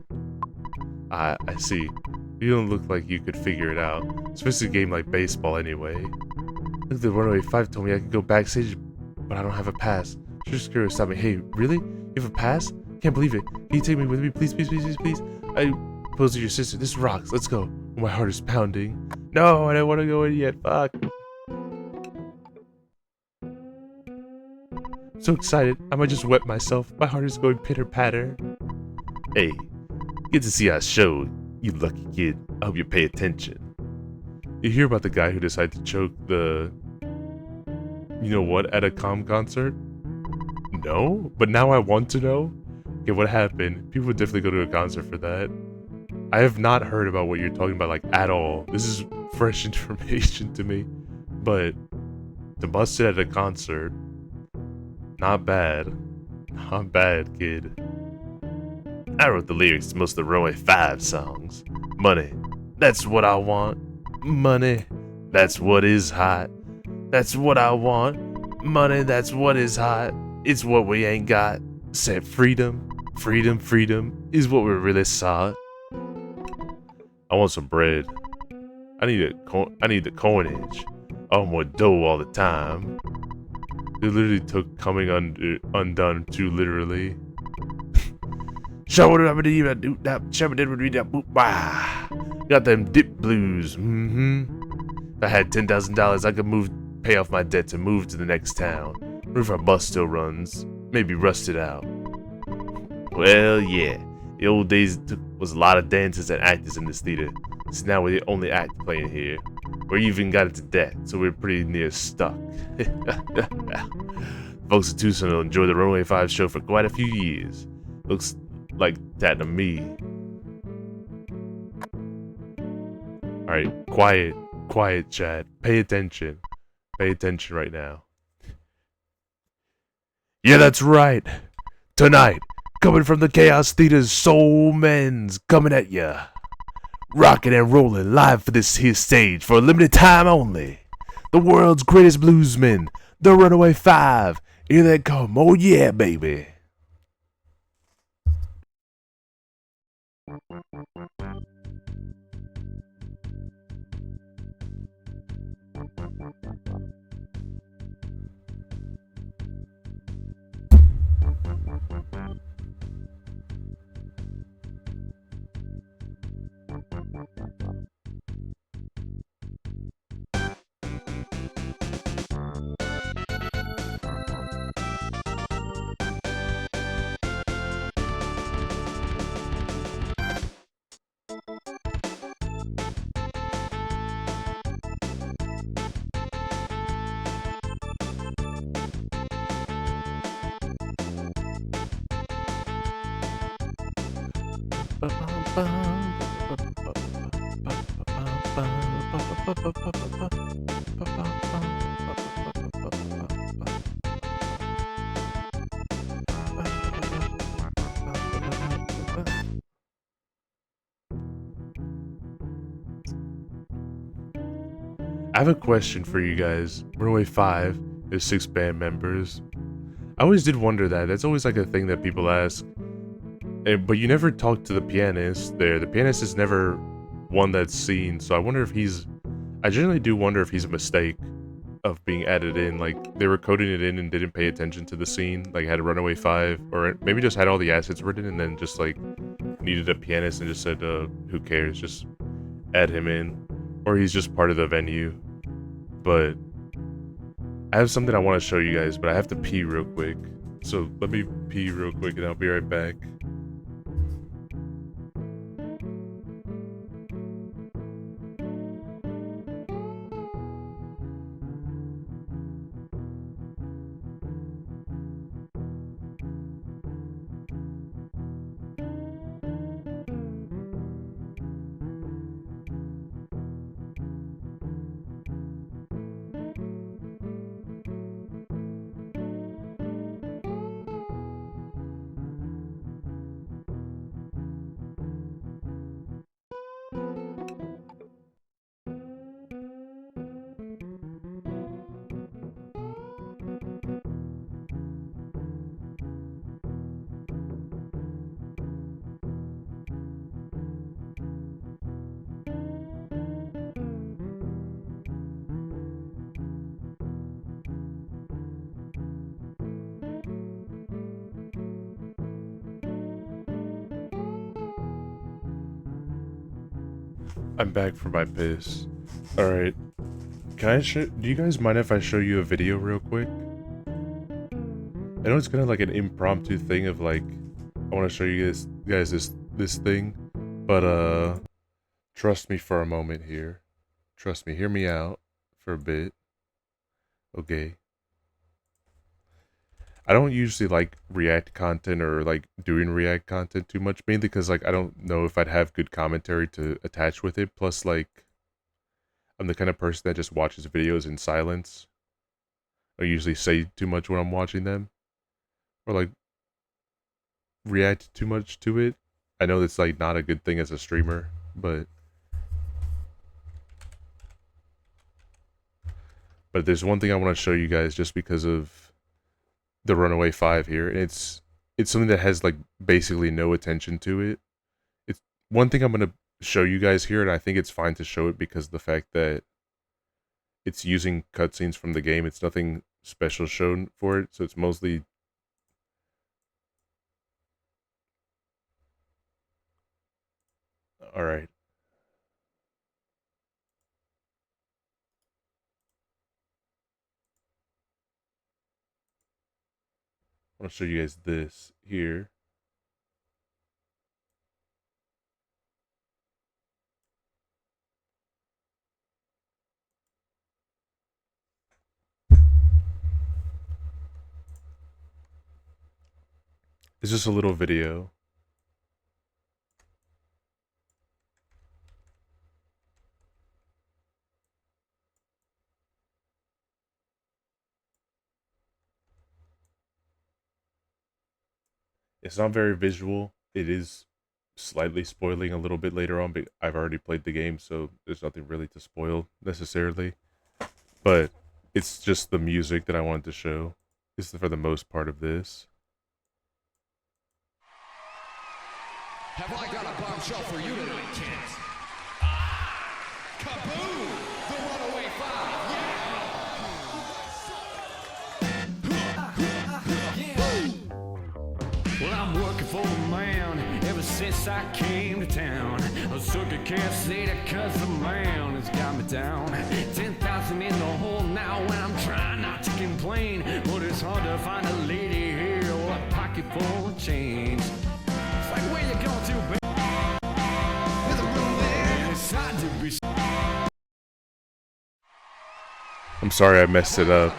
I see. You don't look like you could figure it out. Especially a game like baseball anyway. Look, the Runaway 5 told me I could go backstage, but I don't have a pass. She's curious stopped me. Hey, really? You have a pass? Can't believe it. Can you take me with me? Please. I proposed to your sister. This rocks. Let's go. My heart is pounding. No, I don't want to go in yet. Fuck. I'm so excited. I might just wet myself. My heart is going pitter-patter. Hey, get to see our show. You lucky kid. I hope you pay attention. You hear about the guy who decided to choke the... You know what, at a concert? No? But now I want to know? Okay, what happened? People would definitely go to a concert for that. I have not heard about what you're talking about, like, at all. This is fresh information to me. But to bust it at a concert, not bad. Not bad, kid. I wrote the lyrics to most of the Runway 5 songs. Money, that's what I want. Money, that's what is hot. That's what I want. Money, that's what is hot. It's what we ain't got. Said freedom, freedom, freedom is what we really sought. I want some bread. I need the coinage. I want more dough all the time. They literally took coming undone too literally. Got them dip blues. If I had $10,000, I could pay off my debts and move to the next town. Or if our bus still runs, maybe rust it out. Well, yeah, the old days was a lot of dancers and actors in this theater. So now we're the only act playing here. We even got into debt, so we're pretty near stuck. Folks in Tucson will enjoy the Runway 5 show for quite a few years. Looks like that to me. Alright, quiet chat. Pay attention. Pay attention right now. Yeah, that's right. Tonight, coming from the Chaos Theater's Soul Men's, coming at ya. Rocking and rolling live for this here stage for a limited time only. The world's greatest bluesmen, the Runaway 5. Here they come. Oh yeah, baby. I have a question for you guys. Runway 5 is 6 band members. I always did wonder that. That's always like a thing that people ask. But you never talk to the pianist there. The pianist is never one that's seen, so I wonder if he's... I generally do wonder if he's a mistake of being added in. Like, they were coding it in and didn't pay attention to the scene. Like, had a Runaway 5, or maybe just had all the assets written and then just, like, needed a pianist and just said, who cares, just add him in. Or he's just part of the venue. But I have something I want to show you guys, but I have to pee real quick. So let me pee real quick and I'll be right back. I'm back from my piss. Alright. Can I do you guys mind if I show you a video real quick? I know it's kind of like an impromptu thing of like, I want to show you guys this thing. But Trust me for a moment here. Trust me, hear me out for a bit. Okay. I don't usually like React content or like doing React content too much, mainly because like I don't know if I'd have good commentary to attach with it. Plus, like, I'm the kind of person that just watches videos in silence. I usually say too much when I'm watching them, or like react too much to it. I know that's like not a good thing as a streamer, but there's one thing I want to show you guys just because of the Runaway 5 here. It's something that has like basically no attention to it. It's one thing I'm going to show you guys here, and I think it's fine to show it because of the fact that it's using cutscenes from the game. It's nothing special shown for it, so it's mostly all right. I want to show you guys this here. It's just a little video. It's not very visual. It is slightly spoiling a little bit later on, but I've already played the game, so there's nothing really to spoil necessarily. But it's just the music that I wanted to show. This is for the most part of this. Have I got a bombshell for you tonight, kids? Kaboom! The Runaway 5, yeah! Well, I'm working for the man ever since I came to town. A sucker can't say that cause the man has got me down. 10,000 in the hole now and I'm trying not to complain. But it's hard to find a lady here with a pocket full of change. It's like, where you going to, baby? I'm sorry I messed it up.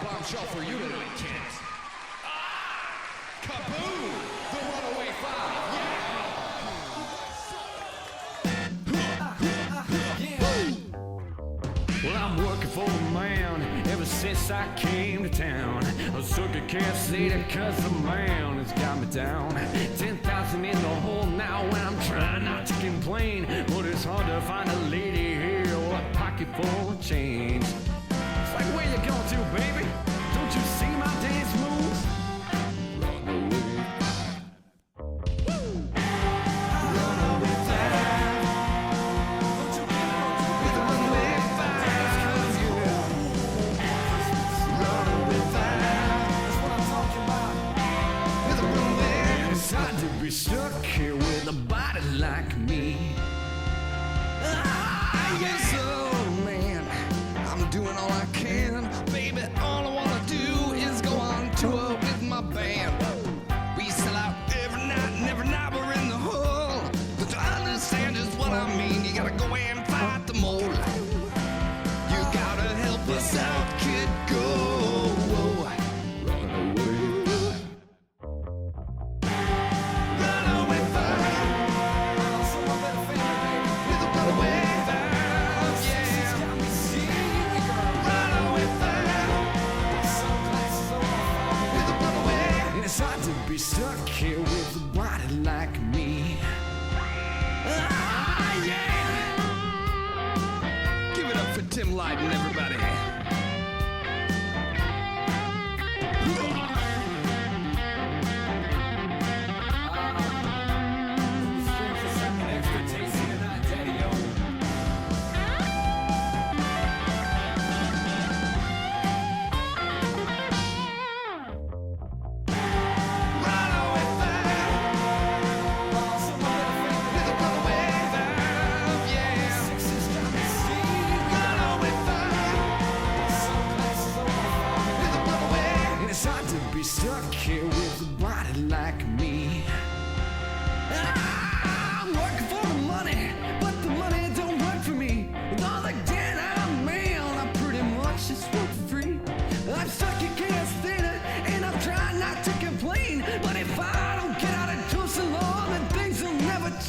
Well, I'm working for the man ever since I came to town. A sucker can't say that cause the man has got me down. 10,000 in the hole now and I'm trying not to complain. But it's hard to find a lady here with a pocket full of change. It's like, where you going to, baby? Don't you see my dance moves? Be stuck here with a body like me. Yes, oh man, I'm doing all I can. Baby, all I wanna do is go on tour with my band. We sell out every night we're in the hole. But to understand just what I mean, you gotta go and fight the mole. You gotta help us out, kid, go.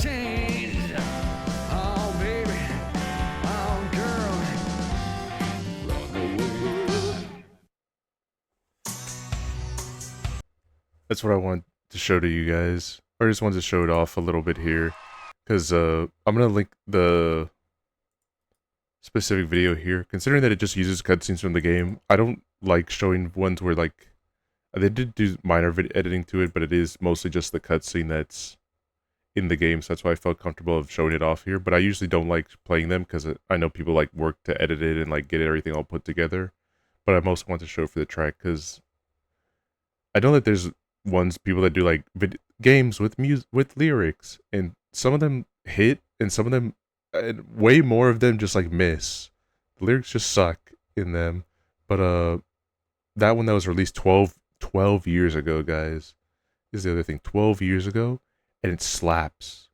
changed. Oh, baby. Oh, girl. Run away. That's what I want to show to you guys. I just wanted to show it off a little bit here. Because I'm going to link the specific video here. Considering that it just uses cutscenes from the game, I don't like showing ones where, like, they did do minor editing to it, but it is mostly just the cutscene that's in the game, so that's why I felt comfortable of showing it off here. But I usually don't like playing them, because I know people, like, work to edit it and, like, get everything all put together. But I mostly want to show for the track, because I know that there's people that do, like, games with lyrics, and some of them hit, and some of them, and way more of them just like miss. The lyrics just suck in them. But that one that was released 12 years ago, guys, is the other thing. 12 years ago, and it slaps.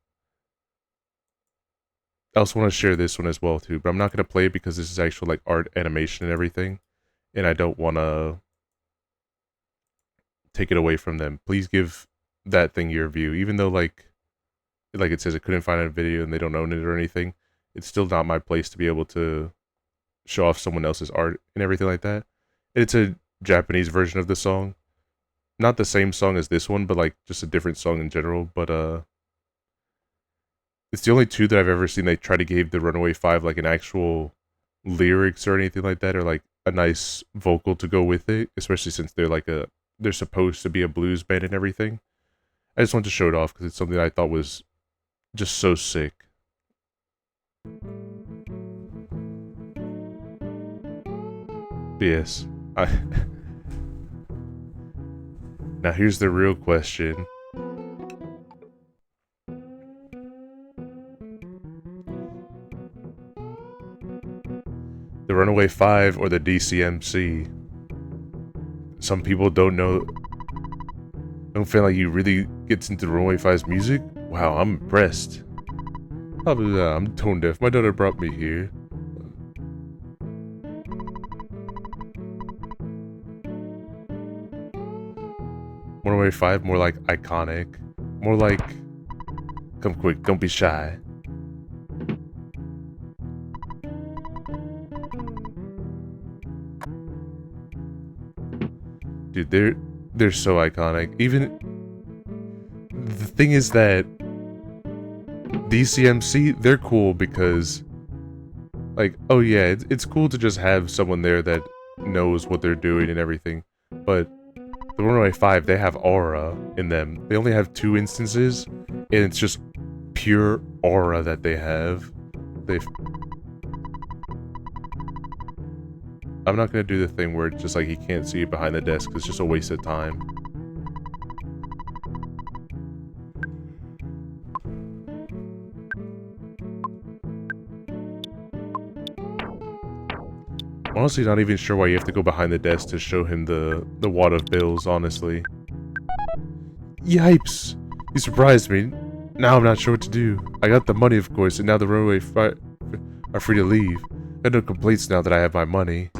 I also want to share this one as well too, but I'm not gonna play it because this is actual like art, animation, and everything, and I don't want to take it away from them. Please give that thing your view, even though like it says it couldn't find a video and they don't own it or anything. It's still not my place to be able to show off someone else's art and everything like that. It's a Japanese version of the song. Not the same song as this one, but like just a different song in general. But it's the only two that I've ever seen they try to give the Runaway 5 like an actual lyrics or anything like that, or like a nice vocal to go with it, especially since they're supposed to be a blues band and everything. I just wanted to show it off because it's something that I thought was just so sick. Yes. Now here's the real question. The Runaway 5 or the DCMC? Some people don't feel like you really gets into the Runaway 5's music? Wow, I'm impressed. I'm tone deaf. My daughter brought me here. Runaway 5, more like iconic. More like, come quick, don't be shy. Dude, they're so iconic. Even the thing is that DCMC, they're cool because, like, oh yeah, it's cool to just have someone there that knows what they're doing and everything. But the Runaway 5, they have aura in them. They only have 2 instances, and it's just pure aura that they have. I'm not gonna do the thing where it's just like he can't see it behind the desk. It's just a waste of time. Honestly, not even sure why you have to go behind the desk to show him the wad of bills, honestly. Yipes! You surprised me. Now I'm not sure what to do. I got the money, of course, and now the Runaway are free to leave. I have no complaints now that I have my money.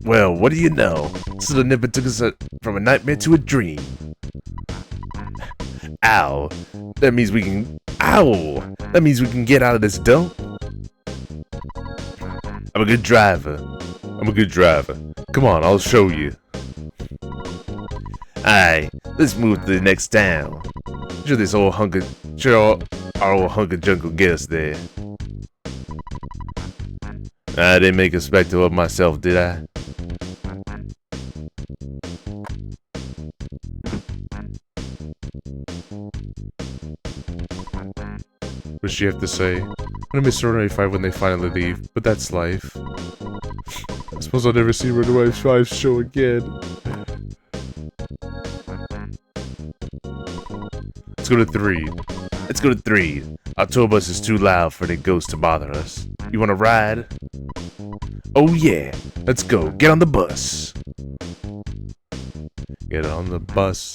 Well, what do you know? This little nipper took us from a nightmare to a dream. Ow. That means we can... Ow! That means we can get out of this dump. I'm a good driver. Come on, I'll show you. Aye, let's move to the next town. Our old hunk of junk will get us there. I didn't make a spectacle of myself, did I? What does she have to say? I'm gonna miss Runaway 5 when they finally leave, but that's life. I suppose I'll never see Runaway 5's show again. Let's go to 3. Our tour bus is too loud for the ghosts to bother us. You wanna ride? Oh yeah, let's go. Get on the bus. Get on the bus.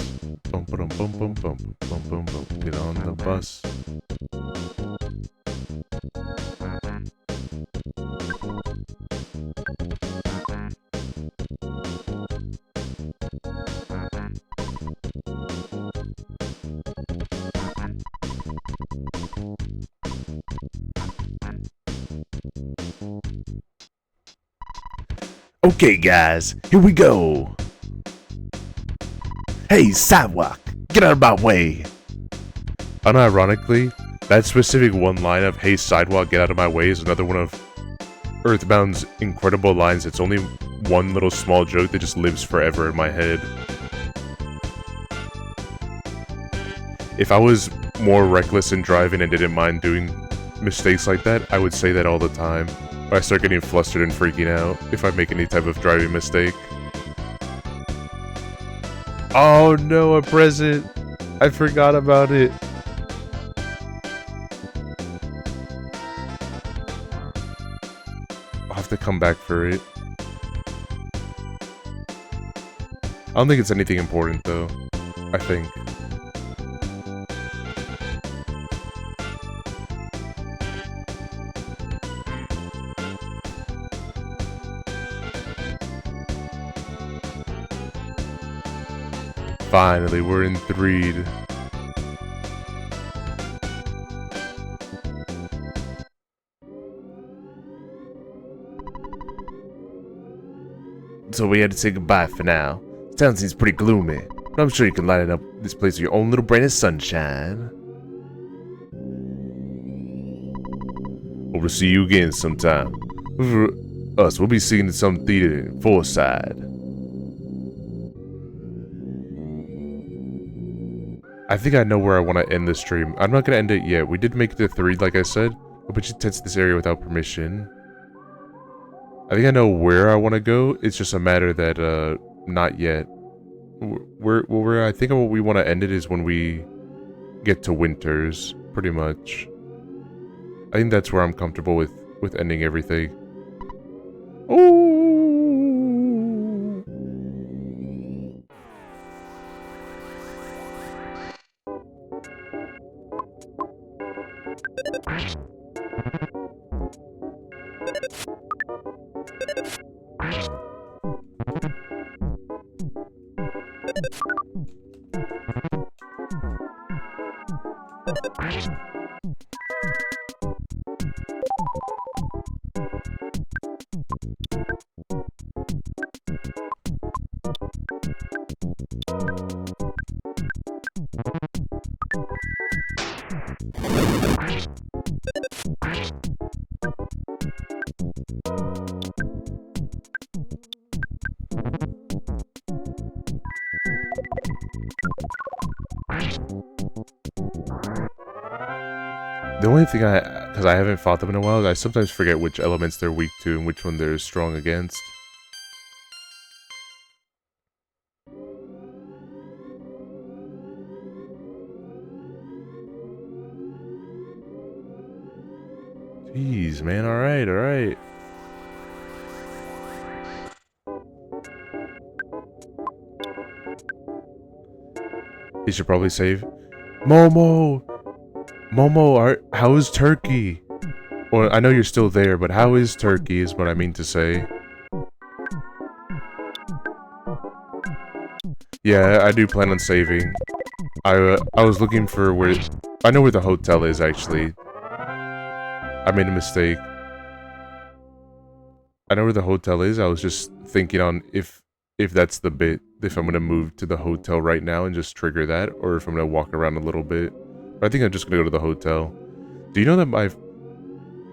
Bum, bum, bum, bum, bum, bum, bum, bum. Get on the bus. Okay, guys, here we go. Hey, sidewalk, get out of my way. Unironically, that specific one line of "Hey sidewalk, get out of my way" is another one of Earthbound's incredible lines. It's only one little small joke that just lives forever in my head. If I was more reckless in driving and didn't mind doing mistakes like that, I would say that all the time. But I start getting flustered and freaking out if I make any type of driving mistake. Oh no, a present! I forgot about it. I'll have to come back for it. I don't think it's anything important though. I think. Finally, we're in Threed. So we had to say goodbye for now. Town seems pretty gloomy, but I'm sure you can light up this place with your own little brand of sunshine. Hope to see you again sometime. For us, we'll be seeing in some theater in Forsyth. I think I know where I want to end this stream. I'm not going to end it yet. We did make it to 3, like I said. But you test this area without permission. I think I know where I want to go. It's just a matter that, not yet. I think what we want to end it is when we get to Winters, pretty much. I think that's where I'm comfortable with ending everything. Ooh. The only thing because I haven't fought them in a while, I sometimes forget which elements they're weak to and which one they're strong against. Jeez, man, alright, alright. He should probably save. Momo! Momo, how is Turkey? Well, I know you're still there, but how is Turkey is what I mean to say. Yeah, I do plan on saving. I was looking for where... I know where the hotel is, actually. I made a mistake. I know where the hotel is. I was just thinking on if that's the bit. If I'm going to move to the hotel right now and just trigger that, or if I'm going to walk around a little bit. But I think I'm just going to go to the hotel. Do you know that my...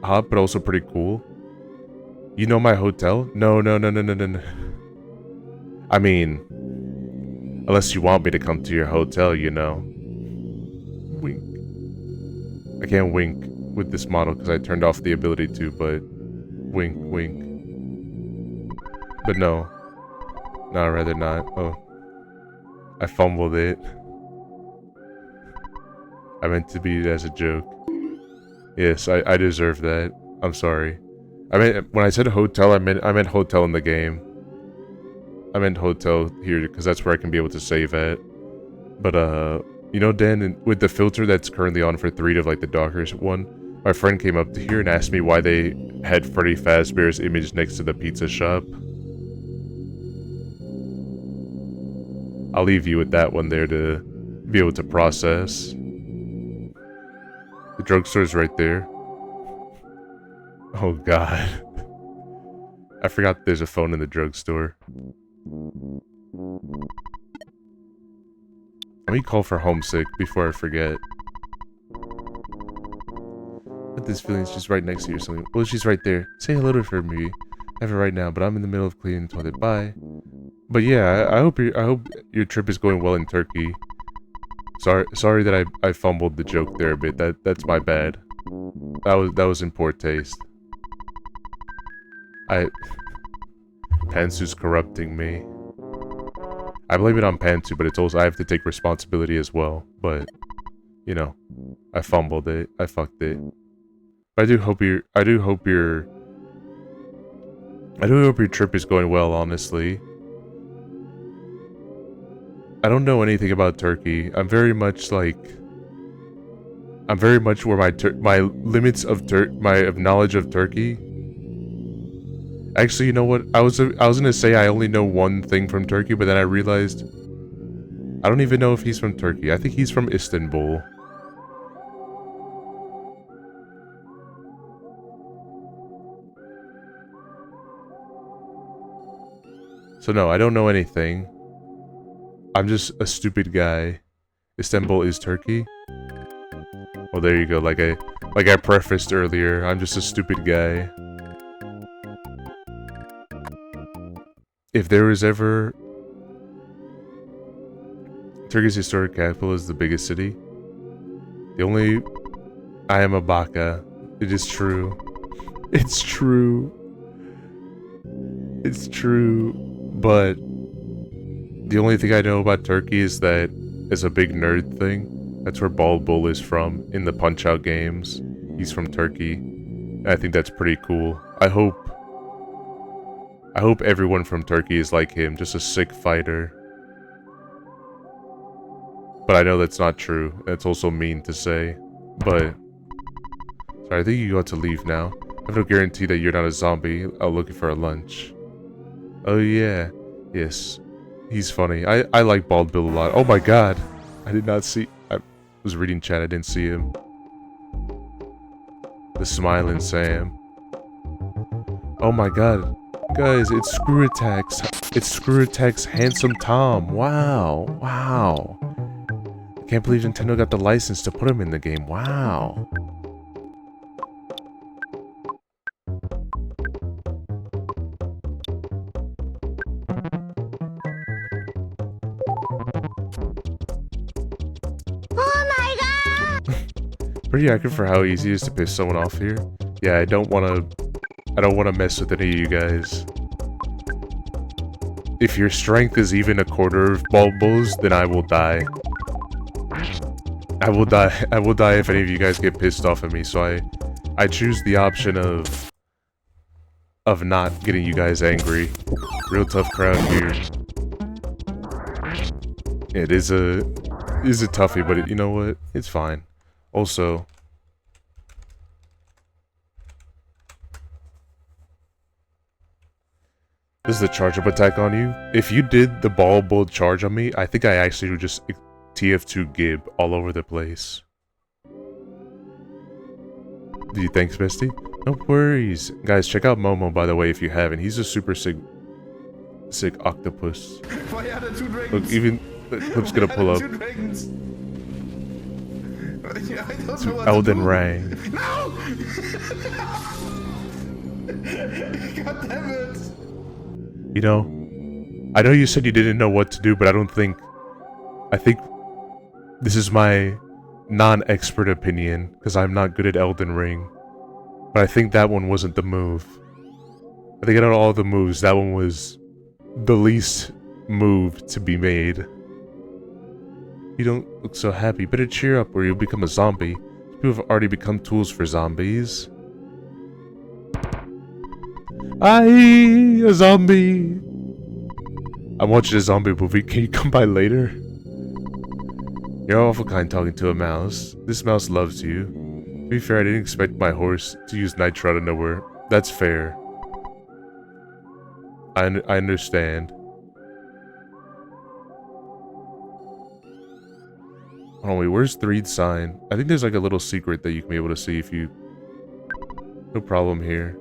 hot, but also pretty cool? You know my hotel? No. I mean... unless you want me to come to your hotel, you know. Wink. I can't wink with this model because I turned off the ability to, but... wink, wink. But no. No, I'd rather not. Oh. I fumbled it. I meant to be it as a joke. Yes, I deserve that. I'm sorry. I meant when I said hotel, I meant hotel in the game. I meant hotel here because that's where I can be able to save at. But you know, Dan, with the filter that's currently on for 3 of like the Dockers one, my friend came up to here and asked me why they had Freddy Fazbear's image next to the pizza shop. I'll leave you with that one there to be able to process. The drugstore's right there. Oh god. I forgot there's a phone in the drugstore. Let me call for homesick before I forget. But this feeling's just right next to you or something. Well, she's right there. Say hello to her for me. I have it right now, but I'm in the middle of cleaning the toilet. Bye. But yeah, I hope your trip is going well in Turkey. Sorry that I fumbled the joke there a bit. That's my bad. That was in poor taste. Pantsu's corrupting me. I blame it on Pantsu, but it's also I have to take responsibility as well. But you know, I fumbled it. I fucked it. But I do hope your trip is going well, honestly. I don't know anything about Turkey. I'm very much where my limits of knowledge of Turkey. Actually, you know what? I was gonna say I only know one thing from Turkey, but then I realized I don't even know if he's from Turkey. I think he's from Istanbul. So no, I don't know anything. I'm just a stupid guy. Istanbul is Turkey? Well, there you go. Like I prefaced earlier, I'm just a stupid guy. If there was ever... Turkey's historic capital is the biggest city. I am a baka. It is true. It's true. It's true. But the only thing I know about Turkey is that it's a big nerd thing. That's where Bald Bull is from in the Punch-Out games. He's from Turkey. And I think that's pretty cool. I hope everyone from Turkey is like him, just a sick fighter. But I know that's not true. That's also mean to say. But sorry, I think you got to leave now. I have no guarantee that you're not a zombie out looking for a lunch. Oh yeah. Yes. He's funny. I like Bald Bill a lot. Oh my god. I did not see... I was reading chat. I didn't see him. The smiling Sam. Oh my god. Guys, it's Screw Attack's. It's Screw Attack's Handsome Tom. Wow. Wow. I can't believe Nintendo got the license to put him in the game. Wow. Pretty accurate for how easy it is to piss someone off here. Yeah, I don't want to mess with any of you guys. If your strength is even a quarter of Bald Bull's, then I will die. I will die if any of you guys get pissed off at me, so I choose the option of not getting you guys angry. Real tough crowd here. It is a toughie, but you know what? It's fine. Also, this is the charge-up attack on you. If you did the Bald Bull charge on me, I think I actually would just TF2 Gib all over the place. Do you think, Bestie? No worries. Guys, check out Momo, by the way, if you haven't. He's a super sick octopus. Look, even the clip's gonna pull up. To Elden Ring. No! God damn it! You know, I know you said you didn't know what to do, but I think this is my non-expert opinion, because I'm not good at Elden Ring. But I think that one wasn't the move. I think out of all the moves, that one was the least move to be made. You don't look so happy. Better cheer up or you'll become a zombie. People have already become tools for zombies. A zombie! I'm watching a zombie movie. Can you come by later? You're awful kind talking to a mouse. This mouse loves you. To be fair, I didn't expect my horse to use nitro out of nowhere. That's fair. I understand. Hold on, wait, where's Threed's sign? I think there's like a little secret that you can be able to see if you... No problem here.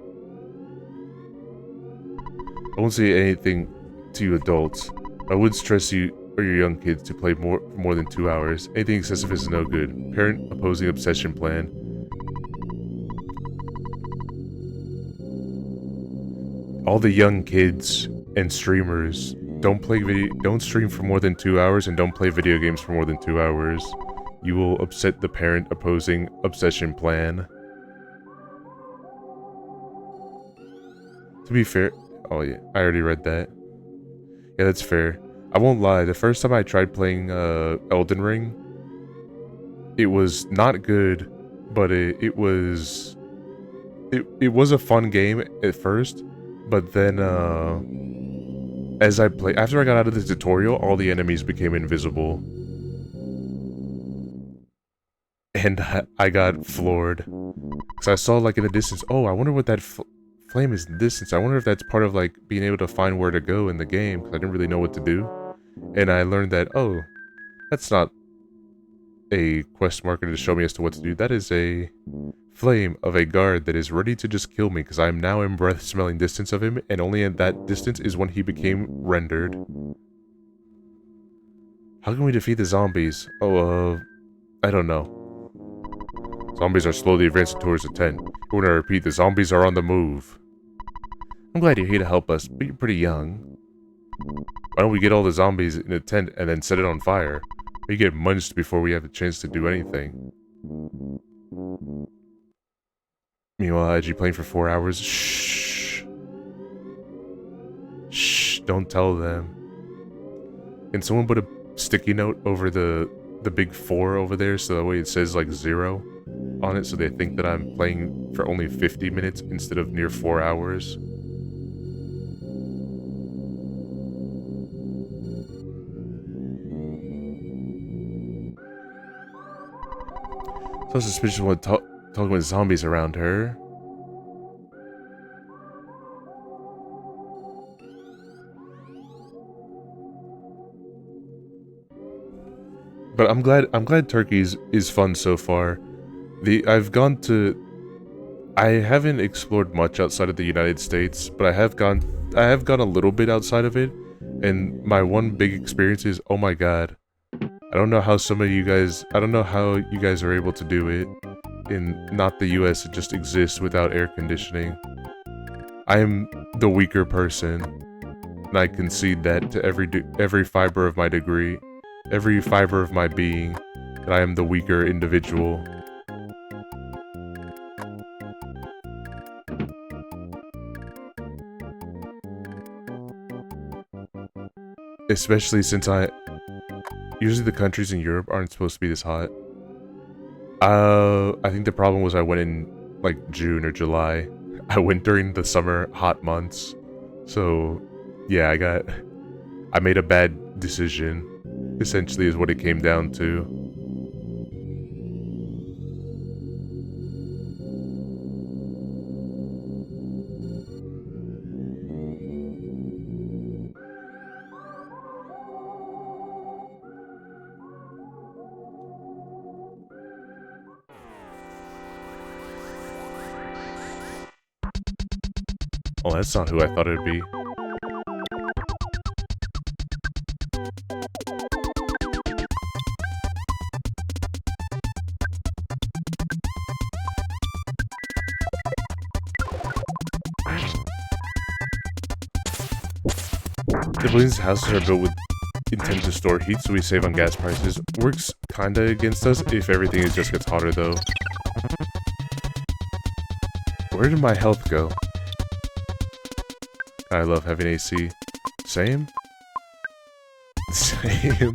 I won't say anything to you adults. I would stress you or your young kids to play for more than 2 hours. Anything excessive is no good. Parent opposing obsession plan. All the young kids and streamers, don't stream for more than 2 hours and don't play video games for more than 2 hours. You will upset the parent opposing obsession plan. To be fair, oh yeah, I already read that. Yeah, that's fair. I won't lie, the first time I tried playing Elden Ring, it was not good, but it was a fun game at first, but then after I got out of the tutorial, all the enemies became invisible. And I got floored. Because I saw, like, in the distance, oh, I wonder what that flame is in the distance. I wonder if that's part of, like, being able to find where to go in the game, because I didn't really know what to do. And I learned that, oh, that's not a quest marker to show me as to what to do. That is a flame of a guard that is ready to just kill me, because I am now in breath-smelling distance of him, and only at that distance is when he became rendered. How can we defeat the zombies? Oh, I don't know. Zombies are slowly advancing towards the tent. When I repeat, the zombies are on the move. I'm glad you're here to help us, but you're pretty young. Why don't we get all the zombies in a tent and then set it on fire? We get munched before we have a chance to do anything. Meanwhile, Edgey playing for 4 hours. Shh. Shh, don't tell them. Can someone put a sticky note over the big 4 over there so that way it says like 0 on it so they think that I'm playing for only 50 minutes instead of near 4 hours? So suspicious when talking with zombies around her. But I'm glad Turkey's is fun so far. I haven't explored much outside of the United States, but I have gone a little bit outside of it, and my one big experience is, oh my god, I don't know how you guys are able to do it in not the US. It just exists without air conditioning. I am the weaker person, and I concede that to every fiber of my degree, every fiber of my being, that I am the weaker individual. Especially since usually the countries in Europe aren't supposed to be this hot. I think the problem was I went in like June or July. I went during the summer hot months. So yeah, I made a bad decision, essentially is what it came down to. Oh, that's not who I thought it'd be. The buildings and houses are built with intent to store heat, so we save on gas prices. Works kinda against us if everything just gets hotter, though. Where did my health go? I love having AC. Same? Same.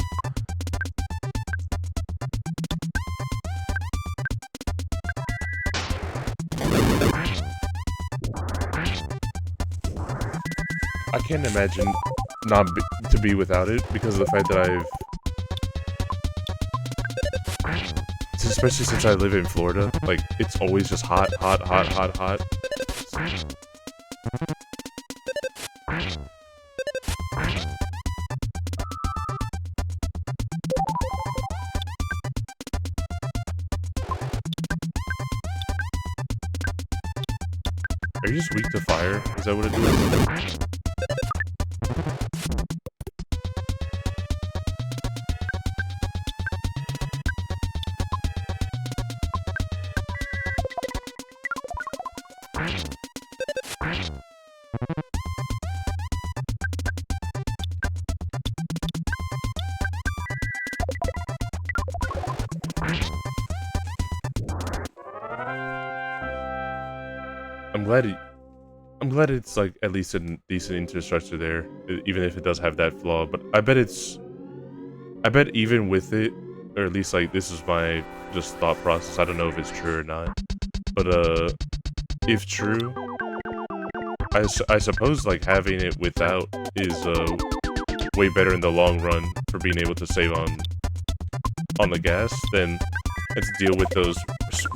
I can't imagine to be without it because of the fact that especially since I live in Florida, like, it's always just hot, hot, hot, hot, hot. Are you just weak to fire? Is that what it is? I'm glad it's like at least a decent infrastructure there, even if it does have that flaw. But I bet even with it, or at least like this is my just thought process. I don't know if it's true or not, but if true, I suppose like having it without is way better in the long run for being able to save on the gas than and to deal with those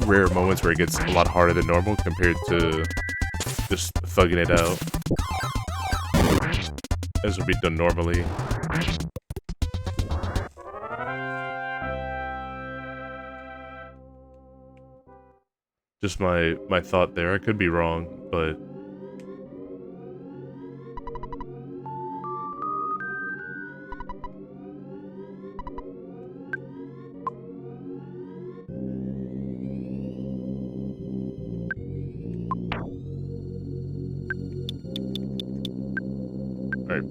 rare moments where it gets a lot harder than normal compared to just thugging it out as would be done normally. Just my thought there. I could be wrong, but alright.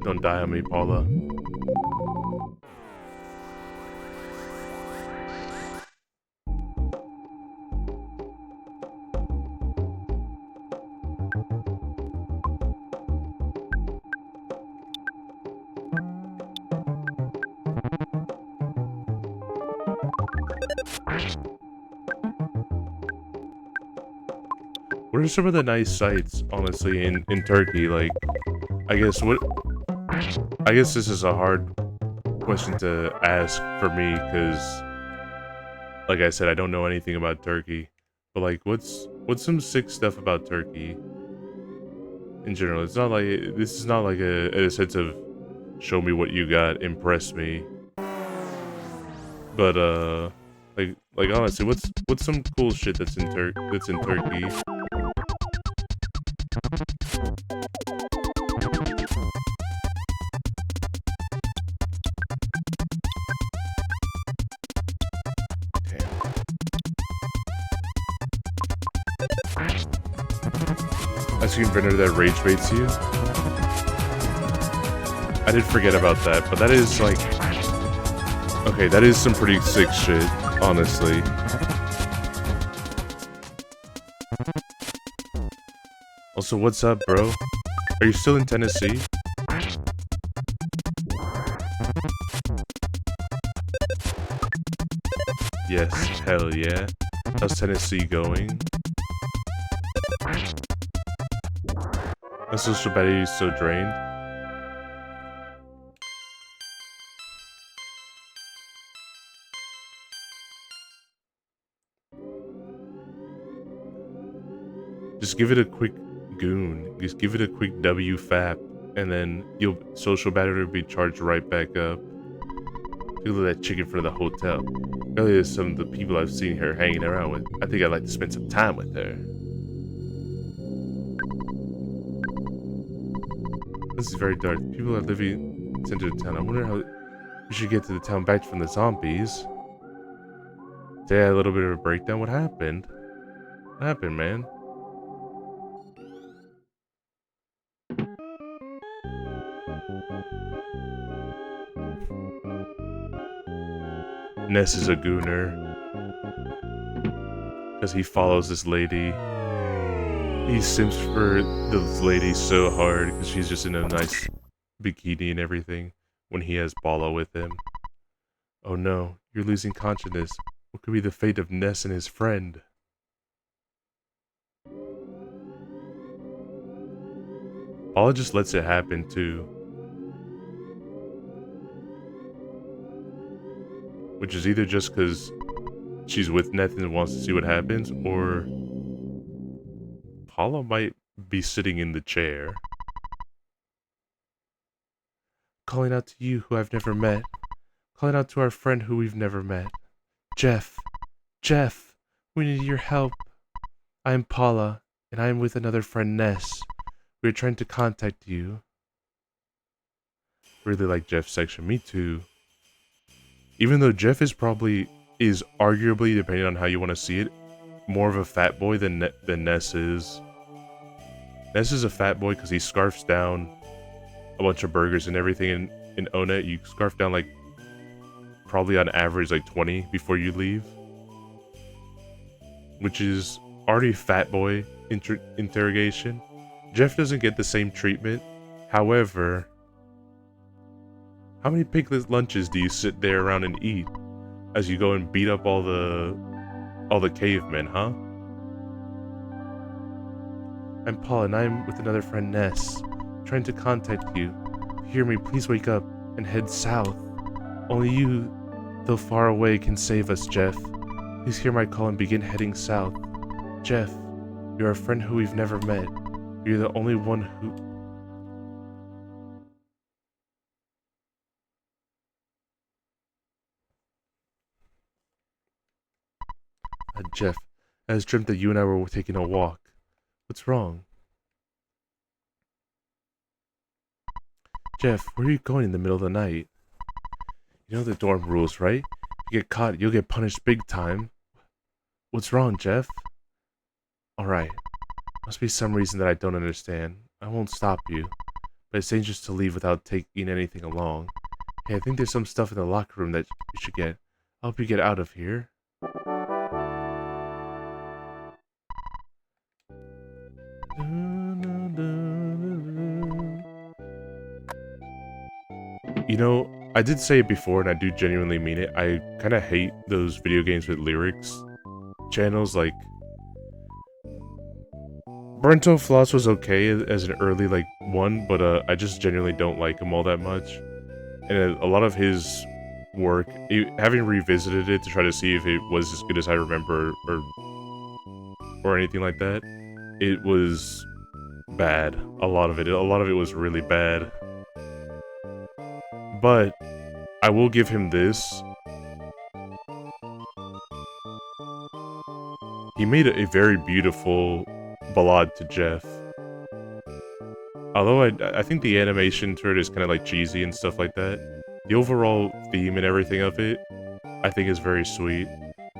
Don't die on me, Paula. What are some of the nice sights, honestly, in Turkey? Like, I guess this is a hard question to ask for me, because, like I said, I don't know anything about Turkey. But like, what's some sick stuff about Turkey in general? It's not like this is not like a sense of show me what you got, impress me. But like honestly, what's some cool shit that's in Turkey? Ice cream vendor that rage baits you? I did forget about that, but that is like... Okay, that is some pretty sick shit, honestly. Also, what's up, bro? Are you still in Tennessee? Yes, hell yeah. How's Tennessee going? My social battery is so drained. Just give it a quick goon. Just give it a quick WFAP, and then your social battery will be charged right back up. Look at that chick in front of the hotel. Earlier, is some of the people I've seen her hanging around with. I think I'd like to spend some time with her. This is very dark. People are living in the center of town. I wonder how we should get to the town back from the zombies. Today I had a little bit of a breakdown. What happened? What happened, man? Ness is a gooner. Because he follows this lady. He simps for this lady so hard because she's just in a nice bikini and everything when he has Bala with him. Oh no, you're losing consciousness. What could be the fate of Ness and his friend? Bala just lets it happen too. Which is either just because she's with Neth and wants to see what happens, or Paula might be sitting in the chair. Calling out to you who I've never met. Calling out to our friend who we've never met. Jeff. Jeff, we need your help. I am Paula, and I am with another friend, Ness. We're trying to contact you. Really like Jeff's section. Me too. Even though Jeff is arguably, depending on how you want to see it, more of a fat boy than Ness is. Ness is a fat boy because he scarfs down a bunch of burgers and everything. In Onet, you scarf down like probably on average like 20 before you leave, which is already fat boy interrogation. Jeff doesn't get the same treatment. However, how many piglet lunches do you sit there around and eat as you go and beat up all the cavemen, huh? I'm Paul, and I'm with another friend, Ness, trying to contact you. If you hear me, please wake up and head south. Only you, though far away, can save us, Jeff. Please hear my call and begin heading south. Jeff, you're a friend who we've never met. You're the only one who... Jeff, I just dreamt that you and I were taking a walk. What's wrong? Jeff, where are you going in the middle of the night? You know the dorm rules, right? You get caught, you'll get punished big time. What's wrong, Jeff? Alright. Must be some reason that I don't understand. I won't stop you. But it's dangerous to leave without taking anything along. Hey, I think there's some stuff in the locker room that you should get. I'll help you get out of here. You know, I did say it before, and I do genuinely mean it. I kind of hate those video games with lyrics channels. Like, Brento Floss was okay as an early one, but I just genuinely don't like him all that much. And a lot of his work, having revisited it to try to see if it was as good as I remember or anything like that, it was bad. A lot of it was really bad. But I will give him this. He made a very beautiful ballad to Jeff. Although I think the animation to it is kind of like cheesy and stuff like that. The overall theme and everything of it, I think is very sweet.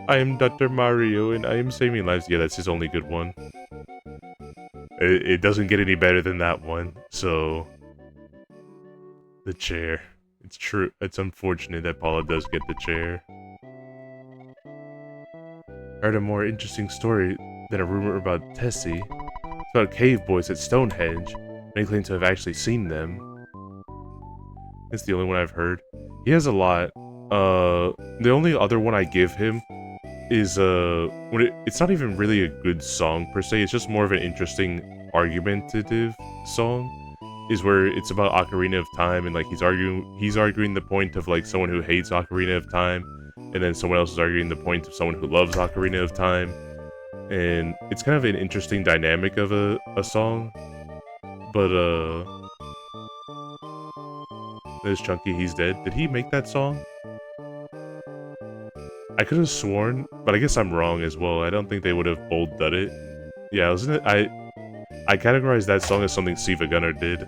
I am Dr. Mario and I am saving lives. Yeah, that's his only good one. It doesn't get any better than that one, so... The chair. It's true. It's unfortunate that Paula does get the chair. I heard a more interesting story than a rumor about Tessie. It's about cave boys at Stonehenge. Many claim to have actually seen them. It's the only one I've heard. He has a lot. The only other one I give him is it's not even really a good song per se. It's just more of an interesting argumentative song. Is where it's about Ocarina of Time, and like he's arguing the point of like someone who hates Ocarina of Time, and then someone else is arguing the point of someone who loves Ocarina of Time, and it's kind of an interesting dynamic of a song. But there's Chunky, he's dead. Did he make that song? I could have sworn, but I guess I'm wrong as well. I don't think they would have bold done it. Yeah, wasn't it? I categorized that song as something Siva Gunner did.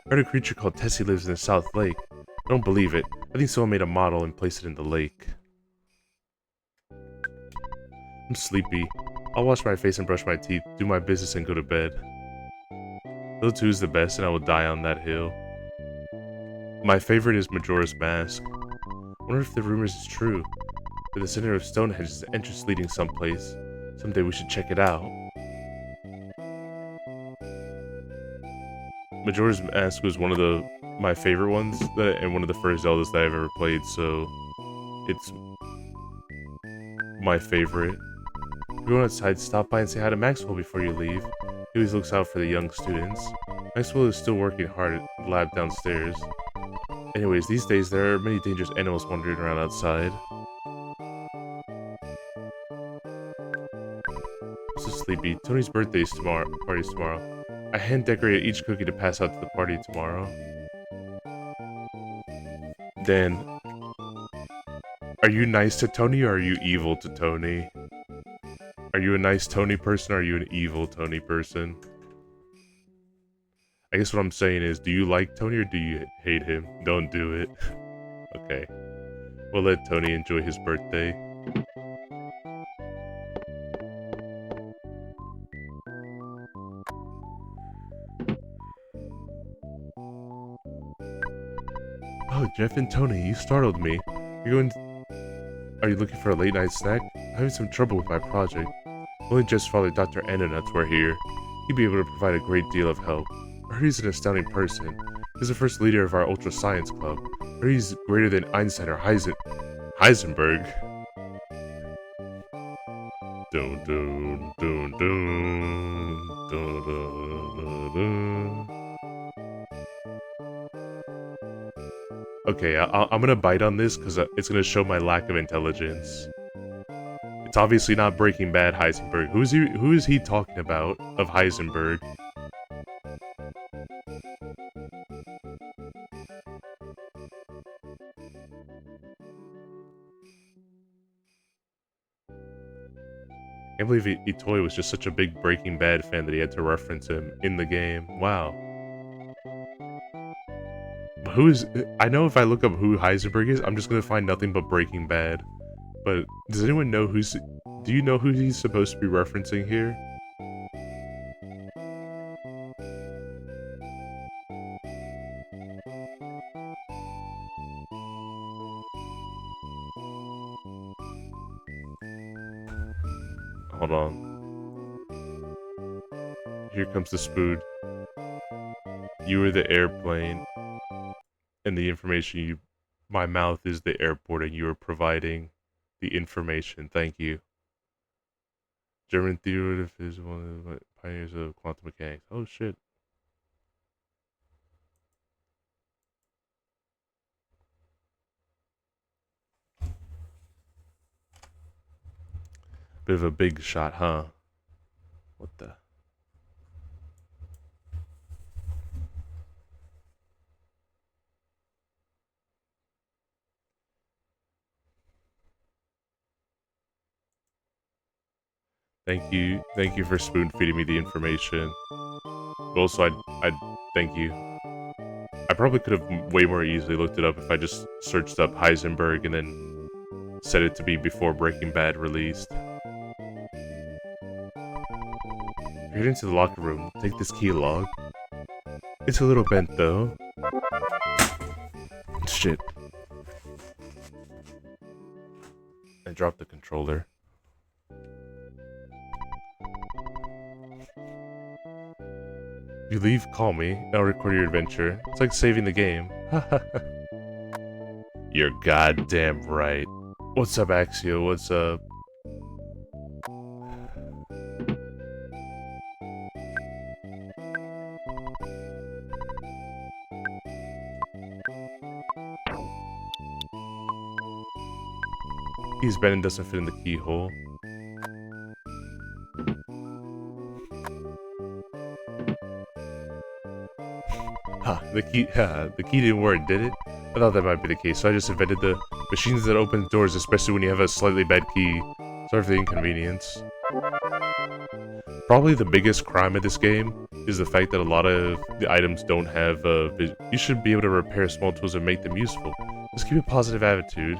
I heard a creature called Tessie lives in the South Lake. I don't believe it. I think someone made a model and placed it in the lake. I'm sleepy. I'll wash my face and brush my teeth, do my business and go to bed. Hill 2 is the best and I will die on that hill. My favorite is Majora's Mask. I wonder if the rumors is true. But the center of Stonehenge is the entrance leading someplace. Someday we should check it out. Majora's Mask was one of my favorite ones, and one of the first Zeldas that I've ever played, so it's my favorite. Everyone outside, stop by and say hi to Maxwell before you leave. He always looks out for the young students. Maxwell is still working hard at the lab downstairs. Anyways, these days there are many dangerous animals wandering around outside. So sleepy. Tony's birthday is tomorrow. Party's tomorrow. I hand decorated each cookie to pass out to the party tomorrow. Dan, are you nice to Tony or are you evil to Tony? Are you a nice Tony person or are you an evil Tony person? I guess what I'm saying is, do you like Tony or do you hate him? Don't do it. Okay. We'll let Tony enjoy his birthday. Oh, Jeff and Tony, you startled me. Are you looking for a late night snack? I'm having some trouble with my project. Only Jeff's father, Dr. Ananuts, were here. He'd be able to provide a great deal of help. I heard he's an astounding person. He's the first leader of our Ultra Science Club. I heard he's greater than Einstein or Heisenberg. Dun dun dun dun dun dun dun. Okay, I'm gonna bite on this because it's gonna show my lack of intelligence. It's obviously not Breaking Bad Heisenberg. Who is he talking about of Heisenberg? I can't believe Itoy was just such a big Breaking Bad fan that he had to reference him in the game. Wow. I know if I look up who Heisenberg is, I'm just gonna find nothing but Breaking Bad. But does anyone know do you know who he's supposed to be referencing here? Hold on. Here comes the spoon. You are the airplane, and the information my mouth is the airport, and you are providing the information. Thank you. German theorist is one of the pioneers of quantum mechanics. Oh shit. Bit of a big shot, huh? What the? Thank you for spoon feeding me the information. Also, I'd thank you. I probably could have way more easily looked it up if I just searched up Heisenberg and then set it to be before Breaking Bad released. Get into the locker room. Take this key log. It's a little bent though. Shit. I dropped the controller. You leave, call me, and I'll record your adventure. It's like saving the game. You're goddamn right. What's up, Axio? What's up? He's bent and doesn't fit in the keyhole. The key didn't work, did it? I thought that might be the case, so I just invented the machines that open doors, especially when you have a slightly bad key. Sorry for the inconvenience. Probably the biggest crime of this game is the fact that a lot of the items don't have you should be able to repair small tools and make them useful. Just keep a positive attitude.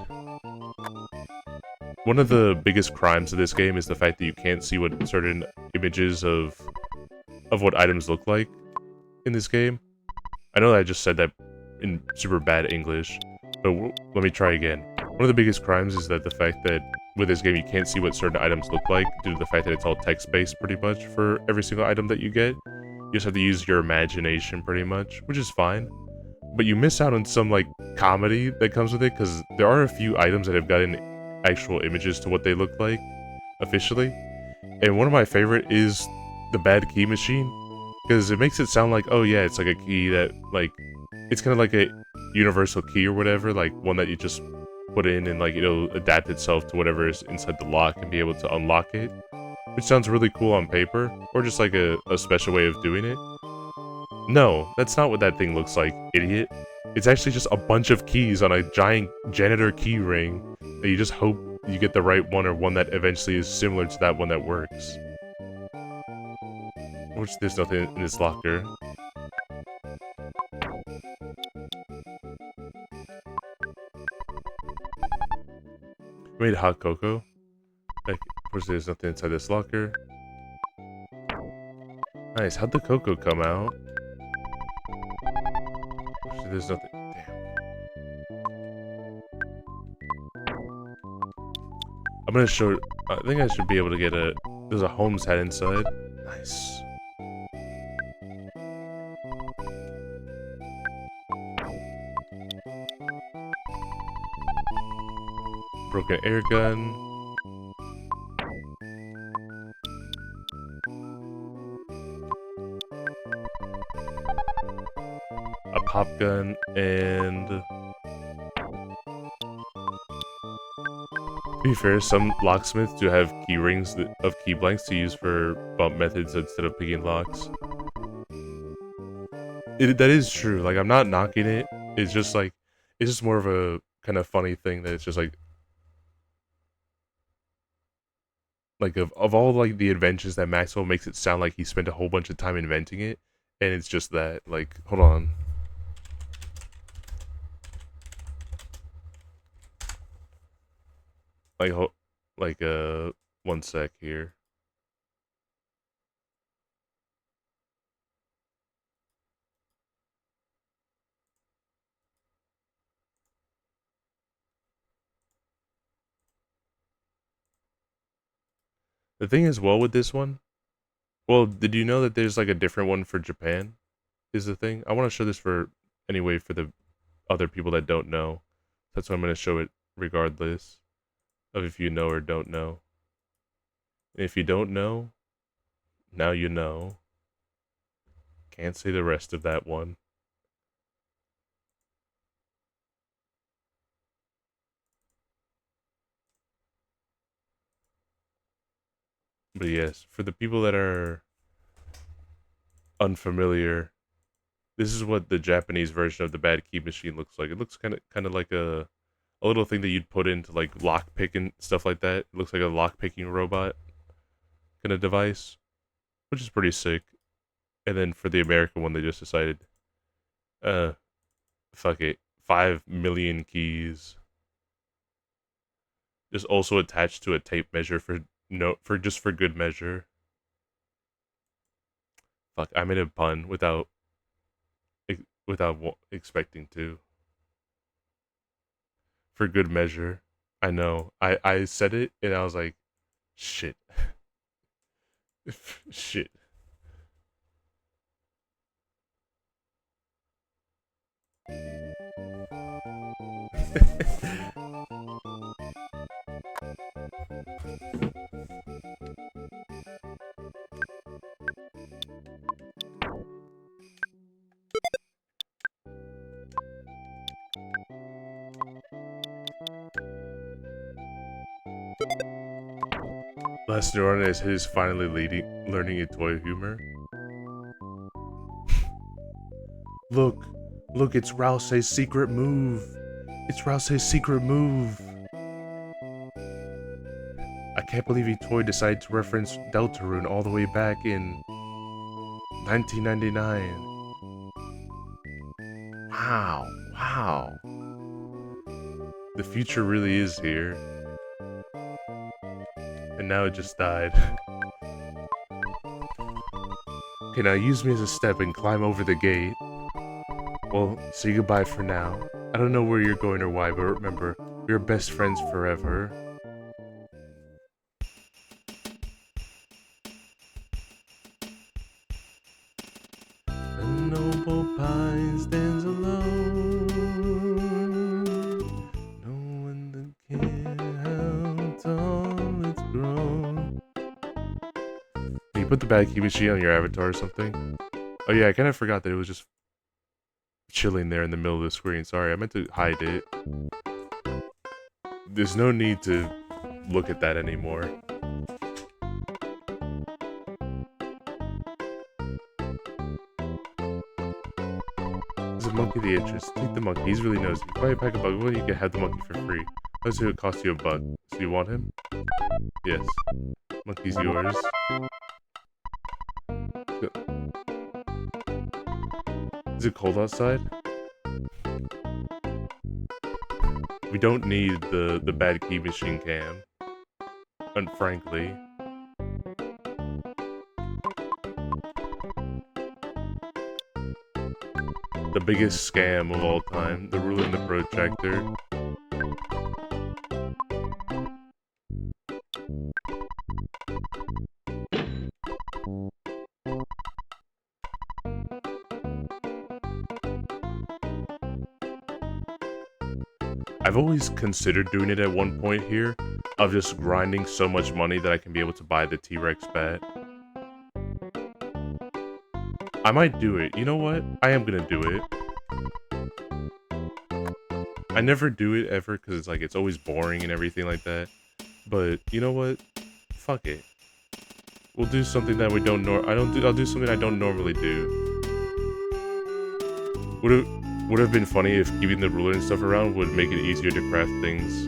One of the biggest crimes of this game is the fact that you can't see what certain images of what items look like in this game. I know that I just said that in super bad English, but let me try again. One of the biggest crimes is that the fact that with this game you can't see what certain items look like due to the fact that it's all text-based pretty much for every single item that you get. You just have to use your imagination pretty much, which is fine. But you miss out on some like comedy that comes with it because there are a few items that have gotten actual images to what they look like officially. And one of my favorite is the bad key machine. Because it makes it sound like, oh yeah, it's like a key that, like, it's kind of like a universal key or whatever, like one that you just put in and, like, it'll adapt itself to whatever is inside the lock and be able to unlock it. Which sounds really cool on paper, or just like a special way of doing it. No, that's not what that thing looks like, idiot. It's actually just a bunch of keys on a giant janitor key ring that you just hope you get the right one or one that eventually is similar to that one that works. Which there's nothing in this locker. Made hot cocoa. Like, of course, there's nothing inside this locker. Nice. How'd the cocoa come out? Actually, there's nothing. Damn. I'm gonna show. I think I should be able to get a. There's a Holmes hat inside. Nice. Broken air gun. A pop gun and to be fair, some locksmiths do have key rings of key blanks to use for bump methods instead of picking locks. That is true. Like, I'm not knocking it. It's just like, it's just more of a kind of funny thing that it's just like of all like the inventions that Maxwell makes it sound like he spent a whole bunch of time inventing it, and it's just that. Like, hold on. Like, one sec here. The thing is, well, with this one, well, did you know that there's like a different one for Japan? Is the thing. I want to show this for anyway for the other people that don't know. That's why I'm going to show it regardless of if you know or don't know. And if you don't know, now you know. Can't say the rest of that one. But yes, for the people that are unfamiliar, this is what the Japanese version of the bad key machine looks like. It looks kind of like a little thing that you'd put into like lockpick and stuff like that. It looks like a lockpicking robot kind of device, which is pretty sick. And then for the American one, they just decided, fuck it, 5 million keys. Just also attached to a tape measure for good measure. Fuck, I made a pun without expecting to. For good measure. I know. I said it and I was like, shit. Shit. Last neuron is his finally learning a toy humor. Look, it's Rousey's secret move. It's Rousey's secret move. I can't believe Toy decided to reference Deltarune all the way back in 1999. Wow. The future really is here. And now it just died. Okay, now use me as a step and climb over the gate. Well, say goodbye for now. I don't know where you're going or why, but remember, we're best friends forever. A noble pine stands alone, knowing the kid how tall it's grown. You put the bad key machine on your avatar or something? Oh yeah, I kind of forgot that it was just chilling there in the middle of the screen. Sorry, I meant to hide it. There's no need to look at that anymore. Is a monkey the interest? Take the monkey. He's really nosy. Buy a pack of bug. Well, you can have the monkey for free. Let's say it costs you $1. Do you want him? Yes. Monkey's yours. Is it cold outside? We don't need the bad key machine cam. And frankly. The biggest scam of all time, the ruler and the protractor. I've always considered doing it at one point here, of just grinding so much money that I can be able to buy the T-Rex bat. I might do it. You know what? I am gonna do it. I never do it ever because it's like it's always boring and everything like that. But you know what? Fuck it. We'll do something that we don't I'll do something I don't normally do. Would have been funny if keeping the ruler and stuff around would make it easier to craft things.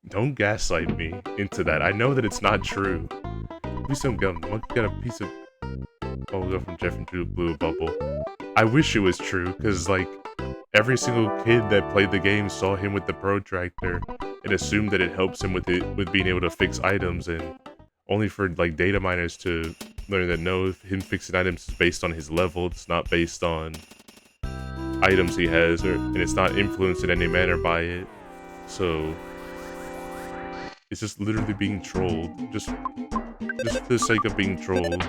Don't gaslight me into that. I know that it's not true. Give me some gum. The monkey got a piece of bubblegum from Jeff and Drew blew a bubble. I wish it was true, because like every single kid that played the game saw him with the protractor and assumed that it helps him with being able to fix items, and only for like data miners to learn that no, him fixing items is based on his level, it's not based on items he has, and it's not influenced in any manner by it. So it's just literally being trolled, just for the sake of being trolled.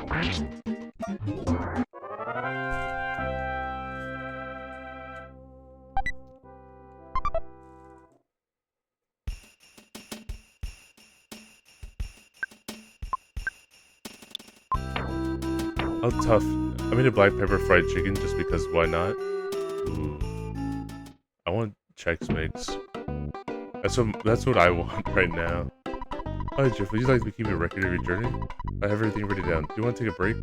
Oh, tough. I made a black pepper fried chicken just because why not? Ooh. I want Chex Mix. That's what I want right now. Hi Jeff, would you like to keep a record of your journey? I have everything written down. Do you want to take a break?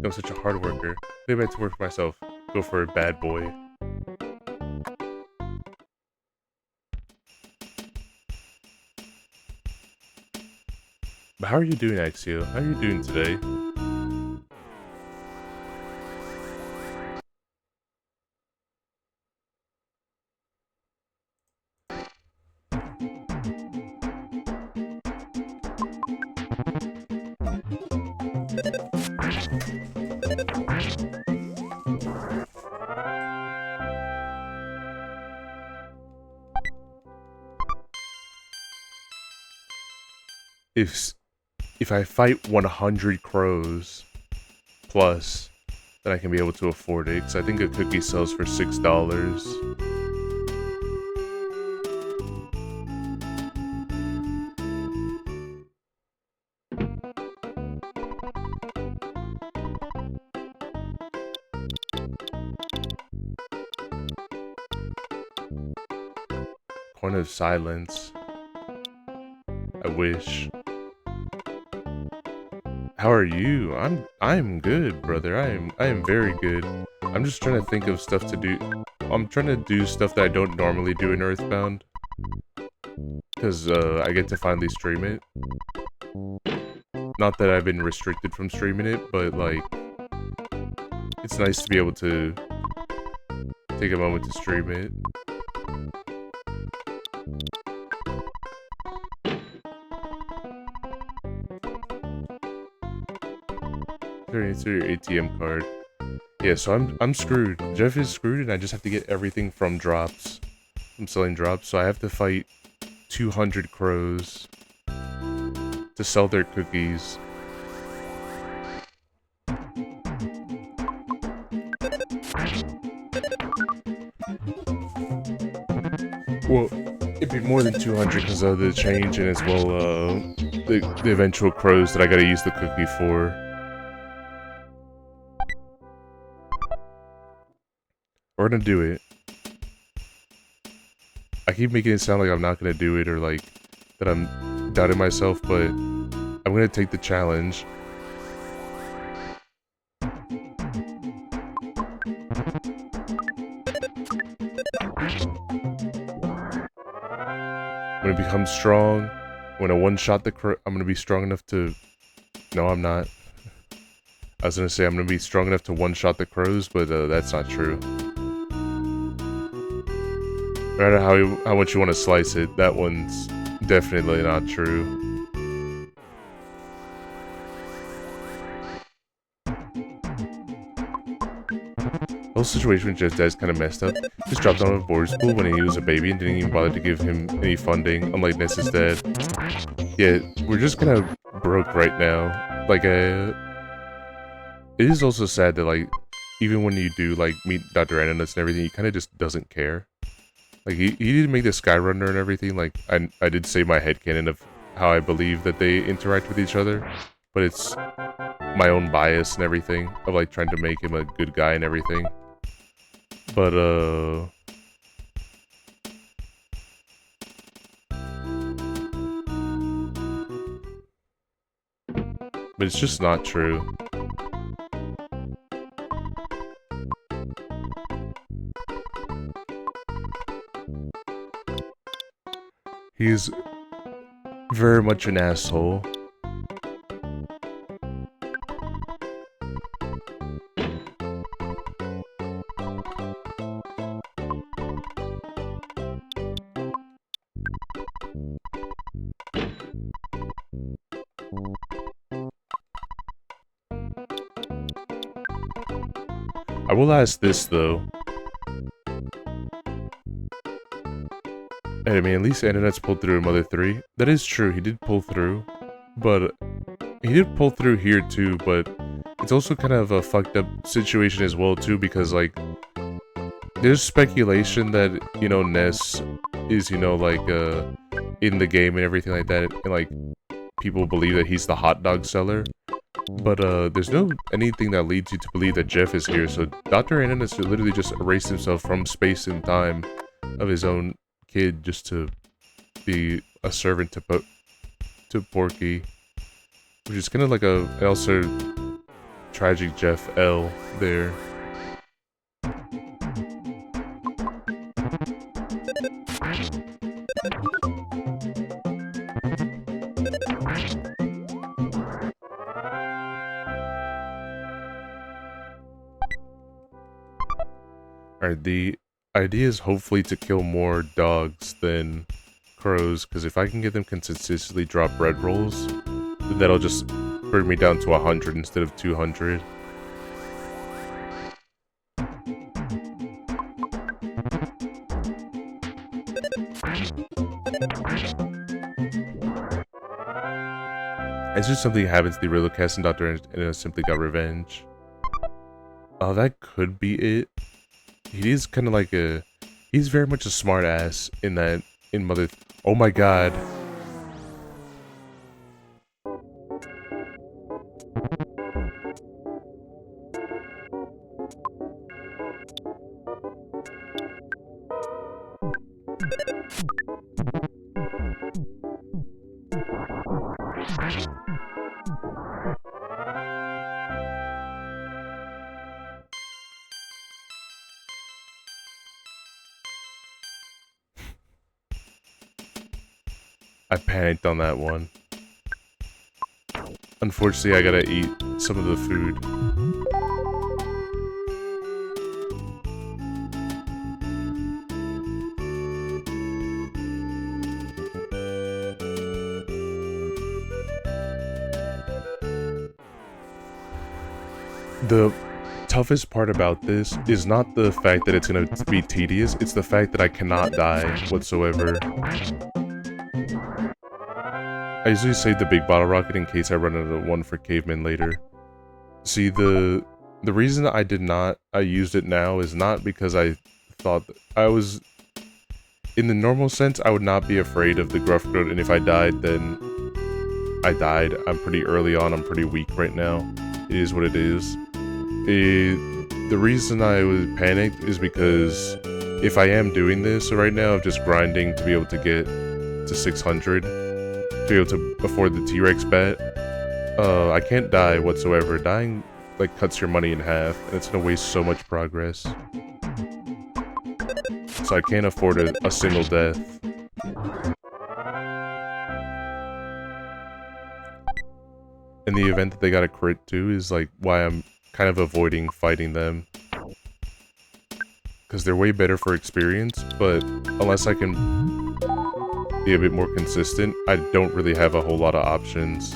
I'm such a hard worker. Maybe I have to work for myself. Go for a bad boy. But how are you doing, Axio? How are you doing today? If I fight 100 crows plus, then I can be able to afford it, because I think a cookie sells for $6. Coin of silence. I wish. How are you? I'm good, brother. I am very good. I'm just trying to think of stuff to do. I'm trying to do stuff that I don't normally do in Earthbound, because I get to finally stream it. Not that I've been restricted from streaming it, but like it's nice to be able to take a moment to stream it. Into your ATM card. Yeah, so I'm screwed. Jeff is screwed, and I just have to get everything from drops. I'm selling drops, so I have to fight 200 crows to sell their cookies. Well, it'd be more than 200 because of the change, and as well the eventual crows that I gotta use the cookie for. We're gonna do it. I keep making it sound like I'm not gonna do it, or like that I'm doubting myself, but I'm gonna take the challenge. When it becomes strong, when I one-shot the crow, I'm gonna be strong enough to... No, I'm not. I was gonna say I'm gonna be strong enough to one-shot the crows, but that's not true. No matter how much you want to slice it, that one's definitely not true. The whole situation with Jeff's dad is kind of messed up. Just dropped out of boarding school when he was a baby and didn't even bother to give him any funding, unlike Ness's dad. Yeah, we're just kind of broke right now. Like, it is also sad that, like, even when you do, like, meet Dr. Ananas and everything, he kind of just doesn't care. Like, he didn't make the Skyrunner and everything. Like, I did say my headcanon of how I believe that they interact with each other, but it's my own bias and everything of, like, trying to make him a good guy and everything. But, it's just not true. He's very much an asshole. I will ask this though. Hey man, at least Ananet's pulled through in Mother 3. That is true, he did pull through. But he did pull through here too, but it's also kind of a fucked up situation as well too, because like there's speculation that, you know, Ness is, you know, like in the game and everything like that, and like people believe that he's the hot dog seller. But there's no anything that leads you to believe that Jeff is here, so Dr. Ananas literally just erased himself from space and time of his own kid just to be a servant to Porky, which is kind of like a also tragic Jeff L there. Alright, the idea is hopefully to kill more dogs than crows, because if I can get them consistently drop bread rolls, then that'll just bring me down to 100 instead of 200. It's just something happens to the Riddlecast and Dr. Ananas simply got revenge. Oh, that could be it. He is kind of like a... He's very much a smart ass in that... In Mother... Oh my god. I panicked on that one. Unfortunately, I gotta eat some of the food. The toughest part about this is not the fact that it's gonna be tedious, it's the fact that I cannot die whatsoever. I usually save the big bottle rocket in case I run out of one for cavemen later. See, the reason I used it now is not because I thought that I was... In the normal sense, I would not be afraid of the gruff throat, and if I died, then I died. I'm pretty early on, I'm pretty weak right now. It is what it is. The reason I was panicked is because if I am doing this right now of just grinding to be able to get to 600, to be able to afford the T-Rex bet, I can't die whatsoever. Dying, like, cuts your money in half, and it's gonna waste so much progress. So I can't afford a single death. in the event that they got a crit too is like why I'm kind of avoiding fighting them. Because they're way better for experience, but unless I can be a bit more consistent, I don't really have a whole lot of options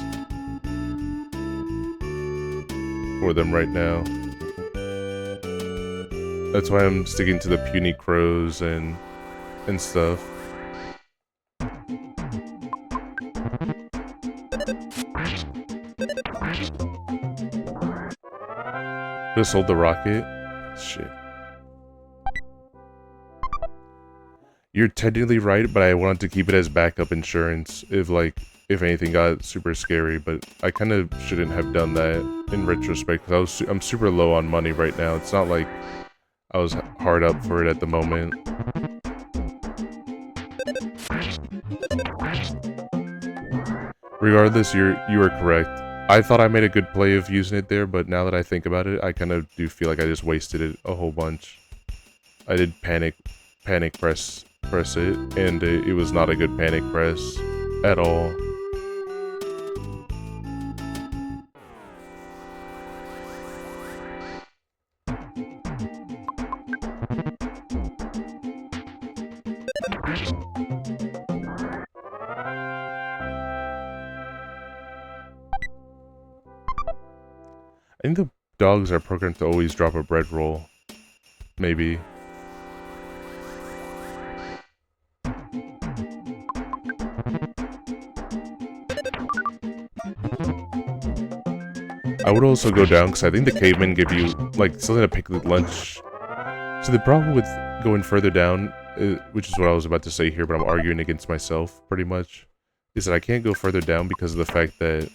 for them right now. That's why I'm sticking to the puny crows and stuff. Just hold the rocket. Shit. You're technically right, but I wanted to keep it as backup insurance if anything got super scary, but I kind of shouldn't have done that in retrospect because I'm super low on money right now. It's not like I was hard up for it at the moment. Regardless, you are correct. I thought I made a good play of using it there, but now that I think about it, I kind of do feel like I just wasted it a whole bunch. I did panic press it, and it was not a good panic press at all. I think the dogs are programmed to always drop a bread roll. Maybe. I would also go down because I think the cavemen give you like something to pick the lunch. So the problem with going further down, which is what I was about to say here, but I'm arguing against myself pretty much, is that I can't go further down because of the fact that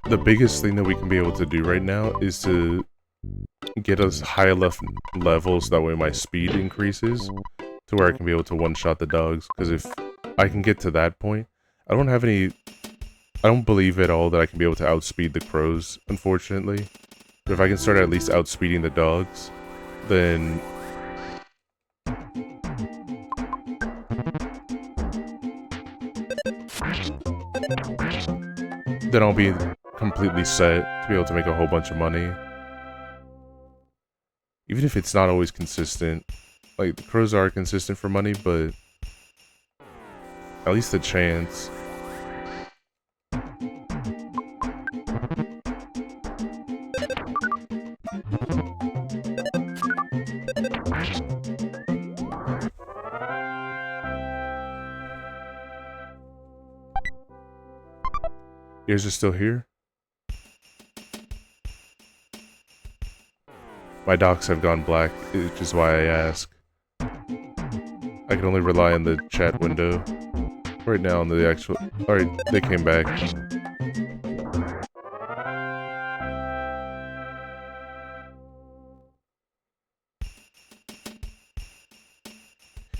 the biggest thing that we can be able to do right now is to get us high enough levels that way my speed increases to where I can be able to one-shot the dogs. Because if I can get to that point, I don't believe at all that I can be able to outspeed the crows, unfortunately. But if I can start at least outspeeding the dogs, then I'll be completely set to be able to make a whole bunch of money. Even if it's not always consistent. Like, the crows are consistent for money, but at least a chance. You guys are still here? My docs have gone black, which is why I ask. I can only rely on the chat window. Right now on the actual... Alright, they came back.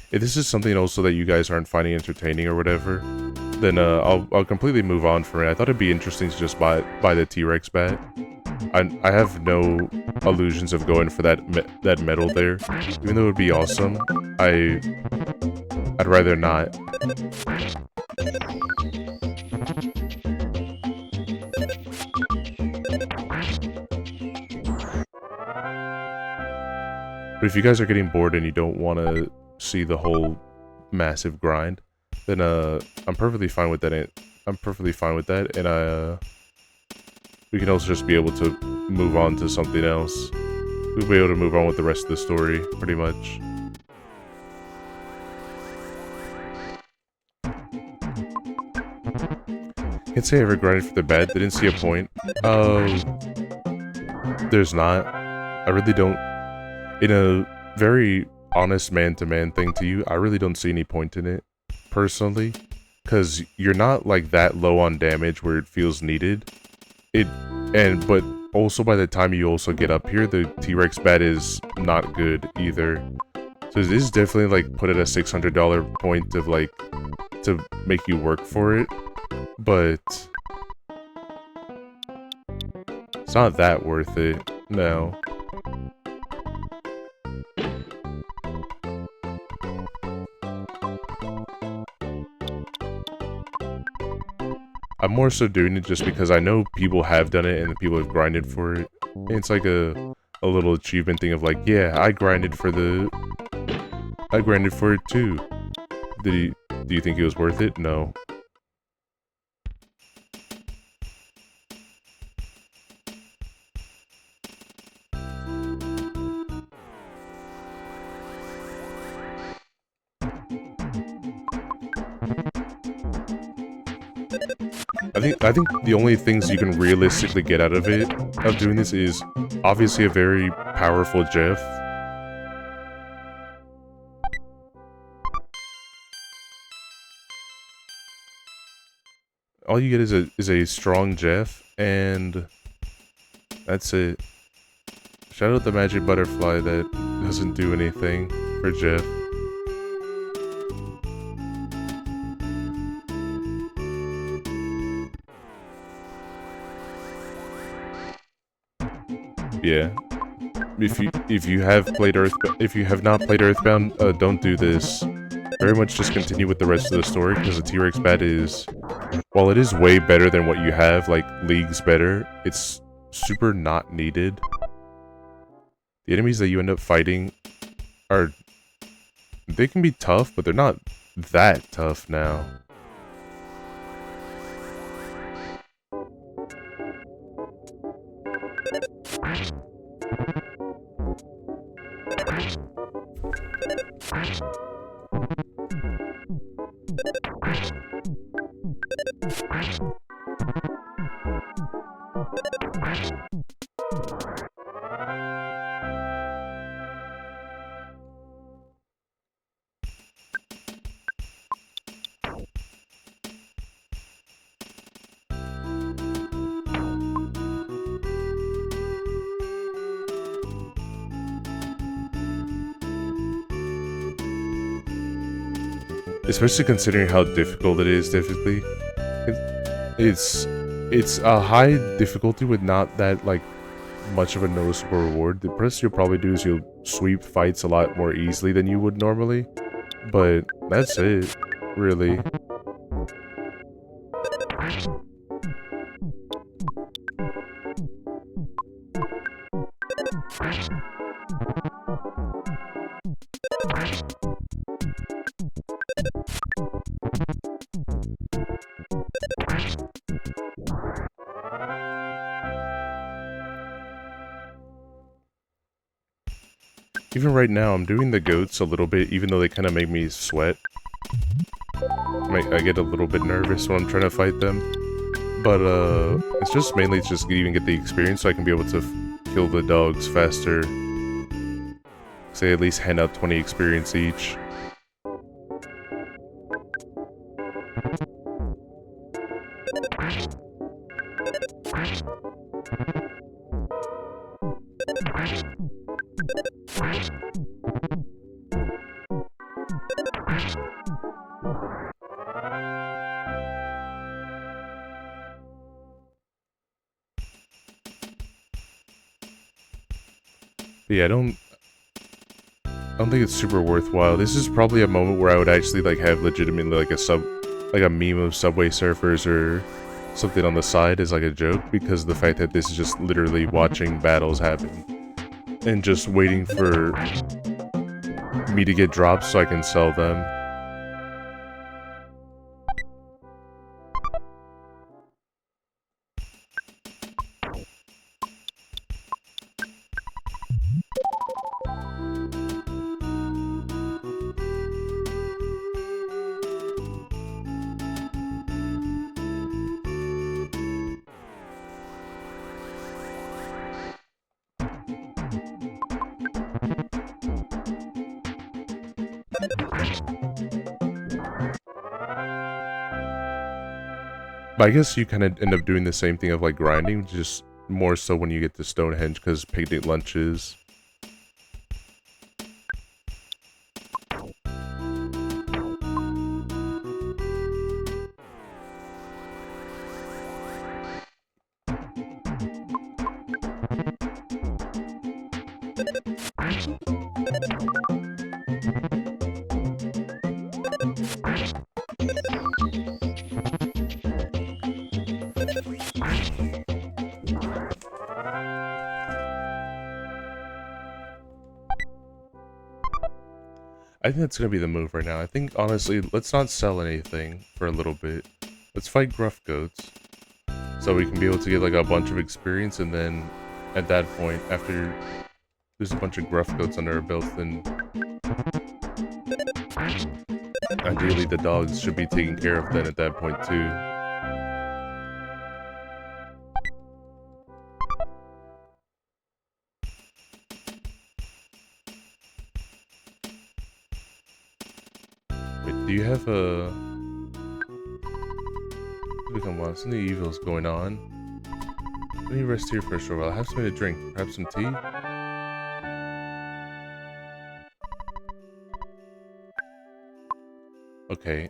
If this is something also that you guys aren't finding entertaining or whatever, then I'll completely move on from it. I thought it'd be interesting to just buy the T-Rex bat. I have no illusions of going for that medal there, even though it would be awesome. I'd rather not. But if you guys are getting bored and you don't want to see the whole massive grind, then I'm perfectly fine with that. I'm perfectly fine with that, and we can also just be able to move on to something else. We'll be able to move on with the rest of the story, pretty much. Can't say I ever grinded for the bad. Didn't see a point. There's not. I really don't. In a very honest man-to-man thing to you, I really don't see any point in it, personally. Because you're not, like, that low on damage where it feels needed. But also by the time you also get up here, the T-Rex bat is not good either. So this is definitely, like, put at a $600 point of, like, to make you work for it. But it's not that worth it, no. I'm more so doing it just because I know people have done it and people have grinded for it. And it's like a little achievement thing of like, yeah, I grinded for it too. Do you think it was worth it? No. I think the only things you can realistically get out of doing this is obviously a very powerful Jeff. All you get is a strong Jeff, and that's it. Shout out the magic butterfly that doesn't do anything for Jeff. Yeah. If you have not played Earthbound, don't do this. Very much just continue with the rest of the story, because the T-Rex bat is, while it is way better than what you have, like leagues better, it's super not needed. The enemies that you end up fighting they can be tough, but they're not that tough now. Especially considering how difficult it is, typically. It's a high difficulty with not that, like, much of a noticeable reward. The best you'll probably do is you'll sweep fights a lot more easily than you would normally. But that's it, really. Even right now, I'm doing the goats a little bit, even though they kind of make me sweat. I get a little bit nervous when I'm trying to fight them. But, it's just mainly just to even get the experience so I can be able to kill the dogs faster. Say at least hand out 20 experience each. But yeah, I don't think it's super worthwhile. This is probably a moment where I would actually like have legitimately like a meme of Subway Surfers or something on the side as like a joke, because of the fact that this is just literally watching battles happen and just waiting for me to get drops so I can sell them. But I guess you kind of end up doing the same thing of like grinding, just more so when you get to Stonehenge because picnic lunches. I think that's gonna be the move right now. I think, honestly, let's not sell anything for a little bit. Let's fight gruff goats. So we can be able to get, like, a bunch of experience, and then, at that point, after there's a bunch of gruff goats under our belts, then... ideally, the dogs should be taken care of then at that point, too. Wait, do you have a... Become wild. Something evil's going on. Let me rest here for a short while. Have something to drink. Perhaps some tea? Okay.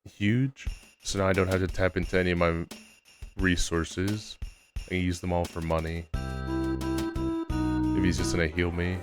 Huge. So now I don't have to tap into any of my resources. I can use them all for money. Maybe he's just gonna heal me.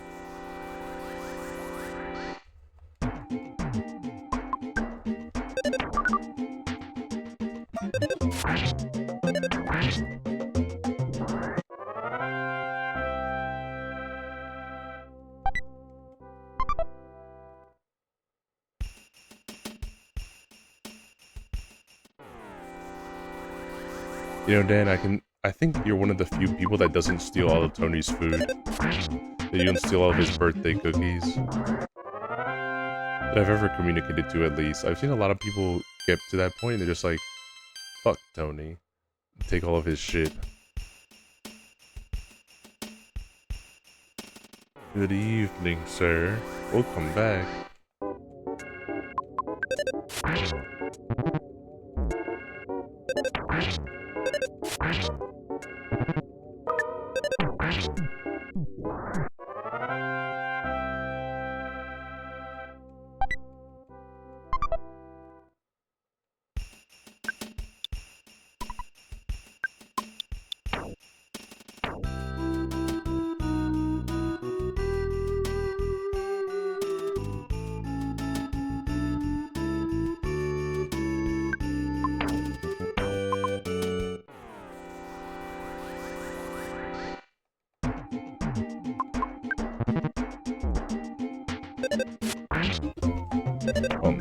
You know, Dan, I think you're one of the few people that doesn't steal all of Tony's food. That you don't steal all of his birthday cookies. That I've ever communicated to, at least. I've seen a lot of people get to that point and they're just like, fuck Tony. Take all of his shit. Good evening, sir. Welcome back.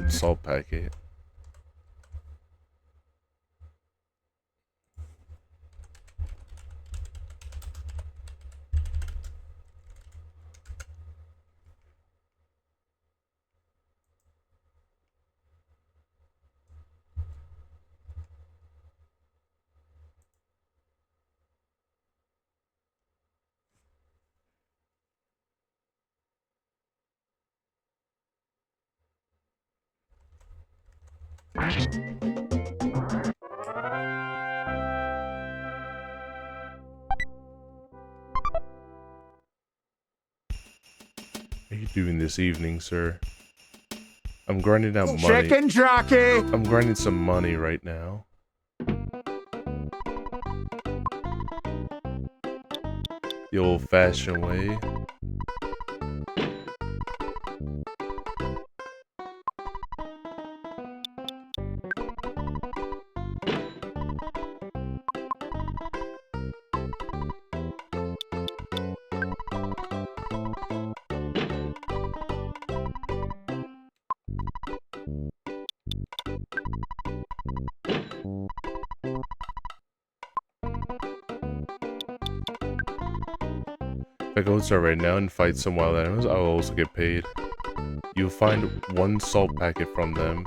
Salt packet. What are you doing this evening, sir? I'm grinding out money. Chicken jockey! I'm grinding some money right now. The old-fashioned way. If I go inside right now and fight some wild animals, I'll also get paid. You'll find one salt packet from them.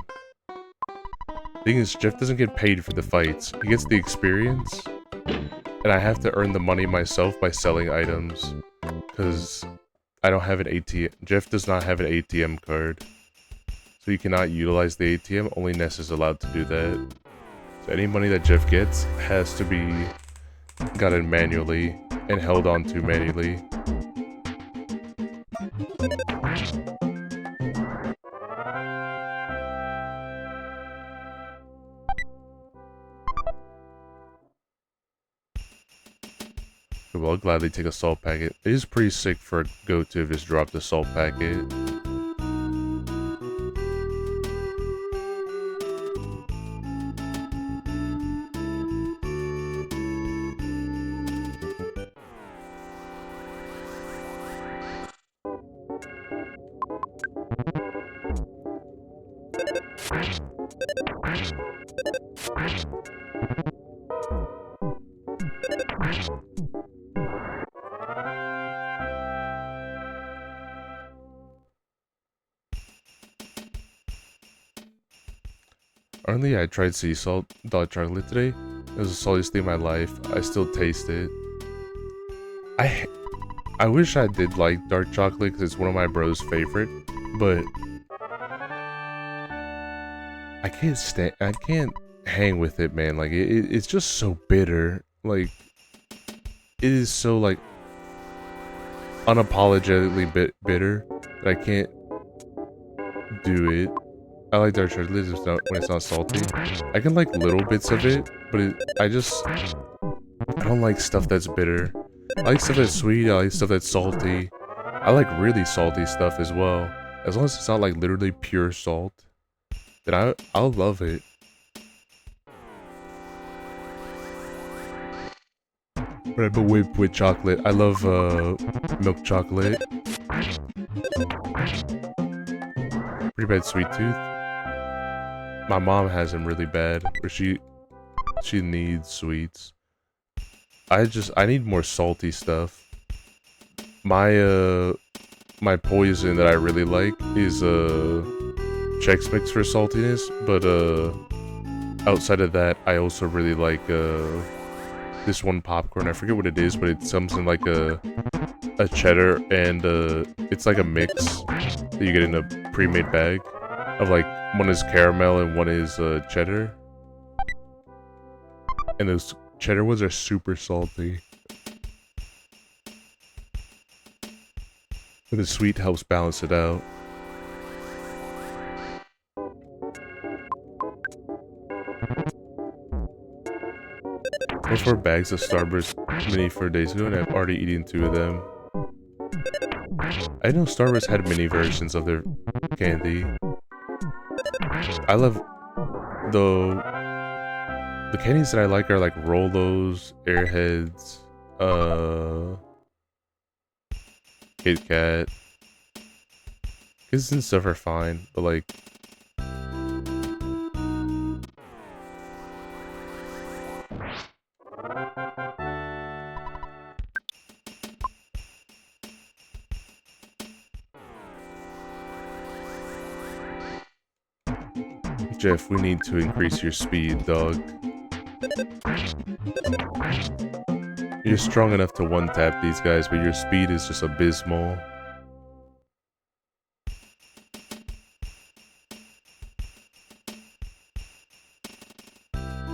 Thing is, Jeff doesn't get paid for the fights. He gets the experience, and I have to earn the money myself by selling items. Because I don't have an ATM. Jeff does not have an ATM card. So you cannot utilize the ATM, only Ness is allowed to do that. So any money that Jeff gets has to be gotten manually and held on to manually. Well, I'll gladly take a salt packet. It is pretty sick for a goat to have just dropped a salt packet. Only I tried sea salt dark chocolate today. It was the saltiest thing in my life. I still taste it. I wish I did like dark chocolate because it's one of my bro's favorite, but I can't hang with it, man. Like it's just so bitter. Like it is so like unapologetically bitter that I can't do it. I like dark chocolate when it's not salty. I can like little bits of it, but I don't like stuff that's bitter. I like stuff that's sweet, I like stuff that's salty. I like really salty stuff as well. As long as it's not like literally pure salt, then I'll love it. But I'm a whip with chocolate. I love milk chocolate. Pretty bad sweet tooth. My mom has them really bad, where she needs sweets. I need more salty stuff. My my poison that I really like is Chex Mix for saltiness, but outside of that, I also really like this one popcorn. I forget what it is, but it's something like a cheddar and it's like a mix that you get in a pre-made bag of like one is caramel and one is cheddar. And those cheddar ones are super salty. But the sweet helps balance it out. I went 4 bags of Starburst mini 4 days ago and I've already eaten 2 of them. I know Starburst had mini versions of their candy. I love the candies that I like are like Rolos, Airheads, Kit Kat. Kisses and stuff are fine, but like Jeff, we need to increase your speed, dog. You're strong enough to one-tap these guys, but your speed is just abysmal.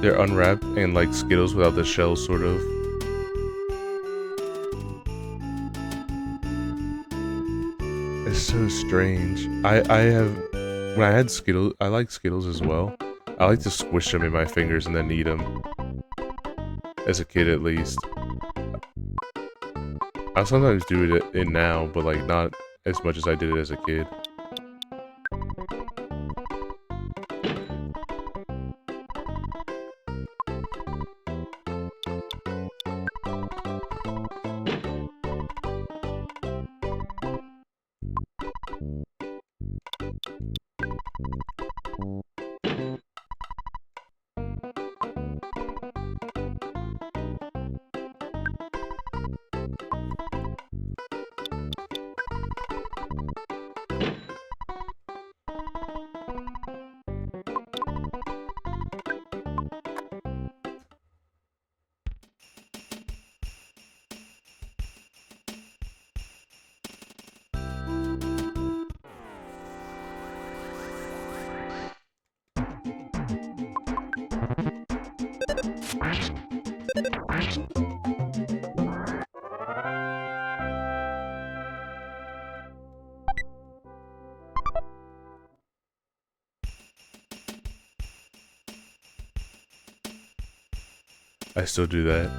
They're unwrapped and like Skittles without the shell, sort of. It's so strange. When I had Skittles, I like Skittles as well. I like to squish them in my fingers and then eat them. As a kid, at least. I sometimes do it now, but like not as much as I did it as a kid. I still do that.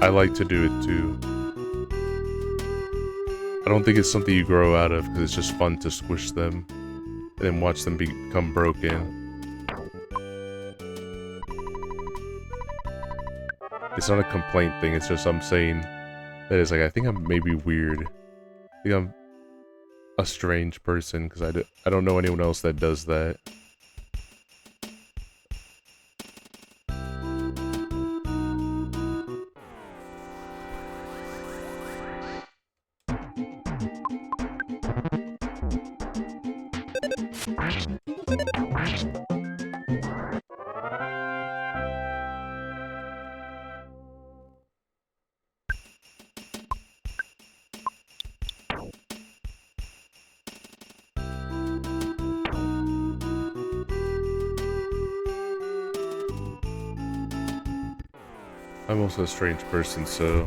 I like to do it too. I don't think it's something you grow out of because it's just fun to squish them and then watch them become broken. It's not a complaint thing, it's just I'm saying that it's like, I think I'm maybe weird. I think I'm a strange person because I don't know anyone else that does that. I'm also a strange person, so...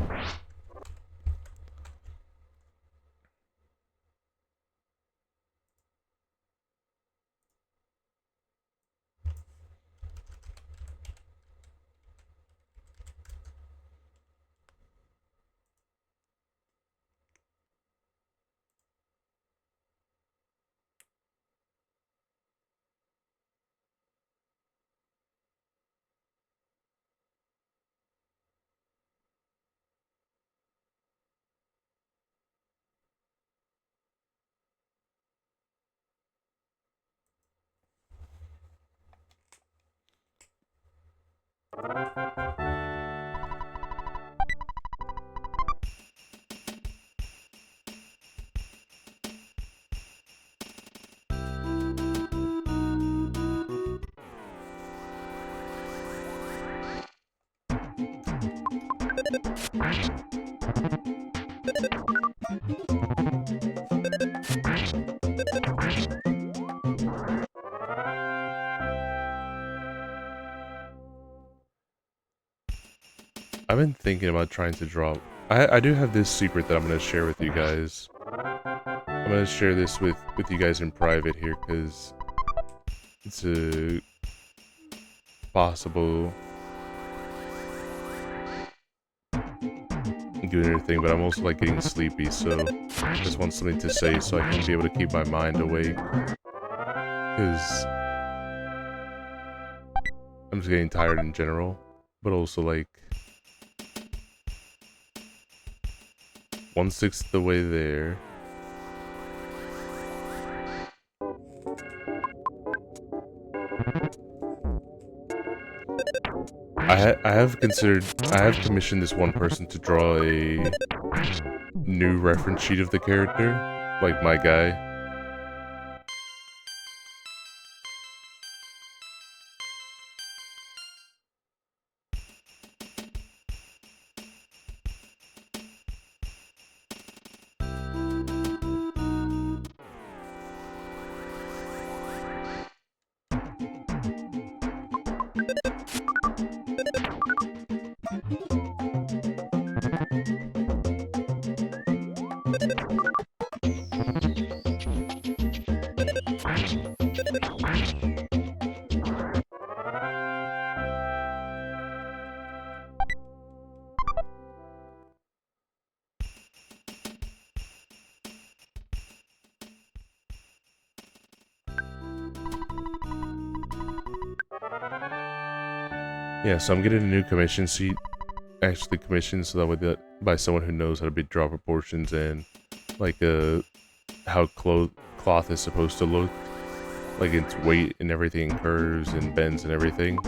I've been thinking about trying to drop... I do have this secret that I'm going to share with you guys. I'm going to share this with you guys in private here, because it's a possible good thing, but I'm also like getting sleepy, so I just want something to say so I can be able to keep my mind awake. Because I'm just getting tired in general, but also like 1/6 the way there. I have commissioned this one person to draw a new reference sheet of the character, like my guy. Yeah, so I'm getting a new commission sheet, actually commissioned so that way by someone who knows how to draw proportions and like how cloth is supposed to look, like its weight and everything, curves and bends and everything.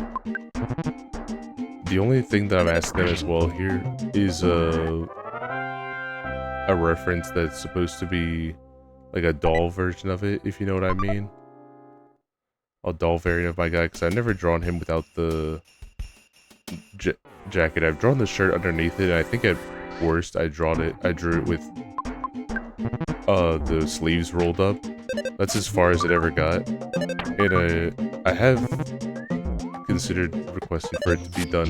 The only thing that I'm asking them as well here is a reference that's supposed to be like a doll version of it, if you know what I mean. A doll variant of my guy, because I've never drawn him without the jacket. I've drawn the shirt underneath it, and I think at worst I drew it with the sleeves rolled up. That's as far as it ever got. And I have considered requesting for it to be done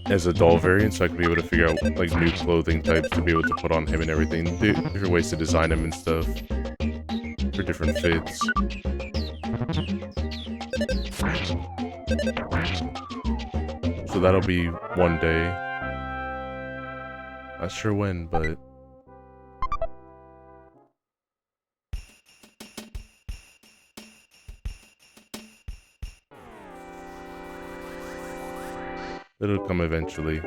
as a doll variant, so I can be able to figure out like new clothing types to be able to put on him and everything. Different ways to design him and stuff for different fits. So that'll be one day. Not sure when, but it'll come eventually.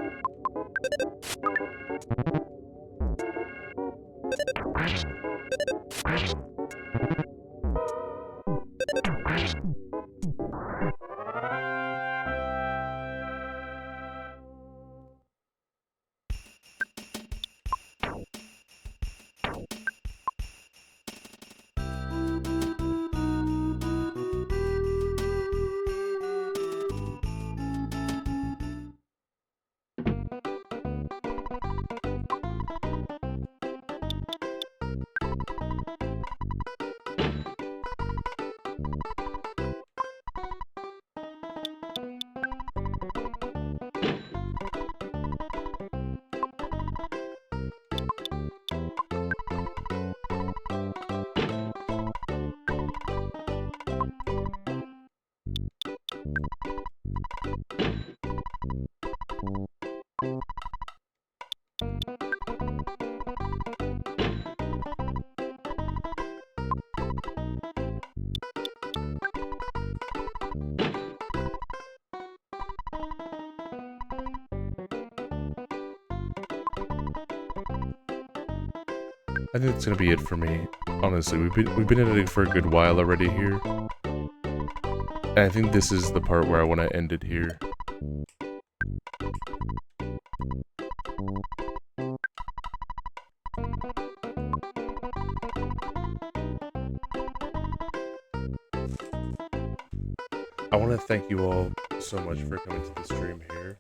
I think that's gonna be it for me. Honestly, we've been editing for a good while already here. And I think this is the part where I want to end it here. I want to thank you all so much for coming to the stream here.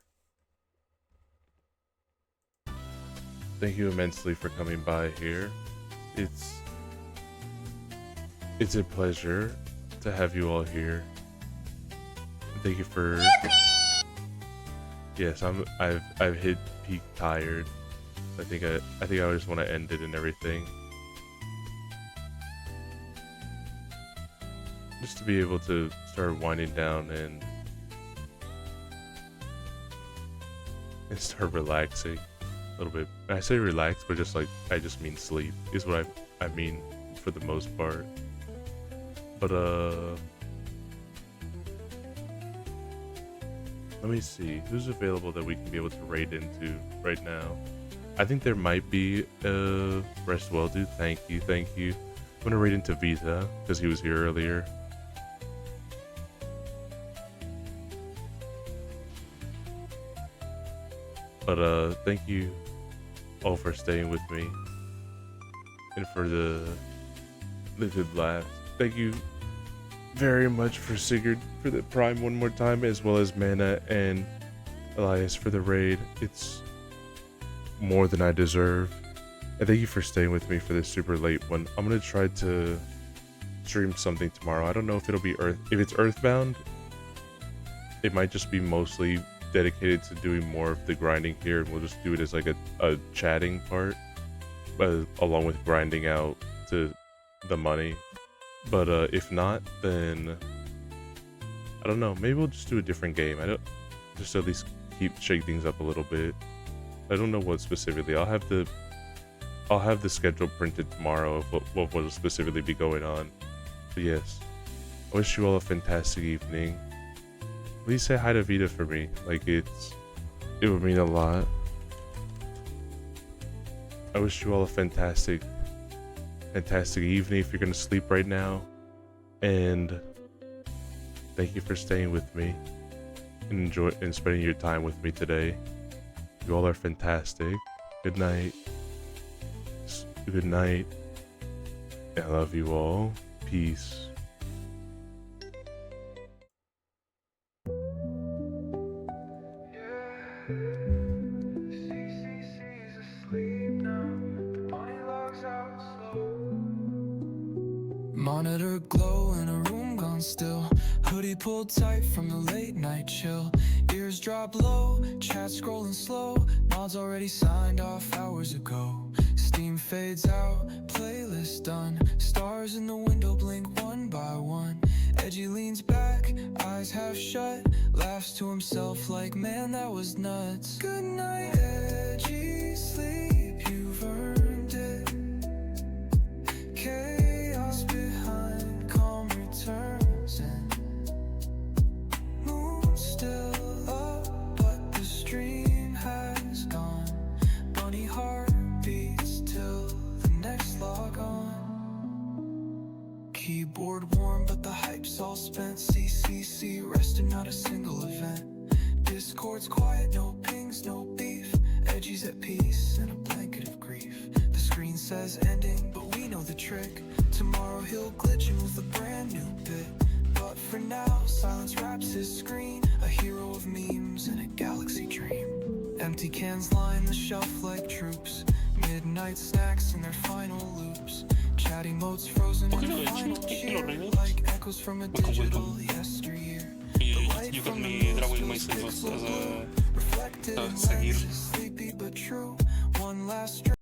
Thank you immensely for coming by here. It's a pleasure to have you all here. Thank you for. Yes, I've hit peak tired. I think I just want to end it and everything. Just to be able to start winding down and start relaxing a little bit. I say relax, but just like I just mean sleep is what I mean for the most part. But let me see who's available that we can be able to raid into right now. I think there might be Rest Well Dude. Thank you. I'm gonna raid into Vita because he was here earlier. But thank you all for staying with me and for the good laughs. Thank you very much for Sigurd for the Prime one more time, as well as Mana and Elias for the raid. It's more than I deserve. And thank you for staying with me for this super late one. I'm gonna try to stream something tomorrow. I don't know if it'll be if it's Earthbound. It might just be mostly dedicated to doing more of the grinding here, and we'll just do it as like a chatting part, along with grinding out to the money. But if not, then I don't know. Maybe we'll just do a different game. I don't just at least shake things up a little bit. I don't know what specifically. I'll have the schedule printed tomorrow of what will specifically be going on. But yes, I wish you all a fantastic evening. Please say hi to Vita for me. Like it would mean a lot. I wish you all a fantastic evening if you're gonna sleep right now. And thank you for staying with me and spending your time with me today. You all are fantastic. Good night. Good night. I love you all. Peace. Monitor glow in a room gone still. Hoodie pulled tight from the late night chill. Ears drop low, chat scrolling slow. Mods already signed off hours ago. Steam fades out, playlist done. Stars in the window blink one by one. Edgey leans back, eyes half shut, laughs to himself like, man, that was nuts. Good night, Edgey, sleep, you've earned it. Chaos behind, calm returns in. Moon still up, but the stream has gone. Bunny heart beats till the next log on. Keyboard warm, but the hype's all spent. CCC rested, not a single event. Discord's quiet, no pings, no beef. Edgey's at peace in a blanket of grief. The screen says ending, but we know the trick. Tomorrow he'll glitch in with a brand new bit. But for now, silence wraps his screen. A hero of memes in a galaxy dream. Empty cans line the shelf like troops. Midnight snacks in their final loops. Chatting modes frozen in a final cheer. Like echoes from a digital yesteryear. The light from the moves pixels reflected in lenses, sleepy but true. One last